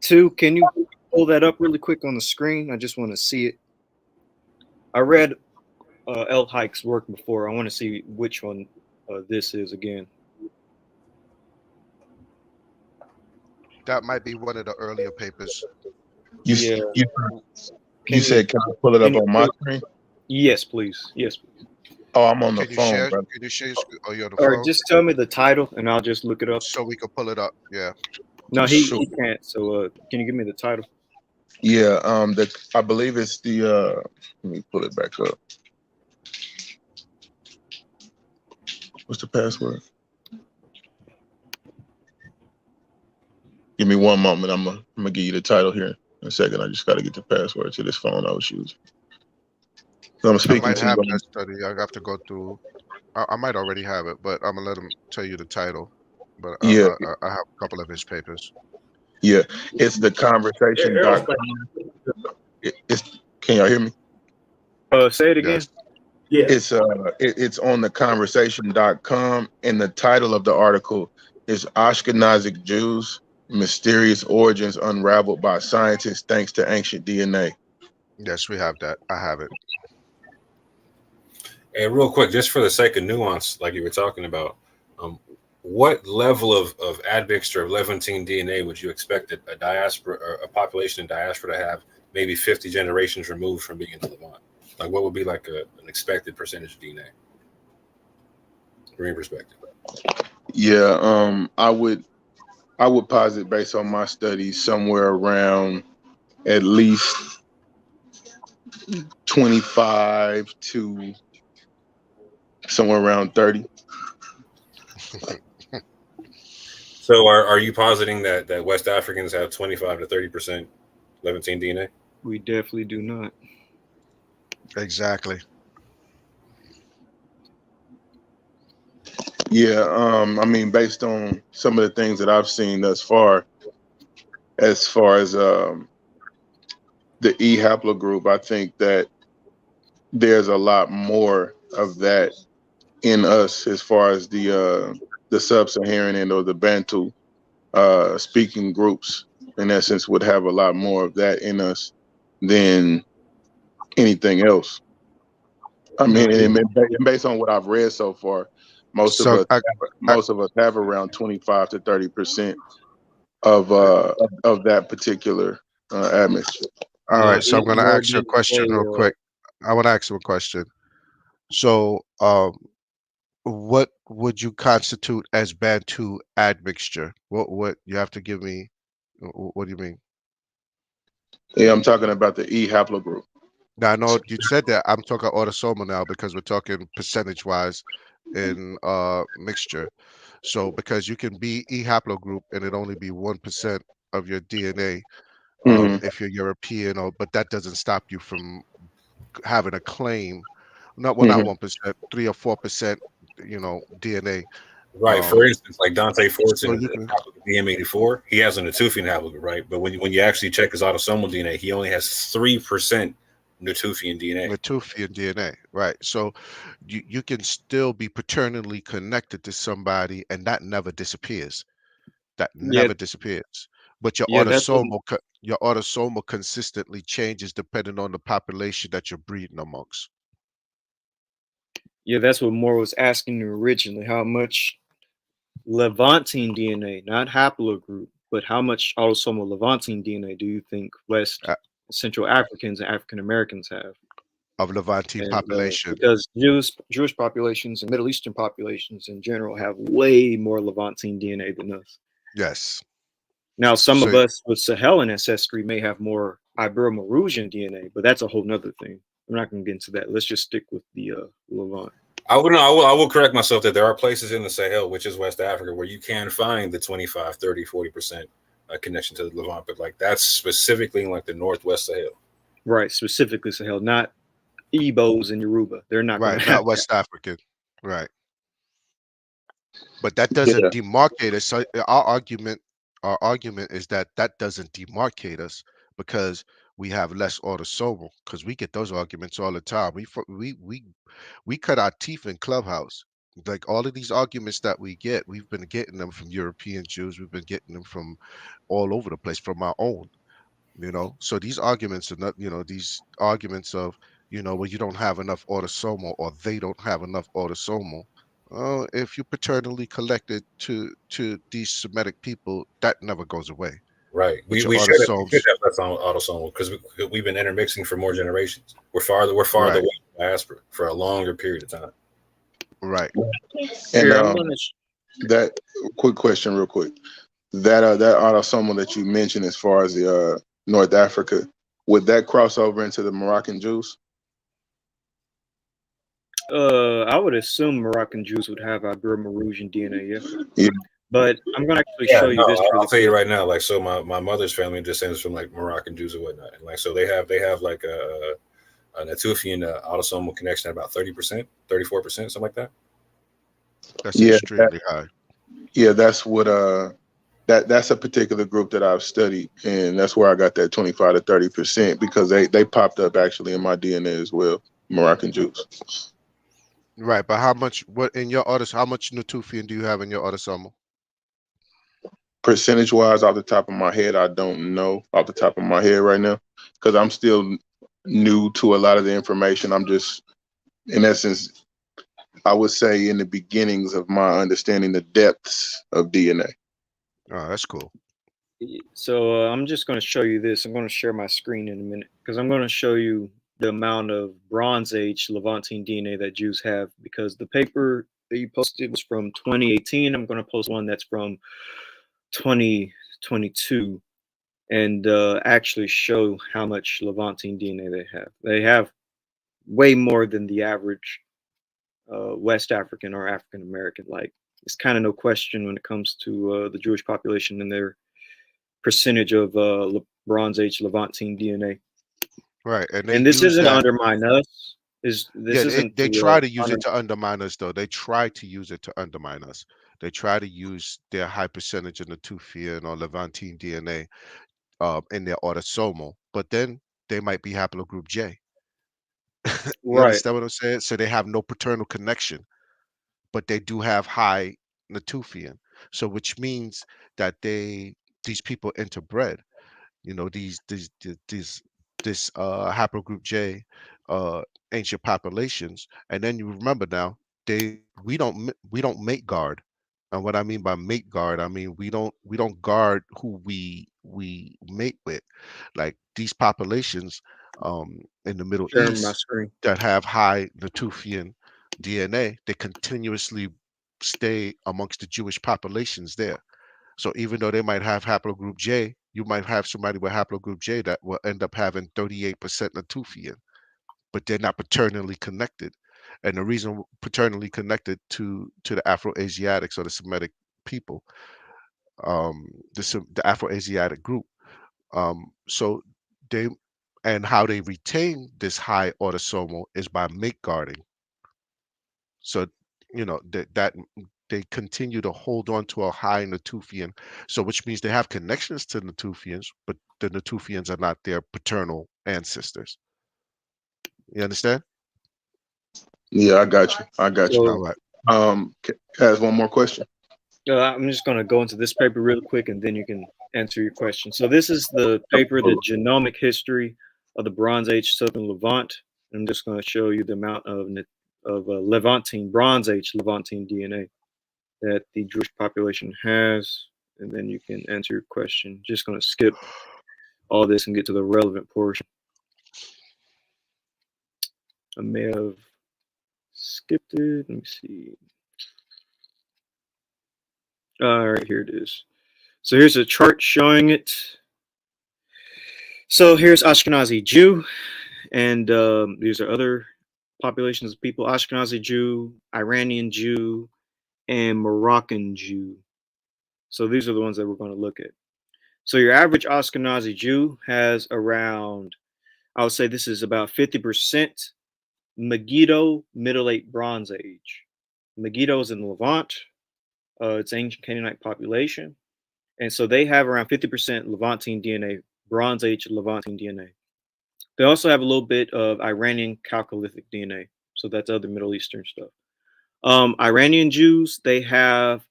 2, can you pull that up really quick on the screen? I just want to see it. I read L. Hike's work before. I want to see which one this is again. That might be one of the earlier papers. You said, can I pull it up on my screen? Yes, please. Yes, please. Oh, I'm on the phone, bro. Can you share your screen? Oh, you're on the phone? Or just tell me the title and I'll just look it up. So we can pull it up, yeah. No, he can't. So can you give me the title? Yeah, I believe it's the let me pull it back up. What's the password? Give me one moment. I'm gonna give you the title here in a second. I just got to get the password to this phone I was using. So I'm speaking I might to have you. that study. I have to go through. I might already have it, but I'm gonna let him tell you the title. But I have a couple of his papers. Yeah, it's the conversation. Can y'all hear me? Say it again. Yes. It's on the conversation.com, and the title of the article is Ashkenazi Jews, Mysterious Origins Unraveled by Scientists Thanks to Ancient DNA. Yes, we have that. I have it. And real quick, just for the sake of nuance, like you were talking about, what level of admixture of Levantine DNA would you expect a diaspora or a population in diaspora to have maybe 50 generations removed from being in the Levant? Like, what would be like an expected percentage of DNA from your perspective? Yeah, I would posit, based on my studies, somewhere around at least 25 to somewhere around 30. So are you positing that West Africans have 25 to 30% Levantine DNA? We definitely do not. Exactly. Yeah, I mean, based on some of the things that I've seen thus far, as the E haplogroup, I think that there's a lot more of that in us as far as the sub-Saharan and or the Bantu speaking groups, in essence, would have a lot more of that in us than anything else. I mean, and based on what I've read so far, most of us have around 25 to 30% of that particular admixture. All right, so I'm going to ask you a question real quick. I want to ask you a question. So, what would you constitute as Bantu admixture? What you have to give me? What do you mean? Yeah, I'm talking about the E haplogroup. Now, I know you said that. I'm talking autosomal now because we're talking percentage wise in mixture. So because you can be E haplogroup and it only be 1% of your DNA if you're European, but that doesn't stop you from having a claim. Not 1%, 3 or 4%, DNA. Right. For instance, like Dante Fortson, so DM84, he has a Natufian haplogroup, right? But when you actually check his autosomal DNA, he only has 3% Natufian DNA. Natufian DNA, right? So you can still be paternally connected to somebody, and that never disappears. That never disappears. But your autosomal consistently changes depending on the population that you're breeding amongst. Yeah, that's what Moore was asking you originally. How much Levantine DNA, not haplogroup, but how much autosomal Levantine DNA do you think West Central Africans and African Americans have? Of Levantine population. Because Jewish populations and Middle Eastern populations in general have way more Levantine DNA than us. Yes. Now, some of us with Sahelan ancestry may have more Ibero-Mauritian DNA, but that's a whole nother thing. I'm not going to get into that. Let's just stick with the Levant. I will correct myself that there are places in the Sahel, which is West Africa, where you can find the 25, 30, 40% connection to the Levant, but like that's specifically in like the Northwest Sahel. Right, specifically Sahel, not Igbos and Yoruba. They're not right, not West African. Right. But that doesn't demarcate us. So our argument is that doesn't demarcate us because we have less autosomal, because we get those arguments all the time. We cut our teeth in Clubhouse. Like all of these arguments that we get, we've been getting them from European Jews. We've been getting them from all over the place, from our own, So these arguments are not, these arguments of, well, you don't have enough autosomal or they don't have enough autosomal. If you paternally collected to these Semitic people, that never goes away. Right. We should have less on autosomal because we've been intermixing for more generations. We're farther away from diaspora for a longer period of time. Right. And that quick question, real quick. That autosomal that you mentioned, as far as the North Africa, would that cross over into the Moroccan Jews? I would assume Moroccan Jews would have Ibero-Mauritian DNA, yeah. But I'm going to actually show you this. I'll tell you right now. Like, so my mother's family descends from like Moroccan Jews and whatnot, and like so they have like a Natufian autosomal connection at about 30%, 34%, something like that. That's extremely high. Yeah, that's what that's a particular group that I've studied, and that's where I got that 25 to 30% because they popped up actually in my DNA as well, Moroccan Jews. Right, but how much Natufian do you have in your autosomal? Percentage wise, off the top of my head, I don't know off the top of my head right now because I'm still new to a lot of the information. I'm just, in essence, I would say in the beginnings of my understanding the depths of DNA. Oh, that's cool. So I'm just going to show you this. I'm going to share my screen in a minute because I'm going to show you the amount of Bronze Age Levantine DNA that Jews have, because the paper that you posted was from 2018. I'm going to post one that's from 2022 and actually show how much Levantine DNA they have. They have way more than the average West African or African American. Like, it's kind of no question when it comes to the Jewish population and their percentage of Bronze Age Levantine DNA. Right, and this isn't undermine us. This Yeah, isn't they to try to use it to undermine us, though. They try to use it to undermine us. They try to use their high percentage in the Tufian or Levantine DNA in their autosomal, but then they might be haplogroup J. You right. understand what I'm saying? So they have no paternal connection, but they do have high Natufian. So which means that these people interbred. You know, this haplogroup J ancient populations, and then you remember now we don't mate guard. And what I mean by mate guard, I mean we don't guard who we mate with. Like these populations in the Middle Sharing my East screen. that have high Natufian DNA, they continuously stay amongst the Jewish populations there. So even though they might have haplogroup J, you might have somebody with haplogroup J that will end up having 38% Natufian, but they're not paternally connected. And the reason paternally connected to the Afro-Asiatics or the Semitic people, the Afro-Asiatic group. So they and how they retain this high autosomal is by mate guarding. So you know that they continue to hold on to a high Natufian, so which means they have connections to Natufians, but the Natufians are not their paternal ancestors. You understand? Yeah, I got you. I got you. All So right. Can I ask one more question? I'm just going to go into this paper real quick, and then you can answer your question. So this is the paper, The Genomic History of the Bronze Age Southern Levant. I'm just going to show you the amount of Levantine, Bronze Age Levantine DNA that the Jewish population has, and then you can answer your question. Just going to skip all this and get to the relevant portion. I may have skipped it. Let me see. All right, here it is. So here's a chart showing it. So here's Ashkenazi Jew, and these are other populations of people: Ashkenazi Jew, Iranian Jew, and Moroccan Jew. So these are the ones that we're going to look at. So your average Ashkenazi Jew has around, I would say this is about 50% Megiddo, Middle Late Bronze Age. Megiddo is in the Levant. It's ancient Canaanite population. And so they have around 50% Levantine DNA, Bronze Age Levantine DNA. They also have a little bit of Iranian Chalcolithic DNA. So that's other Middle Eastern stuff. Iranian Jews, they have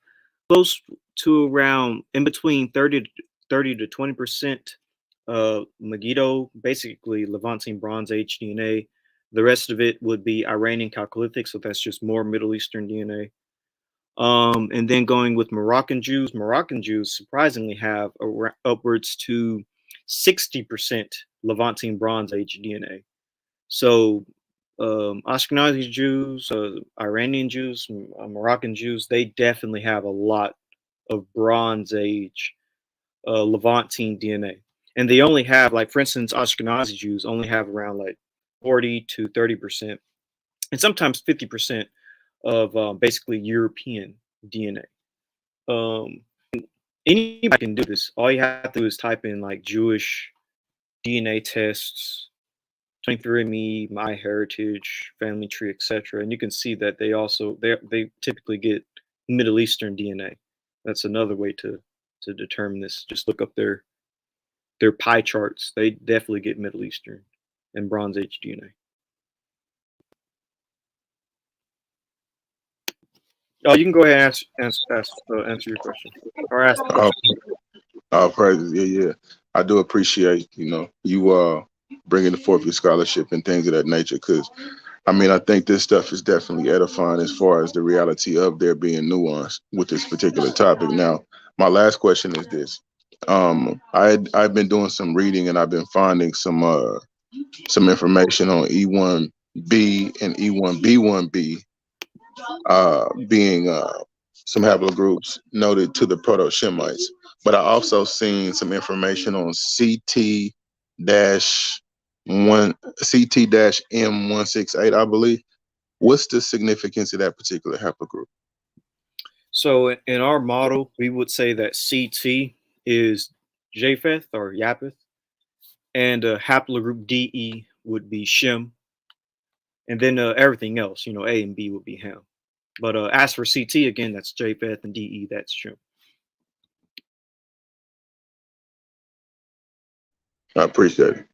close to around in between 30 to 20% Megiddo, basically Levantine Bronze Age DNA. The rest of it would be Iranian Chalcolithic, so that's just more Middle Eastern DNA. And then going with Moroccan Jews surprisingly have upwards to 60% Levantine Bronze Age DNA. So Ashkenazi Jews, Iranian Jews, Moroccan Jews, they definitely have a lot of Bronze Age Levantine DNA. And they only have, like, for instance, Ashkenazi Jews only have around like 40 to 30%, and sometimes 50% of basically European DNA. Anybody can do this. All you have to do is type in like Jewish DNA tests, 23andMe, MyHeritage, Family Tree, etc., and you can see that they typically get Middle Eastern DNA. That's another way to determine this. Just look up their pie charts. They definitely get Middle Eastern and Bronze Age DNA. Oh, you can go ahead and answer your question or ask the question. Praises. Yeah. I do appreciate, you bringing forth your scholarship and things of that nature, because I think this stuff is definitely edifying as far as the reality of there being nuance with this particular topic. Now, my last question is this. I've been doing some reading, and I've been finding some information on E1B and E1B1B being some haplogroups noted to the Proto-Shemites. But I also seen some information on CT-M168, I believe. What's the significance of that particular haplogroup? So in our model, we would say that CT is Japheth or Japheth, and haplogroup DE would be Shem. and then everything else, you know, A and B would be Ham. But as for CT, again, that's Japheth, and DE, that's Shem. I appreciate it.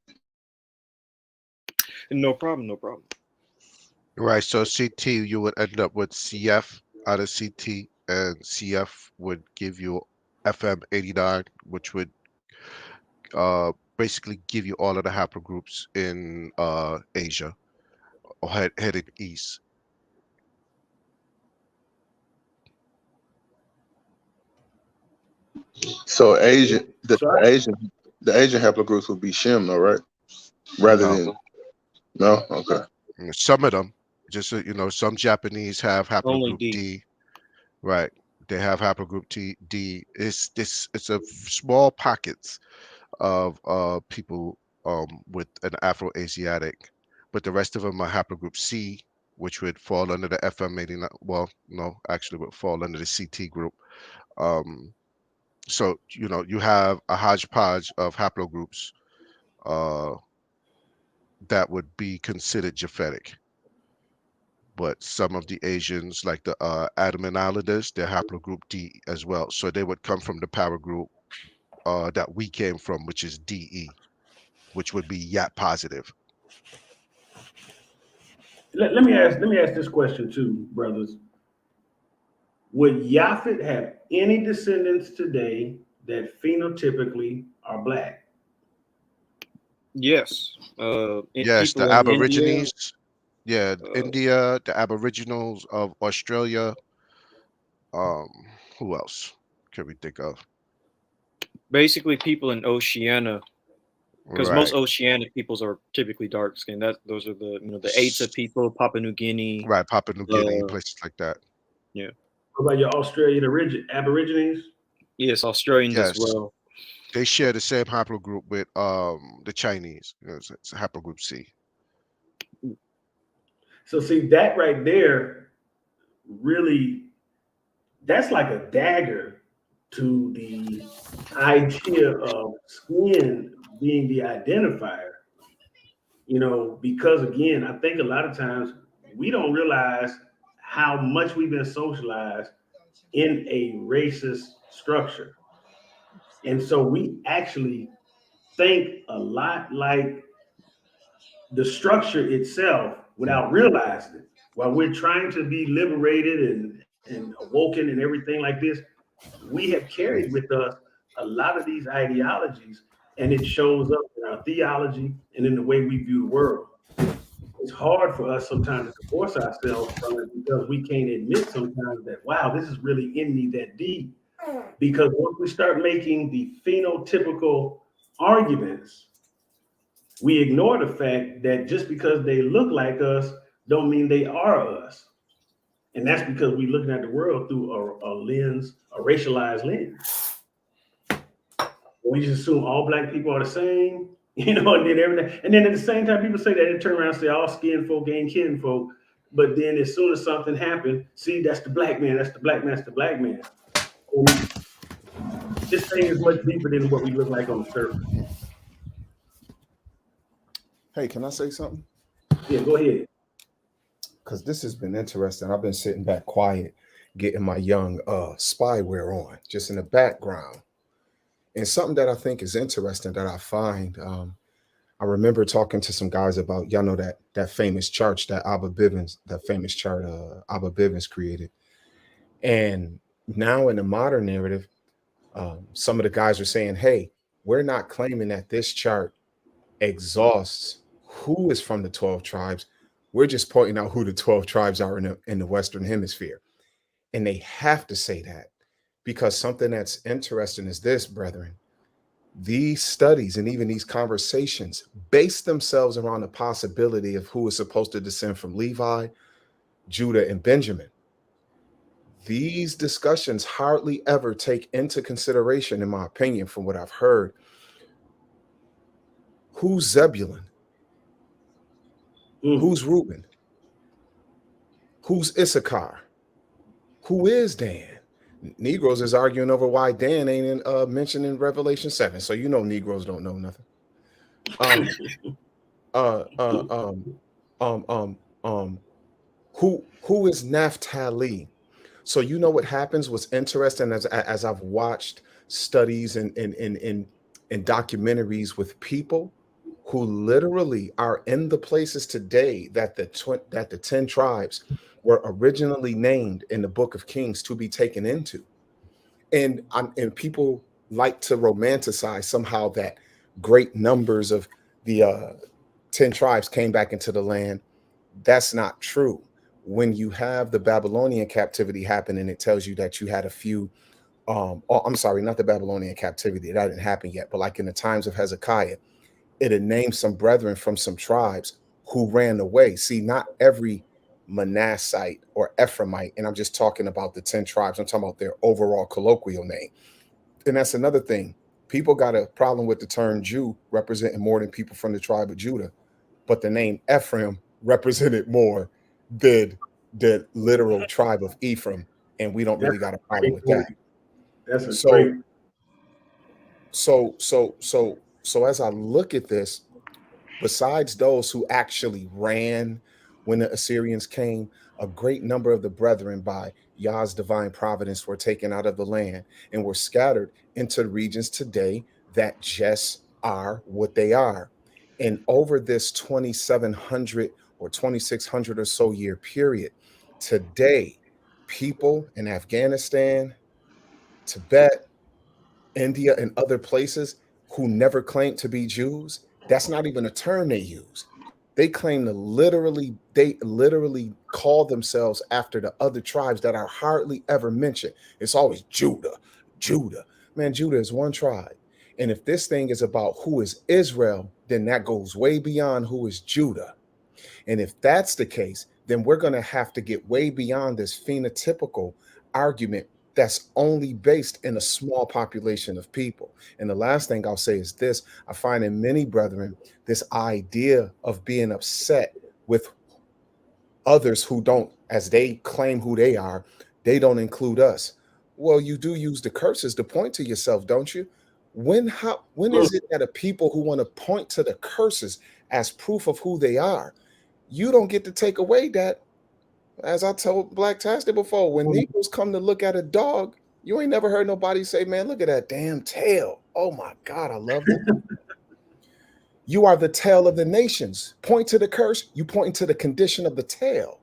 No problem, no problem. Right. So CT, you would end up with CF out of CT, and CF would give you FM89, which would basically give you all of the haplogroups in Asia or heading east. So the Asian haplogroups would be Shem, though, right? Rather than no, okay. Some of them, just so you know, some Japanese have Only haplogroup D. Right, they have haplogroup D. It's a small pockets of people with an Afro-Asiatic, but the rest of them are haplogroup C, which would fall under the FM89. Well, no, actually would fall under the CT group. So you know, you have a hodgepodge of haplogroups that would be considered Japhetic. But some of the Asians, like the Andaman Islanders, they're haplogroup D as well. So they would come from the power group that we came from, which is DE, which would be YAP positive. Let me ask this question too, brothers. Would Japheth have any descendants today that phenotypically are black? Yes. Yes, the Aborigines. Yeah, India, the Aboriginals of Australia. Who else can we think of? Basically, people in Oceania, because most Oceanic peoples are typically dark skinned. Those are the the Ata people, Papua New Guinea. Right, Papua New Guinea, places like that. Yeah. What about your Australian Aborigines? Yes, Australians as well. They share the same haplogroup with the Chinese. It's a haplogroup C. So see that right there, really, that's like a dagger to the idea of skin being the identifier. You know, because again, I think a lot of times we don't realize how much we've been socialized in a racist structure. And so we actually think a lot like the structure itself without realizing it. While we're trying to be liberated and awoken and everything like this, we have carried with us a lot of these ideologies, and it shows up in our theology and in the way we view the world. It's hard for us sometimes to divorce ourselves from it because we can't admit sometimes that, wow, this is really in me that deep. Because once we start making the phenotypical arguments, we ignore the fact that just because they look like us don't mean they are us. And that's because we're looking at the world through a lens, a racialized lens. We just assume all black people are the same, you know, and then everything. And then at the same time, people say that and turn around and say all skin folk ain't kin folk. But then as soon as something happened, see, that's the black man, that's the black man, that's the black man. And this thing is much deeper than what we look like on the surface. Hey, can I say something? Yeah, go ahead. Because this has been interesting. I've been sitting back quiet, getting my young spyware on, just in the background. And something that I think is interesting that I find, I remember talking to some guys about, y'all know that famous chart that Abba Bivens created. And now in the modern narrative, some of the guys are saying, hey, we're not claiming that this chart exhausts who is from the 12 tribes. We're just pointing out who the 12 tribes are in the Western Hemisphere. And they have to say that because something that's interesting is this, brethren. These studies and even these conversations base themselves around the possibility of who is supposed to descend from Levi, Judah, and Benjamin. These discussions hardly ever take into consideration, in my opinion, from what I've heard, who's Zebulun, who's Reuben, who's Issachar, who is Dan. Negroes is arguing over why Dan ain't mentioned in Revelation 7. So you know Negroes don't know nothing. Who is Naphtali? So you know what happens? What's interesting as I've watched studies and documentaries with people who literally are in the places today that the 10 tribes were originally named in the Book of Kings to be taken into, and people like to romanticize somehow that great numbers of the 10 tribes came back into the land. That's not true. When you have the Babylonian captivity happen, and it tells you that you had a few, I'm sorry, not the Babylonian captivity, that didn't happen yet, but like in the times of Hezekiah, it had named some brethren from some tribes who ran away. See, not every Manassite or Ephraimite, and I'm just talking about the 10 tribes, I'm talking about their overall colloquial name. And that's another thing. People got a problem with the term Jew representing more than people from the tribe of Judah, but the name Ephraim represented more than the literal tribe of Ephraim, and we don't really got a problem with that. That's a great. So as I look at this, besides those who actually ran when the Assyrians came, a great number of the brethren by Yah's divine providence were taken out of the land and were scattered into regions today that just are what they are. And over this 2,700 or 2,600 or so year period, today, people in Afghanistan, Tibet, India, and other places who never claimed to be Jews, that's not even a term they use. They claim to literally call themselves after the other tribes that are hardly ever mentioned. It's always Judah. Man, Judah is one tribe. And if this thing is about who is Israel, then that goes way beyond who is Judah. And if that's the case, then we're going to have to get way beyond this phenotypical argument that's only based in a small population of people. And the last thing I'll say is this: I find in many brethren this idea of being upset with others who don't, as they claim who they are, they don't include us. Well, you do use the curses to point to yourself, don't you? When is it that a people who want to point to the curses as proof of who they are, you don't get to take away that? As I told Black Tastic before, when Negroes come to look at a dog, you ain't never heard nobody say, man, look at that damn tail. Oh my God, I love it. You are the tail of the nations. Point to the curse, you point to the condition of the tail.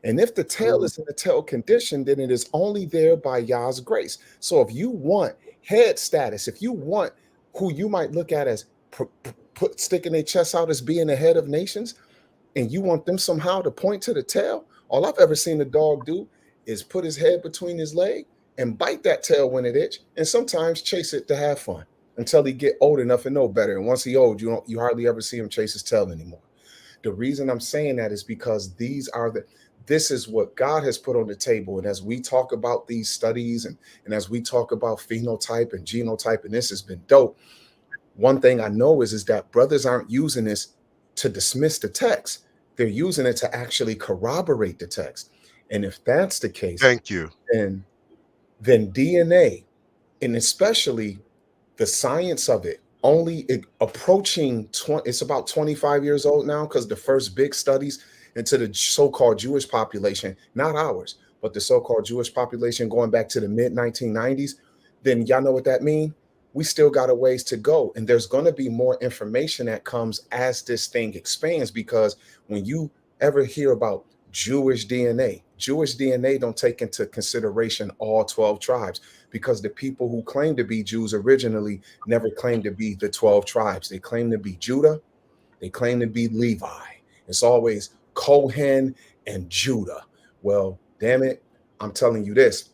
And if the tail is in the tail condition, then it is only there by Yah's grace. So if you want head status, if you want who you might look at as sticking their chest out as being the head of nations, and you want them somehow to point to the tail, all I've ever seen the dog do is put his head between his leg and bite that tail when it itch, and sometimes chase it to have fun until he get old enough and know better. And once he old, you hardly ever see him chase his tail anymore. The reason I'm saying that is because this is what God has put on the table. And as we talk about these studies and as we talk about phenotype and genotype, and this has been dope, one thing I know is that brothers aren't using this to dismiss the text. They're using it to actually corroborate the text. And if that's the case, thank you. Then DNA, and especially the science of it, only approaching it's about 25 years old now, because the first big studies into the so-called Jewish population, not ours, but the so-called Jewish population going back to the mid-1990s, then y'all know what that means? We still got a ways to go. And there's going to be more information that comes as this thing expands, because when you ever hear about Jewish DNA don't take into consideration all 12 tribes, because the people who claim to be Jews originally never claimed to be the 12 tribes. They claim to be Judah. They claim to be Levi. It's always Kohen and Judah. Well, damn it, I'm telling you this.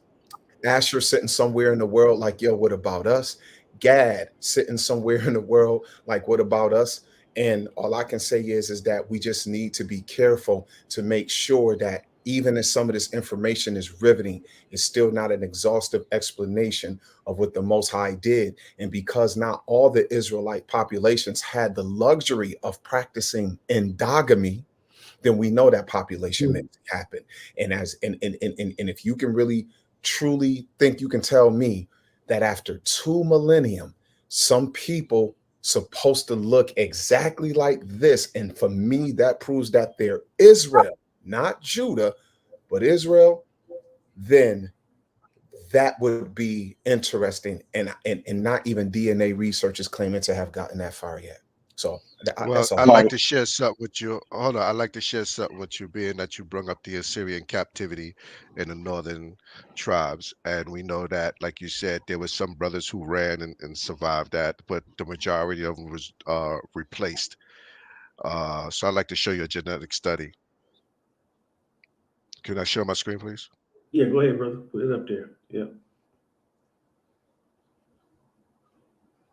Asher sitting somewhere in the world like, yo, what about us? Gad sitting somewhere in the world like, what about us? And all I can say is that we just need to be careful to make sure that even as some of this information is riveting, it's still not an exhaustive explanation of what the Most High did. And because not all the Israelite populations had the luxury of practicing endogamy, then we know that population mix happened. And if you can really truly think you can tell me that after 2 millennium, some people supposed to look exactly like this, and for me, that proves that they're Israel, not Judah, but Israel, then that would be interesting. And not even DNA researchers claiming to have gotten that far yet. So Well, that's I'd all. like to share something with you. Hold on. I'd like to share something with you, being that you brought up the Assyrian captivity in the northern tribes. And we know that, like you said, there were some brothers who ran and survived that, but the majority of them was replaced. So I'd like to show you a genetic study. Can I share my screen, please? Yeah, go ahead, brother. Put it up there. Yeah.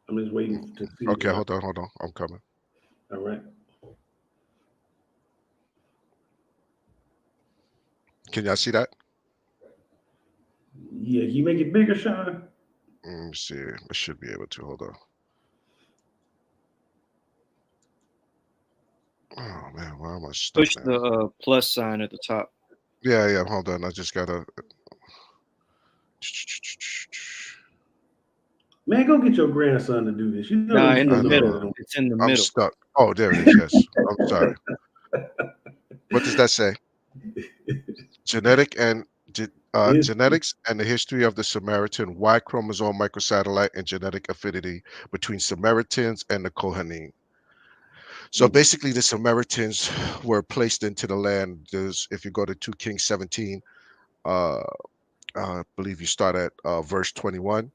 I'm just waiting to see. Okay, hold on. I'm coming. All right. Can y'all see that? Yeah, you make it bigger, Sean. Let me see. I should be able to. Hold on. Oh man, why am I stuck Push now? the plus sign at the top. Yeah. Hold on. I just gotta. Man, go get your grandson to do this. You know Nah, he's in the still middle. It's in the I'm middle. stuck. Oh, there it is. Yes. I'm sorry. What does that say? Genetics and the history of the Samaritan Y chromosome microsatellite and genetic affinity between Samaritans and the Kohanim. So basically, the Samaritans were placed into the land. If you go to 2 Kings 17, I believe you start at verse 21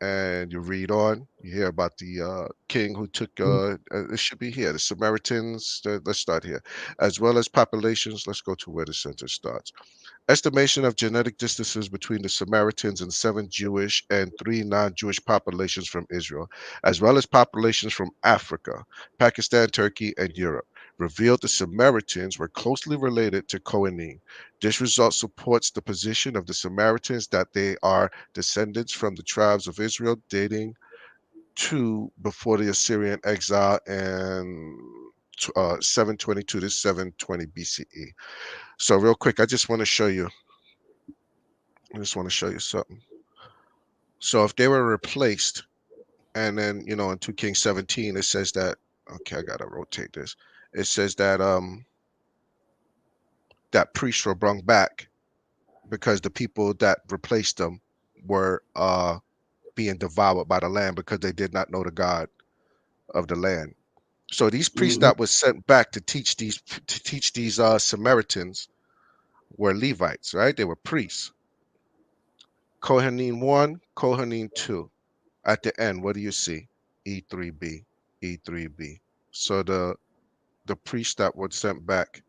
and you read on, you hear about the king who took, it should be here, the Samaritans, let's start here, as well as populations. Let's go to where the sentence starts. Estimation of genetic distances between the Samaritans and 7 Jewish and 3 non-Jewish populations from Israel, as well as populations from Africa, Pakistan, Turkey, and Europe, revealed the Samaritans were closely related to Kohanim. This result supports the position of the Samaritans that they are descendants from the tribes of Israel dating to before the Assyrian exile in 722 to 720 BCE. So real quick, I just want to show you something. So if they were replaced, and then in 2 Kings 17, it says that, okay, I gotta rotate this. It says that that priests were brought back because the people that replaced them were being devoured by the land because they did not know the God of the land. So these priests that was sent back to teach these Samaritans were Levites, right? They were priests. Kohanim 1, Kohanim 2. At the end, what do you see? E3B, E3B. So the priests that were sent back,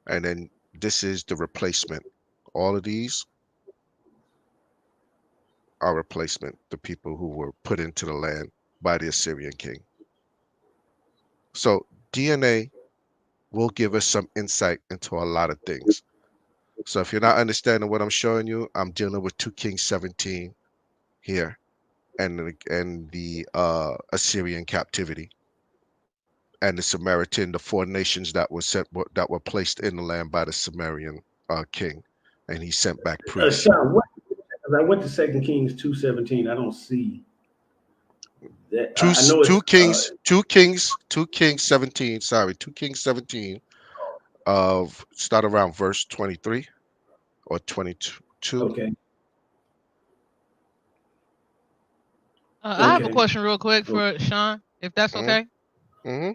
and then this is the replacement. All of these are replacement, the people who were put into the land by the Assyrian king. So DNA will give us some insight into a lot of things. So if you're not understanding what I'm showing you, I'm dealing with 2 Kings 17 here, and the Assyrian captivity, and the Samaritan, the 4 nations that were placed in the land by the Sumerian king, and he sent back priests. Sean, I went to 2 Kings 2:17. I don't see that. I know 2 Kings 17. Sorry, 2 Kings 17. Start around verse 23 or 22. Okay. I have a question real quick for Sean, if that's okay. Mm-hmm.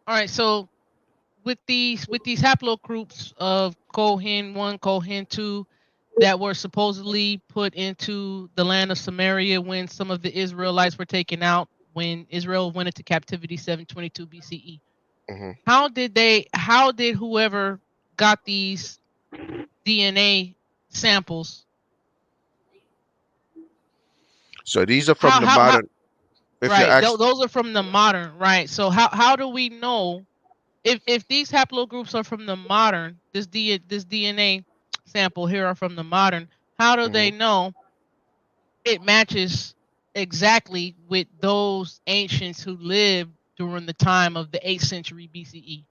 All right, so with these haplogroups of Kohen 1, Kohen 2 that were supposedly put into the land of Samaria when some of the Israelites were taken out, when Israel went into captivity 722 BCE. Mm-hmm. How did whoever got these DNA samples? So these are from the modern. Right, those are from the modern, right? So how do we know if these haplogroups are from the modern, this DNA sample here are from the modern, how do they know it matches exactly with those ancients who lived during the time of the 8th century BCE?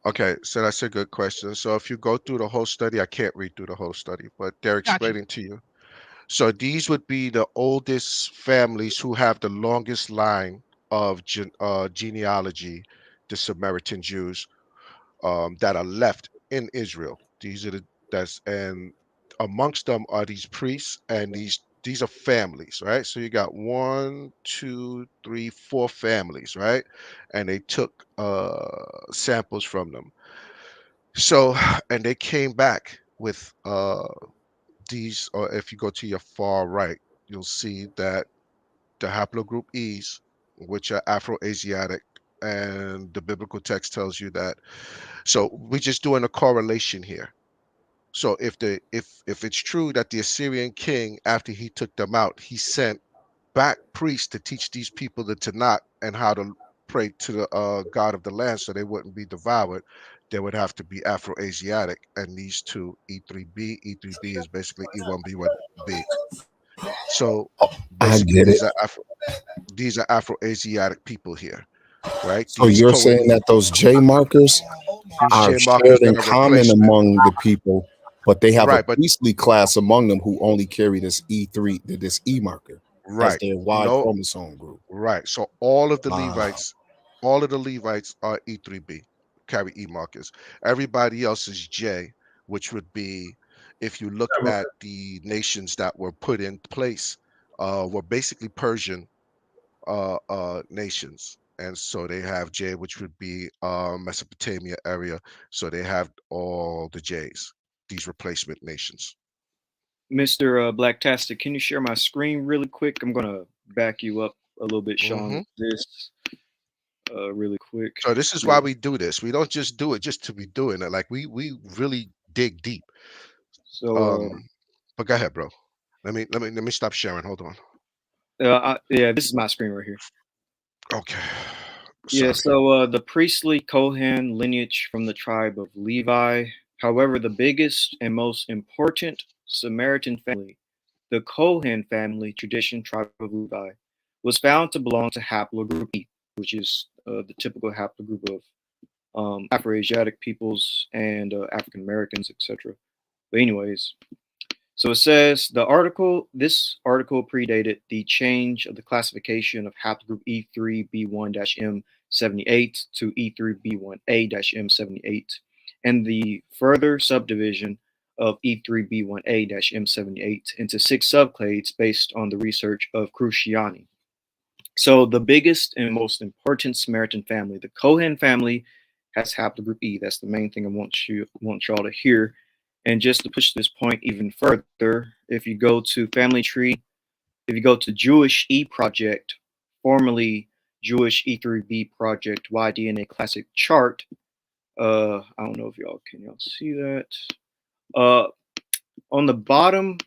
Okay, so that's a good question. So if you go through the whole study, I can't read through the whole study, but they're explaining to you. So these would be the oldest families who have the longest line of genealogy, the Samaritan Jews. that are left in Israel. These are and amongst them are these priests, and these are families, right? So you got 1, 2, 3, 4 families, right? And they took samples from them. So, and they came back with these, or if you go to your far right, you'll see that the haplogroup E's, which are Afro-Asiatic, and the biblical text tells you that. So we're just doing a correlation here. So if it's true that the Assyrian king, after he took them out, he sent back priests to teach these people the Tanakh and how to pray to the God of the land so they wouldn't be devoured, there would have to be Afro-Asiatic, and these two, E3B. E3B is basically E1B1B. So I basically, get it. these are Afro-Asiatic people here, right? So These you're saying that those J markers these are J markers shared in that are common replacement, among the people, but they have a right? But priestly class among them who only carry this E3, this E marker as right, their Y no, chromosome group. right. So all of the Wow. Levites are E3B, carry E markers. Everybody else is J, which would be, if you look at the nations that were put in place, were basically Persian nations. And so they have J, which would be Mesopotamia area. So they have all the J's, these replacement nations. Mr. Blacktastic, can you share my screen really quick? I'm gonna back you up a little bit, Sean. Mhm. This really quick. So this is why we do this. We don't just do it just to be doing it. Like we really dig deep. So But go ahead, bro. Let me stop sharing. Hold on. yeah, this is my screen right here. Okay. Yeah, Sorry. so the priestly Kohen lineage from the tribe of Levi. However, the biggest and most important Samaritan family, the Kohen family tradition tribe of Levi, was found to belong to haplogroup E, which is the typical haplogroup of Afro-Asiatic peoples and African Americans, etc. But anyways, so it says this article predated the change of the classification of haplogroup E3B1-M78 to E3B1A-M78 and the further subdivision of E3B1A-M78 into 6 subclades based on the research of Cruciani. So the biggest and most important Samaritan family, the Kohen family, has haplogroup E. That's the main thing I want y'all to hear. And just to push this point even further, if you go to Family Tree, if you go to Jewish E Project, formerly Jewish E3B Project YDNA Classic Chart, I don't know if y'all see that. On the bottom,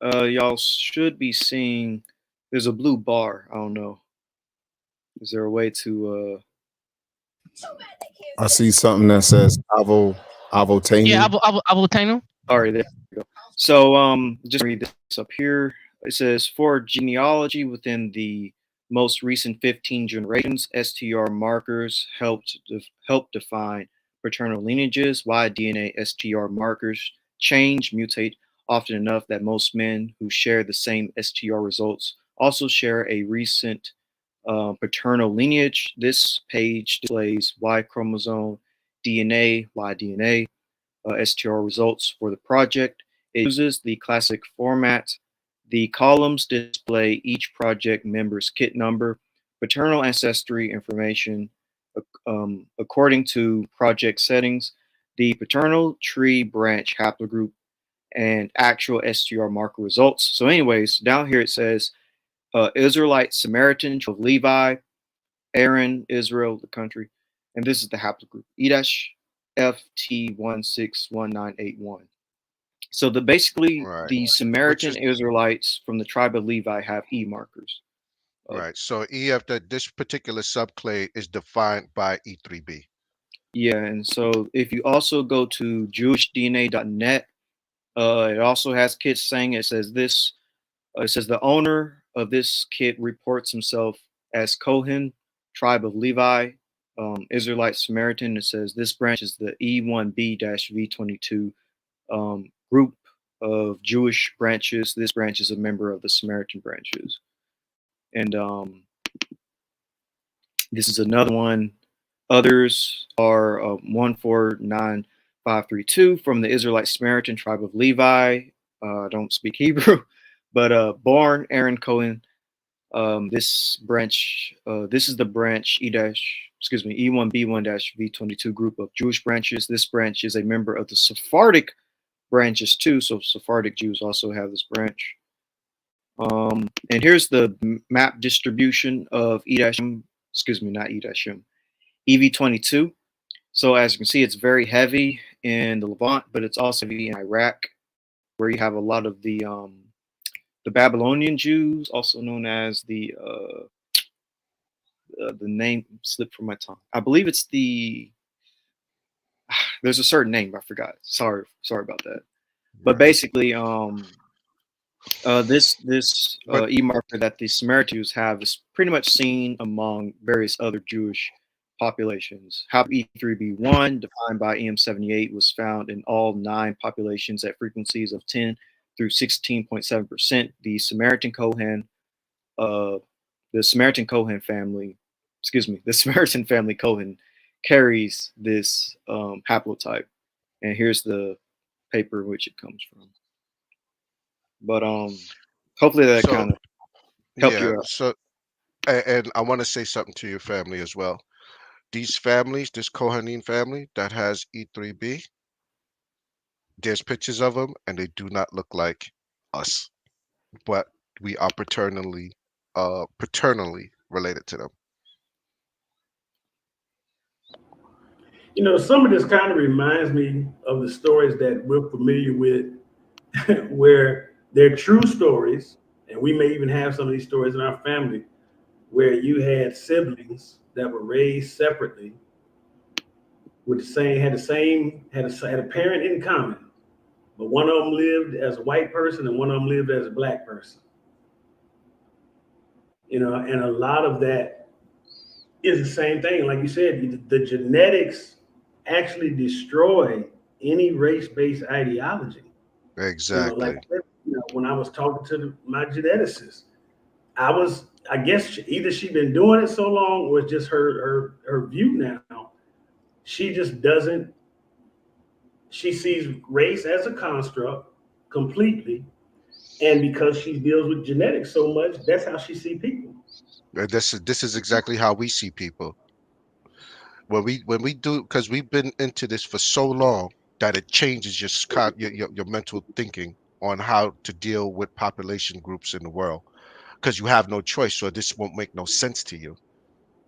y'all should be seeing there's a blue bar. I don't know. Is there a way to I see something that says Avotenu. Yeah, Avotenu. All right, there we go. So just read this up here. It says for genealogy within the most recent 15 generations, STR markers help define paternal lineages. Why DNA STR markers change, mutate often enough that most men who share the same STR results also share a recent paternal lineage. This page displays Y chromosome, DNA, Y DNA, STR results for the project. It uses the classic format. The columns display each project member's kit number, paternal ancestry information, according to project settings, the paternal tree branch haplogroup, and actual STR marker results. So anyways, down here it says Israelite Samaritan of Levi, Aaron, Israel, the country, and this is the haplogroup, E-FT161981. So basically Right. the Samaritan Israelites from the tribe of Levi have E markers. Right. So this particular subclade is defined by E3B. Yeah, and so if you also go to jewishdna.net, it also has kits saying it says this. It says the owner of this kit reports himself as Kohen, tribe of Levi, Israelite Samaritan. It says this branch is the E1B-V22 group of Jewish branches. This branch is a member of the Samaritan branches. And this is another one. Others are 149532 from the Israelite Samaritan tribe of Levi. I don't speak Hebrew, but born Aaron Cohen. This branch, this is the branch E1B1-V22 group of Jewish branches. This branch is a member of the Sephardic branches too. So Sephardic Jews also have this branch. And here's the map distribution of EV22. So as you can see, it's very heavy in the Levant, but it's also heavy in Iraq, where you have a lot of the Babylonian Jews, also known as the name slipped from my tongue. I believe it's there's a certain name, I forgot. Sorry about that. But basically, this e-marker that the Samaritans have is pretty much seen among various other Jewish populations. How E3B1, defined by EM78, was found in all 9 populations at frequencies of 10 through 16.7%. The Samaritan Cohen family Cohen carries this haplotype, and here's the paper which it comes from. But hopefully that kind of helped you out. So, and I want to say something to your family as well. These families, this Kohanim family that has E3B, there's pictures of them, and they do not look like us, but we are paternally related to them. You know, some of this kind of reminds me of the stories that we're familiar with, where they're true stories, and we may even have some of these stories in our family, where you had siblings that were raised separately, with the same had a parent in common, but one of them lived as a white person and one of them lived as a black person. You know, and a lot of that is the same thing. Like you said, the genetics actually destroy any race-based ideology. Exactly. When I was talking to my geneticist, I guess either she's been doing it so long or it's just her view now. She just doesn't. She sees race as a construct completely, and because she deals with genetics so much, that's how she sees people. This is exactly how we see people. When we do, because we've been into this for so long that it changes your mental thinking on how to deal with population groups in the world, because you have no choice. So this won't make no sense to you.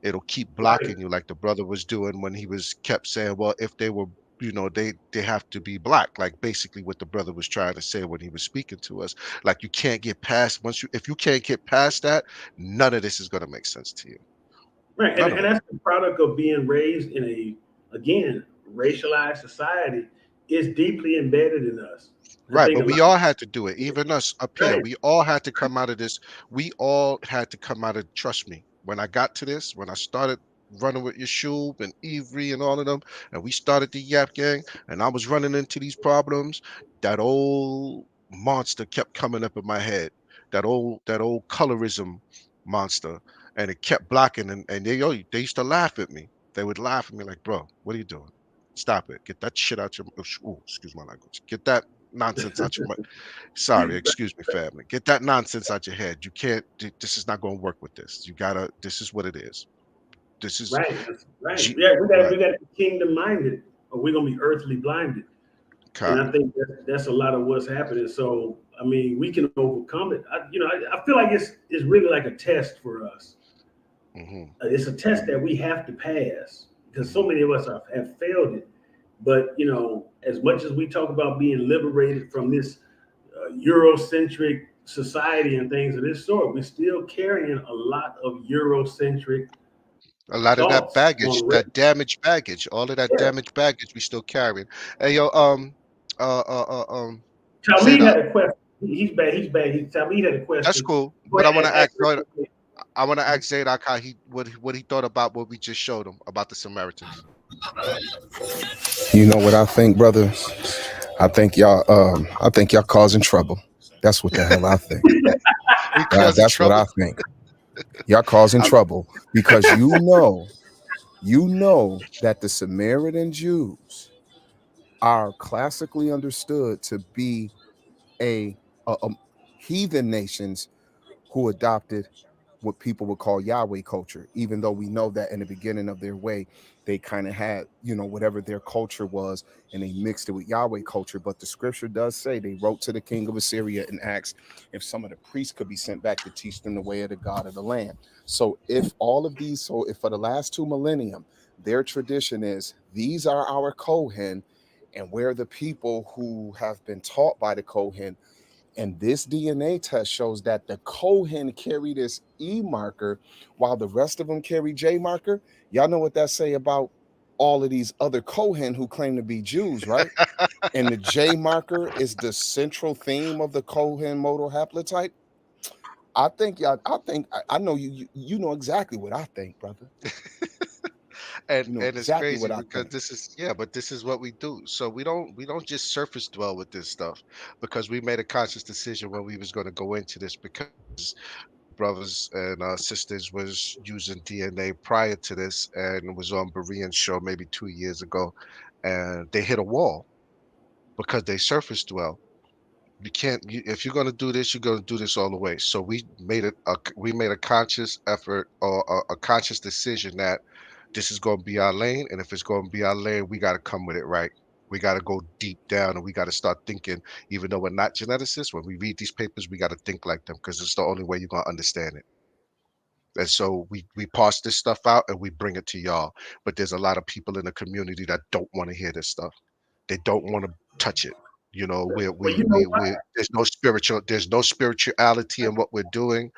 It'll keep blocking you, like the brother was doing when he kept saying, well, if they were, they have to be black, like basically what the brother was trying to say when he was speaking to us. Like, you can't get past, if you can't get past that, none of this is going to make sense to you. Right, and that's the product of being raised in a, again, racialized society. Is deeply embedded in us. Right, but we all had to do it. Even us up here, we all had to come out of this. We all had to come out of, trust me, when I got to this, when I started running with Yeshub and Ivry and all of them, and we started the Yap Gang, and I was running into these problems, that old monster kept coming up in my head. That old colorism monster. And it kept blocking, and they used to laugh at me. They would laugh at me like, bro, what are you doing? Stop it. Get that shit out your, excuse my language. Get that nonsense out your, sorry, excuse me, family. Get that nonsense out your head. You can't, this is not going to work with this. You gotta, this is what it is. This is. Right. Yeah, we got to be kingdom minded, or we're going to be earthly blinded. And I think that's a lot of what's happening. So, I mean, we can overcome it. I feel like it's really like a test for us. Mm-hmm. It's a test that we have to pass, because so many of us have failed it. But, as much as we talk about being liberated from this Eurocentric society and things of this sort, we're still carrying a lot of Eurocentric. A lot of that baggage, that damaged baggage, all of that damaged baggage we still carrying. Hey, yo, Talmud had a question. He's back. Talmud had a question. That's cool. But I want to ask Zadok how what he thought about what we just showed him about the Samaritans. You know what I think, brothers? I think y'all causing trouble. That's what the hell I think. That's what I think. Y'all causing trouble because You know that the Samaritan Jews are classically understood to be a heathen nations who adopted what people would call Yahweh culture, even though we know that in the beginning of their way, they kind of had, whatever their culture was, and they mixed it with Yahweh culture. But the scripture does say they wrote to the king of Assyria and asked if some of the priests could be sent back to teach them the way of the God of the land. So if for the last 2 millennium, their tradition is these are our Kohen, and we're the people who have been taught by the Kohen, and this DNA test shows that the Kohen carry this E marker while the rest of them carry J marker. Y'all know what that say about all of these other Kohen who claim to be Jews, right? And the J marker is the central theme of the Kohen modal haplotype. I know you know exactly what I think, brother. And You know and it's exactly crazy what I because think. this is what we do. So we don't just surface dwell with this stuff, because we made a conscious decision when we was going to go into this, because brothers and sisters was using DNA prior to this, and was on Berean's show maybe 2 years ago, and they hit a wall because they surface dwell. If you're going to do this, you're going to do this all the way. So we made a conscious effort, or a conscious decision, that this is going to be our lane, and if it's going to be our lane, we got to come with it right. We got to go deep down, and we got to start thinking. Even though we're not geneticists, when we read these papers, we got to think like them, because it's the only way you're going to understand it. And so we parse this stuff out and we bring it to y'all. But there's a lot of people in the community that don't want to hear this stuff. They don't want to touch it. You know, Well, you know what? there's no spirituality in what we're doing.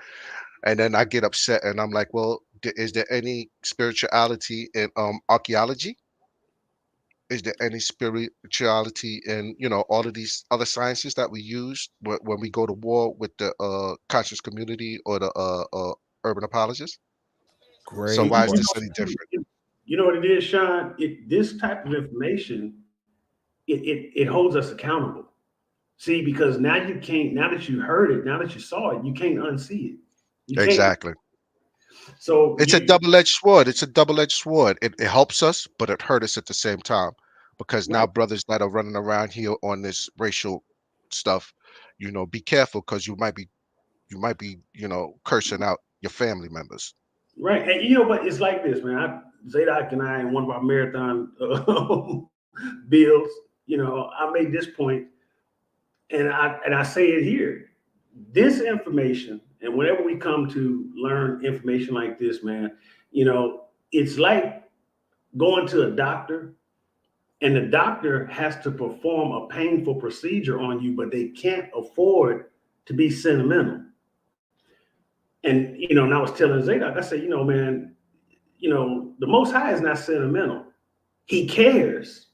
And then I get upset and I'm like, well, is there any spirituality in archaeology? Is there any spirituality in, all of these other sciences that we use when we go to war with the conscious community, or the urban apologists? So Great why is You this question. any different? you know what it is, Sean? This type of information, it holds us accountable. See, because now that you heard it, now that you saw it, you can't unsee it. You can't. Exactly. So It's a double-edged sword. It's a double-edged sword. It helps us, but it hurt us at the same time, because now right, brothers that are running around here on this racial stuff, be careful, because you might be, cursing out your family members. right, and but it's like this, man. Zadok and I, in one of our marathon bills, I made this point, and I say it here. This information, and whenever we come to learn information like this, man, it's like going to a doctor, and the doctor has to perform a painful procedure on you, but they can't afford to be sentimental. And I was telling Zadok, I said, man, the Most High is not sentimental. He cares.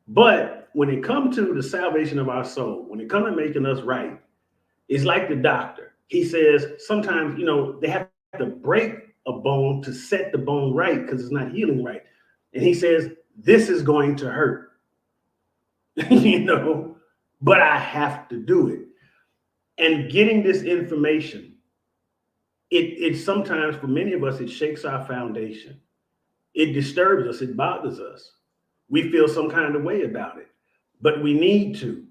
But when it comes to the salvation of our soul, when it comes to making us right, it's like the doctor. He says sometimes, they have to break a bone to set the bone right because it's not healing right. And he says, this is going to hurt, but I have to do it. And getting this information, it sometimes, for many of us, it shakes our foundation. It disturbs us. It bothers us. We feel some kind of way about it, but we need to,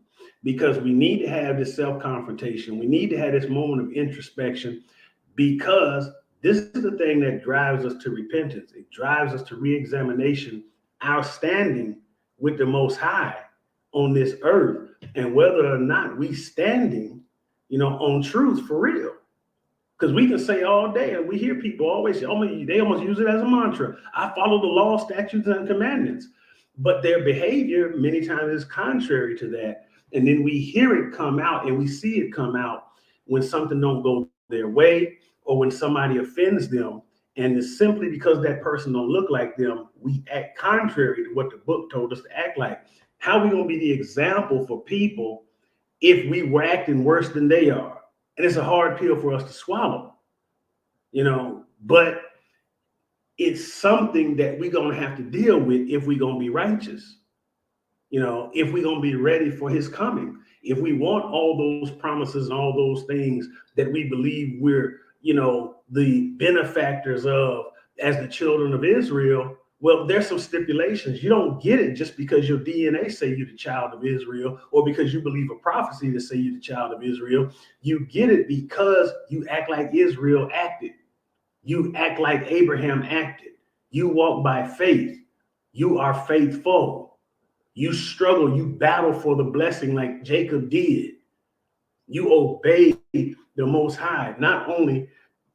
because we need to have this self-confrontation. We need to have this moment of introspection, because this is the thing that drives us to repentance. It drives us to re-examination, our standing with the Most High on this earth, and whether or not we standing, on truth for real. Because we can say all day, and we hear people always say, they almost use it as a mantra. I follow the law, statutes, and commandments. But their behavior many times is contrary to that. And then we hear it come out, and we see it come out when something don't go their way, or when somebody offends them. And it's simply because that person don't look like them, we act contrary to what the book told us to act like. How are we going to be the example for people if we were acting worse than they are? And it's a hard pill for us to swallow, but it's something that we're going to have to deal with if we're going to be righteous, if we're going to be ready for his coming, if we want all those promises and all those things that we believe we're, the benefactors of as the children of Israel. Well, there's some stipulations. You don't get it just because your DNA say you're the child of Israel, or because you believe a prophecy to say you're the child of Israel. You get it because you act like Israel acted. You act like Abraham acted. You walk by faith. You are faithful. You struggle. You battle for the blessing like Jacob did. You obey the Most High, not only,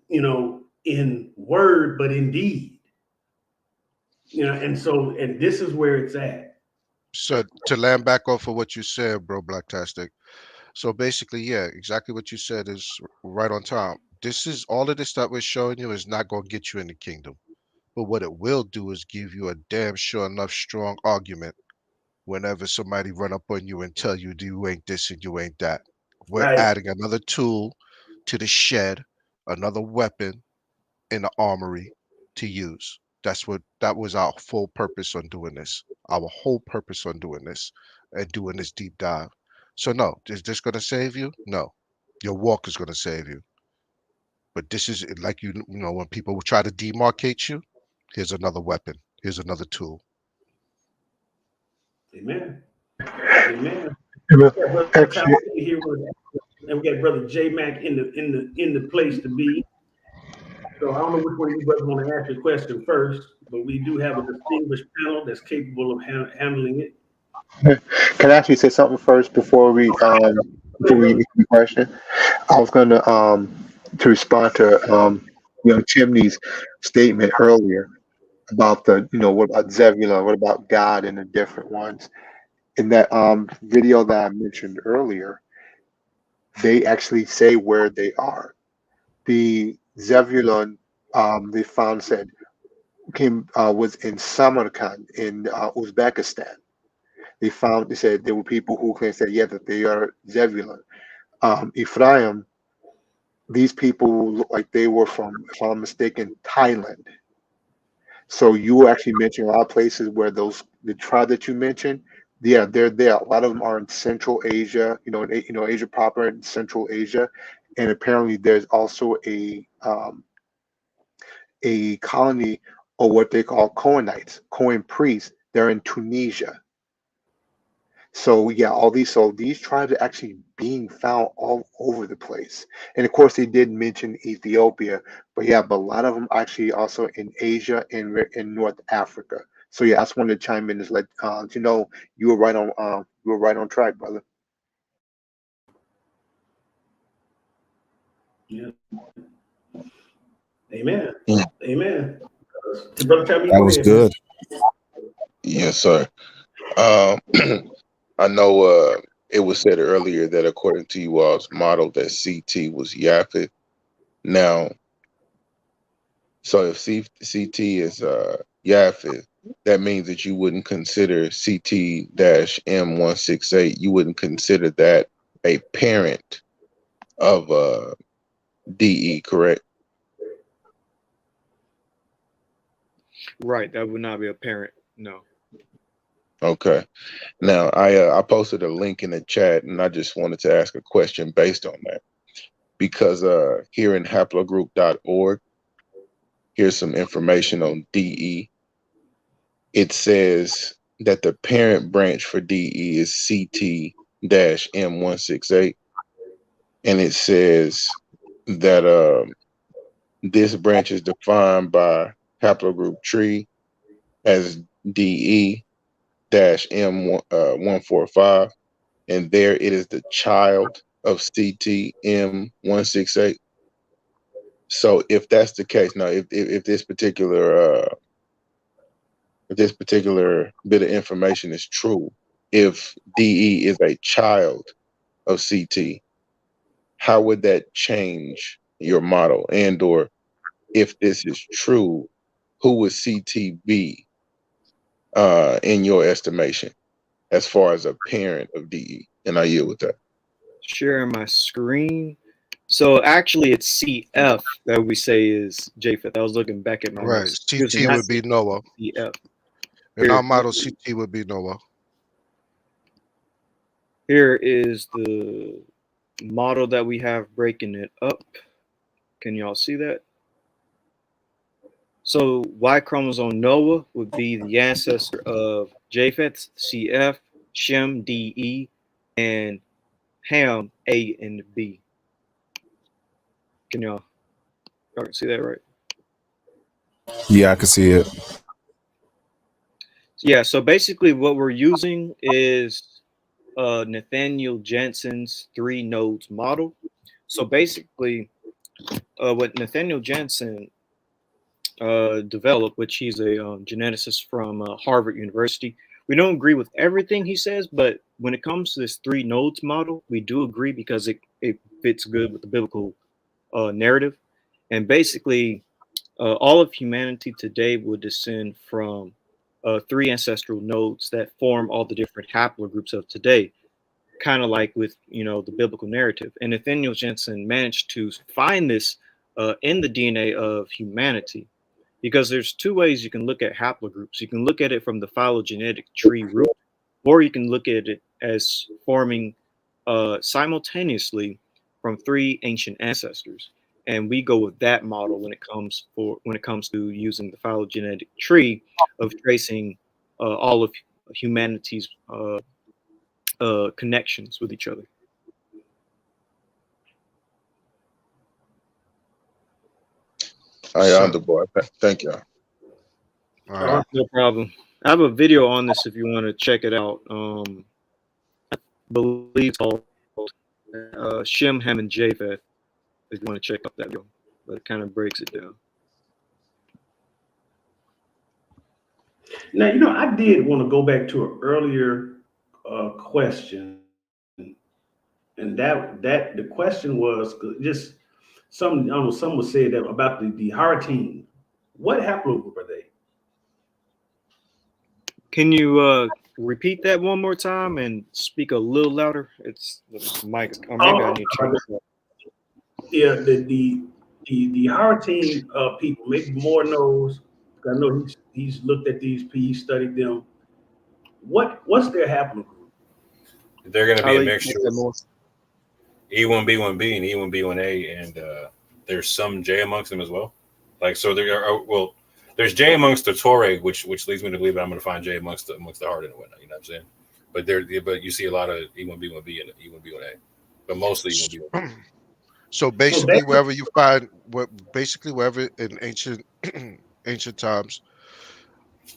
in word, but in deed. And this is where it's at. So to land back off of what you said, bro, Blacktastic. So basically, yeah, exactly what you said is right on top. This is all of this that we're showing you is not going to get you in the kingdom. But what it will do is give you a damn sure enough strong argument whenever somebody run up on you and tell you you ain't this and you ain't that. We're Right. adding another tool to the shed, another weapon in the armory to use. That was our full purpose on doing this. Our whole purpose on doing this and doing this deep dive. So no, is this going to save you? No. Your walk is going to save you. But this is like when people try to demarcate you, here's another weapon. Here's another tool. Amen. Amen. Yeah, Actually, here, and we got Brother J Mac in the place to be. So I don't know which one of you brothers want to ask your question first, but we do have a distinguished panel that's capable of handling it. can I actually say something first before we get the question? I was going to respond to Chimney's statement earlier about what about Zebulon, what about God and the different ones. In that video that I mentioned earlier, they actually say where they are. The Zebulon, they found said was in Samarkand in Uzbekistan. They said there were people who can say that they are Zebulun. Ephraim, these people look like they were from, if I'm mistaken, Thailand. So you actually mentioned a lot of places where the tribe that you mentioned, yeah, they're there. A lot of them are in Central Asia, Asia proper and Central Asia, and apparently there's also a colony of what they call Cohenites, Cohen priests. They're in Tunisia. So yeah, these tribes are actually being found all over the place. And of course, they did mention Ethiopia, but a lot of them actually also in Asia and in North Africa. So yeah, I just wanted to chime in. Is let you were right on track, brother. Yeah. Amen. Mm. Amen. Brother, tell me. That was good. Yes, sir. I know it was said earlier that according to you all's model that CT was Japheth. Now, so if CT is Japheth, that means that you wouldn't consider CT-M168, you wouldn't consider that a parent of DE, correct? Right, that would not be apparent. No. Okay. Now, I posted a link in the chat, and I just wanted to ask a question based on that. Because here in haplogroup.org, here's some information on DE. It says that the parent branch for DE is CT-M168. And it says that this branch is defined by haplogroup tree as DE-M145. And there it is the child of CT-M168. So if that's the case, now if this particular bit of information is true, if DE is a child of CT, how would that change your model? And or if this is true, who would CT be in your estimation as far as a parent of DE? And I yield with that. Sharing my screen. So actually, it's CF that we say is Japheth. I was looking back at my Right. notes. CT would be Noah. CF. In our model, CT would be Noah. Here is the model that we have breaking it up. Can y'all see that? So Y chromosome Noah would be the ancestor of Japheth, CF, Shem, DE, and Ham, A and B. Can y'all see that right? Yeah, I can see it. Yeah, so basically what we're using is Nathaniel Jensen's 3 nodes model. So basically what Nathaniel Jensen developed, which he's a geneticist from Harvard University. We don't agree with everything he says, but when it comes to this 3 nodes model, we do agree because it fits good with the biblical narrative. And basically, all of humanity today would descend from 3 ancestral nodes that form all the different haplogroups of today, kind of like with the biblical narrative. And Nathaniel Jensen managed to find this in the DNA of humanity, because there's 2 ways you can look at haplogroups. You can look at it from the phylogenetic tree root, or you can look at it as forming simultaneously from 3 ancient ancestors. And we go with that model when it comes to using the phylogenetic tree of tracing all of humanity's connections with each other. I am the boy. Thank you. All right. No problem. I have a video on this if you want to check it out. I believe it's called Shem, Ham, and Japheth, if you want to check out that video. But it kind of breaks it down. Now, I did want to go back to an earlier question, and that the question was just some, I don't know, someone said that about the Haratine. What haplogroup are they? Can you repeat that one more time and speak a little louder? It's the mic, or maybe I need to turn this up. Yeah, the Haratine people, maybe more knows. I know he's looked at these, he studied them. What's their haplogroup? They're going to be a mixture of E1B1B and E1B1A, and there's some J amongst them as well. Like, so there are, well, there's J amongst the Torah, which leads me to believe that I'm going to find J amongst the heart and whatnot. You know what I'm saying? But you see a lot of E1B1B and E1B1A, but mostly E1B1B. So basically, wherever in ancient times,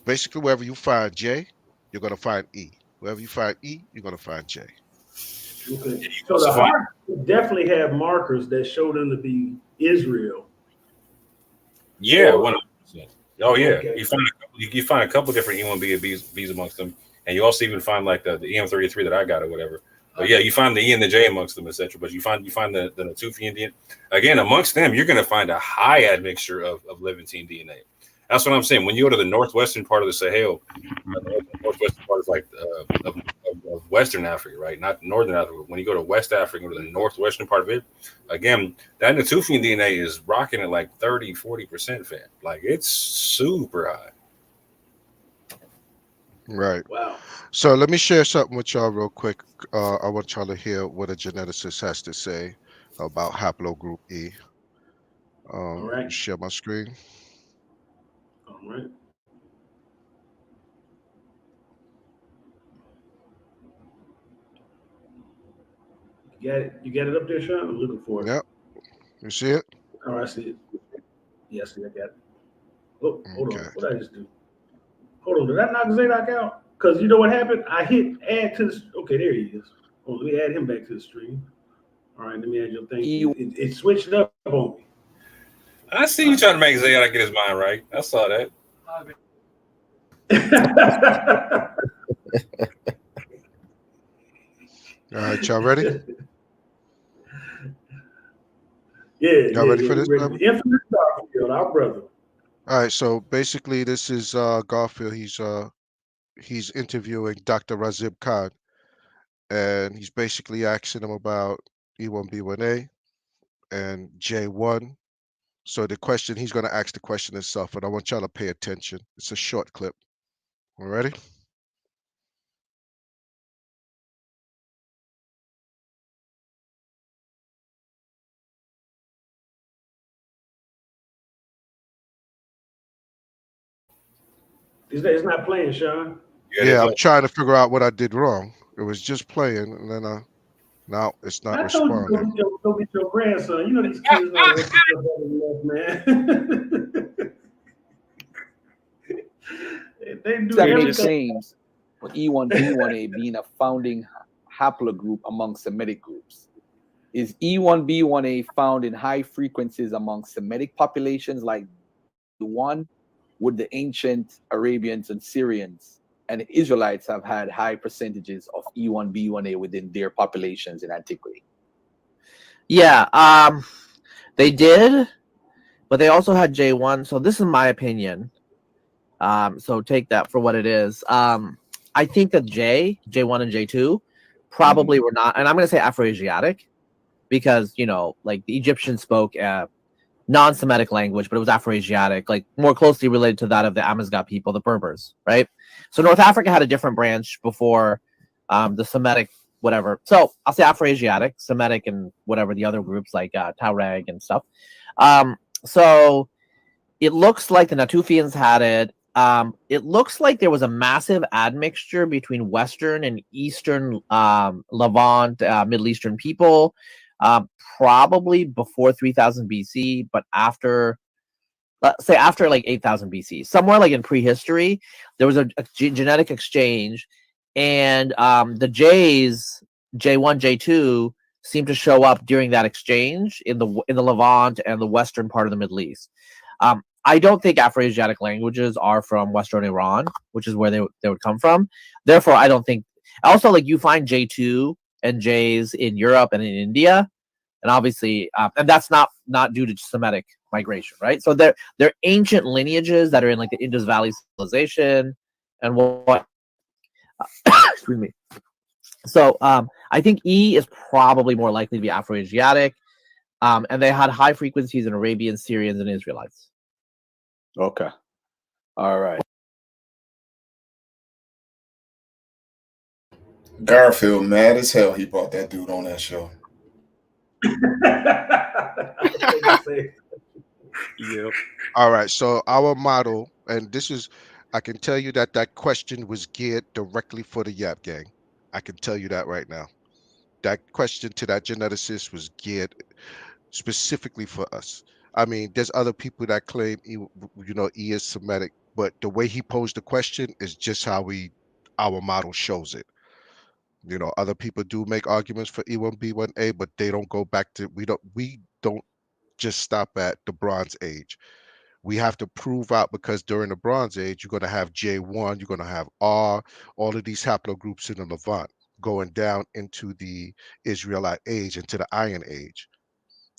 basically wherever you find J, you're going to find E. Wherever you find E, you're going to find J. Okay. So the heart definitely have markers that show them to be Israel. Yeah, 100%. Oh yeah, Okay. you find a couple different E1B and B's amongst them, and you also even find like the EM33 that I got or whatever. But yeah, you find the E and the J amongst them, etc. But you find the Natufi Indian. Again, amongst them, you're going to find a high admixture of Levantine DNA. That's what I'm saying. When you go to the northwestern part of the Sahel, the northwestern part is like of Western Africa, right? Not Northern Africa. When you go to West Africa, go to the northwestern part of it, again, that Natufian DNA is rocking at like 30-40%, fam. Like, it's super high. Right. Wow. So let me share something with y'all real quick. I want y'all to hear what a geneticist has to say about haplogroup E. All right. Share my screen. All right. You got it up there, Sean? I'm looking for it. Yep. You see it? All right, I see it. Yeah, I see it. I got it. Oh, hold on. What did I just do? Hold on. Did I knock Zadok out? Because you know what happened? I hit add to the. Okay, there he is. Oh, let me add him back to the stream. All right, let me add your thing. It switched up on me. I see you trying to make Zadok get his mind right. I saw that. All right, y'all ready? Y'all ready for this? Ready. Infinite Garfield, our brother. All right, so basically, this is Garfield. He's interviewing Dr. Razib Khan, and he's basically asking him about E1B1A and J1. So he's going to ask the question himself, and I want y'all to pay attention. It's a short clip. All ready? It's not playing, Sean. Yeah, I'm trying to figure out what I did wrong. It was just playing, and then now it's not I told responding. you go get your grandson. You know these kids not working so better than us, man. They do Several claims for E1B1A being a founding haplogroup among Semitic groups. Is E1B1A found in high frequencies among Semitic populations like the one would the ancient Arabians and Syrians and the Israelites have had high percentages of E1B1A within their populations in antiquity? Yeah, they did, but they also had J1. So this is my opinion. So take that for what it is. I think that J1 and J2 probably were not, and I'm going to say Afro-Asiatic because, you know, like the Egyptians spoke non-Semitic language, but it was Afro-Asiatic, like more closely related to that of the Amazigh people, the Berbers, right? So North Africa had a different branch before the Semitic whatever. So I'll say Afro-Asiatic, Semitic, and whatever the other groups like Tuareg and stuff. So it looks like the Natufians had it. It looks like there was a massive admixture between Western and Eastern Levant, Middle Eastern people, probably before 3000 BC, but after, let's say after like 8000 BC, somewhere like in prehistory, there was a genetic exchange, and the J's, J1, J2, seem to show up during that exchange in the Levant and the western part of the Middle East. I don't think Afro-Asiatic languages are from Western Iran, which is where they would come from. Therefore, I don't think. Also, like you find J2 and J's in Europe and in India, and obviously, and that's not due to Semitic migration, right? So they're ancient lineages that are in like the Indus Valley civilization and what. Excuse me. So I think E is probably more likely to be Afro-Asiatic, and they had high frequencies in Arabians, Syrians, and Israelites. Okay. All right. Garfield mad as hell he brought that dude on that show. Yep. All right, so our model, and this is, I can tell you that question was geared directly for the Yap Gang. I can tell you that right now. That question to that geneticist was geared specifically for us. I mean, there's other people that claim, E is Semitic, but the way he posed the question is just how our model shows it. You know, other people do make arguments for E1B1A, but they don't go back to, we don't just stop at the Bronze Age. We have to prove out, because during the Bronze Age, you're going to have J1, you're going to have R, all of these haplogroups in the Levant going down into the Israelite age, into the Iron Age.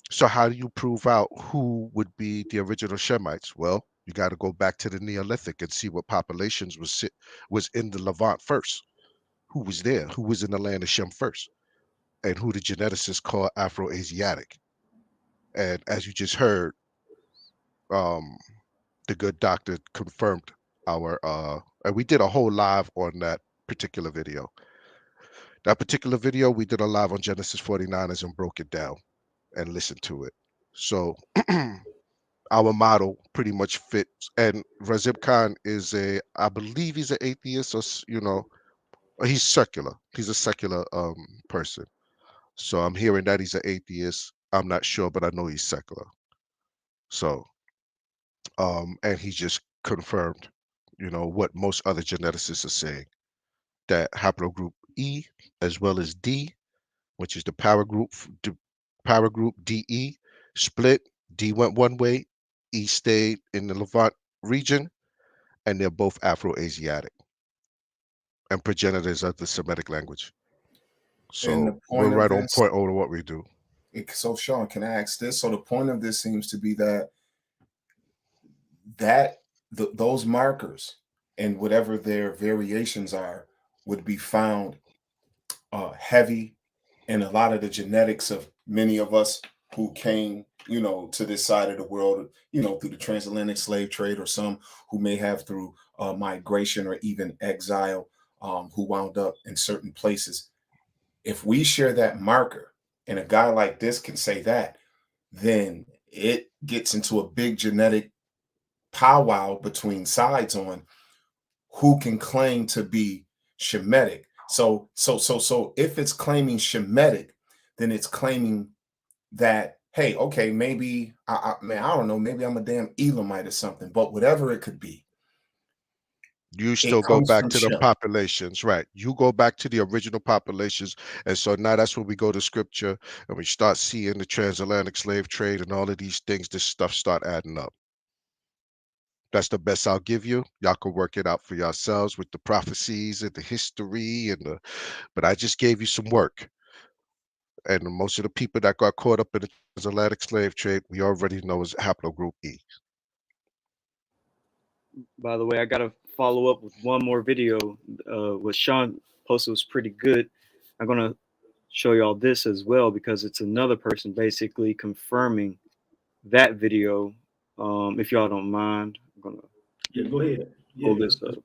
So how do you prove out who would be the original Shemites? Well, you got to go back to the Neolithic and see what populations was in the Levant first. Who was there? Who was in the land of Shem first? And who the geneticists call Afro-Asiatic. And as you just heard, the good doctor confirmed our and we did a whole live on that particular video. That particular video, we did a live on Genesis 49ers and broke it down and listened to it. So our model pretty much fits. And Razib Khan is I believe he's an atheist, or he's secular. He's a secular person. So I'm hearing that he's an atheist. I'm not sure, but I know he's secular. So and he just confirmed, what most other geneticists are saying, that haplogroup E as well as D, which is the power group DE, split. D went one way, E stayed in the Levant region, and they're both Afro-Asiatic and progenitors of the Semitic language. So we're right on point over what we do. So Sean, can I ask this? So the point of this seems to be that those markers and whatever their variations are would be found heavy in a lot of the genetics of many of us who came, to this side of the world, through the transatlantic slave trade, or some who may have through migration or even exile, who wound up in certain places. If we share that marker and a guy like this can say that, then it gets into a big genetic powwow between sides on who can claim to be Shemitic. So if it's claiming Shemitic, then it's claiming that, hey, okay, maybe I don't know, maybe I'm a damn Elamite or something, but whatever it could be. You still go back to the populations, right? You go back to the original populations. And so now that's when we go to scripture and we start seeing the transatlantic slave trade and all of these things, this stuff start adding up. That's the best I'll give you. Y'all can work it out for yourselves with the prophecies and the history but I just gave you some work. And most of the people that got caught up in the transatlantic slave trade, we already know is haplogroup E. By the way, I got to follow up with one more video. What Sean posted was pretty good. I'm going to show y'all this as well because it's another person basically confirming that video. If y'all don't mind, I'm going to go ahead. hold this up.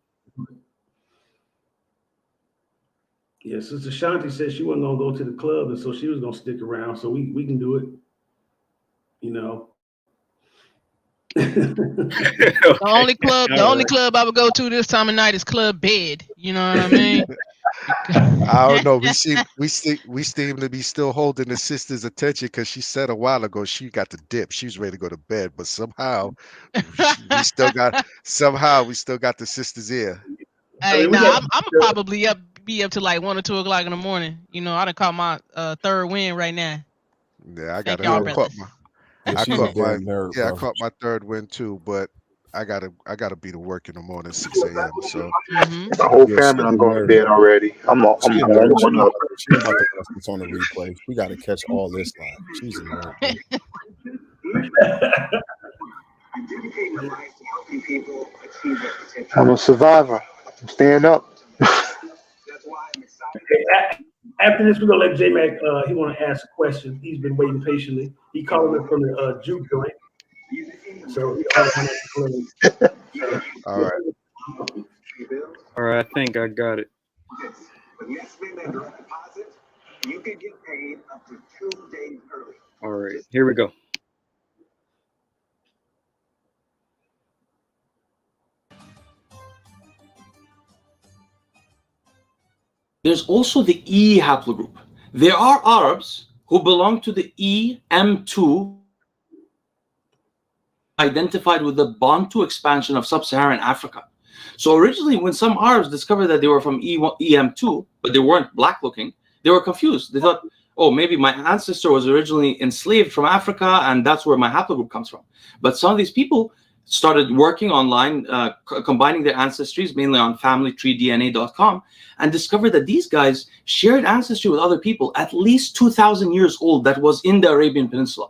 Yeah, Sister Shanti said she wasn't gonna go to the club, and so she was gonna stick around. So we can do it, you know. The only club I would go to this time of night is Club Bed. You know what I mean? I don't know. We seem to be still holding the sister's attention because she said a while ago she got to dip. She was ready to go to bed, but somehow we still got the sister's ear. Hey, I'm probably be up to like 1 or 2 o'clock in the morning. You know, I done caught my third win right now. Yeah, I caught my third win too, but I gotta be to work in the morning, 6 a.m. So the whole family, I'm going to bed already. I'm the only one up. She's about to watch this on the replay. We got to catch all this live. She's a nerd. I'm a survivor. I'm staying up. After this, we're gonna let J-Mac, he want to ask a question. He's been waiting patiently. He calling it from the Jew joint. So all right. All right, I think I got it. All right, here we go. There's also the E haplogroup. There are Arabs who belong to the EM2, identified with the Bantu expansion of sub-Saharan Africa. So originally, when some Arabs discovered that they were from EM2, but they weren't black looking, they were confused. They thought, oh, maybe my ancestor was originally enslaved from Africa, and that's where my haplogroup comes from. But some of these people started working online, combining their ancestries, mainly on familytreedna.com, and discovered that these guys shared ancestry with other people at least 2,000 years old that was in the Arabian Peninsula.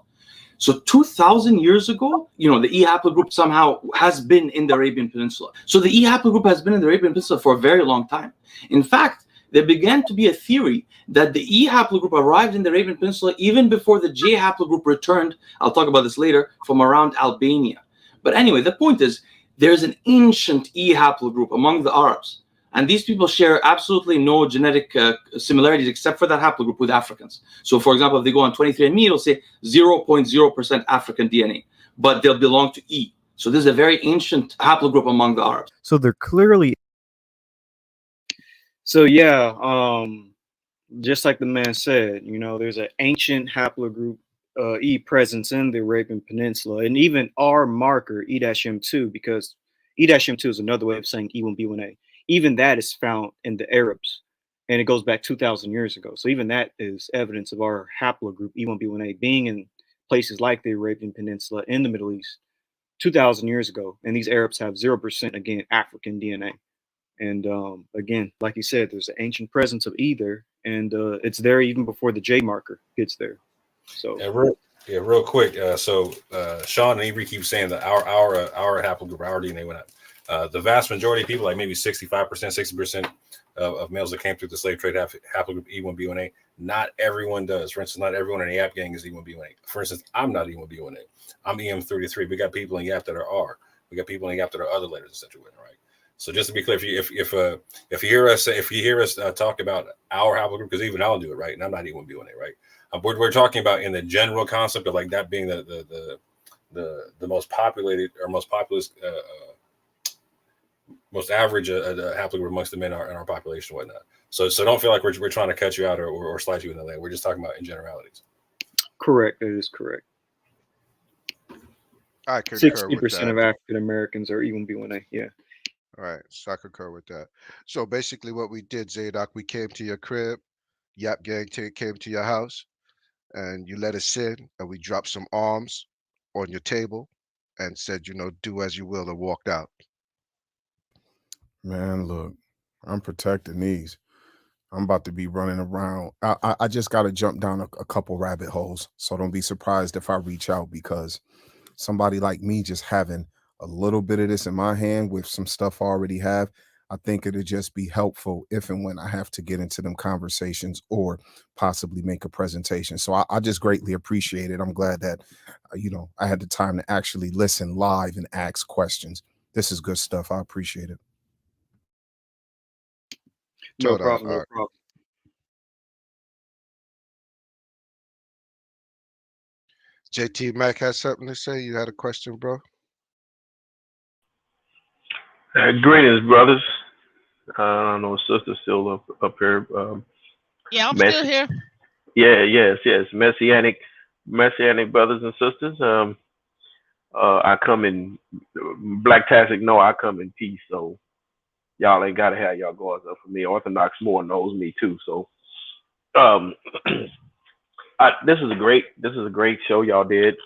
So 2,000 years ago, you know, the E haplogroup somehow has been in the Arabian Peninsula. So the E haplogroup has been in the Arabian Peninsula for a very long time. In fact, there began to be a theory that the E haplogroup arrived in the Arabian Peninsula even before the J haplogroup returned, I'll talk about this later, from around Albania. But anyway, the point is, there's an ancient E haplogroup among the Arabs. And these people share absolutely no genetic similarities except for that haplogroup with Africans. So for example, if they go on 23andMe, it'll say 0.0% African DNA, but they'll belong to E. So this is a very ancient haplogroup among the Arabs. So they're clearly... So yeah, just like the man said, you know, there's an ancient haplogroup E presence in the Arabian Peninsula, and even our marker E-M2, because E-M2 is another way of saying E1B1A. Even that is found in the Arabs, and it goes back 2,000 years ago. So even that is evidence of our haplogroup E1B1A being in places like the Arabian Peninsula in the Middle East 2,000 years ago. And these Arabs have 0%, again, African DNA. And again, like you said, there's an ancient presence of either, and it's there even before the J marker gets there. So real quick. So Sean and Avery keep saying that our haplogroup, our DNA went up. The vast majority of people, like maybe 65%, 60% of males that came through the slave trade have haplogroup E1B1A. Not everyone does. For instance, not everyone in the YAP gang is E1B1A. For instance, I'm not E1B1A. I'm EM33. We got people in YAP that are R. We got people in YAP that are other letters, etc. Right. So just to be clear, if you hear us talk about our haplogroup, because even I'll do it, right, and I'm not E1B1A, right. We're talking about in the general concept of like that being the most populated or most populous most average haplogroup amongst the men in our population and whatnot. So don't feel like we're trying to cut you out or slide you in the lane. We're just talking about in generalities. Correct. That is correct. I concur with 60% that. of African Americans are E1B1A. Yeah. All right, so I concur with that. So basically, what we did, Zadok, we came to your crib, Yap Gang came to your house, and you let us in, and we dropped some arms on your table, and said, do as you will, and walked out. Man, look, I'm protecting these. I'm about to be running around. I just got to jump down a couple rabbit holes, so don't be surprised if I reach out, because somebody like me just having a little bit of this in my hand with some stuff I already have, I think it'll just be helpful if and when I have to get into them conversations or possibly make a presentation. So I just greatly appreciate it. I'm glad that, I had the time to actually listen live and ask questions. This is good stuff. I appreciate it. No problem. No problem. JT Mac has something to say. You had a question, bro? Greetings, brothers. I don't know if sister's still up here. Yeah, I'm still here. Yeah, yes. Messianic brothers and sisters. I come in Black Tastic. No, I come in peace. So y'all ain't gotta have y'all guards up for me. Orthodox more knows me too. So this is a great show y'all did.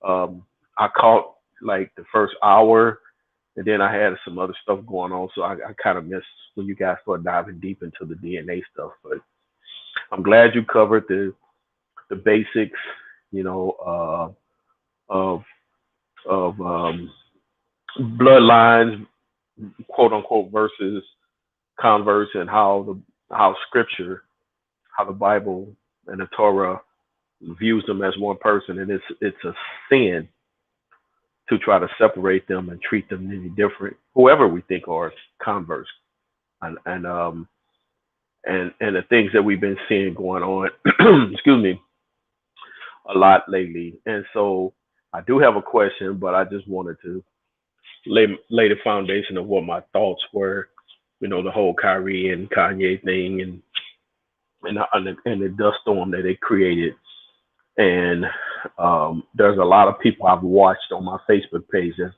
I caught like the first hour, and then I had some other stuff going on, so I kind of missed when you guys started diving deep into the DNA stuff. But I'm glad you covered the basics, of bloodlines, quote unquote, versus converts, and how Scripture, how the Bible and the Torah views them as one person, and it's a sin to try to separate them and treat them any different, whoever we think are converts, and the things that we've been seeing going on, excuse me, a lot lately. And so I do have a question, but I just wanted to lay the foundation of what my thoughts were, the whole Kyrie and Kanye thing, and the dust storm that they created. And there's a lot of people I've watched on my Facebook page that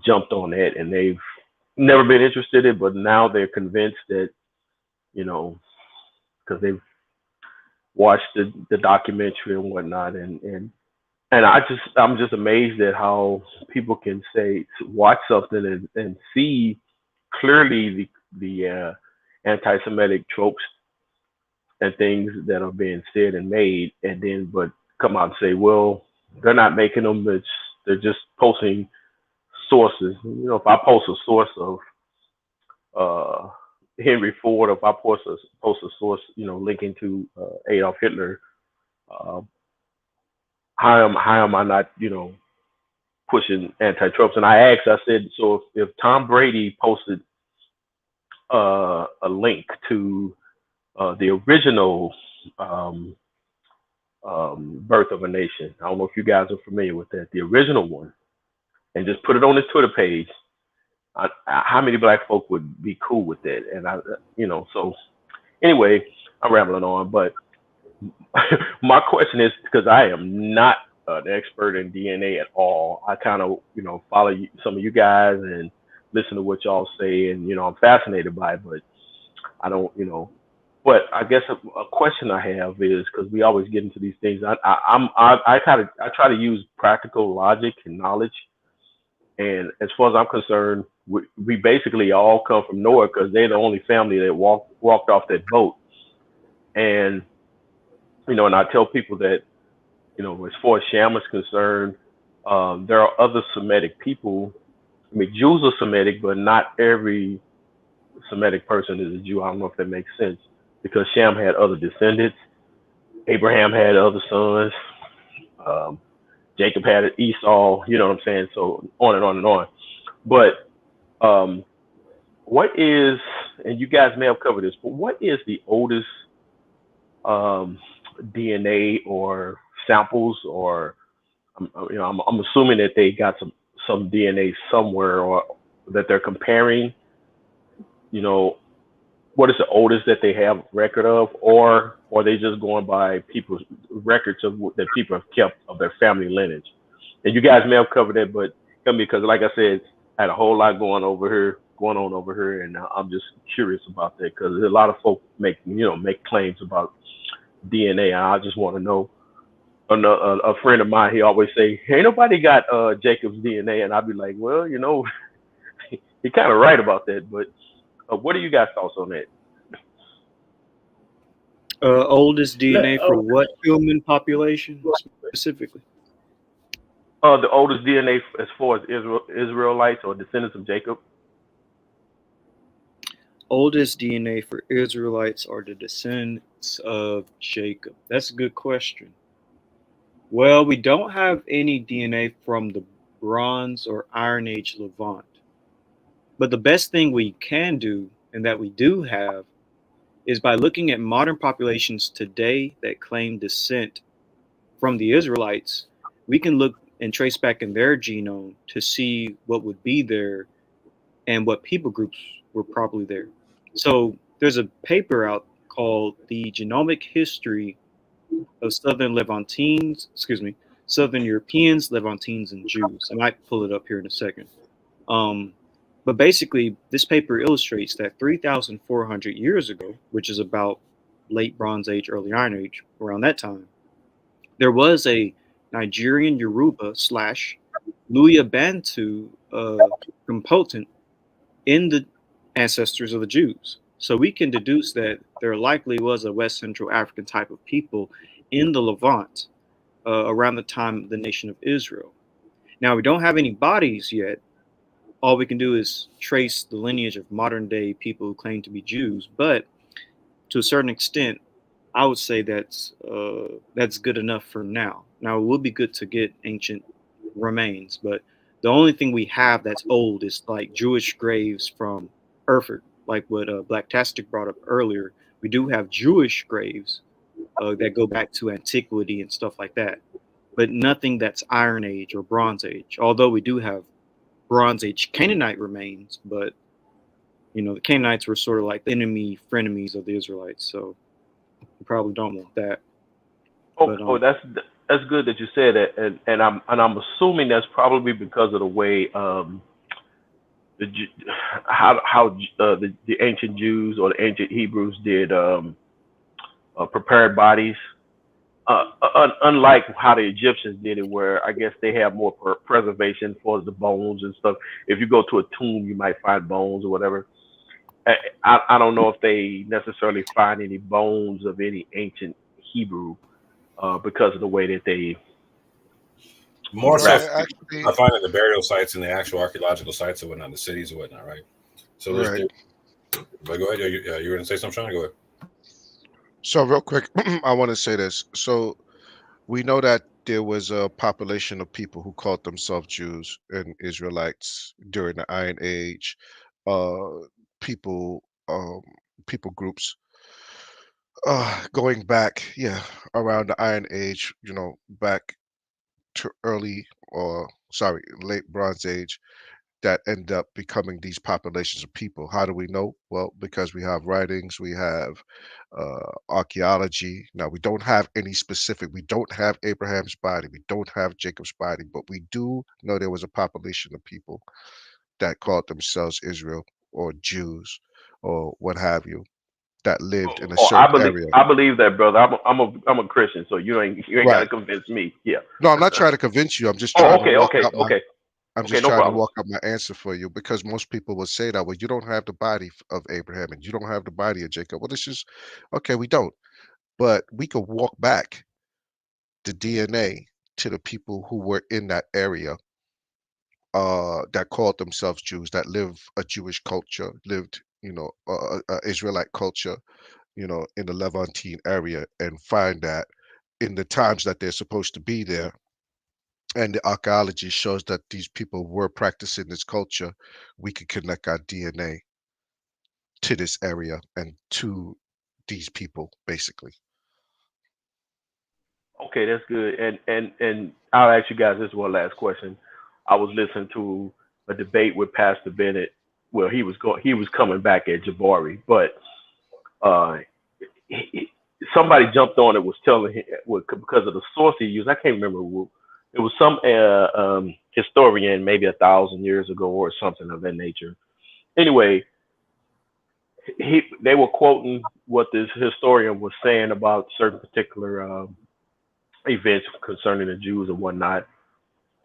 jumped on that, and they've never been interested in it, but now they're convinced that, because they've watched the documentary and whatnot, and I'm just amazed at how people can watch something and see clearly the anti-Semitic tropes and things that are being said and made, and then but come out and say, well, they're not making them, they're just posting sources. If I post a source of Henry Ford, if I post a source, linking to Adolf Hitler, how am I not, pushing anti-tropes? And I said, so if Tom Brady posted a link to the original Birth of a Nation, I don't know if you guys are familiar with that, the original one, and just put it on his Twitter page, how many black folk would be cool with that? And so anyway, I'm rambling on, but my question is, because I am not an expert in DNA at all, I kind of, follow some of you guys and listen to what y'all say, and, I'm fascinated by it, but I don't, but I guess a question I have is, because we always get into these things, I try to use practical logic and knowledge. And as far as I'm concerned, we basically all come from Noah, because they're the only family that walked off that boat. And, and I tell people that, as far as Shem is concerned, there are other Semitic people. I mean, Jews are Semitic, but not every Semitic person is a Jew. I don't know if that makes sense, because Shem had other descendants. Abraham had other sons. Jacob had Esau, you know what I'm saying? So on and on and on. But what is, and you guys may have covered this, but what is the oldest DNA or samples, or I'm assuming that they got some DNA somewhere, or that they're comparing you know, what is the oldest that they have record of, or are they just going by people's records of that people have kept of their family lineage? And you guys may have covered that, but because like I said, I had a whole lot going on over here, and I'm just curious about that because a lot of folks make claims about DNA. And I just want to know. A friend of mine, he always say, "Ain't nobody got Jacob's DNA," and I'd be like, "Well, you know, he kind of right about that." But what are you guys' thoughts on that? Oldest DNA for what human population specifically? The oldest DNA as far as Israelites or descendants of Jacob. Oldest DNA for Israelites are the descendants of Jacob. That's a good question. Well, we don't have any DNA from the Bronze or Iron Age Levant. But the best thing we can do, and that we do have, is by looking at modern populations today that claim descent from the Israelites, we can look and trace back in their genome to see what would be there and what people groups were probably there. So there's a paper out called The Genomic History of Southern Europeans, Levantines, and Jews. I might pull it up here in a second. But basically, this paper illustrates that 3,400 years ago, which is about late Bronze Age, early Iron Age, around that time, there was a Nigerian Yoruba / Luya Bantu component in the ancestors of the Jews. So we can deduce that there likely was a West Central African type of people in the Levant around the time of the nation of Israel. Now, we don't have any bodies yet. All we can do is trace the lineage of modern day people who claim to be Jews. But to a certain extent, I would say that's good enough for now. Now, it would be good to get ancient remains, but the only thing we have that's old is like Jewish graves from Erfurt, like what Blacktastic brought up earlier. We do have Jewish graves that go back to antiquity and stuff like that, but nothing that's Iron Age or Bronze Age. Although we do have Bronze Age Canaanite remains, but you know the Canaanites were sort of like the frenemies of the Israelites, so we probably don't want that. That's good that you said that, and I'm assuming that's probably because of the way the ancient Jews or the ancient Hebrews did prepared bodies. Unlike how the Egyptians did it, where I guess they have more preservation for the bones and stuff. If you go to a tomb, you might find bones or whatever. I don't know if they necessarily find any bones of any ancient Hebrew because of the way that they. More so, I find that the burial sites and the actual archaeological sites and whatnot, the cities and whatnot, right? So there's. But go ahead. You were going to say something, Sean? Go ahead. So real quick, I want to say this. So we know that there was a population of people who called themselves Jews and Israelites during the Iron Age. People groups going back, around the Iron Age. Back to late Bronze Age. That end up becoming these populations of people. How do we know? Well, because we have writings, we have archaeology. Now, we don't have any specific, we don't have Abraham's body, we don't have Jacob's body, but we do know there was a population of people that called themselves Israel or Jews or what have you that lived in a certain area. I believe that, brother. I'm a Christian, so you ain't got to convince me. Yeah. No, I'm not trying to convince you. I'm just trying to walk out to walk up my answer for you, because most people will say that, well, you don't have the body of Abraham and you don't have the body of Jacob. Well, it's just, okay, we don't. But we could walk back the DNA to the people who were in that area that called themselves Jews, that live a Jewish culture, lived, Israelite culture, in the Levantine area, and find that in the times that they're supposed to be there, and the archaeology shows that these people were practicing this culture, we could connect our DNA to this area and to these people, basically. Okay, that's good. And I'll ask you guys this one last question. I was listening to a debate with Pastor Bennett well, he was coming back at Jabari, but somebody jumped on it, was telling him because of the source he used. I can't remember who. It was some historian, maybe 1,000 years ago or something of that nature. Anyway, they were quoting what this historian was saying about certain particular events concerning the Jews and whatnot.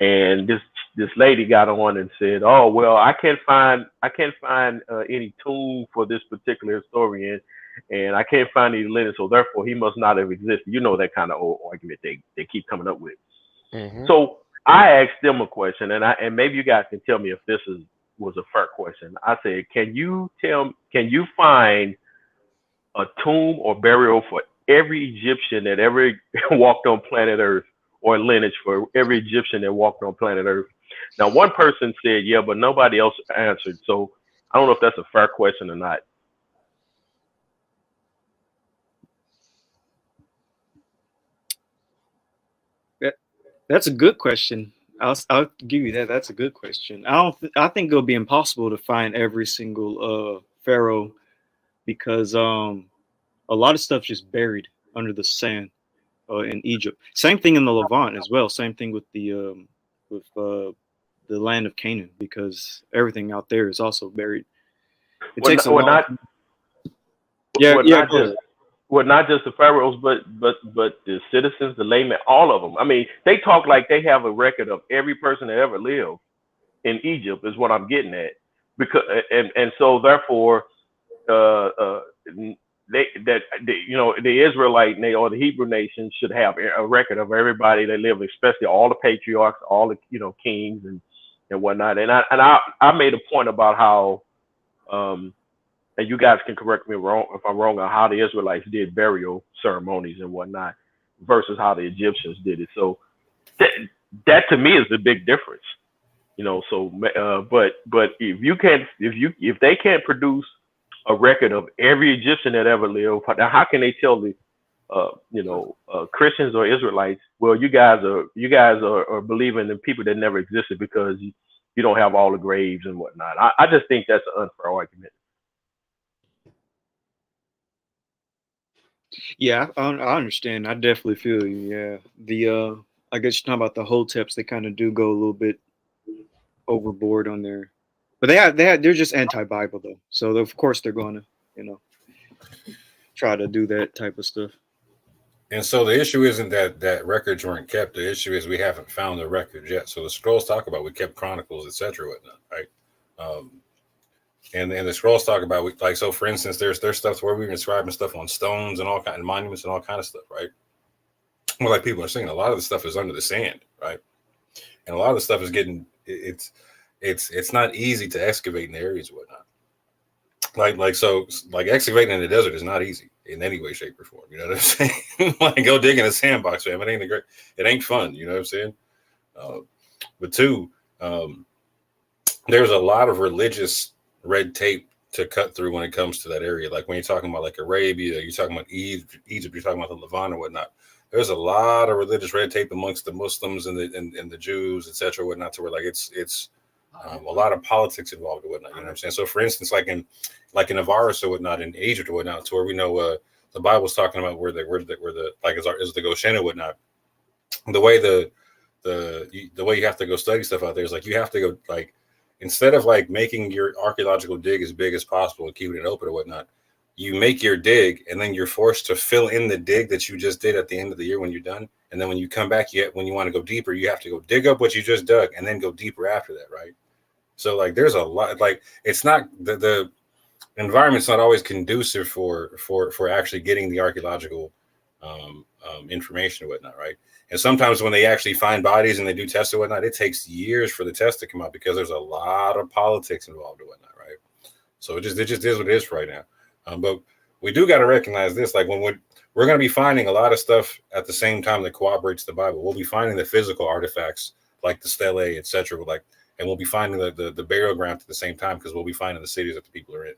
And this lady got on and said, "Oh well, I can't find any tomb for this particular historian, and I can't find any lineage, so therefore he must not have existed." You know, that kind of old argument they keep coming up with. Mm-hmm. So I asked them a question, and maybe you guys can tell me if this was a fair question. I said, can you find a tomb or burial for every Egyptian that ever walked on planet Earth, or lineage for every Egyptian that walked on planet Earth? Now, one person said, yeah, but nobody else answered. So I don't know if that's a fair question or not. That's a good question. I'll give you that. That's a good question. I think it'll be impossible to find every single pharaoh, because a lot of stuff just buried under the sand in Egypt. Same thing in the Levant as well. Same thing with the land of Canaan, because everything out there is also buried. It takes a long. Not just the pharaohs, but the citizens, the laymen, all of them. I mean, they talk like they have a record of every person that ever lived in Egypt, is what I'm getting at. Because and so therefore, the Israelite or the Hebrew nation should have a record of everybody that lived, especially all the patriarchs, all the kings and whatnot. And I made a point about how and you guys can correct me if I'm wrong on how the Israelites did burial ceremonies and whatnot versus how the Egyptians did it. So that to me is the big difference, So, but if they can't produce a record of every Egyptian that ever lived, now how can they tell the Christians or Israelites, well, you guys are believing in people that never existed because you don't have all the graves and whatnot? I just think that's an unfair argument. Yeah, I understand. I definitely feel you. Yeah, I guess you're talking about the Hoteps. They kind of do go a little bit overboard on their, but they're just anti-Bible though. So of course they're going to, try to do that type of stuff. And so the issue isn't that records weren't kept. The issue is we haven't found the records yet. So the scrolls talk about we kept chronicles, etc., whatnot, right? And the scrolls talk about so for instance, there's stuff where we're inscribing stuff on stones and all kind of monuments and all kind of stuff, right? Well, like people are saying, a lot of the stuff is under the sand, right? And a lot of the stuff is getting it's not easy to excavate in the areas and whatnot. So excavating in the desert is not easy in any way, shape, or form. You know what I'm saying? Like go dig in a sandbox, fam. It ain't fun. You know what I'm saying? But two, there's a lot of religious red tape to cut through when it comes to that area. Like when you're talking about like Arabia, you're talking about Egypt, you're talking about the Levant or whatnot. There's a lot of religious red tape amongst the Muslims and the Jews, etc., whatnot, to where like it's a lot of politics involved or whatnot. You know what I'm saying? So for instance, like in Avaris or whatnot, in Egypt or whatnot, to where we know the Bible's talking about where the like is the Goshen or whatnot. The way the way you have to go study stuff out there is like you have to go like, instead of like making your archaeological dig as big as possible and keeping it open or whatnot, you make your dig and then you're forced to fill in the dig that you just did at the end of the year when you're done. And then when you come back, when you want to go deeper, you have to go dig up what you just dug and then go deeper after that, right? So like there's a lot, like it's not the environment's not always conducive for actually getting the archaeological information and whatnot, right? And sometimes when they actually find bodies and they do tests and whatnot, it takes years for the test to come out because there's a lot of politics involved and whatnot, right? So it just is what it is right now. But we do got to recognize this, like when we're going to be finding a lot of stuff at the same time that corroborates the Bible. We'll be finding the physical artifacts like the stelae, etc., and we'll be finding the burial ground at the same time because we'll be finding the cities that the people are in.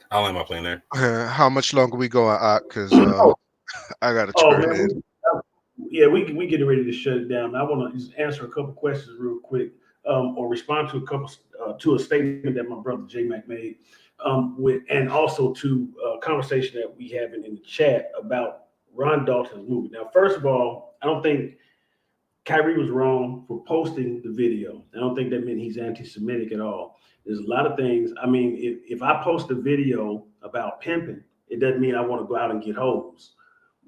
I'll land my plane there. How much longer we going, because I got to turn in. Yeah, we getting ready to shut it down. I want to just answer a couple questions real quick, or respond to a couple to a statement that my brother J Mac made, and also to a conversation that we having in the chat about Ron Dalton's movie. Now, first of all, I don't think Kyrie was wrong for posting the video. I don't think that meant he's anti-Semitic at all. There's a lot of things. I mean, if I post a video about pimping, it doesn't mean I want to go out and get hoes.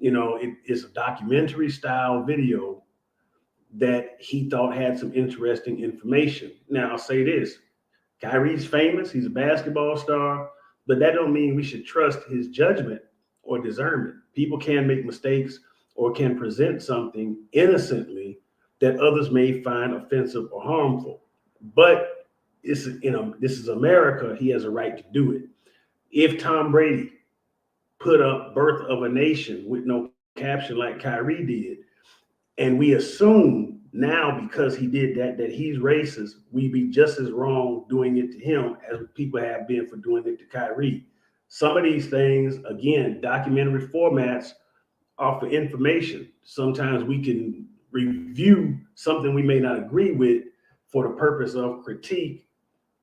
You know, it's a documentary style video that he thought had some interesting information. Now, I'll say this. Kyrie's famous. He's a basketball star, but that don't mean we should trust his judgment or discernment. People can make mistakes or can present something innocently that others may find offensive or harmful. But this is America. He has a right to do it. If Tom Brady put up Birth of a Nation with no caption like Kyrie did, and we assume now because he did that he's racist, we be just as wrong doing it to him as people have been for doing it to Kyrie. Some of these things, again, documentary formats offer information. Sometimes we can review something we may not agree with for the purpose of critique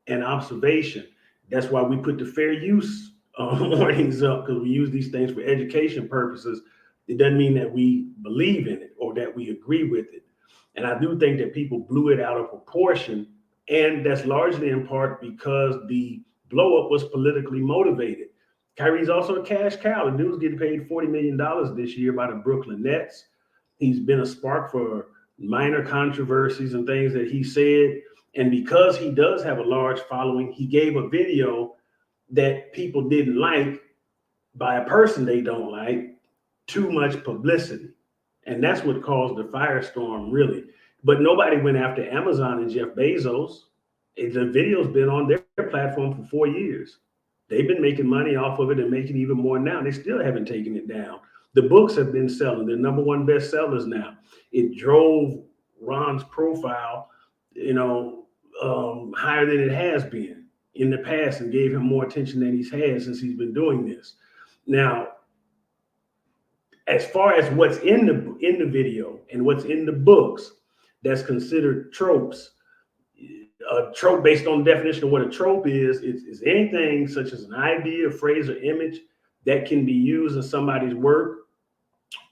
and observation. That's why we put the fair use warnings up, because we use these things for education purposes. It doesn't mean that we believe in it or that we agree with it. And I do think that people blew it out of proportion, and that's largely in part because the blow up was politically motivated. Kyrie's also a cash cow. The dude's getting paid $40 million this year by the Brooklyn Nets. He's been a spark for minor controversies and things that he said. And because he does have a large following, he gave a video that people didn't like by a person they don't like, too much publicity. And that's what caused the firestorm, really. But nobody went after Amazon and Jeff Bezos. The video's been on their platform for 4 years. They've been making money off of it and making even more now. They still haven't taken it down. The books have been selling. They're #1 bestsellers now. It drove Ron's profile, higher than it has been in the past, and gave him more attention than he's had since he's been doing this. Now, as far as what's in the video and what's in the books that's considered tropes, a trope based on the definition of what a trope is anything such as an idea, phrase, or image that can be used in somebody's work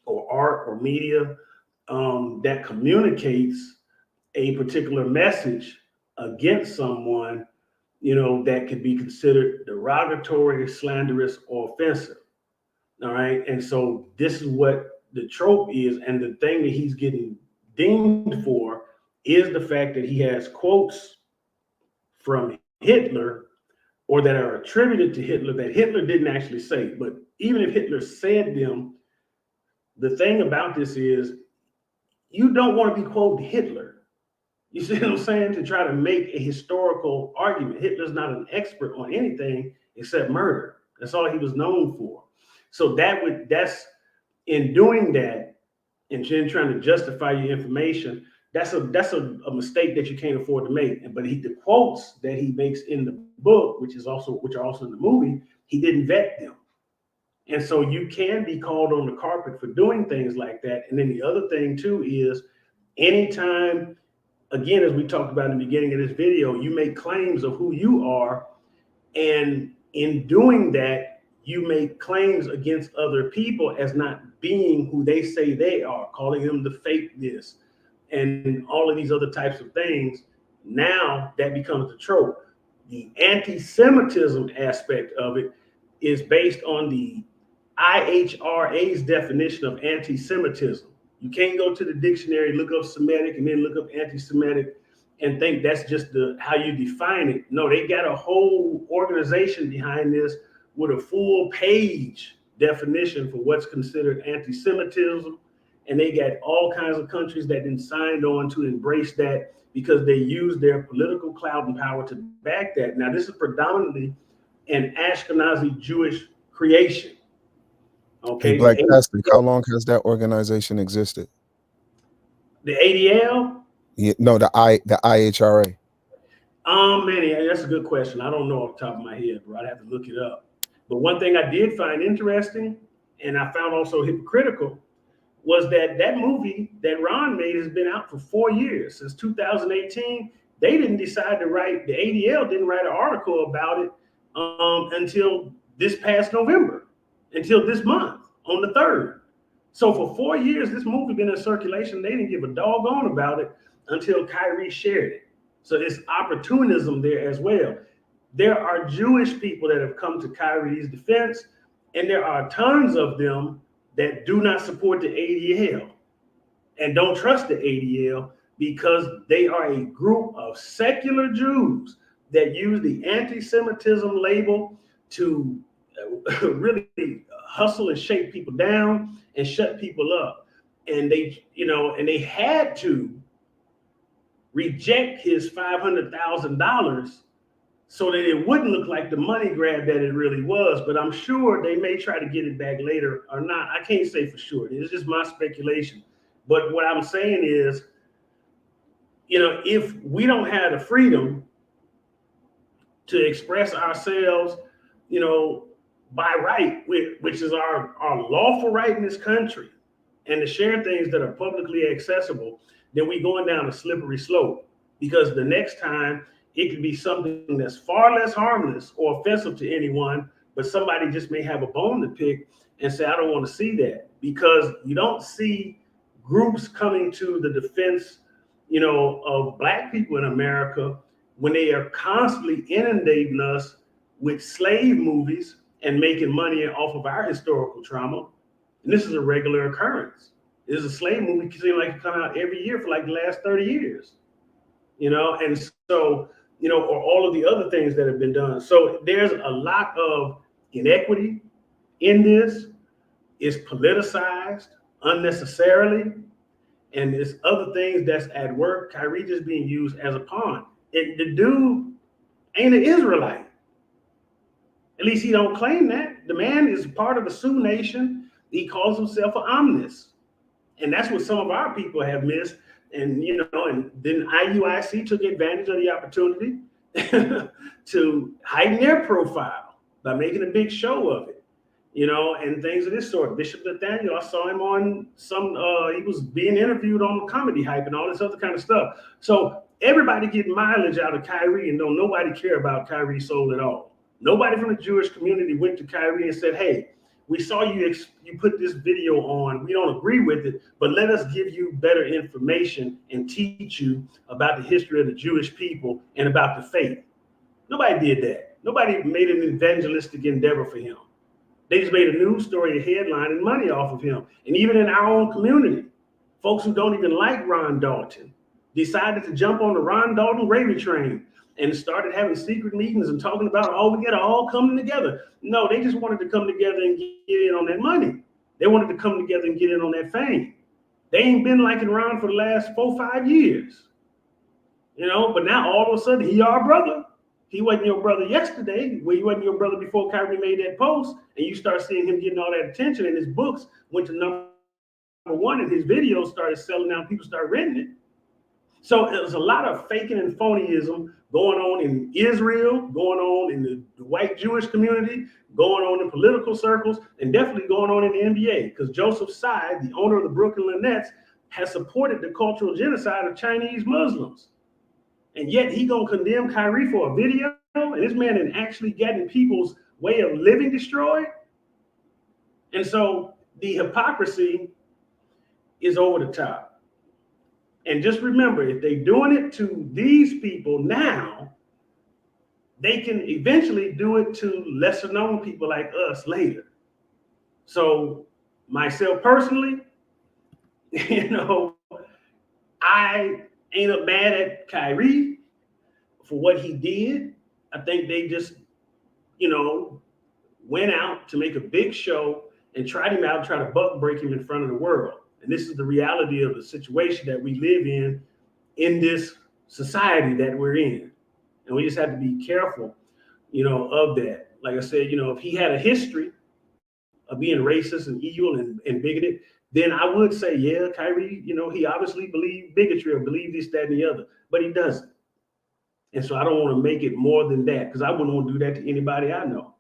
or art or media that communicates a particular message against someone, that could be considered derogatory, slanderous, or offensive. All right. And so this is what the trope is. And the thing that he's getting dinged for is the fact that he has quotes from Hitler or that are attributed to Hitler that Hitler didn't actually say. But even if Hitler said them, the thing about this is you don't want to be quoting Hitler. You see what I'm saying? To try to make a historical argument. Hitler's not an expert on anything except murder. That's all he was known for. So that's in doing that and then trying to justify your information, that's a mistake that you can't afford to make. But the quotes that he makes in the book, which are also in the movie, he didn't vet them. And so you can be called on the carpet for doing things like that. And then the other thing too is anytime, again, as we talked about in the beginning of this video, you make claims of who you are. And in doing that, you make claims against other people as not being who they say they are, calling them the fake this and all of these other types of things. Now that becomes the trope. The anti-Semitism aspect of it is based on the IHRA's definition of anti-Semitism. You can't go to the dictionary, look up Semitic, and then look up anti-Semitic and think that's just how you define it. No, they got a whole organization behind this with a full page definition for what's considered anti-Semitism. And they got all kinds of countries that then signed on to embrace that because they use their political clout and power to back that. Now, this is predominantly an Ashkenazi Jewish creation. Okay. Hey, Black Catholic, how long has that organization existed? The ADL? Yeah, no, the IHRA. Man, that's a good question. I don't know off the top of my head, bro. I'd have to look it up. But one thing I did find interesting, and I found also hypocritical, was that that movie that Ron made has been out for 4 years, since 2018. They didn't decide to write, the ADL didn't write an article about it until this past November, until this month on the 3rd. So for 4 years, this movie been in circulation. They didn't give a doggone about it until Kyrie shared it. So it's opportunism there as well. There are Jewish people that have come to Kyrie's defense, and there are tons of them that do not support the ADL and don't trust the ADL because they are a group of secular Jews that use the anti-Semitism label to really hustle and shake people down and shut people up. And they, and they had to reject his $500,000 so that it wouldn't look like the money grab that it really was. But I'm sure they may try to get it back later or not. I can't say for sure. It's just my speculation. But what I'm saying is, if we don't have the freedom to express ourselves, by right, which is our lawful right in this country, and to share things that are publicly accessible, then we're going down a slippery slope. Because the next time it could be something that's far less harmless or offensive to anyone, but somebody just may have a bone to pick and say, I don't want to see that. Because you don't see groups coming to the defense, of Black people in America when they are constantly inundating us with slave movies and making money off of our historical trauma. And this is a regular occurrence. There's a slave movie seems like it come out every year for like the last 30 years, and so, or all of the other things that have been done. So there's a lot of inequity in this. It's politicized unnecessarily. And there's other things that's at work. Kyrie just being used as a pawn. And the dude ain't an Israelite. At least he don't claim that. The man is part of the Sioux Nation. He calls himself an omnis. And that's what some of our people have missed. And, and then IUIC took advantage of the opportunity to heighten their profile by making a big show of it, and things of this sort. Bishop Nathaniel, I saw him on he was being interviewed on Comedy Hype and all this other kind of stuff. So everybody getting mileage out of Kyrie, and don't nobody care about Kyrie's soul at all. Nobody from the Jewish community went to Kyrie and said, hey, we saw you put this video on. We don't agree with it, but let us give you better information and teach you about the history of the Jewish people and about the faith. Nobody did that. Nobody made an evangelistic endeavor for him. They just made a news story, a headline, and money off of him. And even in our own community, folks who don't even like Ron Dalton decided to jump on the Ron Dalton gravy train and started having secret meetings and talking about, we got to all come together. No, they just wanted to come together and get in on that money. They wanted to come together and get in on that fame. They ain't been liking Ron for the last 4-5 years. But now all of a sudden, he our brother. He wasn't your brother yesterday. Well, he wasn't your brother before Kyrie made that post. And you start seeing him getting all that attention, and his books went to number 1, and his videos started selling out. People started renting it. So there's a lot of faking and phonyism going on in Israel, going on in the white Jewish community, going on in political circles, and definitely going on in the NBA. Because Joseph Tsai, the owner of the Brooklyn Nets, has supported the cultural genocide of Chinese Muslims. And yet he gonna condemn Kyrie for a video, and this man is actually getting people's way of living destroyed. And so the hypocrisy is over the top. And just remember, if they're doing it to these people now, they can eventually do it to lesser known people like us later. So myself personally, I ain't mad at Kyrie for what he did. I think they just, went out to make a big show and tried him out, try to buck break him in front of the world. And this is the reality of the situation that we live in this society that we're in. And we just have to be careful, of that. Like I said, if he had a history of being racist and evil and bigoted, then I would say, yeah, Kyrie, he obviously believed bigotry or believed this, that, and the other, but he doesn't. And so I don't want to make it more than that, because I wouldn't want to do that to anybody I know.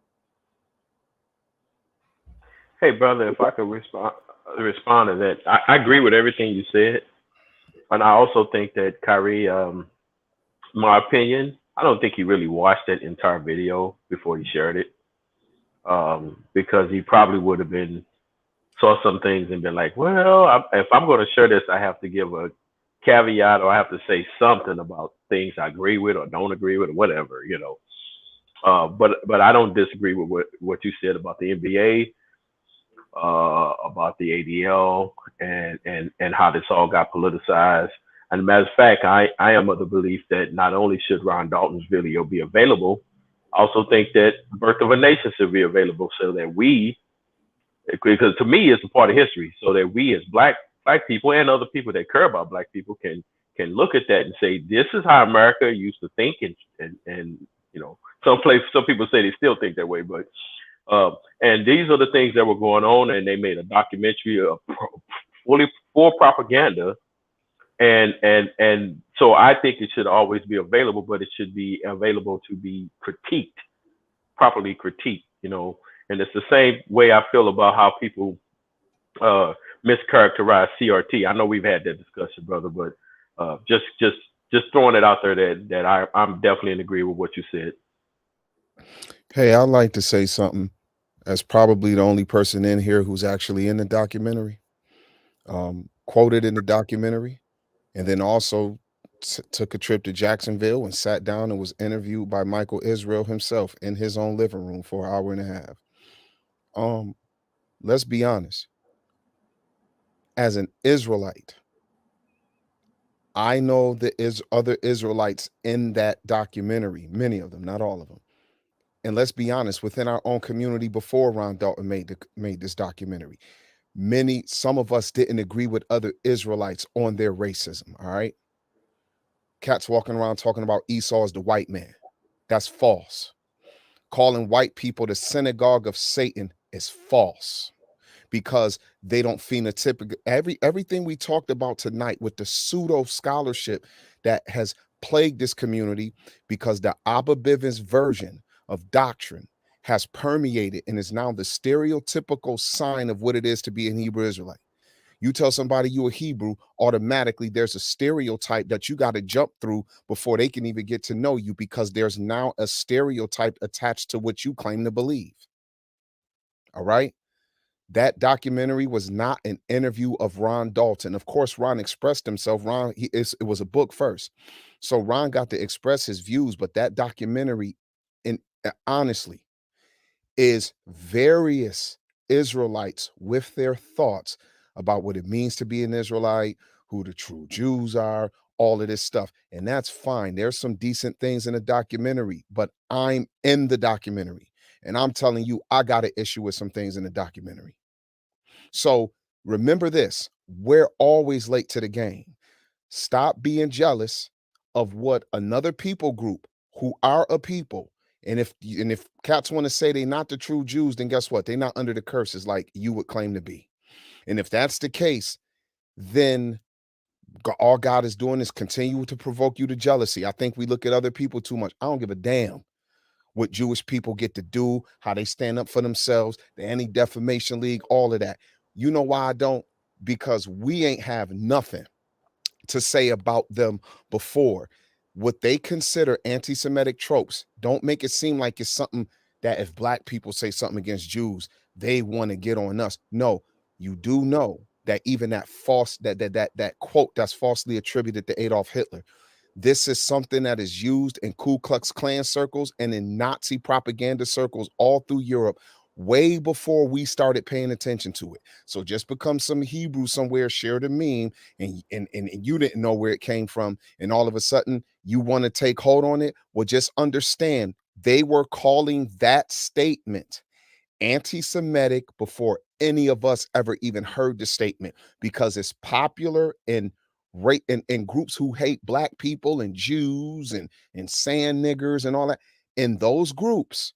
Hey, brother, if I could respond, respond to that. I agree with everything you said, and I also think that Kyrie, my opinion, I don't think he really watched that entire video before he shared it, because he probably would have been saw some things and been like, well, if I'm going to share this, I have to give a caveat, or I have to say something about things I agree with or don't agree with or whatever, you know. But I don't disagree with what you said about the NBA, about the ADL, and how this all got politicized. And as a matter of fact, I am of the belief that not only should Ron Dalton's video be available, I also think that Birth of a Nation should be available, so that we, because to me it's a part of history, so that we as black people and other people that care about black people can look at that and say, this is how America used to think, and you know, some people say they still think that way, but and these are the things that were going on, and they made a documentary of fully for propaganda, and so I think it should always be available, but it should be available to be critiqued, properly critiqued, you know. And it's the same way I feel about how people mischaracterize CRT. I know we've had that discussion, brother, but just throwing it out there that I'm definitely in agreement with what you said. Hey, I'd like to say something as probably the only person in here who's actually in the documentary, quoted in the documentary, and then also took a trip to Jacksonville and sat down and was interviewed by Michael Israel himself in his own living room for an hour and a half. Let's be honest. As an Israelite, I know there is other Israelites in that documentary, many of them, not all of them. And let's be honest, within our own community before Ron Dalton made this documentary, some of us didn't agree with other Israelites on their racism, all right? Cats walking around talking about Esau as the white man. That's false. Calling white people the synagogue of Satan is false, because they don't phenotypic. Everything we talked about tonight with the pseudo scholarship that has plagued this community, because the Abba Bivens version of doctrine has permeated and is now the stereotypical sign of what it is to be an Hebrew Israelite. You tell somebody you a Hebrew, automatically there's a stereotype that you got to jump through before they can even get to know you, because there's now a stereotype attached to what you claim to believe. All right? That documentary was not an interview of Ron Dalton. Of course, Ron expressed himself. It was a book first. So Ron got to express his views, but that documentary, honestly, is various Israelites with their thoughts about what it means to be an Israelite, who the true Jews are, all of this stuff. And that's fine. There's some decent things in the documentary, but I'm in the documentary. And I'm telling you, I got an issue with some things in the documentary. So remember this, we're always late to the game. Stop being jealous of what another people group who are a people. And if cats want to say they're not the true Jews, then guess what? They're not under the curses like you would claim to be. And if that's the case, then all God is doing is continue to provoke you to jealousy. I think we look at other people too much. I don't give a damn what Jewish people get to do, how they stand up for themselves, the Anti-Defamation League, all of that. You know why I don't? Because we ain't have nothing to say about them before. What they consider anti-Semitic tropes, don't make it seem like it's something that if black people say something against Jews, they want to get on us. No, you do know that even that quote that's falsely attributed to Adolf Hitler, this is something that is used in Ku Klux Klan circles and in Nazi propaganda circles all through Europe way before we started paying attention to it. So just because some Hebrew somewhere shared a meme and you didn't know where it came from, and all of a sudden you want to take hold on it, well, just understand they were calling that statement anti-Semitic before any of us ever even heard the statement, because it's popular in groups who hate black people and Jews and sand niggers and all that. In those groups,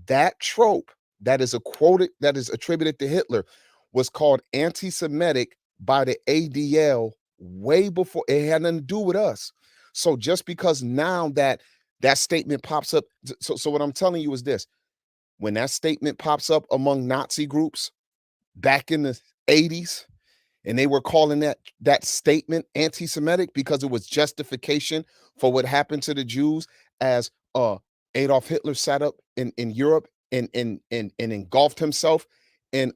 that trope that is attributed to Hitler was called anti-Semitic by the ADL way before it had nothing to do with us. So just because now that statement pops up, so what I'm telling you is this: when that statement pops up among Nazi groups back in the 80s, and they were calling that statement anti-Semitic because it was justification for what happened to the Jews, as Adolf Hitler sat up in Europe and engulfed himself in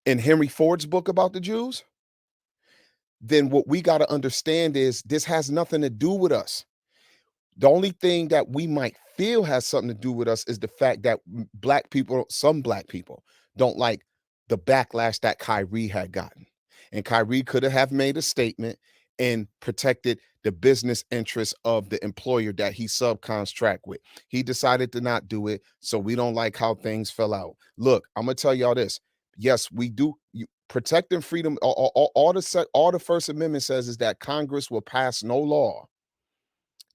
Henry Ford's book about the Jews. Then what we got to understand is this has nothing to do with us. The only thing that we might feel has something to do with us is the fact that some black people don't like the backlash that Kyrie had gotten. And Kyrie could have made a statement and protected the business interests of the employer that he subcontract with. He decided to not do it, so we don't like how things fell out. Look, I'm gonna tell y'all this. Yes, we do. Protecting freedom. All the First Amendment says is that Congress will pass no law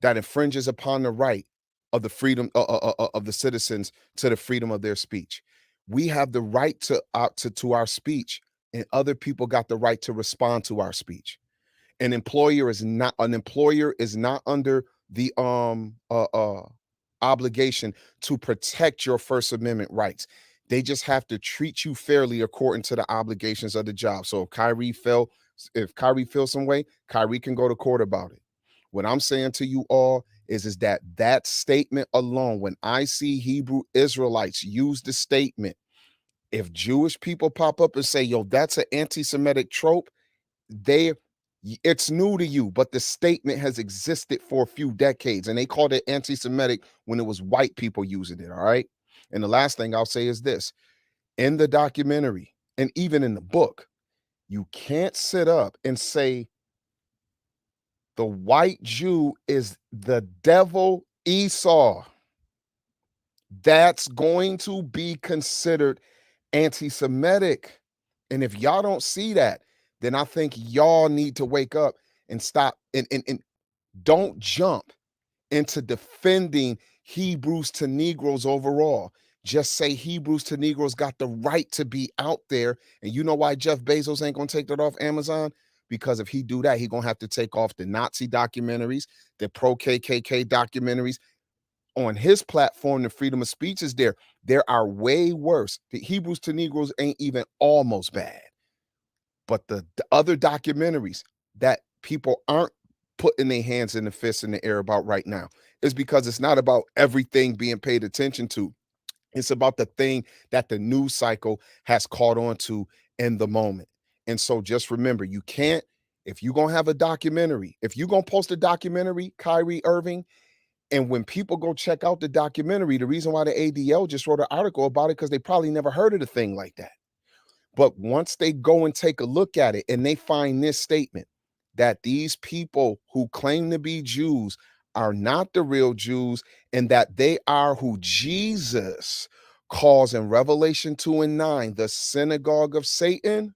that infringes upon the right of the freedom of the citizens to the freedom of their speech. We have the right to our speech, and other people got the right to respond to our speech. An employer is not under the obligation to protect your First Amendment rights. They just have to treat you fairly according to the obligations of the job. So if Kyrie feels some way, Kyrie can go to court about it. What I'm saying to you all is that statement alone, when I see Hebrew Israelites use the statement, if Jewish people pop up and say, yo, that's an anti-Semitic trope, it's new to you, but the statement has existed for a few decades, and they called it anti-Semitic when it was white people using it, all right? And the last thing I'll say is this. In the documentary, and even in the book, you can't sit up and say the white Jew is the devil Esau. That's going to be considered anti-Semitic. And if y'all don't see that, then I think y'all need to wake up and stop and don't jump into defending Hebrews to Negroes overall. Just say Hebrews to Negroes got the right to be out there. And you know why Jeff Bezos ain't gonna take that off Amazon? Because if he do that, he gonna have to take off the Nazi documentaries, the pro-KKK documentaries. On his platform, the freedom of speech is there. There are way worse. The Hebrews to Negroes ain't even almost bad. But the other documentaries that people aren't putting their hands in the fists in the air about right now is because it's not about everything being paid attention to. It's about the thing that the news cycle has caught on to in the moment. And so just remember, you can't, if you're going to have a documentary, if you're going to post a documentary, Kyrie Irving, and when people go check out the documentary, the reason why the ADL just wrote an article about it, because they probably never heard of a thing like that. But once they go and take a look at it and they find this statement that these people who claim to be Jews are not the real Jews, and that they are who Jesus calls in Revelation 2:9 the synagogue of Satan,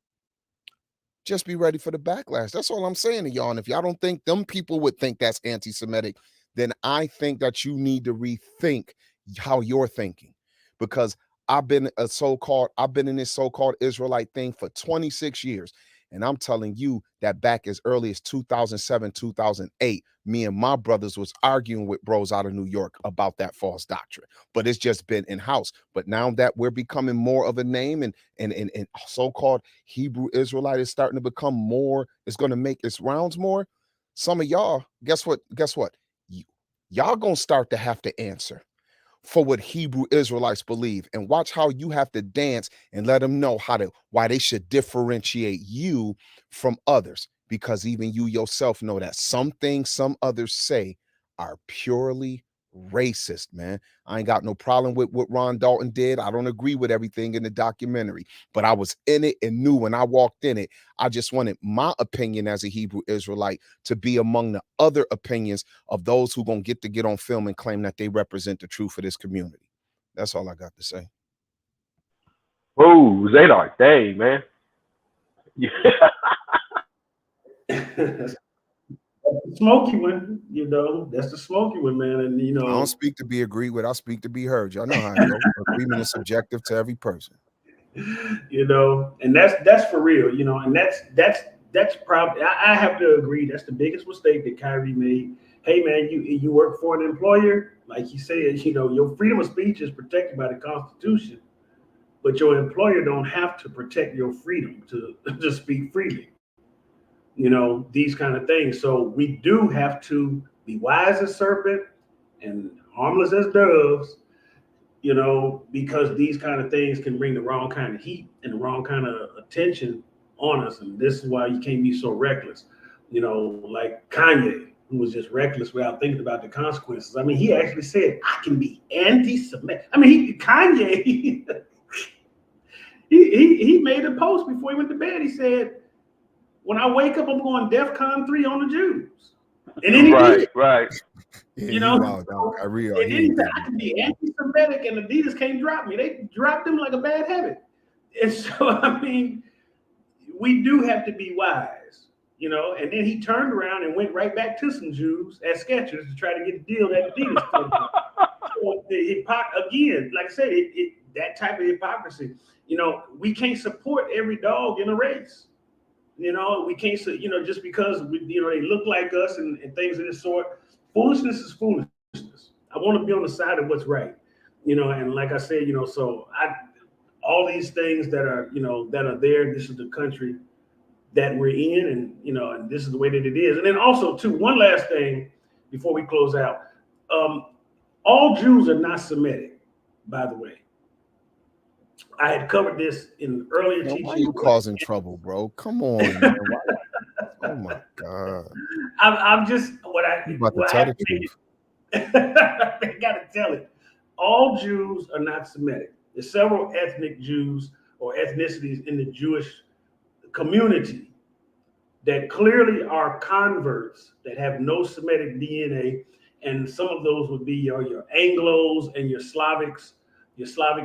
just be ready for the backlash. That's all I'm saying to y'all. And if y'all don't think them people would think that's anti-Semitic, then I think that you need to rethink how you're thinking, because I've been in this so-called Israelite thing for 26 years. And I'm telling you that back as early as 2007, 2008, me and my brothers was arguing with bros out of New York about that false doctrine. But it's just been in-house. But now that we're becoming more of a name, and so-called Hebrew Israelite is starting to become more, it's going to make its rounds more. Some of y'all, guess what? Y'all going to start to have to answer for what Hebrew Israelites believe, and watch how you have to dance and let them know why they should differentiate you from others, because even you yourself know that some things some others say are purely racist, man. I ain't got no problem with what Ron Dalton did. I don't agree with everything in the documentary, but I was in it and knew when I walked in it, I just wanted my opinion as a Hebrew Israelite to be among the other opinions of those who gonna get on film and claim that they represent the truth for this community. That's all I got to say. Whoa, Zadok, dang, man. Yeah. Smoky one, that's the smoky one, man. And I don't speak to be agreed with, I speak to be heard. Y'all know how it goes. Agreement is subjective to every person. And that's for real, and that's probably, I have to agree, that's the biggest mistake that Kyrie made. Hey man, you work for an employer, like he said, your freedom of speech is protected by the Constitution. but your employer don't have to protect your freedom to speak freely. You know, these kind of things. So we do have to be wise as serpent and harmless as doves, you know, because these kind of things can bring the wrong kind of heat and the wrong kind of attention on us. And this is why you can't be so reckless. You know, like Kanye, who was just reckless without thinking about the consequences. I mean, he actually said, I can be anti-Semitic. I mean, Kanye, he made a post before he went to bed. He said, when I wake up, I'm going DEFCON 3 on the Jews. And then he did. Right. Yeah, You know, wow, and then he said, I can be anti-Semitic and Adidas can't drop me. They dropped him like a bad habit. And so, I mean, we do have to be wise, you know. And then he turned around and went right back to some Jews at Skechers to try to get the deal that Adidas took. So again, like I said, that type of hypocrisy, you know, we can't support every dog in a race. You know, we can't, you know, just because, you know, they look like us and things of this sort. Foolishness is foolishness. I want to be on the side of what's right, you know, and like I said, you know, so all these things that are, you know, that are there, this is the country that we're in, and, you know, and this is the way that it is. And then also, too, one last thing before we close out. All Jews are not Semitic, by the way. I had covered this in earlier teaching. Why are you causing trouble, bro? Come on, man. Oh my God. I'm just You about to tell the truth. I gotta tell it. All Jews are not Semitic. There's several ethnic Jews or ethnicities in the Jewish community that clearly are converts that have no Semitic DNA, and some of those would be your Anglos and your Slavic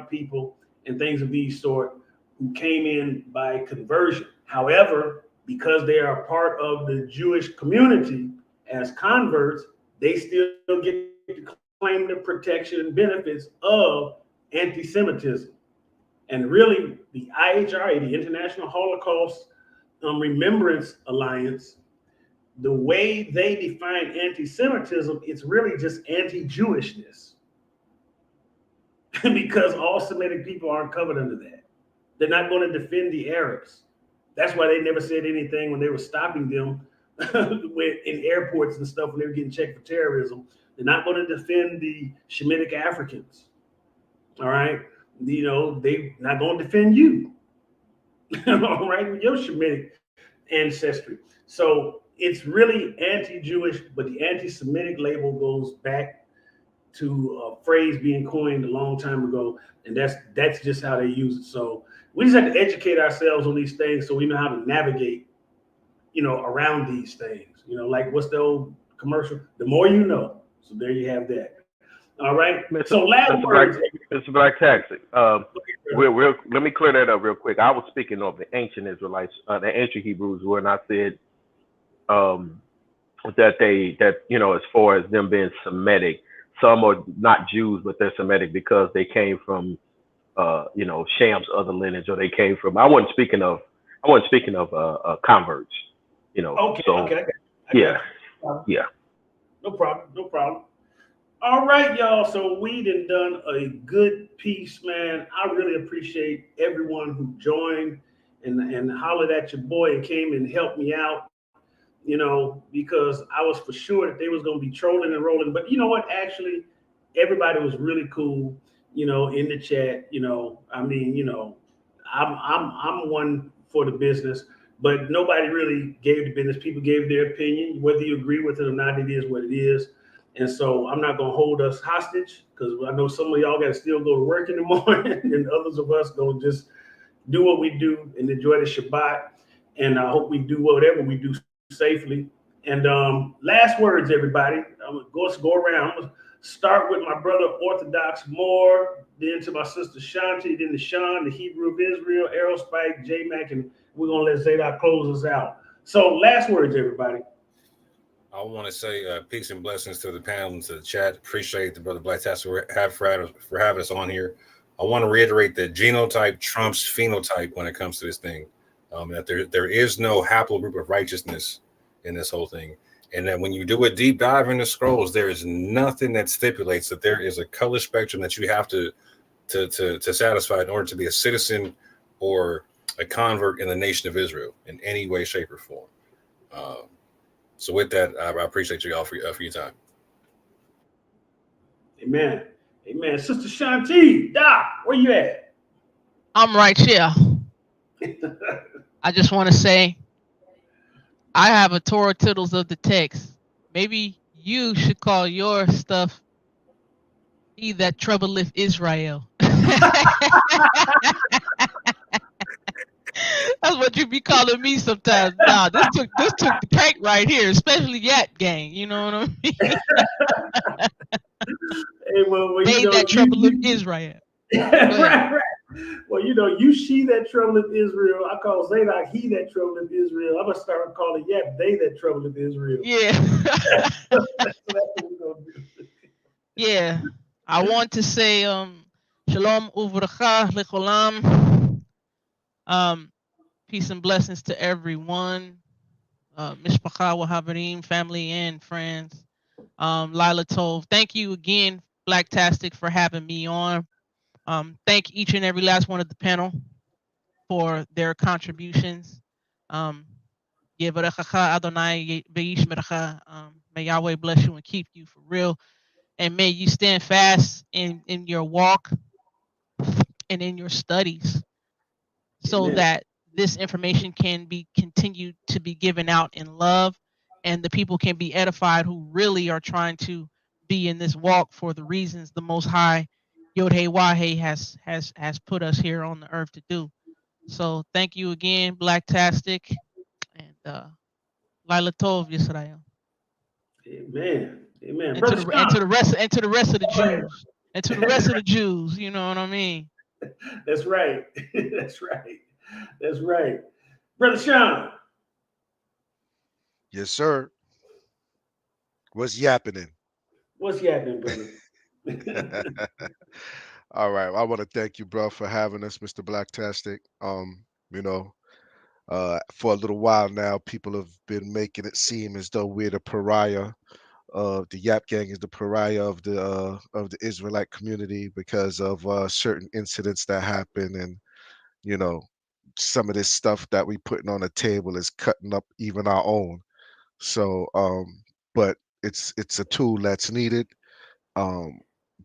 people and things of these sort who came in by conversion. However, because they are part of the Jewish community as converts, they still get to claim the protection and benefits of anti-Semitism. And really, the IHRA, the International Holocaust Remembrance Alliance, the way they define anti-Semitism, it's really just anti-Jewishness. Because all Semitic people aren't covered under that. They're not going to defend the Arabs. That's why they never said anything when they were stopping them in airports and stuff when they were getting checked for terrorism. They're not going to defend the Shemitic Africans. All right. You know, they're not going to defend you. All right. With your Shemitic ancestry. So it's really anti-Jewish, but the anti-Semitic label goes back to a phrase being coined a long time ago. And that's just how they use it. So we just have to educate ourselves on these things so we know how to navigate, you know, around these things. You know, like what's the old commercial? The more you know. So there you have that. All right. So last words. Mr. Black Taxi. Let me clear that up real quick. I was speaking of the ancient Israelites, the ancient Hebrews, when I said that you know, as far as them being Semitic, some are not Jews, but they're Semitic because they came from you know, Shem's other lineage, or they came from. I wasn't speaking of converts. You know. Okay. So, Okay. Yeah. No problem. All right, y'all. So we done a good piece, man. I really appreciate everyone who joined and hollered at your boy and came and helped me out. You know, because I was for sure that they was gonna be trolling and rolling. But you know what? Actually, everybody was really cool. You know, in the chat. You know, I mean, you know, I'm one for the business, but nobody really gave the business. People gave their opinion. Whether you agree with it or not, it is what it is. And so I'm not gonna hold us hostage because I know some of y'all got to still go to work in the morning, and others of us gonna just do what we do and enjoy the Shabbat. And I hope we do whatever we do safely. And last words, everybody. I'm gonna go around. I'm gonna start with my brother Orthodox Moore, then to my sister Shanti, then to Sean, the Hebrew of Israel, Aerospike, J-Mac, and we're gonna let Zadok close us out. So last words, everybody. I want to say peace and blessings to the panel and to the chat. Appreciate the brother Black Task for having us on here. I want to reiterate that genotype trumps phenotype when it comes to this thing. That there is no haplogroup of righteousness in this whole thing. And that when you do a deep dive in the scrolls, there is nothing that stipulates that there is a color spectrum that you have to to satisfy in order to be a citizen or a convert in the nation of Israel in any way, shape, or form. So with that, I appreciate you all for your time. Amen. Amen. Sister Shanti, Doc, where you at? I'm right here. I just want to say, I have a Torah titles of the text. Maybe you should call your stuff "He That Troubleth Israel." That's what you be calling me sometimes. Nah, this took the cake right here, especially Yat Gang. You know what I mean? Hey, well, They you know, that troubleth Israel. right. Well, you know, you she that troubleth Israel. I call Zadok he that troubleth Israel. I'm gonna start calling Yap they that troubleth Israel. Yeah. That's what we're gonna do. Yeah. I want to say Shalom uvracha lecholam. Peace and blessings to everyone. Mishpacha Wahabarim, family and friends. Lila Tov, thank you again, Blacktastic, for having me on. Thank each and every last one of the panel for their contributions. Yevarechacha Adonai ve'yishmerecha. May Yahweh bless you and keep you for real. And may you stand fast in your walk and in your studies, so Amen. that this information can be continued to be given out in love, and the people can be edified who really are trying to be in this walk for the reasons the Most High Yod-Heh Wah-Heh has put us here on the earth to do. So thank you again, Blacktastic, and Lila Tov Yisrael. Amen. Amen. And Brother to Sean. the rest of the Jews. And to the rest of the Jews, you know what I mean? That's right. That's right. That's right. Brother Sean. Yes, sir. What's yappening? What's happening, brother? All right. I want to thank you, bro, for having us, Mr. Blacktastic. You know, for a little while now, people have been making it seem as though we're the pariah. The Yap Gang is the pariah of the Israelite community because of certain incidents that happen, and you know, some of this stuff that we putting on the table is cutting up even our own. So, but it's a tool that's needed.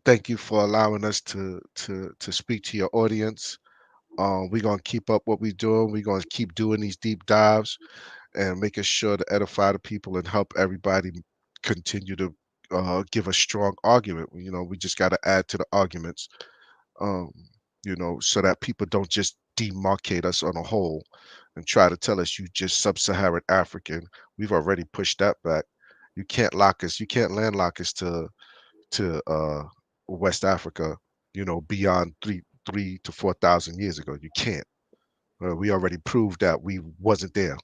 Thank you for allowing us to speak to your audience. We're gonna keep up what we're doing. We're gonna keep doing these deep dives and making sure to edify the people and help everybody continue to give a strong argument. You know, we just got to add to the arguments, um, you know, so that people don't just demarcate us on a whole and try to tell us you just sub-Saharan African. We've already pushed that back. You can't lock us. You can't landlock us to West Africa. You know, beyond 3 to 4,000 years ago. You can't. We already proved that we wasn't there.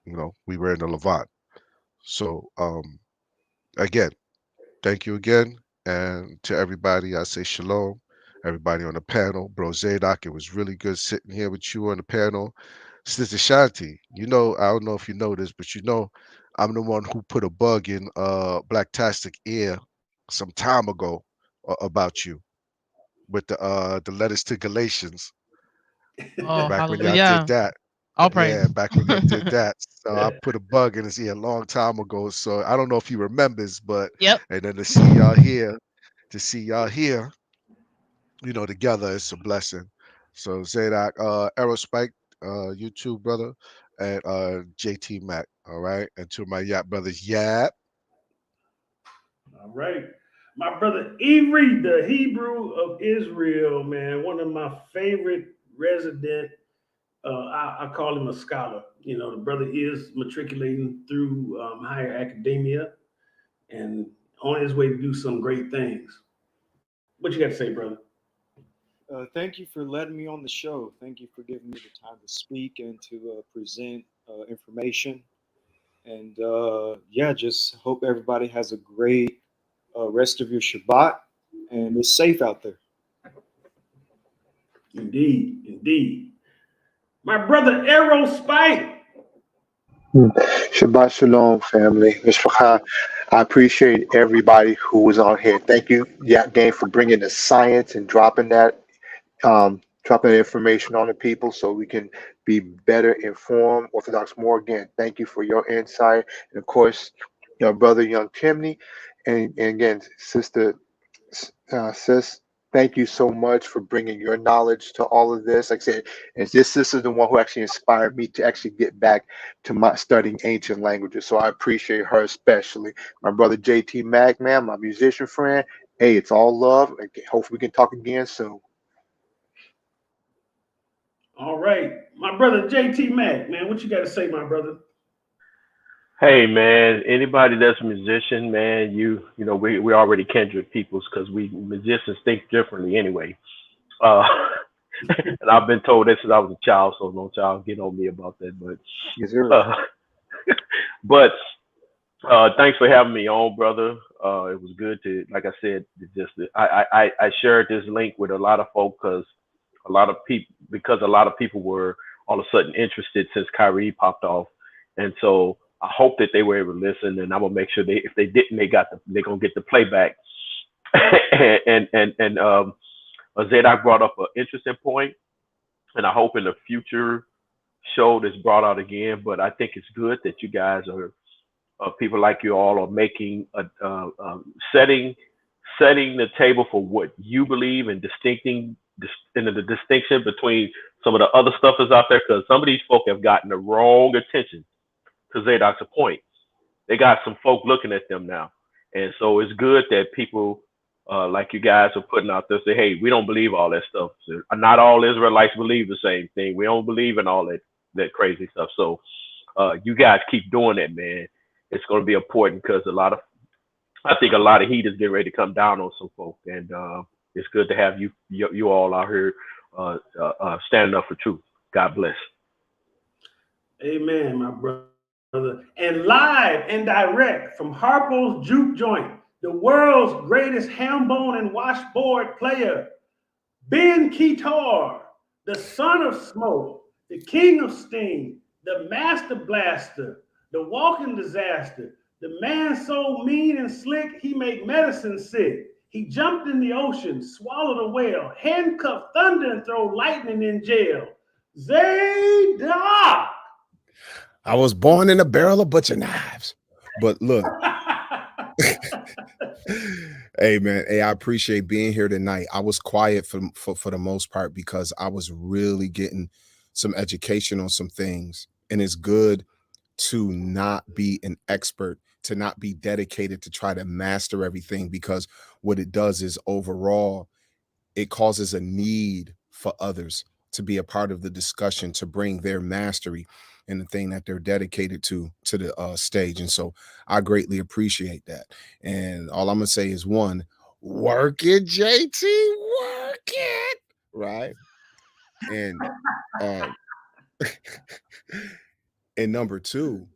You know, we were in the Levant. So again, thank you again. And to everybody, I say shalom. Everybody on the panel, Bro Zadok, it was really good sitting here with you on the panel. Sister Shanti, you know, I don't know if you know this, but you know, I'm the one who put a bug in Blacktastic ear some time ago about you with the letters to Galatians. Oh, Back when y'all did hallelujah. that. All praise. Yeah, back when y'all did that. So I put a bug in his ear a long time ago. So I don't know if he remembers, but Yep. and then to see y'all here, you know, together, it's a blessing. So Zadok, Aerospike, you too, brother, and JT Mac, all right, and to my Yap brothers, Yap. All right. My brother Ivry, the Hebrew of Israel, man, one of my favorite resident. I call him a scholar. You know, the brother is matriculating through higher academia and on his way to do some great things. What you got to say, brother? Thank you for letting me on the show. Thank you for giving me the time to speak and to present information. And yeah, just hope everybody has a great rest of your Shabbat and is safe out there. Indeed, indeed. My brother Arrow Spike. Shabbat Shalom, family. Mishpacha, I appreciate everybody who was on here. Thank you, Yak Gang, for bringing the science and dropping that dropping information on the people so we can be better informed. Orthodox More, again, thank you for your insight. And of course, your brother, Young Timney, and again, Sister Sis, thank you so much for bringing your knowledge to all of this. Like I said, and this sister is the one who actually inspired me to actually get back to my studying ancient languages. So I appreciate her especially. My brother JT Mack, man, my musician friend. Hey, it's all love. Hopefully we can talk again soon. All right. My brother JT Mack, man, what you got to say, my brother? Hey man, anybody that's a musician, man, you know we already kindred peoples because we musicians think differently anyway. Uh, and I've been told this since I was a child, so no child get on me about that. But Yes, sir. but thanks for having me on, brother. It was good to, like I said, I shared this link with a lot of folk because a lot of people were all of a sudden interested since Kyrie popped off, and so I hope that they were able to listen, and I'm gonna make sure if they didn't, they're gonna get the playback. and Zadok brought up an interesting point, and I hope in the future show this brought out again. But I think it's good that you guys are people like you all are making setting the table for what you believe and the distinction between some of the other stuff that's out there, because some of these folk have gotten the wrong attention. To Zadok's point, they got some folk looking at them now, and so it's good that people like you guys are putting out there say, hey, we don't believe all that stuff. So, not all Israelites believe the same thing. We don't believe in all that crazy stuff. So you guys keep doing that, man. It's going to be important because I think a lot of heat is getting ready to come down on some folk, and it's good to have you all out here standing up for truth. God bless. Amen, my brother. And live and direct from Harpo's Juke Joint, the world's greatest hambone and washboard player, Ben Ketor, the son of smoke, the king of steam, the master blaster, the walking disaster, the man so mean and slick he make medicine sick. He jumped in the ocean, swallowed a whale, handcuffed thunder and throw lightning in jail. Zadok! I was born in a barrel of butcher knives. But look, hey man, hey, I appreciate being here tonight. I was quiet for the most part because I was really getting some education on some things, and it's good to not be an expert, to not be dedicated to try to master everything, because what it does is overall it causes a need for others to be a part of the discussion, to bring their mastery and the thing that they're dedicated to the stage. And so I greatly appreciate that. And all I'm gonna say is, one, work it, JT, work it, right? And and number two,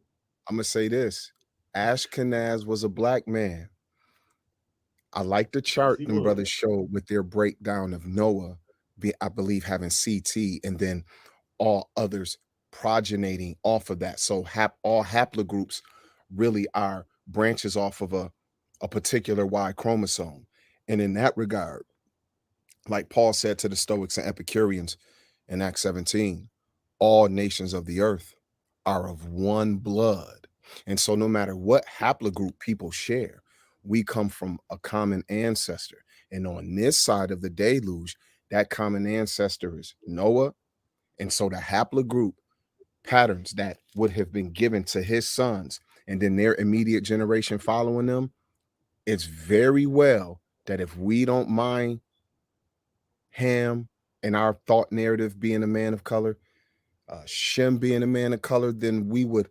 I'm gonna say this: Ashkenaz was a black man. I like the chart them brothers showed with their breakdown of Noah, I believe, having CT, and then all others progeniting off of that. So all haplogroups really are branches off of a particular Y chromosome. And in that regard, like Paul said to the Stoics and Epicureans in Acts 17, all nations of the earth are of one blood. And so no matter what haplogroup people share, we come from a common ancestor. And on this side of the deluge, that common ancestor is Noah. And so the haplogroup patterns that would have been given to his sons and then their immediate generation following them, it's very well that if we don't mind Ham and our thought narrative being a man of color, Shem being a man of color, then we would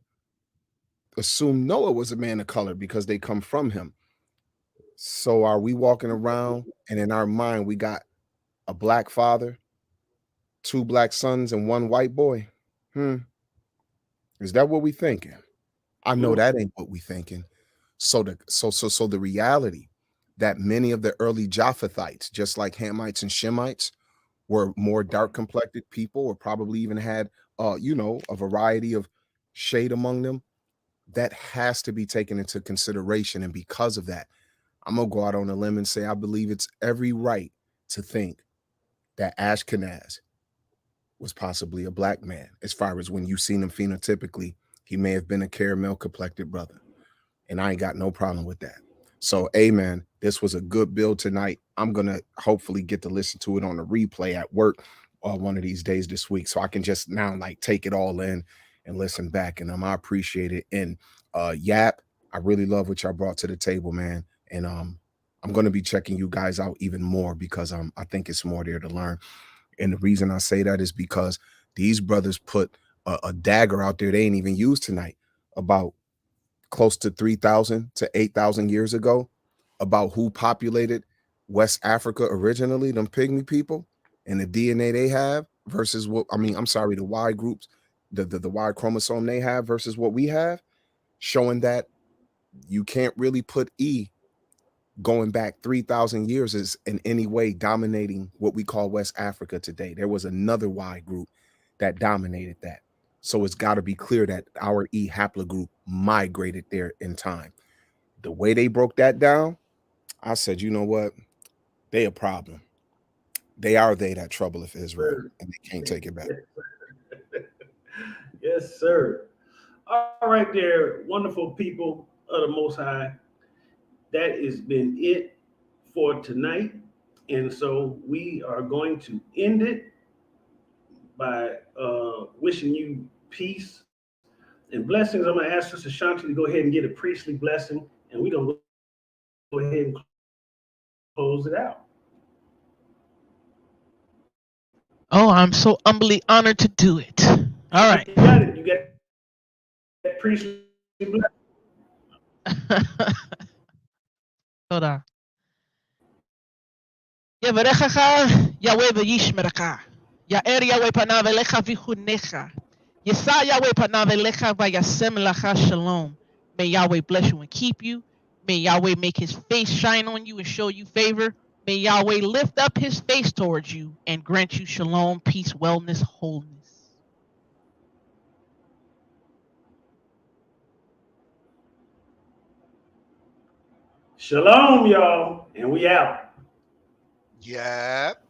assume Noah was a man of color because they come from him. So are we walking around and in our mind we got a black father, two black sons, and one white boy? Is that what we thinking? I know that ain't what we thinking. So the reality that many of the early Japhethites, just like Hamites and Shemites, were more dark complected people, or probably even had a variety of shade among them, that has to be taken into consideration. And because of that, I'm gonna go out on a limb and say I believe it's every right to think that Ashkenaz was possibly a black man. As far as when you seen him phenotypically, he may have been a caramel complected brother. And I ain't got no problem with that. So, amen. This was a good build tonight. I'm going to hopefully get to listen to it on the replay at work one of these days this week. So I can just now like take it all in and listen back. And I appreciate it. And Yap, I really love what y'all brought to the table, man. And I'm going to be checking you guys out even more because I think it's more there to learn. And the reason I say that is because these brothers put a dagger out there they ain't even used tonight about close to 3,000 to 8,000 years ago about who populated West Africa originally, them pygmy people, and the DNA they have versus what, the Y groups, the Y chromosome they have versus what we have, showing that you can't really put E going back 3,000 years is in any way dominating what we call West Africa today. There was another Y group that dominated that. So it's got to be clear that our E haplogroup migrated there in time. The way they broke that down, I said, you know what? They a problem. They are that troubleth Israel, and they can't take it back. Yes, sir. All right there, wonderful people of the Most High. That has been it for tonight. And so we are going to end it by wishing you peace and blessings. I'm going to ask Sister Shanti to go ahead and get a priestly blessing, and we're going to go ahead and close it out. Oh, I'm so humbly honored to do it. All right. You got it. You got that priestly blessing. Hold on. Yevarechacha Yahweh v'yishmerecha. Ya'er Yahweh panav elecha v'chunecha. Yisa Yahweh panav elecha v'yasem lecha shalom. May Yahweh bless you and keep you. May Yahweh make his face shine on you and show you favor. May Yahweh lift up his face towards you and grant you shalom, peace, wellness, wholeness. Shalom, y'all, and we out. Yeah.